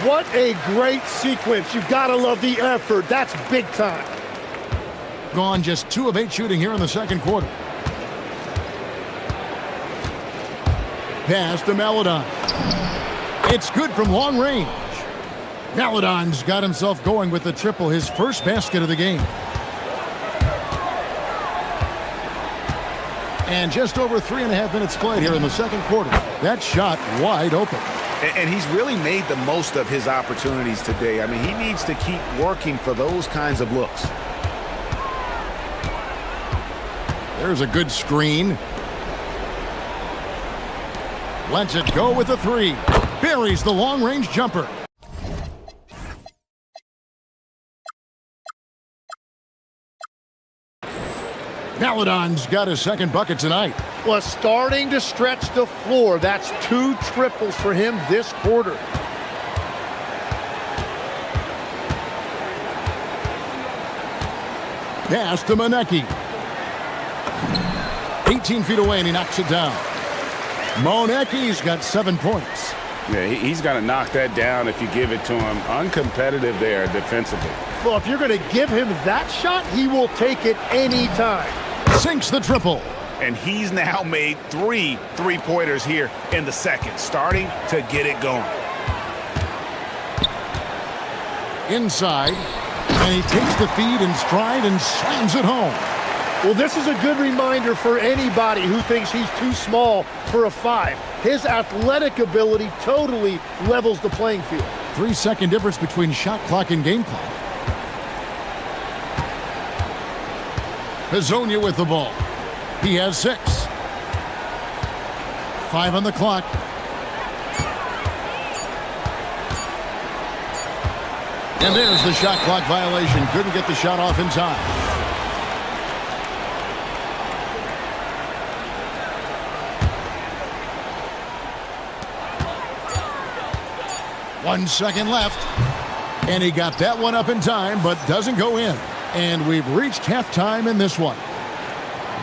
What a great sequence. You've got to love the effort. That's big time. Gone just 2 of 8 shooting here in the second quarter. Pass to Maledon. It's good from long range. Maledon's got himself going with the triple, his first basket of the game. And just over 3.5 minutes played here in the second quarter. That shot wide open. And he's really made the most of his opportunities today. I mean, he needs to keep working for those kinds of looks. There's a good screen. Lets it go with a three. Buries the long-range jumper. Maledon's got his second bucket tonight. Was starting to stretch the floor. That's 2 triples for him this quarter. Pass to Monecki. 18 feet away, and he knocks it down. Monecki's got 7 points. Yeah, he's got to knock that down if you give it to him. Uncompetitive there defensively. Well, if you're going to give him that shot, he will take it anytime. Sinks the triple. And he's now made 3 three-pointers here in the second, starting to get it going. Inside, and he takes the feed in stride and slams it home. Well, this is a good reminder for anybody who thinks he's too small for a 5. His athletic ability totally levels the playing field. 3-second difference between shot clock and game clock. Hazonia with the ball. He has 6. 5 on the clock. And there's the shot clock violation. Couldn't get the shot off in time. One second left. And he got that one up in time, but doesn't go in. And we've reached halftime in this one.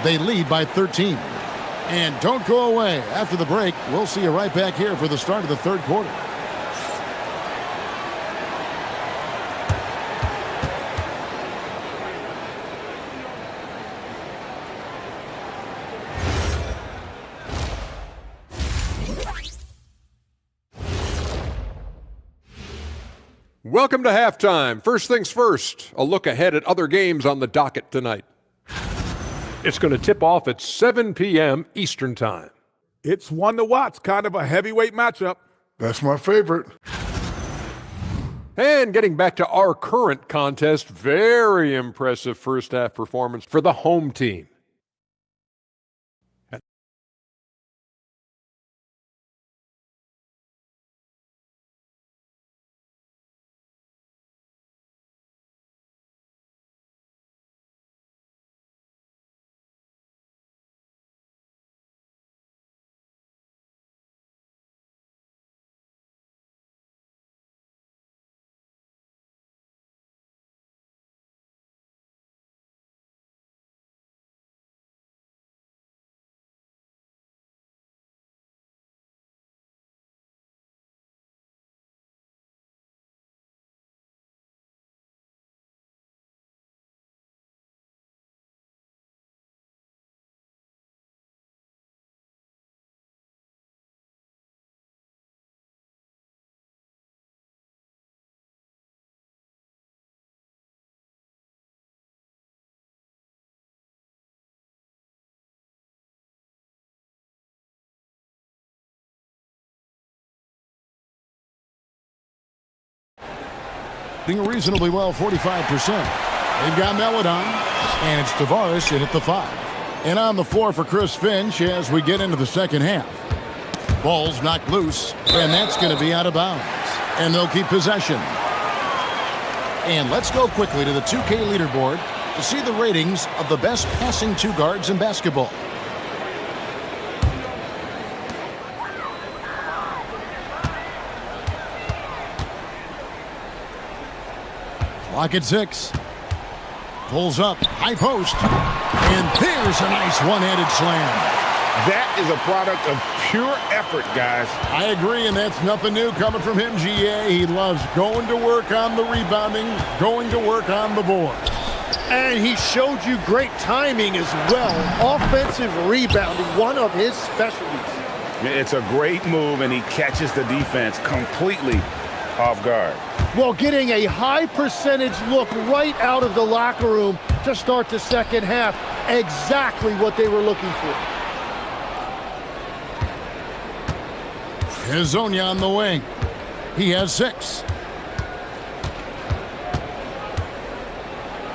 They lead by 13. And don't go away. After the break, we'll see you right back here for the start of the third quarter. Welcome to halftime. First things first, a look ahead at other games on the docket tonight. It's going to tip off at 7 p.m. Eastern Time. It's one to watch, kind of a heavyweight matchup. That's my favorite. And getting back to our current contest, very impressive first half performance for the home team. shooting reasonably well, 45%. They've got Melodon, and it's Tavares in at the 5. And on the floor for Chris Finch as we get into the second half. Ball's knocked loose, and that's going to be out of bounds. And they'll keep possession. And let's go quickly to the 2K leaderboard to see the ratings of the best passing two guards in basketball. Clock at 6. Pulls up, high post. And there's a nice one-handed slam. That is a product of pure effort, guys. I agree, and that's nothing new coming from him, GA. He loves going to work on the rebounding, going to work on the board. And he showed you great timing as well. Offensive rebounding, one of his specialties. It's a great move, and he catches the defense completely off guard. Well, getting a high percentage look right out of the locker room to start the second half. Exactly what they were looking for. Hezonja on the wing. He has 6.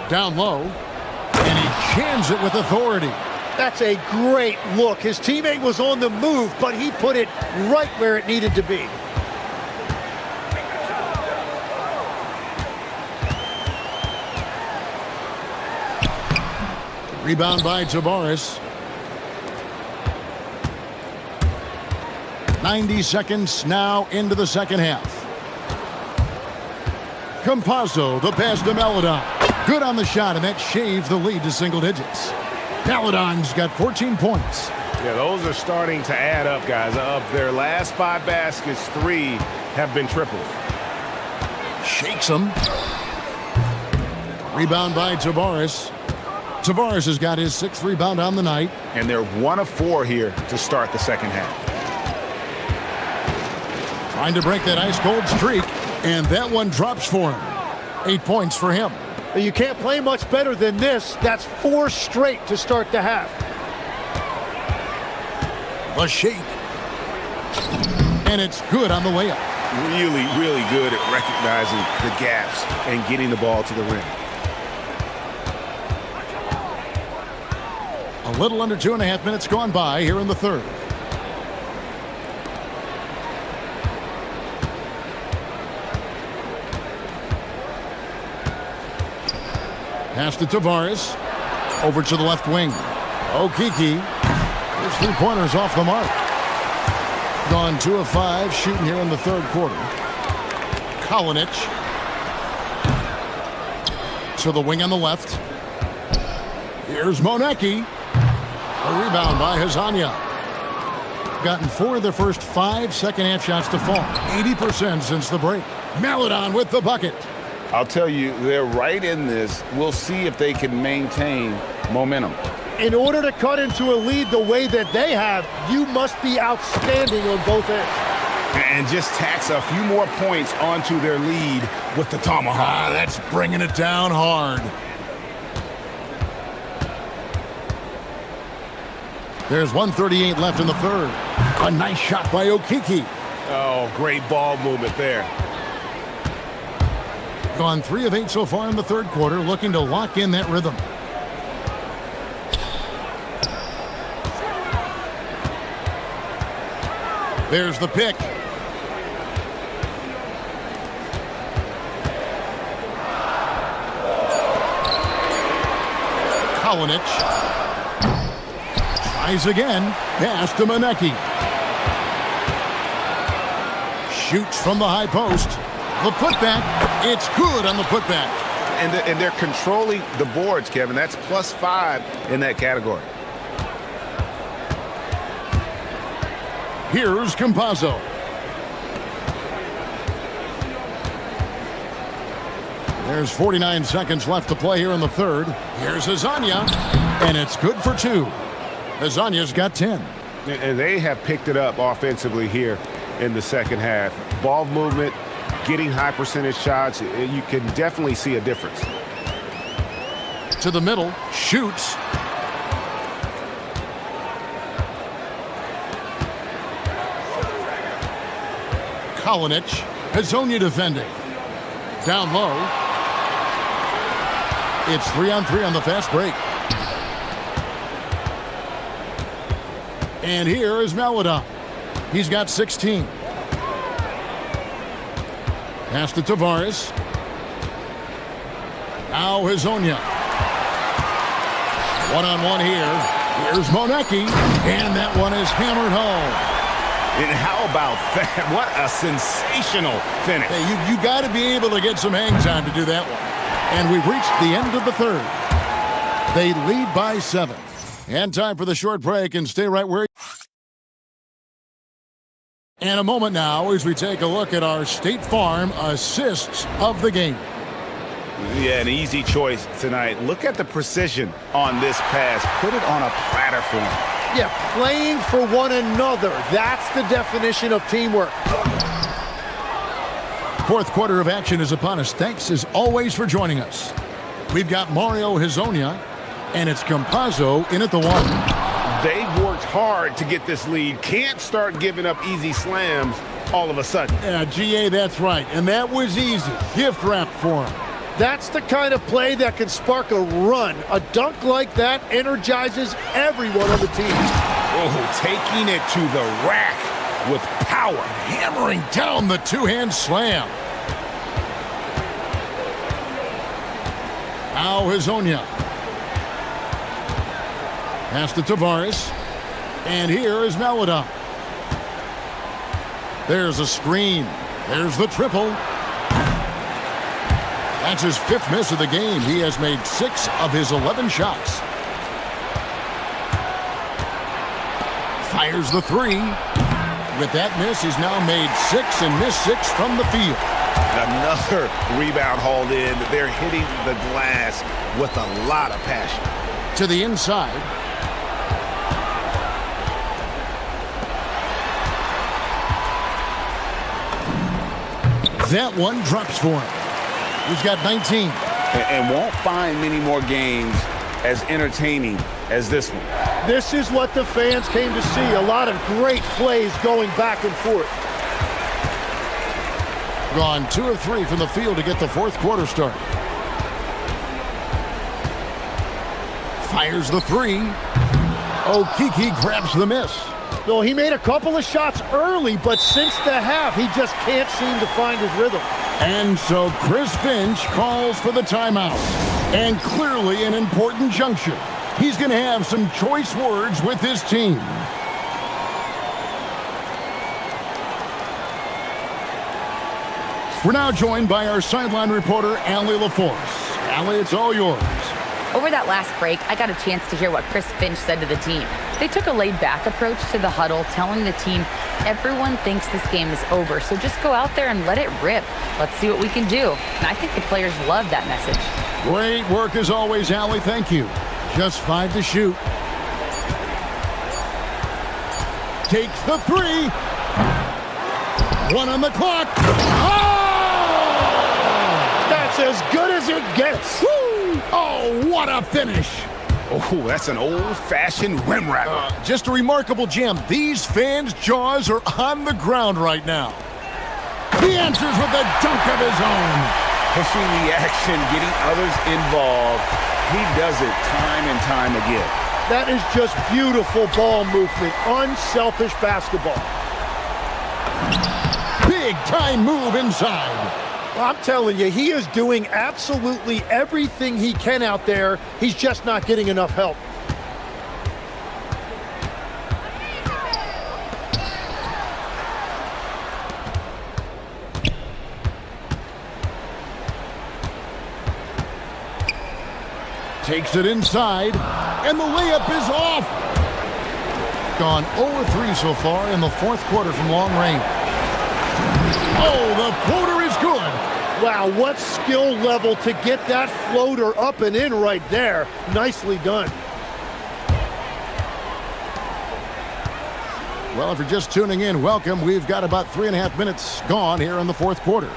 Down low. And he jams it with authority. That's a great look. His teammate was on the move, but he put it right where it needed to be. Rebound by Tavares. 90 seconds now into the second half. Campazzo, the pass to Melodon. Good on the shot, and that shaves the lead to single digits. Melodon's got 14 points. Yeah, those are starting to add up, guys. Of their last 5 baskets, 3 have been triples. Shakes them. Rebound by Tavares. Tavares has got his 6th rebound on the night. And they're 1 of 4 here to start the second half. Trying to break that ice-cold streak, and that one drops for him. 8 points for him. You can't play much better than this. That's 4 straight to start the half. A shake. And it's good on the way up. Really, really good at recognizing the gaps and getting the ball to the rim. A little under 2.5 minutes gone by here in the third. Pass to Tavares. Over to the left wing. Okiki. His 3-pointers off the mark. Gone 2 of 5 shooting here in the third quarter. Kalinic. To the wing on the left. Here's Monecki. A rebound by Hezonja. Gotten 4 of their first 5 second-half shots to fall. 80% since the break. Melodon with the bucket. I'll tell you, they're right in this. We'll see if they can maintain momentum. In order to cut into a lead the way that they have, you must be outstanding on both ends. And just tax a few more points onto their lead with the tomahawk. That's bringing it down hard. There's 1:38 left in the third. A nice shot by Okiki. Oh, great ball movement there. Gone 3 of 8 so far in the third quarter, looking to lock in that rhythm. There's the pick. Kalinic. Tries again. Pass to Monecki. Shoots from the high post. The putback. It's good on the putback. And they're controlling the boards, Kevin. That's +5 in that category. Here's Campazzo. There's 49 seconds left to play here in the third. Here's Hezonja. And it's good for 2. Hezonja's got 10. And they have picked it up offensively here in the second half. Ball movement, getting high percentage shots, you can definitely see a difference. To the middle, shoots. Kalinic, Hezonja defending. Down low. It's 3-on-3 on the fast break. And here is Maladon. He's got 16. Pass to Tavares. Now Hazonia. One-on-one here. Here's Monecki. And that one is hammered home. And how about that? What a sensational finish. Hey, you got to be able to get some hang time to do that one. And we've reached the end of the third. They lead by 7. And time for the short break, and stay right where. And a moment now as we take a look at our State Farm assists of the game. Yeah, an easy choice tonight. Look at the precision on this pass. Put it on a platter for him. Yeah, playing for one another. That's the definition of teamwork. Fourth quarter of action is upon us. Thanks as always for joining us. We've got Mario Hazonia, and it's Campazzo in at the 1. They've worked hard to get this lead. Can't start giving up easy slams all of a sudden. Yeah, GA, that's right. And that was easy. Gift wrap for him. That's the kind of play that can spark a run. A dunk like that energizes everyone on the team. Oh, taking it to the rack with power. Hammering down the two-hand slam. Now Hazonia. Pass to Tavares. And here is Maladon. There's a screen. There's the triple. That's his 5th miss of the game. He has made 6 of his 11 shots. Fires the 3. With that miss, he's now made 6 and missed 6 from the field. Another rebound hauled in. They're hitting the glass with a lot of passion. To the inside. That one drops for him. He's got 19. And won't find many more games as entertaining as this one. This is what the fans came to see. A lot of great plays going back and forth. Gone 2 of 3 from the field to get the fourth quarter started. Fires the 3. Okeke grabs the miss. No, he made a couple of shots early, but since the half, he just can't seem to find his rhythm. And so Chris Finch calls for the timeout. And clearly an important juncture. He's going to have some choice words with his team. We're now joined by our sideline reporter, Allie LaForce. Allie, it's all yours. Over that last break, I got a chance to hear what Chris Finch said to the team. They took a laid-back approach to the huddle, telling the team, everyone thinks this game is over, so just go out there and let it rip. Let's see what we can do. And I think the players love that message. Great work as always, Allie. Thank you. Just 5 to shoot. Takes the 3. 1 on the clock. Oh! That's as good as it gets. Woo! Oh, what a finish. Oh, that's an old-fashioned rim wrapper. Just a remarkable jam. These fans' jaws are on the ground right now. He answers with a dunk of his own. Pushing the action, getting others involved. He does it time and time again. That is just beautiful ball movement. Unselfish basketball. Big time move inside. I'm telling you, he is doing absolutely everything he can out there. He's just not getting enough help. Takes it inside, and the layup is off. Gone 0-3 so far in the fourth quarter from long range. Oh, the floater is good. Wow, what skill level to get that floater up and in right there. Nicely done. Well, if you're just tuning in, welcome. We've got about 3.5 minutes gone here in the fourth quarter.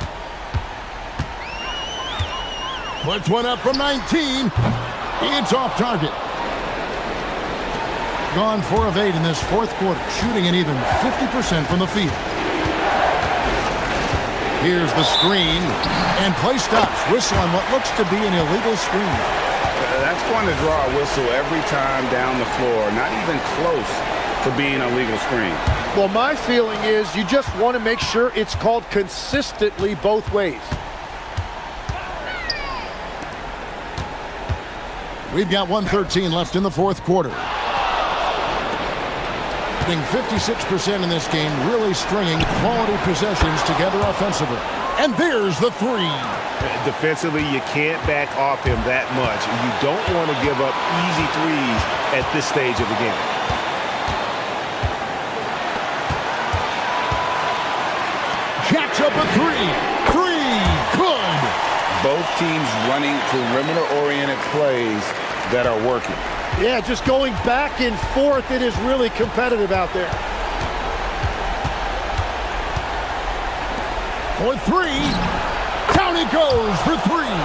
Puts one up from 19. It's off target. Gone 4 of 8 in this fourth quarter, shooting an even 50% from the field. Here's the screen, and play stops. Whistle on what looks to be an illegal screen. That's going to draw a whistle every time down the floor. Not even close to being a legal screen. Well, my feeling is you just want to make sure it's called consistently both ways. We've got 1:13 left in the fourth quarter. Shooting 56% in this game, really stringing quality possessions together offensively. And there's the three. Defensively, you can't back off him that much. You don't want to give up easy threes at this stage of the game. Jacks up a three. Three. Good. Both teams running perimeter-oriented plays that are working. Yeah, just going back and forth, it is really competitive out there. For three. Down he goes for three.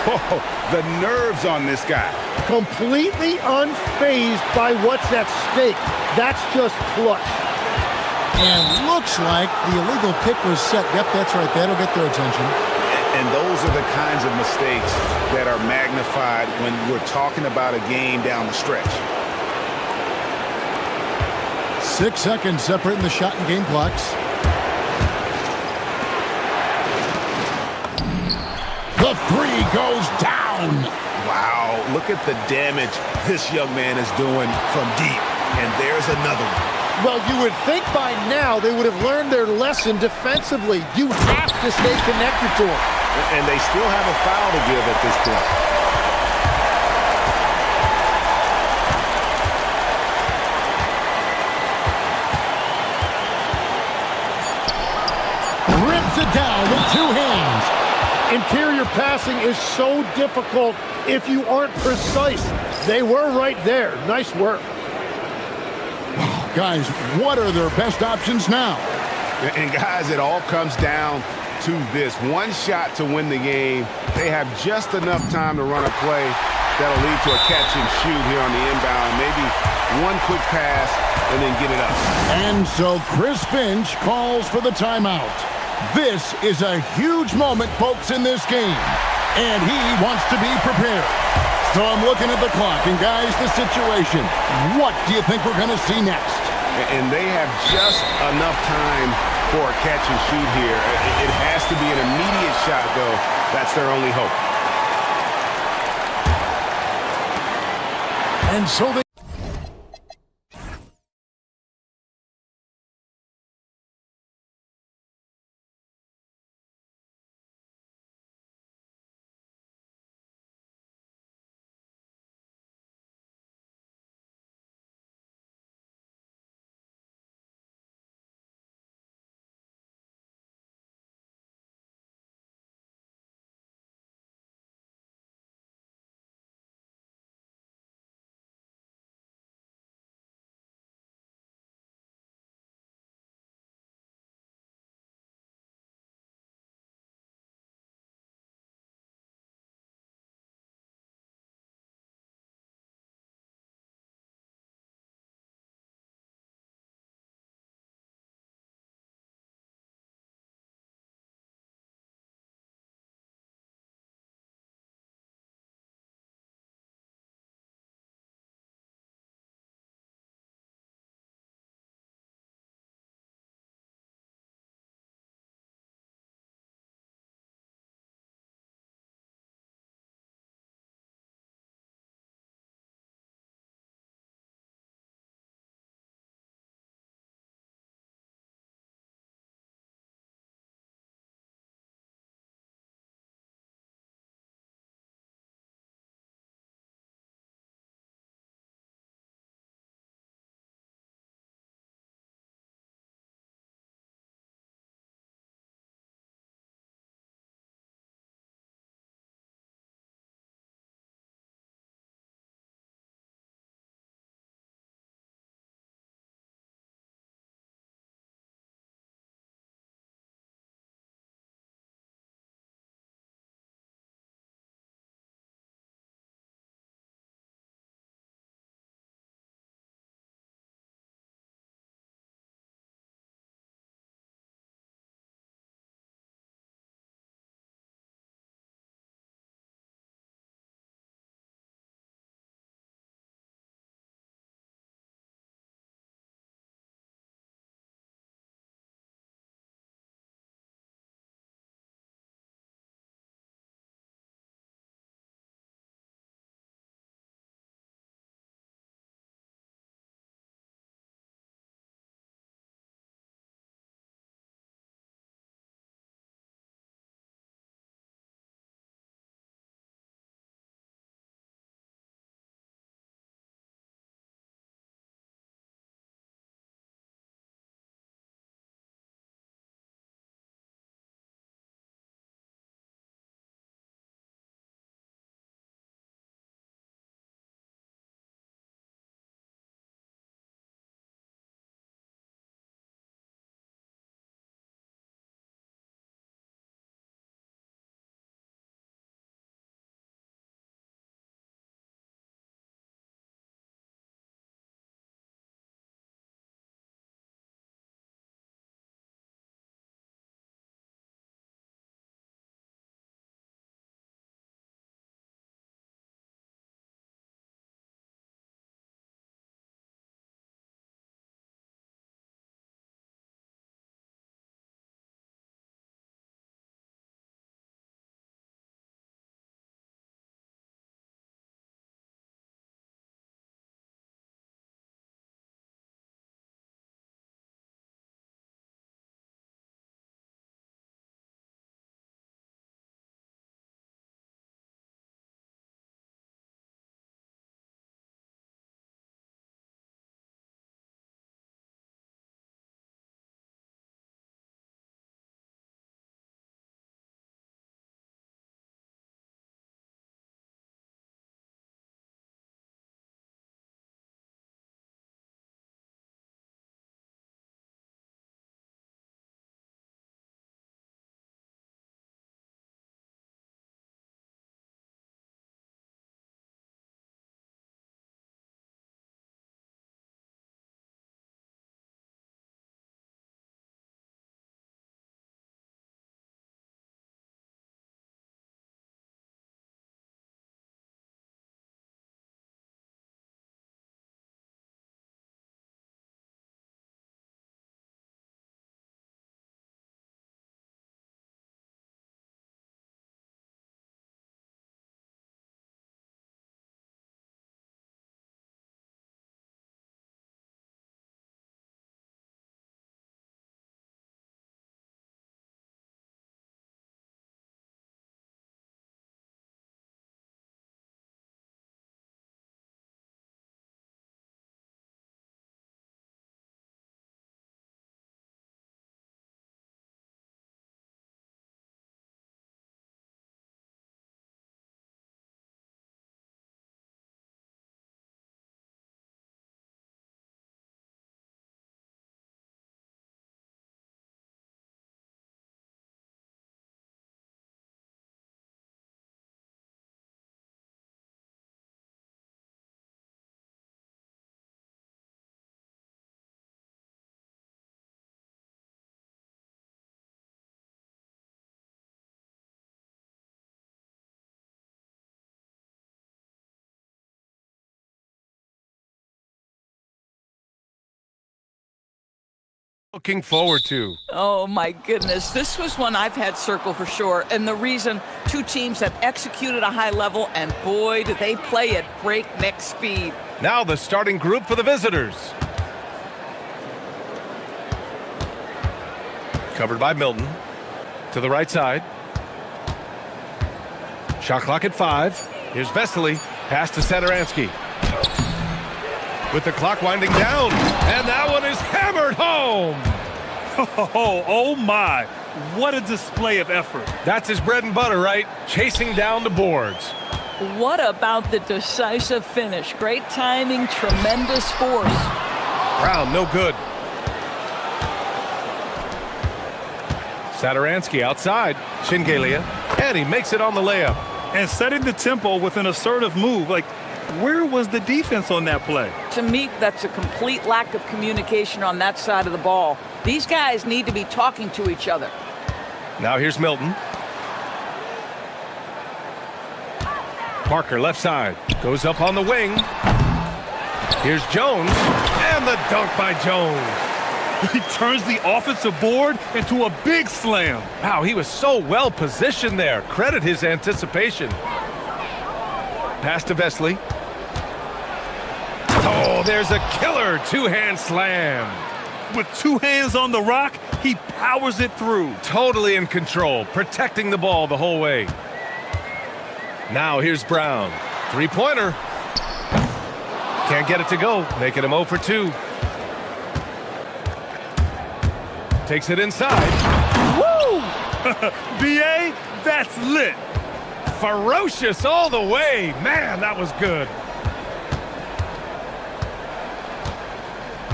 Whoa, the nerves on this guy. Completely unfazed by what's at stake. That's just clutch. And looks like the illegal pick was set. Yep, that's right. That'll get their attention. And those are the kinds of mistakes that are magnified when we're talking about a game down the stretch. 6 seconds separating the shot and game clocks. The three goes down. Wow, look at the damage this young man is doing from deep. And there's another one. Well, you would think by now they would have learned their lesson defensively. You have to stay connected to them. And they still have a foul to give at this point. Rips it down with two hands. Interior passing is so difficult if you aren't precise. They were right there. Nice work. Guys, what are their best options now? And guys, it all comes down to this. One shot to win the game. They have just enough time to run a play that'll lead to a catch and shoot here on the inbound. Maybe one quick pass and then get it up. And so Chris Finch calls for the timeout. This is a huge moment, folks, in this game. And he wants to be prepared. So I'm looking at the clock, and guys, the situation. What do you think we're going to see next? And they have just enough time for a catch and shoot here. It has to be an immediate shot, though. That's their only hope. And so they looking forward to. Oh, my goodness. This was one I've had circle for sure. And the reason, two teams have executed a high level, and boy, do they play at breakneck speed. Now the starting group for the visitors. Covered by Milton. To the right side. Shot clock at 5. Here's Vesely. Pass to Satoransky. With the clock winding down. And that one is hammered home. Oh my. What a display of effort. That's his bread and butter, right? Chasing down the boards. What about the decisive finish? Great timing, tremendous force. Brown, no good. Satoransky outside. Shingelia. And he makes it on the layup. And setting the tempo with an assertive move. Like, where was the defense on that play? To me, that's a complete lack of communication on that side of the ball. These guys need to be talking to each other. Now here's Milton. Parker left side. Goes up on the wing. Here's Jones. And the dunk by Jones. He turns the offensive board into a big slam. Wow, he was so well positioned there. Credit his anticipation. Pass to Vesely. Oh, there's a killer two-hand slam. With two hands on the rock, he powers it through. Totally in control, protecting the ball the whole way. Now here's Brown. Three-pointer. Can't get it to go, making him 0 for 2. Takes it inside. Woo! BA, that's lit. Ferocious all the way. Man, that was good.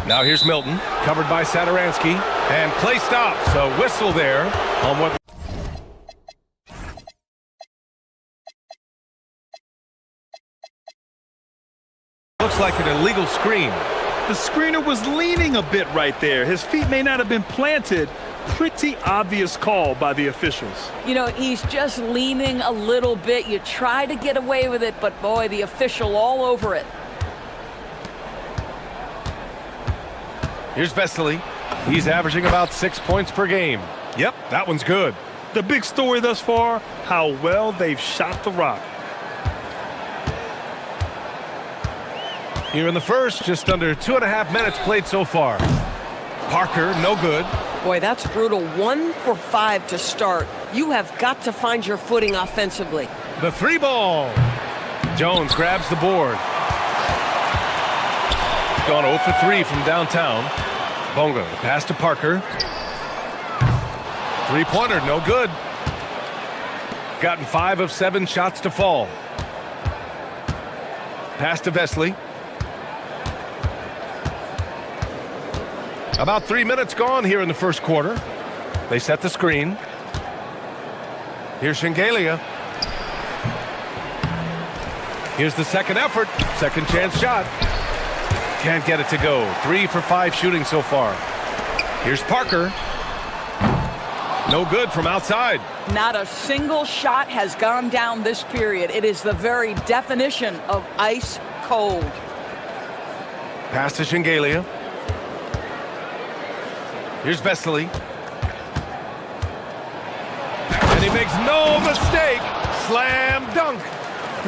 Now here's Milton, covered by Satoransky, and play stops. A whistle there on what looks like an illegal screen. The screener was leaning a bit right there. His feet may not have been planted. Pretty obvious call by the officials. You know, he's just leaning a little bit. You try to get away with it, but boy, the official all over it. Here's Vesely. He's averaging about 6 points per game. Yep, that one's good. The big story thus far, how well they've shot the rock. Here in the first, just under 2.5 minutes played so far. Parker, no good. Boy, that's brutal. 1 for 5 to start. You have got to find your footing offensively. The 3 ball. Jones grabs the board. Gone 0 for 3 from downtown. Bonga, pass to Parker. 3-pointer, no good. Gotten 5 of 7 shots to fall. Pass to Vesely. About 3 minutes gone here in the first quarter. They set the screen. Here's Shingelia. Here's the second effort. Second chance shot. Can't get it to go. 3 for 5 shooting so far. Here's Parker. No good from outside. Not a single shot has gone down this period. It is the very definition of ice cold. Pass to Shingelia. Here's Vesely. And he makes no mistake. Slam dunk.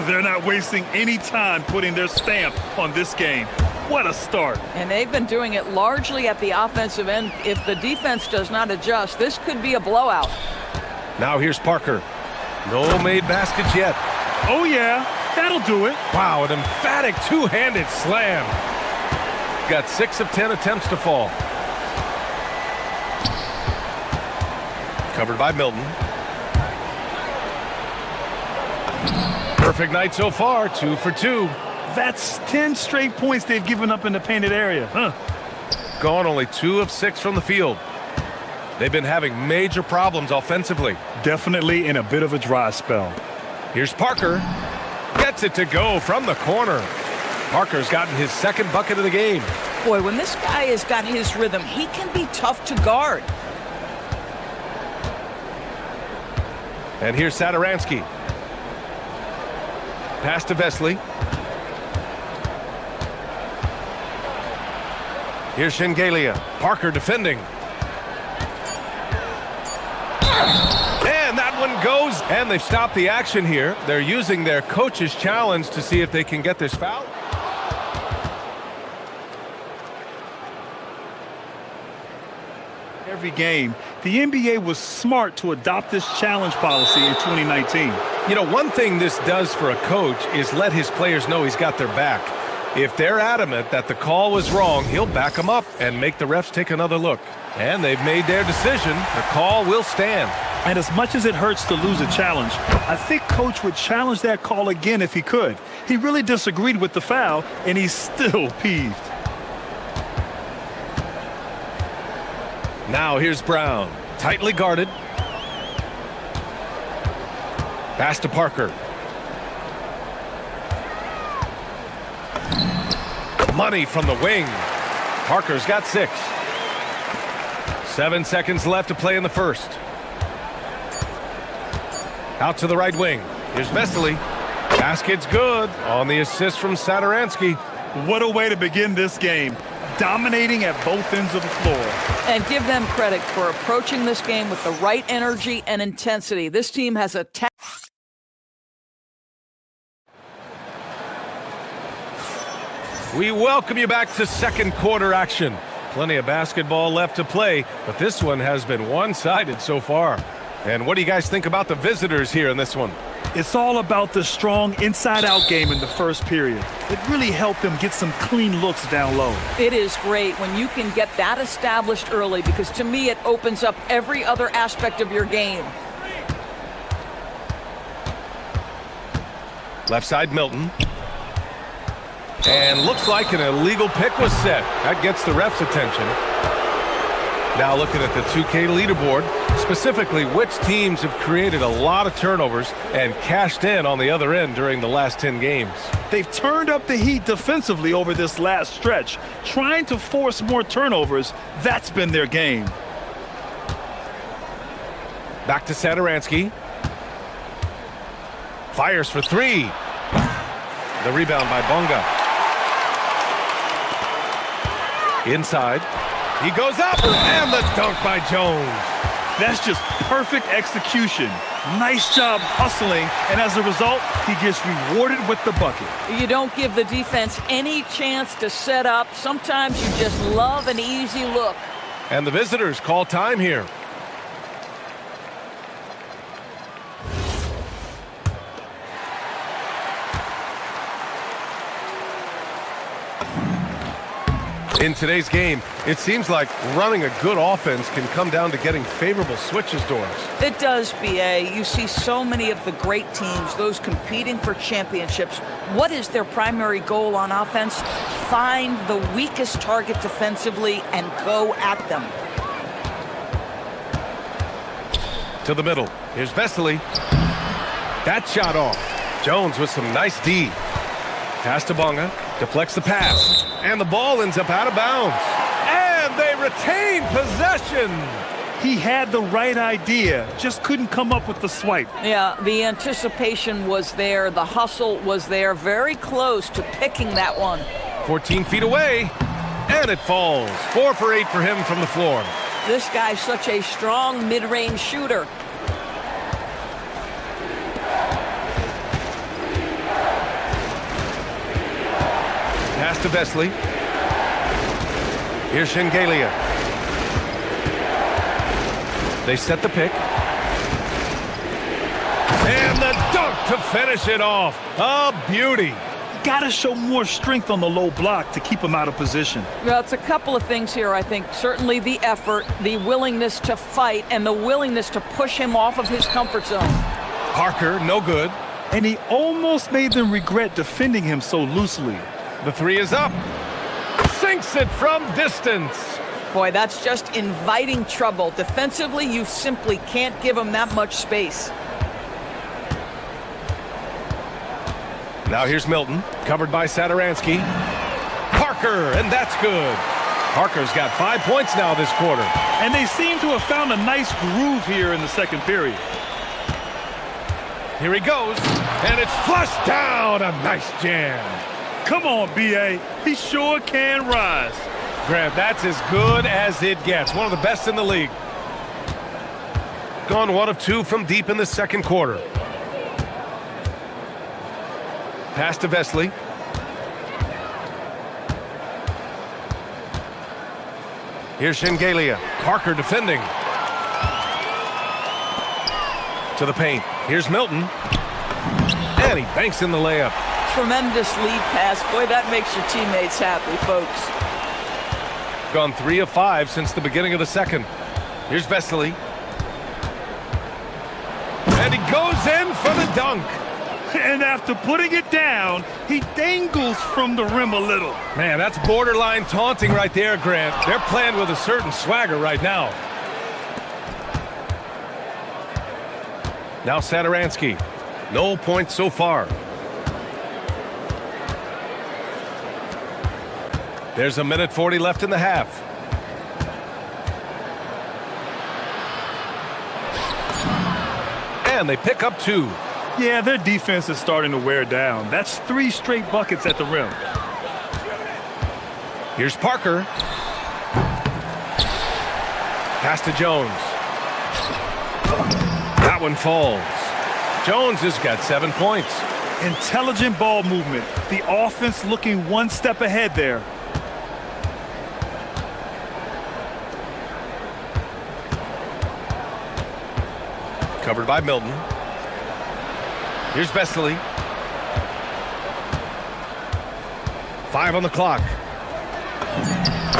They're not wasting any time putting their stamp on this game. What a start. And they've been doing it largely at the offensive end. If the defense does not adjust, this could be a blowout. Now here's Parker. No made baskets yet. Oh, yeah. That'll do it. Wow, an emphatic two-handed slam. Got 6 of 10 attempts to fall. Covered by Milton. Perfect night so far, 2 for 2. That's 10 straight points they've given up in the painted area, huh? Gone only 2 of 6 from the field. They've been having major problems offensively. Definitely in a bit of a dry spell. Here's Parker. Gets it to go from the corner. Parker's gotten his second bucket of the game. Boy, when this guy has got his rhythm, he can be tough to guard. And here's Satoransky. Pass to Vesely. Here's Shingelia. Parker defending. And that one goes. And they've stopped the action here. They're using their coach's challenge to see if they can get this foul. Every game, the NBA was smart to adopt this challenge policy in 2019. You know, one thing this does for a coach is let his players know he's got their back. If they're adamant that the call was wrong, he'll back them up and make the refs take another look. And they've made their decision. The call will stand. And as much as it hurts to lose a challenge, I think Coach would challenge that call again if he could. He really disagreed with the foul, and he's still peeved. Now here's Brown. Tightly guarded. Pass to Parker. Money from the wing. Parker's got 6. 7 seconds left to play in the first. Out to the right wing. Here's Vesely. Basket's good on the assist from Satoransky. What a way to begin this game. Dominating at both ends of the floor. And give them credit for approaching this game with the right energy and intensity. This team has a We welcome you back to second quarter action. Plenty of basketball left to play, but this one has been one-sided so far. And what do you guys think about the visitors here in this one? It's all about the strong inside-out game in the first period. It really helped them get some clean looks down low. It is great when you can get that established early, because to me it opens up every other aspect of your game. Left side, Milton. And looks like an illegal pick was set. That gets the ref's attention. Now looking at the 2K leaderboard, specifically which teams have created a lot of turnovers and cashed in on the other end during the last 10 games. They've turned up the heat defensively over this last stretch, trying to force more turnovers. That's been their game. Back to Satoransky. Fires for 3. The rebound by Bonga. Inside. He goes up, and the dunk by Jones. That's just perfect execution. Nice job hustling, and as a result, he gets rewarded with the bucket. You don't give the defense any chance to set up. Sometimes you just love an easy look. And the visitors call time here. In today's game, it seems like running a good offense can come down to getting favorable switches doors. It does, BA. You see so many of the great teams, those competing for championships. What is their primary goal on offense? Find the weakest target defensively and go at them. To the middle. Here's Vesely. That shot off. Jones with some nice D. Pass to Bonga. Deflects the pass. And the ball ends up out of bounds. And they retain possession. He had the right idea, just couldn't come up with the swipe. Yeah, the anticipation was there. The hustle was there. Very close to picking that one. 14 feet away. And it falls. 4 for 8 for him from the floor. This guy's such a strong mid-range shooter. Pass to Vesely. Here's Shengelia. They set the pick. And the dunk to finish it off. A beauty. Got to show more strength on the low block to keep him out of position. Well, it's a couple of things here, I think. Certainly the effort, the willingness to fight, and the willingness to push him off of his comfort zone. Parker, no good. And he almost made them regret defending him so loosely. The 3 is up. Sinks it from distance. Boy, that's just inviting trouble. Defensively, you simply can't give him that much space. Now here's Milton, covered by Satoransky. Parker, and that's good. Parker's got 5 points now this quarter. And they seem to have found a nice groove here in the second period. Here he goes, and it's flushed down. A nice jam. Come on, B.A. He sure can rise. Grant, that's as good as it gets. One of the best in the league. Gone 1 of 2 from deep in the second quarter. Pass to Vesely. Here's Shengelia. Parker defending. To the paint. Here's Milton. And he banks in the layup. Tremendous lead pass. Boy, that makes your teammates happy, folks. Gone 3 of 5 since the beginning of the second. Here's Vesely. And he goes in for the dunk. And after putting it down, he dangles from the rim a little. Man, that's borderline taunting right there, Grant. They're playing with a certain swagger right now. Now Satoransky. No points so far. There's a minute 40 left in the half. And they pick up 2. Yeah, their defense is starting to wear down. That's 3 straight buckets at the rim. Here's Parker. Pass to Jones. That one falls. Jones has got 7 points. Intelligent ball movement. The offense looking one step ahead there. Covered by Milton. Here's Vesely. 5 on the clock.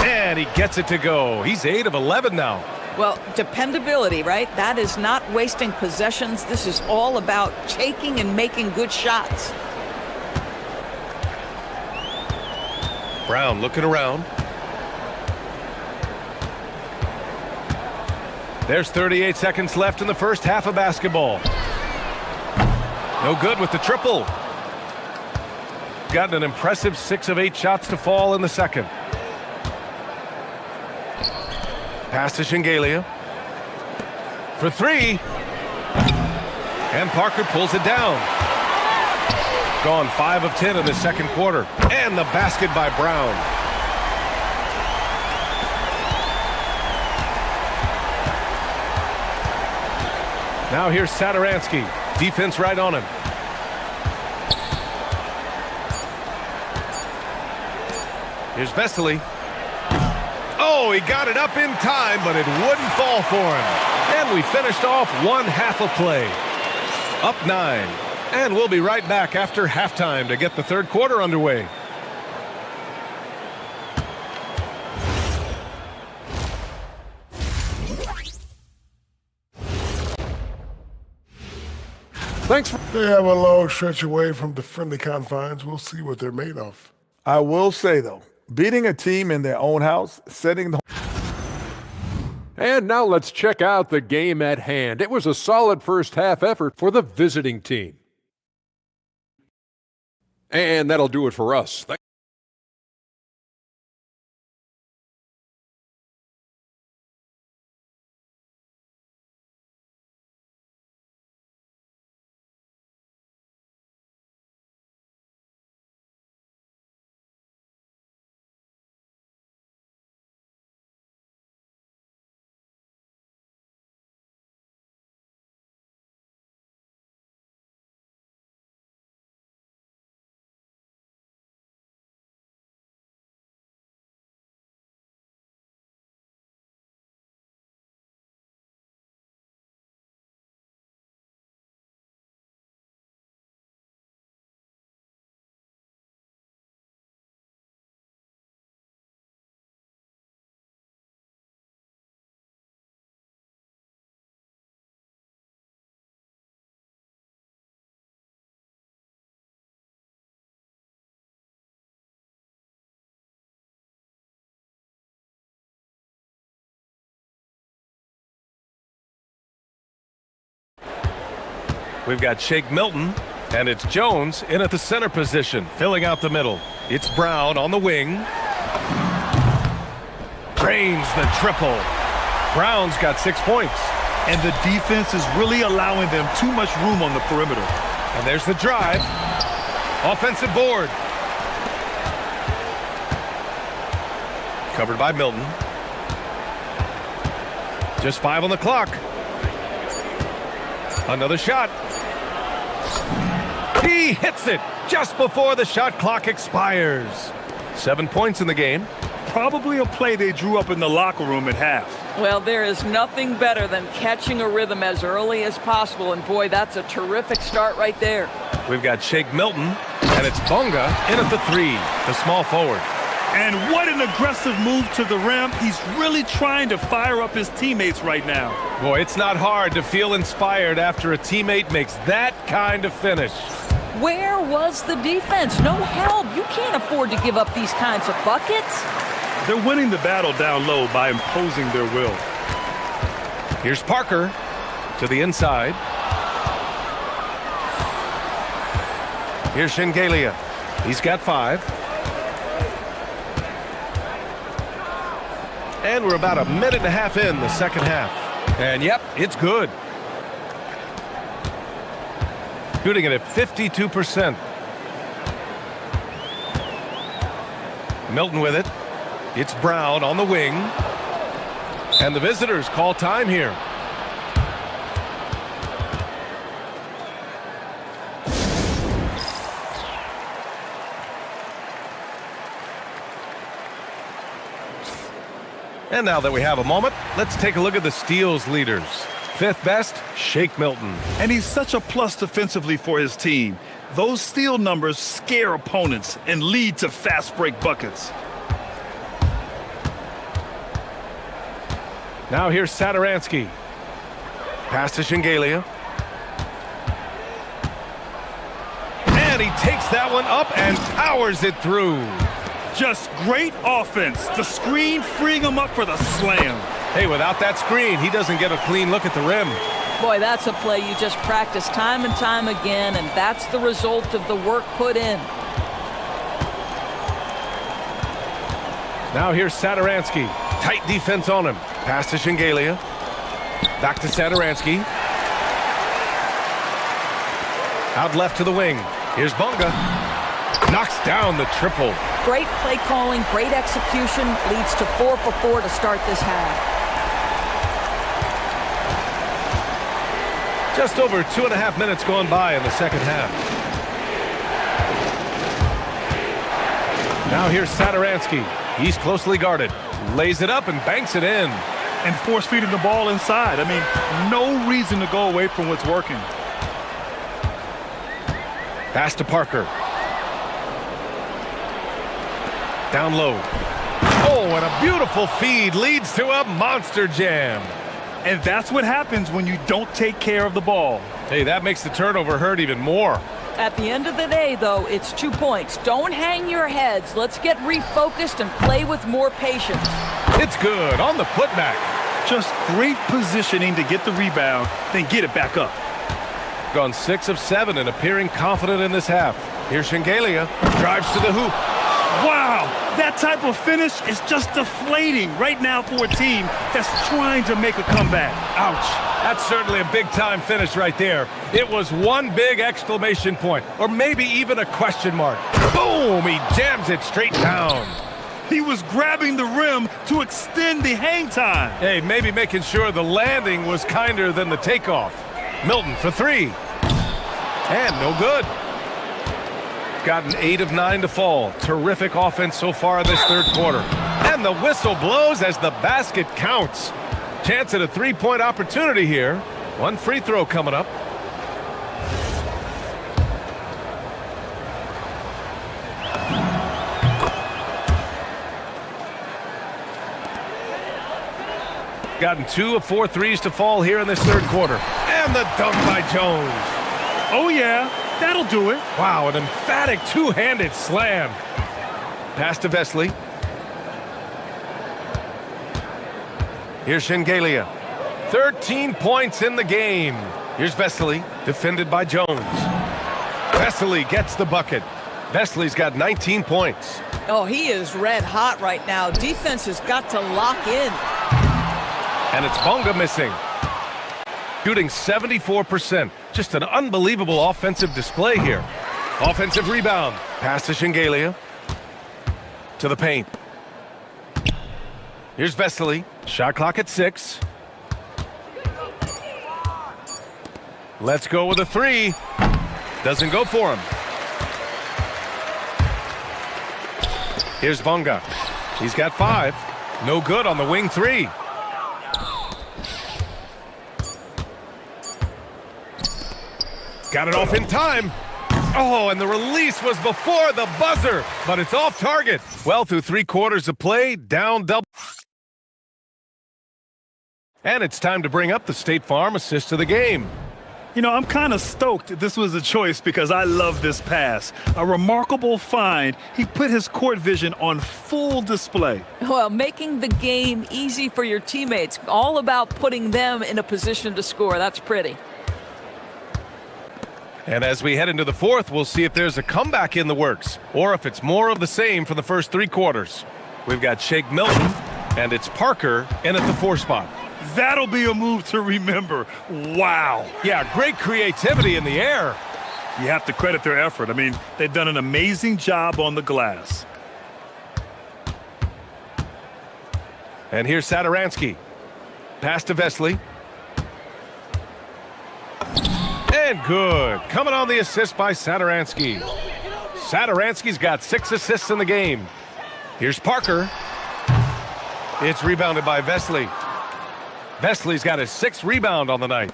And he gets it to go. He's 8 of 11 now. Well, dependability, right? That is not wasting possessions. This is all about taking and making good shots. Brown looking around. There's 38 seconds left in the first half of basketball. No good with the triple. Gotten an impressive 6 of 8 shots to fall in the second. Pass to Shengelia. For 3. And Parker pulls it down. Gone 5 of 10 in the second quarter. And the basket by Brown. Now here's Satoransky. Defense right on him. Here's Vesely. Oh, he got it up in time, but it wouldn't fall for him. And we finished off one half of play. Up 9. And we'll be right back after halftime to get the third quarter underway. Thanks. They have a long stretch away from the friendly confines. We'll see what they're made of. I will say, though, beating a team in their own house, setting the... And now let's check out the game at hand. It was a solid first half effort for the visiting team. And that'll do it for us. We've got Shake Milton, and it's Jones in at the center position, filling out the middle. It's Brown on the wing. Drains the triple. Brown's got 6 points. And the defense is really allowing them too much room on the perimeter. And there's the drive. Offensive board. Covered by Milton. Just 5 on the clock. Another shot. He hits it just before the shot clock expires. 7 points in the game. Probably a play they drew up in the locker room at half. Well, there is nothing better than catching a rhythm as early as possible, and boy, that's a terrific start right there. We've got Shake Milton, and it's Bunga in at the 3, the small forward. And what an aggressive move to the rim. He's really trying to fire up his teammates right now. Boy, it's not hard to feel inspired after a teammate makes that kind of finish. Where was the defense? No help. You can't afford to give up these kinds of buckets. They're winning the battle down low by imposing their will. Here's Parker to the inside. Here's Shengelia. He's got 5. And we're about a minute and a half in the second half. And yep, it's good. Shooting it at 52%. Milton with it. It's Brown on the wing. And the visitors call time here. And now that we have a moment, let's take a look at the steals leaders. 5th best, Shake Milton. And he's such a plus defensively for his team. Those steal numbers scare opponents and lead to fast break buckets. Now here's Saturansky. Pass to Shengelia. And he takes that one up and powers it through. Just great offense. The screen freeing him up for the slam. Hey, without that screen, he doesn't get a clean look at the rim. Boy, that's a play you just practice time and time again, and that's the result of the work put in. Now here's Saturansky. Tight defense on him. Pass to Shengelia. Back to Saturansky. Out left to the wing. Here's Bunga. Knocks down the triple. Great play calling, great execution, leads to 4 for 4 to start this half. Just over 2.5 minutes gone by in the second half. Now here's Saturansky. He's closely guarded. Lays it up and banks it in. And force feeding the ball inside. I mean, no reason to go away from what's working. Pass to Parker. Down low. Oh, and a beautiful feed leads to a monster jam. And that's what happens when you don't take care of the ball. Hey, that makes the turnover hurt even more. At the end of the day, though, it's 2 points. Don't hang your heads. Let's get refocused and play with more patience. It's good on the putback. Just great positioning to get the rebound, then get it back up. Gone 6 of 7 and appearing confident in this half. Here's Shengelia. Drives to the hoop. Wow, that type of finish is just deflating right now for a team that's trying to make a comeback. Ouch. That's certainly a big-time finish right there. It was one big exclamation point, or maybe even a question mark. Boom! He jams it straight down. He was grabbing the rim to extend the hang time. Hey, maybe making sure the landing was kinder than the takeoff. Milton for 3. And no good. Got an 8 of 9 to fall. Terrific offense so far in this third quarter. And the whistle blows as the basket counts. Chance at a 3-point opportunity here. One free throw coming up. Gotten 2 of 4 threes to fall here in this third quarter. And the dunk by Jones. Oh, yeah. That'll do it. Wow, an emphatic two-handed slam. Pass to Vesely. Here's Shengelia. 13 points in the game. Here's Vesely, defended by Jones. Vesely gets the bucket. Vesley's got 19 points. Oh, he is red hot right now. Defense has got to lock in. And it's Bunga missing. Shooting 74%. Just an unbelievable offensive display here. Offensive rebound. Pass to Shengelia. To the paint. Here's Vesely. Shot clock at 6. Let's go with a three. Doesn't go for him. Here's Bunga. He's got 5. No good on the wing three. Got it off in time. Oh, and the release was before the buzzer, but it's off target. Well, through 3 quarters of play, down double. And it's time to bring up the State Farm assist of the game. You know, I'm kind of stoked this was a choice because I love this pass. A remarkable find. He put his court vision on full display. Well, making the game easy for your teammates. All about putting them in a position to score. That's pretty. And as we head into the 4th, we'll see if there's a comeback in the works, or if it's more of the same for the first 3 quarters. We've got Shake Milton, and it's Parker in at the 4 spot. That'll be a move to remember. Wow. Yeah, great creativity in the air. You have to credit their effort. I mean, they've done an amazing job on the glass. And here's Saturansky. Pass to Vesley. And good. Coming on the assist by Saturansky. Saturansky's got 6 assists in the game. Here's Parker. It's rebounded by Vesley. Vesley's got his 6th rebound on the night.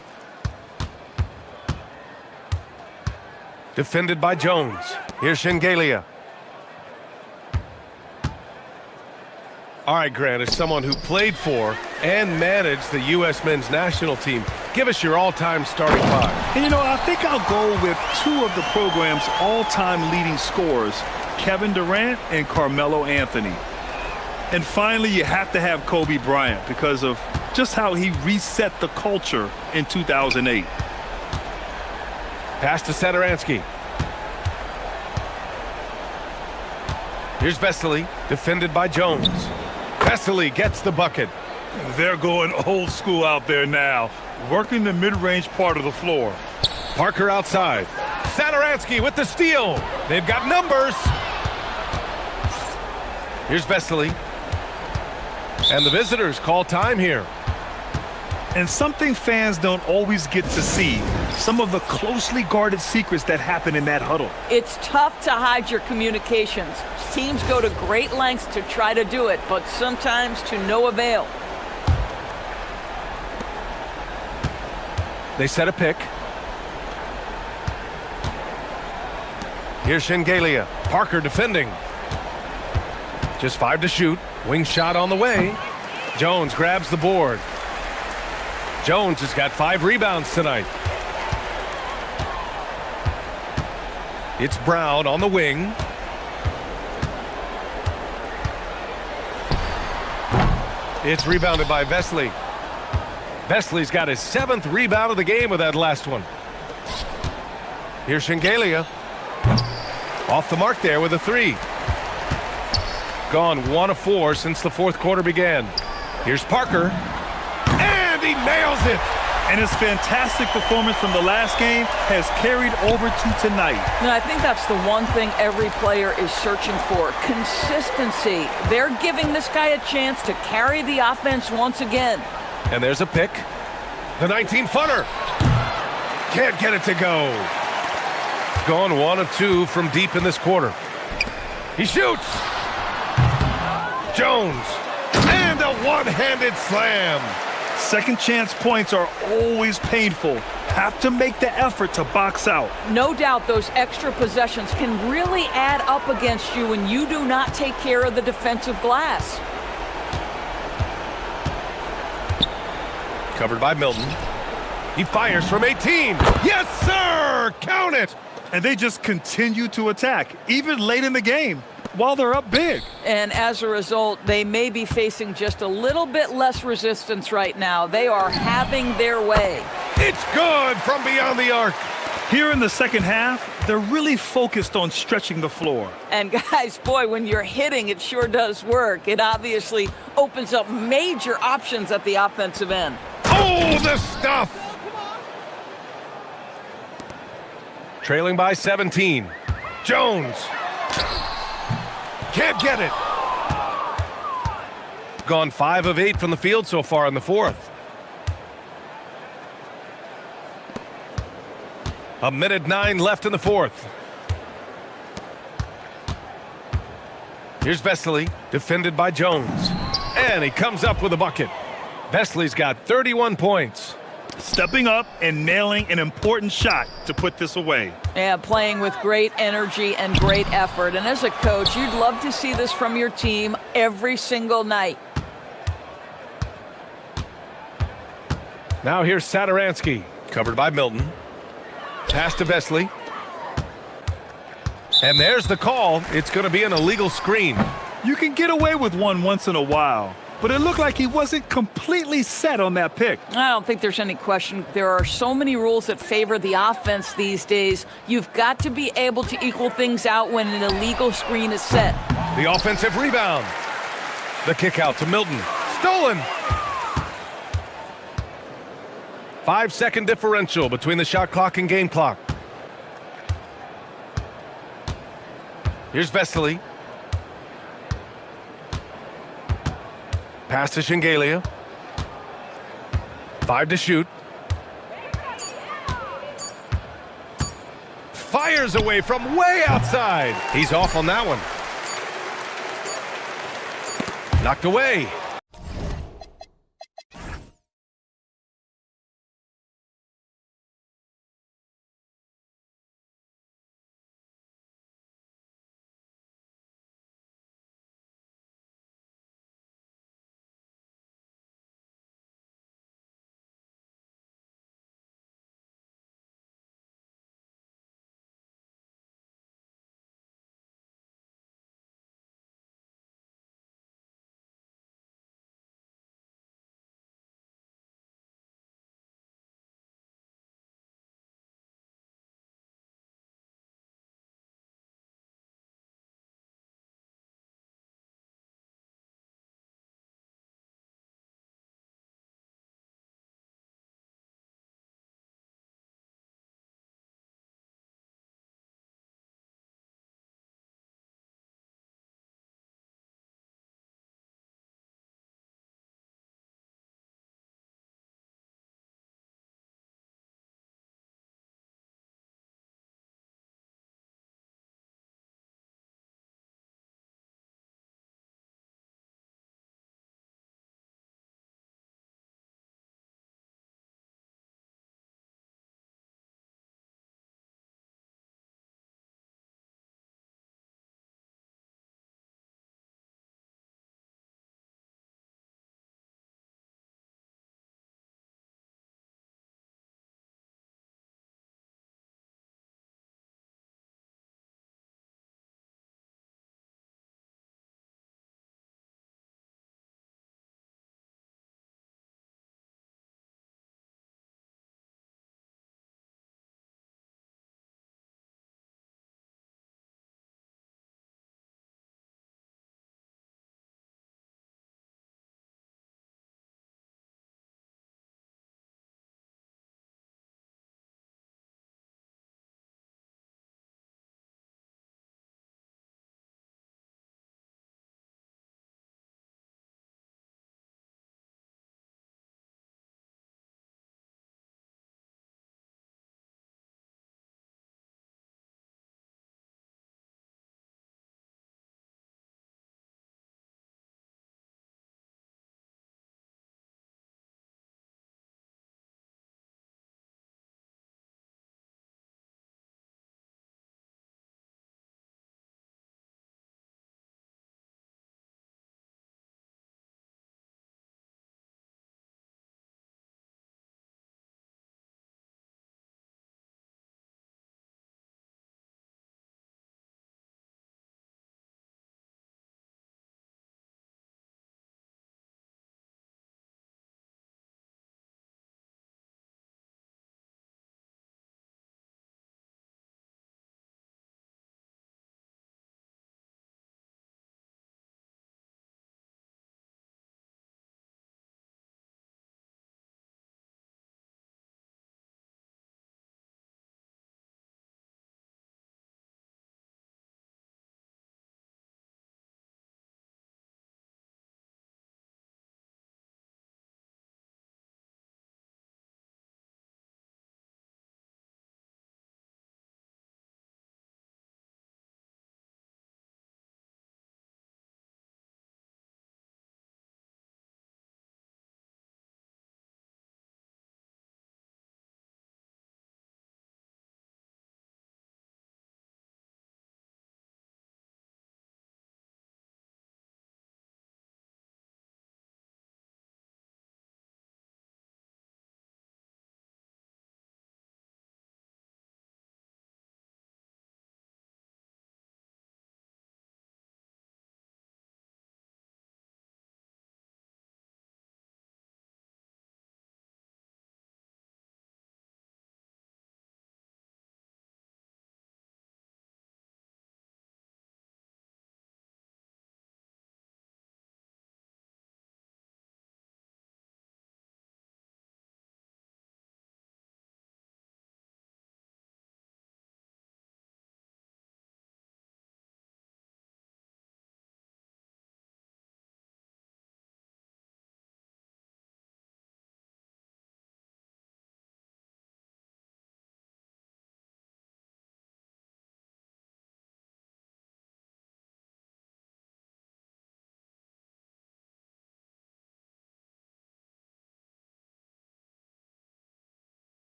Defended by Jones. Here's Shengelia. All right, Grant, as someone who played for and managed the U.S. men's national team, give us your all-time starting 5. And, you know, I think I'll go with 2 of the program's all-time leading scorers, Kevin Durant and Carmelo Anthony. And finally, you have to have Kobe Bryant because of just how he reset the culture in 2008. Pass to Saturansky. Here's Vesley, defended by Jones. Vesley gets the bucket. They're going old school out there now, working the mid-range part of the floor. Parker outside. Saturansky with the steal. They've got numbers. Here's Vesley. And the visitors call time here. And something fans don't always get to see, some of the closely guarded secrets that happen in that huddle. It's tough to hide your communications. Teams go to great lengths to try to do it, but sometimes to no avail. They set a pick. Here's Shengelia. Parker defending. Just 5 to shoot. Wing shot on the way. Jones grabs the board. Jones has got 5 rebounds tonight. It's Brown on the wing. It's rebounded by Vesley. Vesley's got his 7th rebound of the game with that last one. Here's Shengelia. Off the mark there with a 3. Gone 1 of 4 since the 4th quarter began. Here's Parker. And he nails it! And his fantastic performance from the last game has carried over to tonight. And I think that's the one thing every player is searching for. Consistency. They're giving this guy a chance to carry the offense once again. And there's a pick. The 19-footer. Can't get it to go. Gone 1 of 2 from deep in this quarter. He shoots. Jones. And a one-handed slam. Second chance points are always painful. Have to make the effort to box out. No doubt those extra possessions can really add up against you when you do not take care of the defensive glass. Covered by Milton. He fires from 18. Yes, sir! Count it! And they just continue to attack, even late in the game, while they're up big. And as a result, they may be facing just a little bit less resistance right now. They are having their way. It's good from beyond the arc. Here in the second half, they're really focused on stretching the floor. And guys, boy, when you're hitting, it sure does work. It obviously opens up major options at the offensive end. Oh, the stuff! Trailing by 17. Jones. Can't get it. Gone 5 of 8 from the field so far in the 4th. 1:09 left in the fourth. Here's Vesely, defended by Jones. And he comes up with a bucket. Vesely's got 31 points. Stepping up and nailing an important shot to put this away. Yeah, playing with great energy and great effort. And as a coach, you'd love to see this from your team every single night. Now here's Saturansky, covered by Milton. Pass to Vesely. And there's the call. It's going to be an illegal screen. You can get away with one once in a while, but it looked like he wasn't completely set on that pick. I don't think there's any question. There are so many rules that favor the offense these days. You've got to be able to equal things out when an illegal screen is set. The offensive rebound. The kick out to Milton. Stolen. 5-second differential between the shot clock and game clock. Here's Vesely. Pass to Shingalia. 5 to shoot. Fires away from way outside. He's off on that one. Knocked away.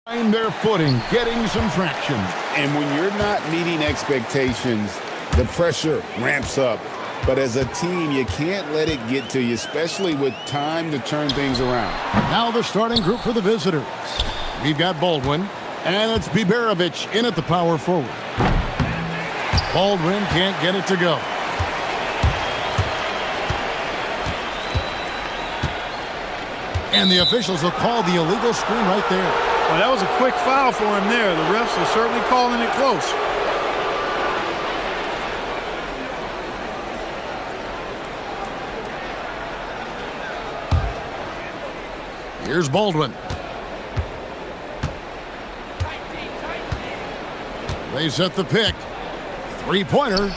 Find their footing, getting some traction. And when you're not meeting expectations, the pressure ramps up. But as a team, you can't let it get to you, especially with time to turn things around. Now the starting group for the visitors. We've got Baldwin, and it's Biberovich in at the power forward. Baldwin can't get it to go. And the officials will call the illegal screen right there. Well, that was a quick foul for him there. The refs are certainly calling it close. Here's Baldwin. They set the pick. Three-pointer.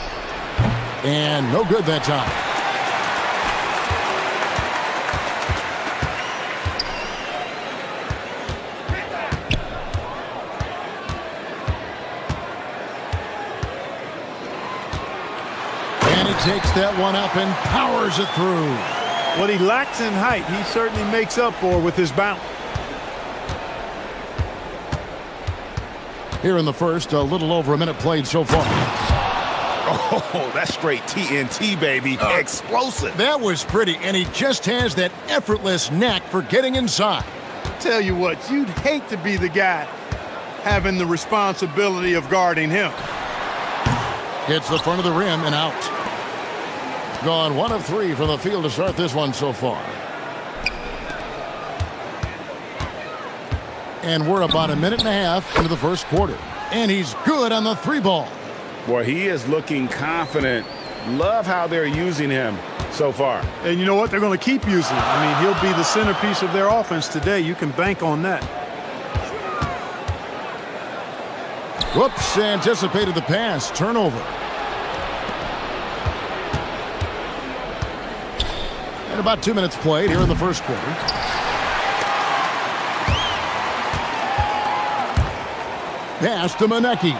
And no good that time. And he takes that one up and powers it through. What he lacks in height, he certainly makes up for with his bounce. Here in the first, a little over a minute played so far. Oh, that's straight TNT, baby. Explosive. That was pretty, and he just has that effortless knack for getting inside. Tell you what, you'd hate to be the guy having the responsibility of guarding him. Hits the front of the rim and out. Gone 1 of 3 from the field to start this one so far. And we're about a minute and a half into the first quarter. And he's good on the 3-ball. Boy, he is looking confident. Love how they're using him so far. And you know what? They're going to keep using him. I mean, he'll be the centerpiece of their offense today. You can bank on that. Whoops, anticipated the pass. Turnover. And about 2 minutes played here in the first quarter. Pass to Manecki.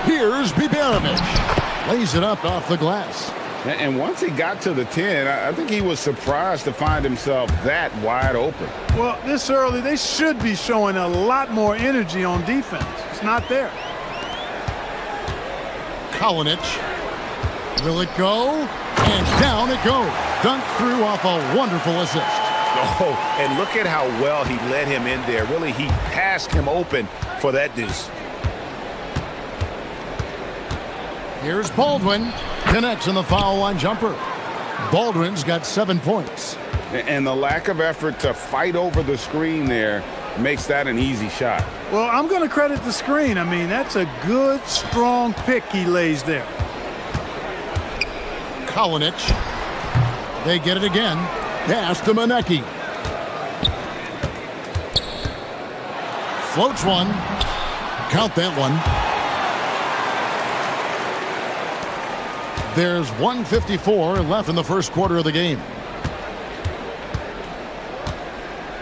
Here's Biberovich. Lays it up off the glass. And once he got to the 10, I think he was surprised to find himself that wide open. Well, this early, they should be showing a lot more energy on defense. It's not there. Kalinic. Will it go? And down it goes. Dunked through off a wonderful assist. Oh, and look at how well he led him in there. Really, he passed him open for that deuce. Here's Baldwin. Connects on the foul line jumper. Baldwin's got 7 points. And the lack of effort to fight over the screen there makes that an easy shot. Well, I'm going to credit the screen. I mean, that's a good, strong pick he lays there. Kalinic. They get it again. Pass to Manecki. Floats one. Count that one. There's 1:54 left in the first quarter of the game.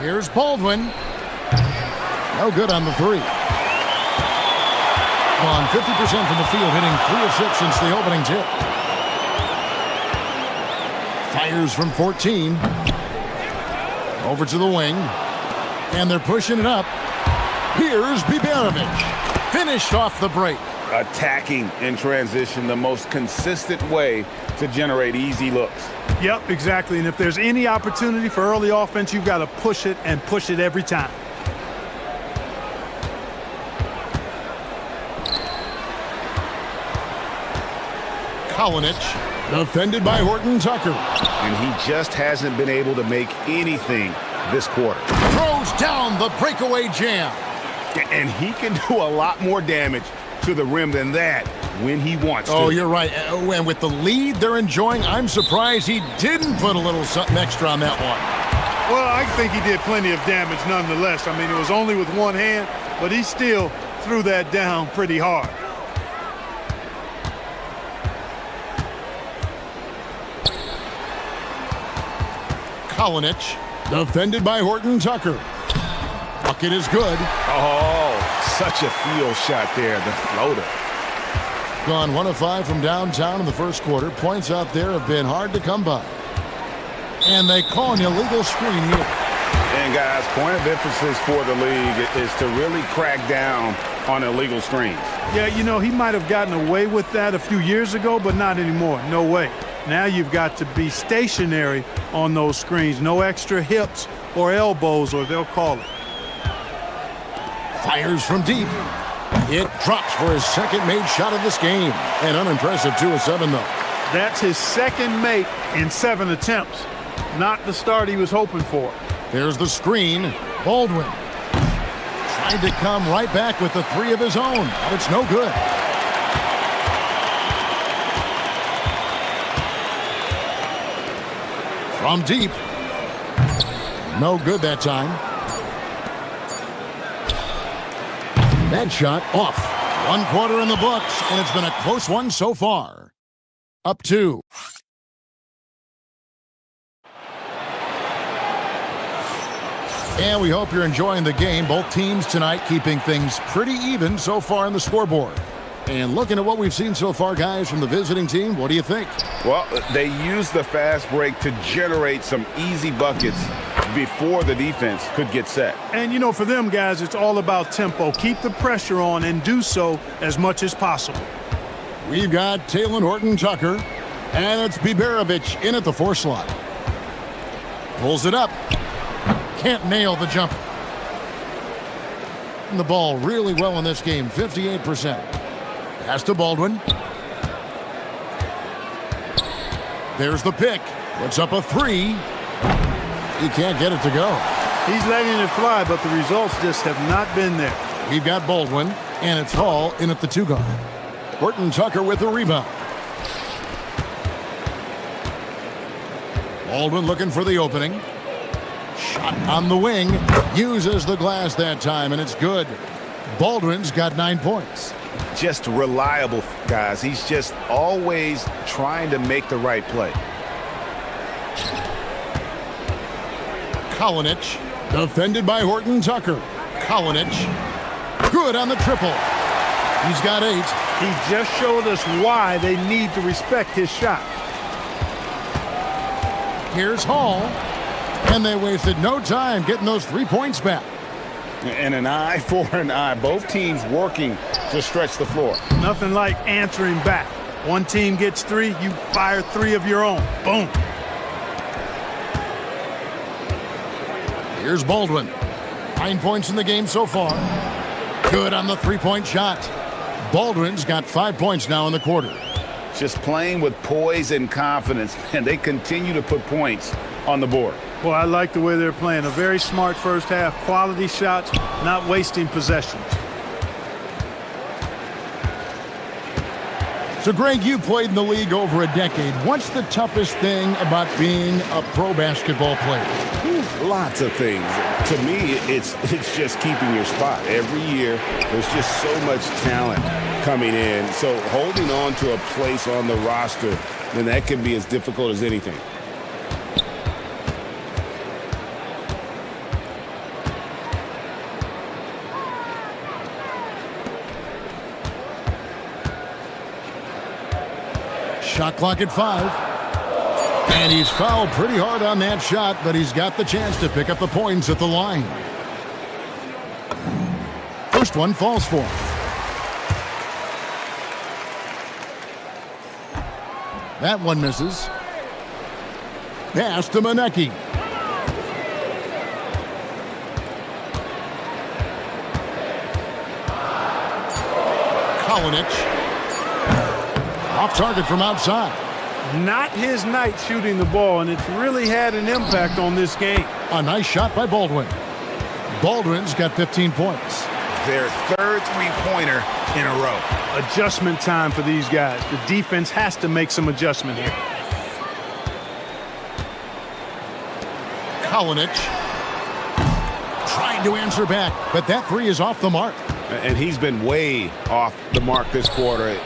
Here's Baldwin. No good on the 3. On 50% from the field, hitting 3 of 6 since the opening tip. Fires from 14. Over to the wing. And they're pushing it up. Here's Biberovich. Finished off the break. Attacking in transition, the most consistent way to generate easy looks. Yep, exactly. And if there's any opportunity for early offense, you've got to push it and push it every time. Kalinic, defended by Horton Tucker. And he just hasn't been able to make anything this quarter. Throws down the breakaway jam. And he can do a lot more damage to the rim than that when he wants to. Oh, you're right. And with the lead they're enjoying, I'm surprised he didn't put a little something extra on that one. Well, I think he did plenty of damage nonetheless. I mean, it was only with one hand, but he still threw that down pretty hard. Kalinic, defended by Horton Tucker. Bucket is good. Oh, such a field shot there, the floater. Gone 1 of 5 from downtown in the first quarter. Points out there have been hard to come by. And they call an illegal screen here. And guys, point of emphasis for the league is to really crack down on illegal screens. Yeah, you know, he might have gotten away with that a few years ago, but not anymore. No way. Now you've got to be stationary on those screens. No extra hips or elbows, or they'll call it. Fires from deep. It drops for his second made shot of this game. An unimpressive 2 of 7, though. That's his second make in 7 attempts. Not the start he was hoping for. There's the screen. Baldwin tried to come right back with the 3 of his own, but it's no good. From deep. No good that time. That shot off. 1 quarter in the books, and it's been a close one so far. Up 2. And we hope you're enjoying the game. Both teams tonight keeping things pretty even so far on the scoreboard. And looking at what we've seen so far, guys, from the visiting team, what do you think? Well, they used the fast break to generate some easy buckets before the defense could get set. And, you know, for them, guys, it's all about tempo. Keep the pressure on and do so as much as possible. We've got Talon Horton-Tucker, and it's Biberovic in at the 4 slot. Pulls it up. Can't nail the jumper. And the ball really well in this game, 58%. Pass to Baldwin. There's the pick. Puts up a 3. He can't get it to go. He's letting it fly, but the results just have not been there. We've got Baldwin, and it's Hall in at the 2 guard. Horton-Tucker with the rebound. Baldwin looking for the opening. Shot on the wing. Uses the glass that time, and it's good. Baldwin's got 9 points. Just reliable, guys. He's just always trying to make the right play. Kalinic, defended by Horton-Tucker. Kalinic, good on the triple. He's got 8. He just showed us why they need to respect his shot. Here's Hall, and they wasted no time getting those 3 points back. And an eye for an eye. Both teams working to stretch the floor. Nothing like answering back. One team gets 3, you fire 3 of your own. Boom. Here's Baldwin. 9 points in the game so far. Good on the 3-point shot. Baldwin's got 5 points now in the quarter. Just playing with poise and confidence, and they continue to put points on the board. Well, I like the way they're playing. A very smart first half. Quality shots, not wasting possessions. So, Greg, you played in the league over a decade. What's the toughest thing about being a pro basketball player? Lots of things. To me, it's just keeping your spot. Every year, there's just so much talent coming in. So holding on to a place on the roster, then that can be as difficult as anything. Shot clock at 5. And he's fouled pretty hard on that shot, but he's got the chance to pick up the points at the line. First one falls for him. That one misses. Pass to Manecki. Kalinic. Off target from outside. Not his night shooting the ball, and it's really had an impact on this game. A nice shot by Baldwin. Baldwin's got 15 points. Their third three-pointer in a row. Adjustment time for these guys. The defense has to make some adjustment here. Kalinic trying to answer back, but that 3 is off the mark. And he's been way off the mark this quarter.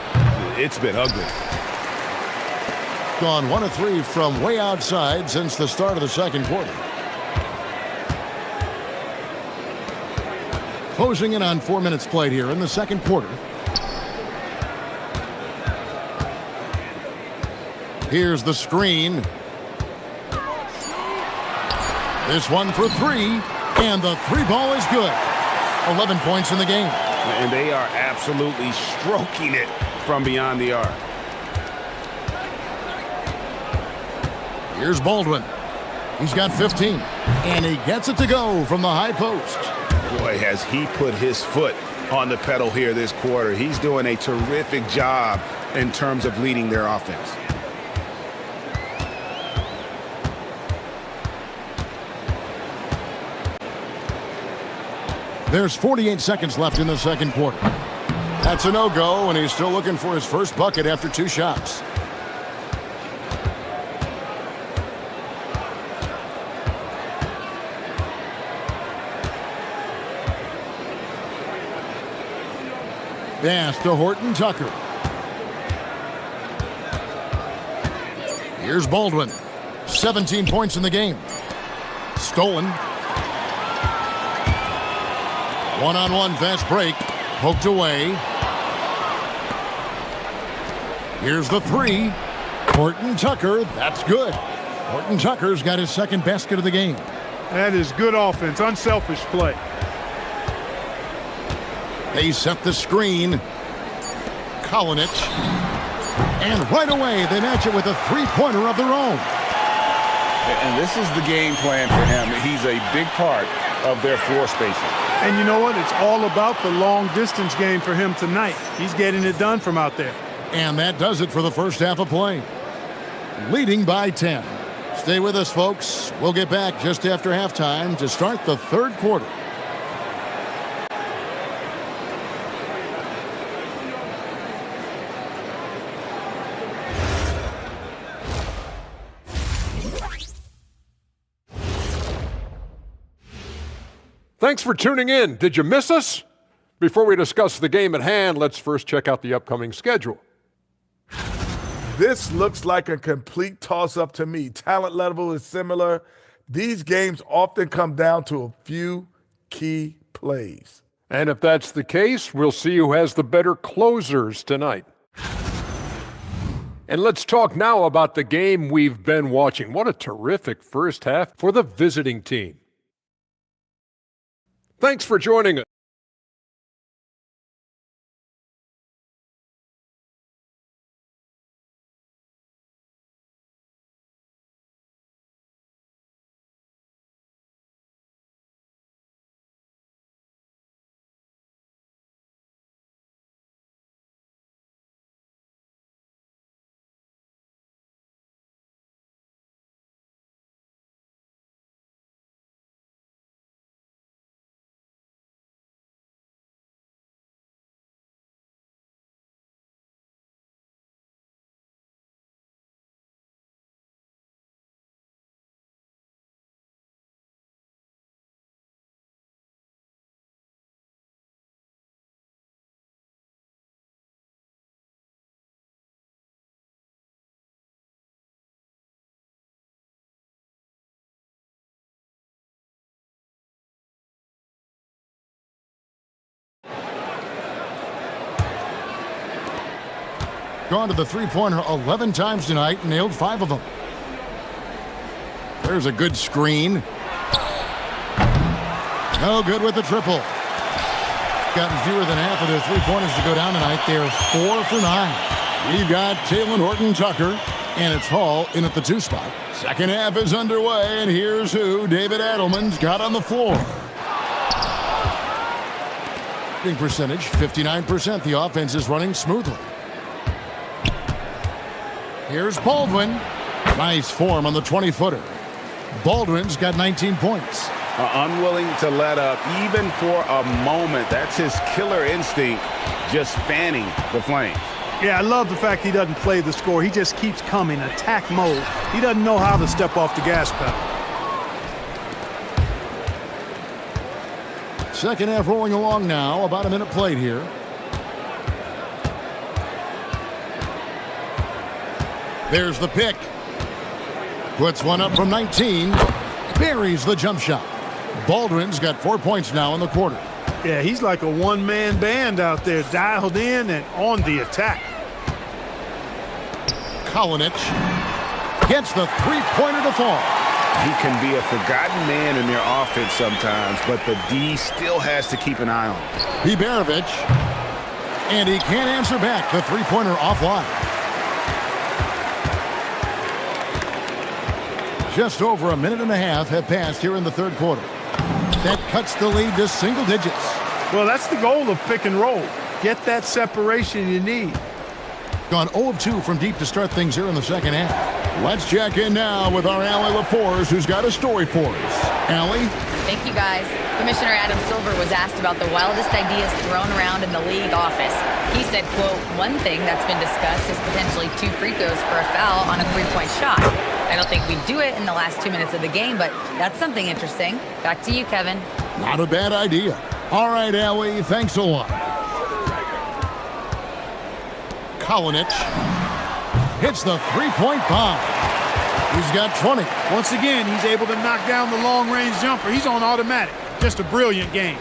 It's been ugly. Gone 1 of 3 from way outside since the start of the second quarter. Closing in on 4 minutes played here in the second quarter. Here's the screen. This one for three, and the three ball is good. 11 points in the game. And they are absolutely stroking it from beyond the arc. Here's Baldwin. He's got 15, and he gets it to go from the high post. Boy, has he put his foot on the pedal here this quarter. He's doing a terrific job in terms of leading their offense. There's 48 seconds left in the second quarter. That's a no-go, and he's still looking for his first bucket after 2 shots. Pass to Horton Tucker. Here's Baldwin. 17 points in the game. Stolen. One-on-one fast break. Poked away. Here's the three. Horton Tucker. That's good. Horton Tucker's got his second basket of the game. That is good offense. Unselfish play. They set the screen. Kalinic. And right away, they match it with a three-pointer of their own. And this is the game plan for him. He's a big part of their floor spacing. And you know what? It's all about the long-distance game for him tonight. He's getting it done from out there. And that does it for the first half of play. Leading by 10. Stay with us, folks. We'll get back just after halftime to start the third quarter. Thanks for tuning in. Did you miss us? Before we discuss the game at hand, let's first check out the upcoming schedule. This looks like a complete toss-up to me. Talent level is similar. These games often come down to a few key plays. And if that's the case, we'll see who has the better closers tonight. And let's talk now about the game we've been watching. What a terrific first half for the visiting team. Thanks for joining us. Gone to the three-pointer 11 times tonight and nailed 5 of them. There's a good screen. No good with the triple. Gotten fewer than half of their three-pointers to go down tonight. They're 4 for 9. We've got Taylor Horton Tucker, and it's Hall in at the 2 spot. Second half is underway, and here's who David Adelman's got on the floor. Shooting percentage, 59%. The offense is running smoothly. Here's Baldwin. Nice form on the 20-footer. Baldwin's got 19 points. Unwilling to let up even for a moment. That's his killer instinct, just fanning the flames. Yeah, I love the fact he doesn't play the score. He just keeps coming, attack mode. He doesn't know how to step off the gas pedal. Second half rolling along now. About a minute played here. There's the pick. Puts one up from 19. Buries the jump shot. Baldwin's got 4 points now in the quarter. Yeah, he's like a one-man band out there, dialed in and on the attack. Kalinic gets the three-pointer to fall. He can be a forgotten man in their offense sometimes, but the D still has to keep an eye on him. Biberovic. And he can't answer back. The three-pointer offline. Just over a minute and a half have passed here in the third quarter. That cuts the lead to single digits. Well, that's the goal of pick and roll. Get that separation you need. Gone 0 of 2 from deep to start things here in the second half. Let's check in now with our Allie LaForce, who's got a story for us. Allie? Thank you, guys. Commissioner Adam Silver was asked about the wildest ideas thrown around in the league office. He said, quote, one thing that's been discussed is potentially 2 free throws for a foul on a three-point shot. I don't think we'd do it in the last 2 minutes of the game, but that's something interesting. Back to you, Kevin. Not a bad idea. All right, Allie, thanks a lot. Kalinic hits the three-point bomb. He's got 20. Once again, he's able to knock down the long-range jumper. He's on automatic. Just a brilliant game.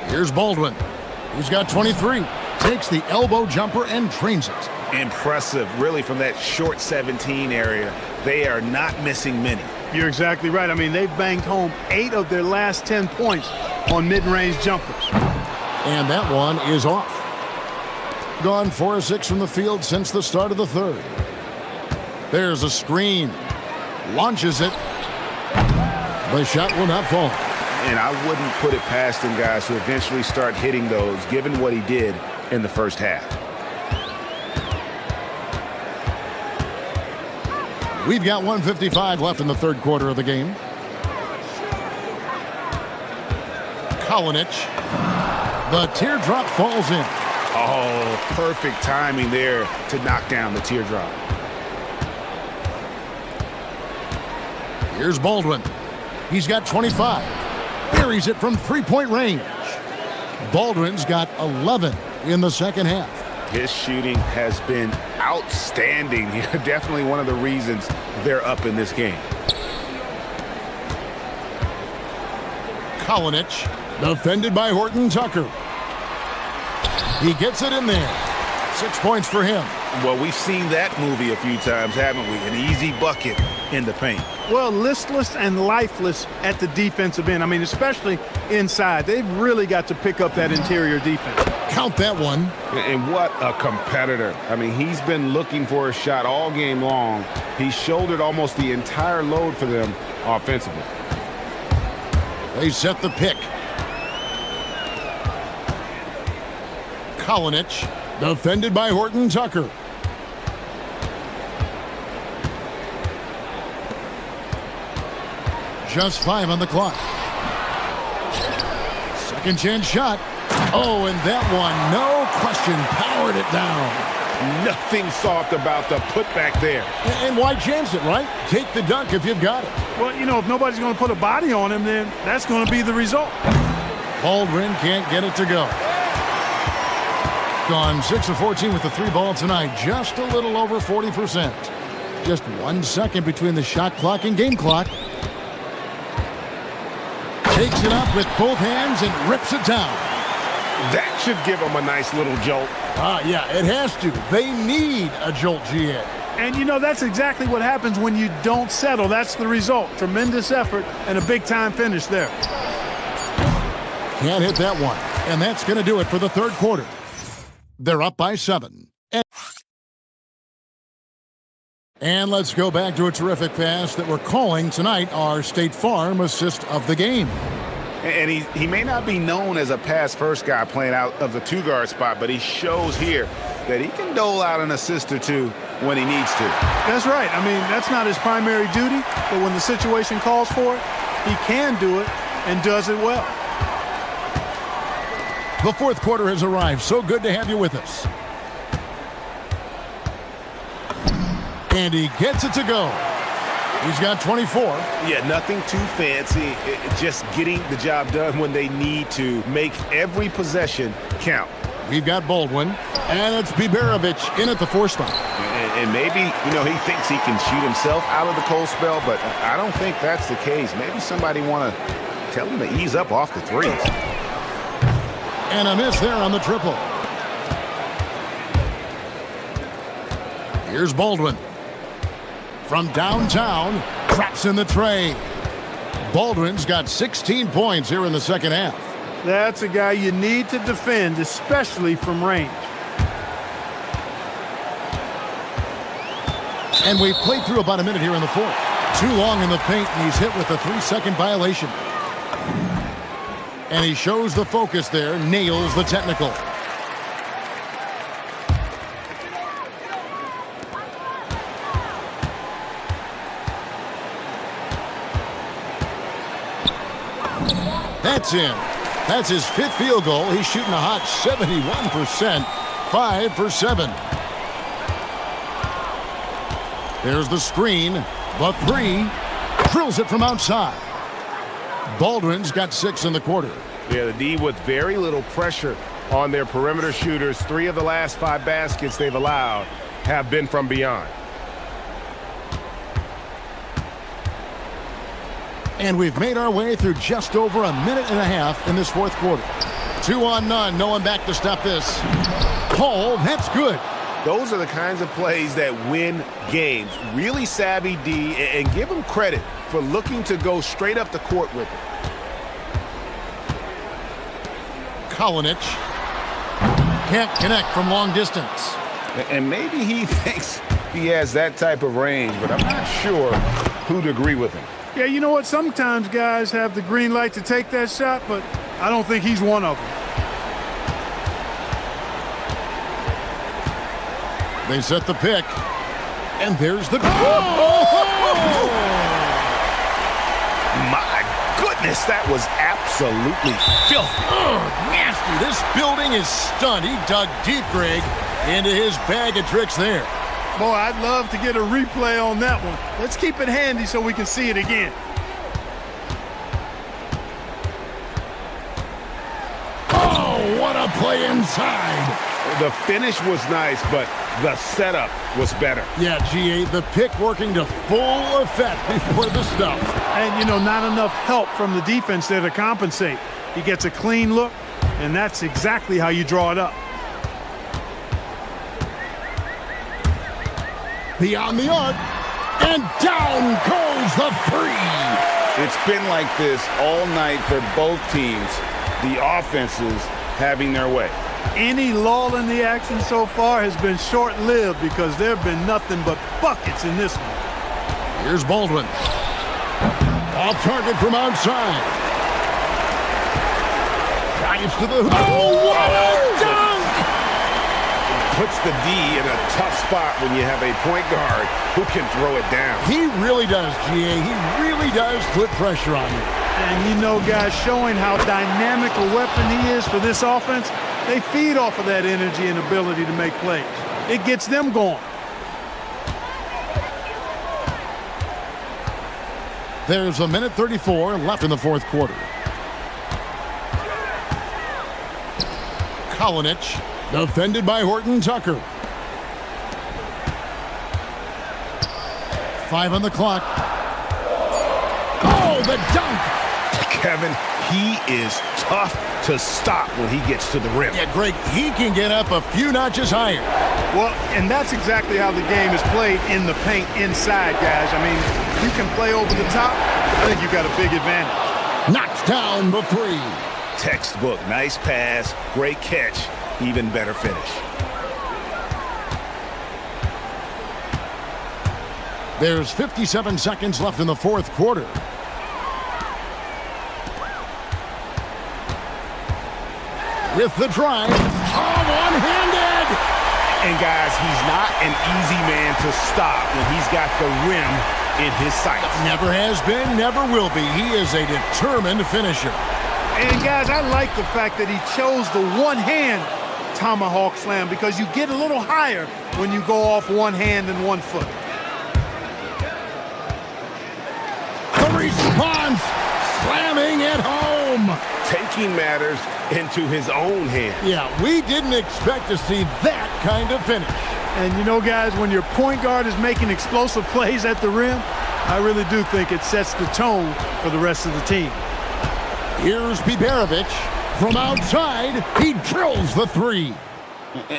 Here's Baldwin. He's got 23. Takes the elbow jumper and drains it. Impressive, really, from that short 17 area. They are not missing many. You're exactly right. I mean, they've banged home 8 of their last 10 points on mid-range jumpers. And that one is off. Gone 4 of 6 from the field since the start of the third. There's a screen. Launches it. The shot will not fall. And I wouldn't put it past him, guys, to eventually start hitting those, given what he did in the first half. We've got 1:55 left in the third quarter of the game. Kalinic. The teardrop falls in. Oh, perfect timing there to knock down the teardrop. Here's Baldwin. He's got 25. Buries it from three-point range. Baldwin's got 11 in the second half. His shooting has been outstanding. Definitely one of the reasons they're up in this game. Kalinic, defended by Horton Tucker. He gets it in there. 6 points for him. Well, we've seen that movie a few times, haven't we? An easy bucket in the paint. Well, listless and lifeless at the defensive end. I mean, especially inside. They've really got to pick up that interior defense. Count that one. And what a competitor. I mean, he's been looking for a shot all game long. He shouldered almost the entire load for them offensively. They set the pick. Kalinic, defended by Horton Tucker. Just 5 on the clock. Second chance shot. Oh, and that one, no question, powered it down. Nothing soft about the putback there. And why chance it, right? Take the dunk if you've got it. Well, you know, if nobody's going to put a body on him, then that's going to be the result. Baldwin can't get it to go. Gone 6 of 14 with the 3 ball tonight. Just a little over 40%. Just 1 second between the shot clock and game clock. Takes it up with both hands and rips it down. That should give them a nice little jolt. Yeah, it has to. They need a jolt, GA. And, you know, that's exactly what happens when you don't settle. That's the result. Tremendous effort and a big-time finish there. Can't hit that one. And that's going to do it for the third quarter. They're up by 7. And let's go back to a terrific pass that we're calling tonight our State Farm assist of the game. And he may not be known as a pass-first guy playing out of the 2-guard spot, but he shows here that he can dole out an assist or two when he needs to. That's right. I mean, that's not his primary duty, but when the situation calls for it, he can do it and does it well. The fourth quarter has arrived. So good to have you with us. And he gets it to go. He's got 24. Yeah, nothing too fancy. Just getting the job done when they need to. Make every possession count. We've got Baldwin, and it's Biberovic in at the 4 spot. And maybe, you know, he thinks he can shoot himself out of the cold spell, but I don't think that's the case. Maybe somebody want to tell him to ease up off the threes. And a miss there on the triple. Here's Baldwin. from downtown, drops in the tray. Baldwin's got 16 points here in the second half. That's a guy you need to defend, especially from range. And we've played through about a minute here in the fourth. Too long in the paint, and he's hit with a 3-second violation. And he shows the focus there, nails the technical. That's in. That's his 5th field goal. He's shooting a hot 71%, 5 for 7. There's the screen. The 3. Drills it from outside. Baldwin's got 6 in the quarter. Yeah, the D with very little pressure on their perimeter shooters. 3 of the last 5 baskets they've allowed have been from beyond. And we've made our way through just over a minute and a half in this fourth quarter. 2 on none. No one back to stop this. Call. That's good. Those are the kinds of plays that win games. Really savvy D, and give him credit for looking to go straight up the court with it. Kolinic can't connect from long distance. And maybe he thinks he has that type of range, but I'm not sure who'd agree with him. Yeah, you know what? Sometimes guys have the green light to take that shot, but I don't think he's one of them. They set the pick. And there's the... Oh! My goodness, that was absolutely filthy. Oh, nasty. This building is stunned. He dug deep, Greg, into his bag of tricks there. Boy, I'd love to get a replay on that one. Let's keep it handy so we can see it again. Oh, what a play inside. The finish was nice, but the setup was better. Yeah, GA, the pick working to full effect before the stuff. And, you know, not enough help from the defense there to compensate. He gets a clean look, and that's exactly how you draw it up. Beyond the arc, and down goes the 3. It's been like this all night for both teams. The offenses having their way. Any lull in the action so far has been short-lived because there have been nothing but buckets in this one. Here's Baldwin. Off target from outside. Drives to the... Oh, what a dunk! Puts the D in a tough spot when you have a point guard who can throw it down. He really does, GA. He really does put pressure on you. And you know, guys, showing how dynamic a weapon he is for this offense, they feed off of that energy and ability to make plays. It gets them going. There's a minute 34 left in the fourth quarter. Kolinic, defended by Horton Tucker. 5 on the clock. Oh, the dunk! Kevin, he is tough to stop when he gets to the rim. Yeah, Greg, he can get up a few notches higher. Well, and that's exactly how the game is played in the paint inside, guys. I mean, you can play over the top. I think you've got a big advantage. Knocks down the 3. Textbook, nice pass, great catch, even better finish. There's 57 seconds left in the fourth quarter. With the drive, one-handed! And guys, he's not an easy man to stop when he's got the rim in his sights. Never has been, never will be. He is a determined finisher. And guys, I like the fact that he chose the one-hand tomahawk slam because you get a little higher when you go off one hand and 1 foot. The response, slamming it home. Taking matters into his own hands. Yeah, we didn't expect to see that kind of finish. And you know, guys, when your point guard is making explosive plays at the rim, I really do think it sets the tone for the rest of the team. Here's Biberovic from outside. He drills the 3.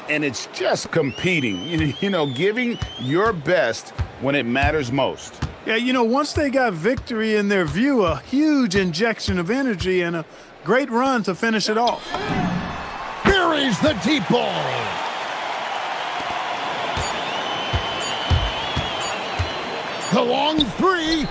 And it's just competing, you know, giving your best when it matters most. Yeah, you know, once they got victory in their view, a huge injection of energy and a great run to finish it off. Buries the deep ball. The long three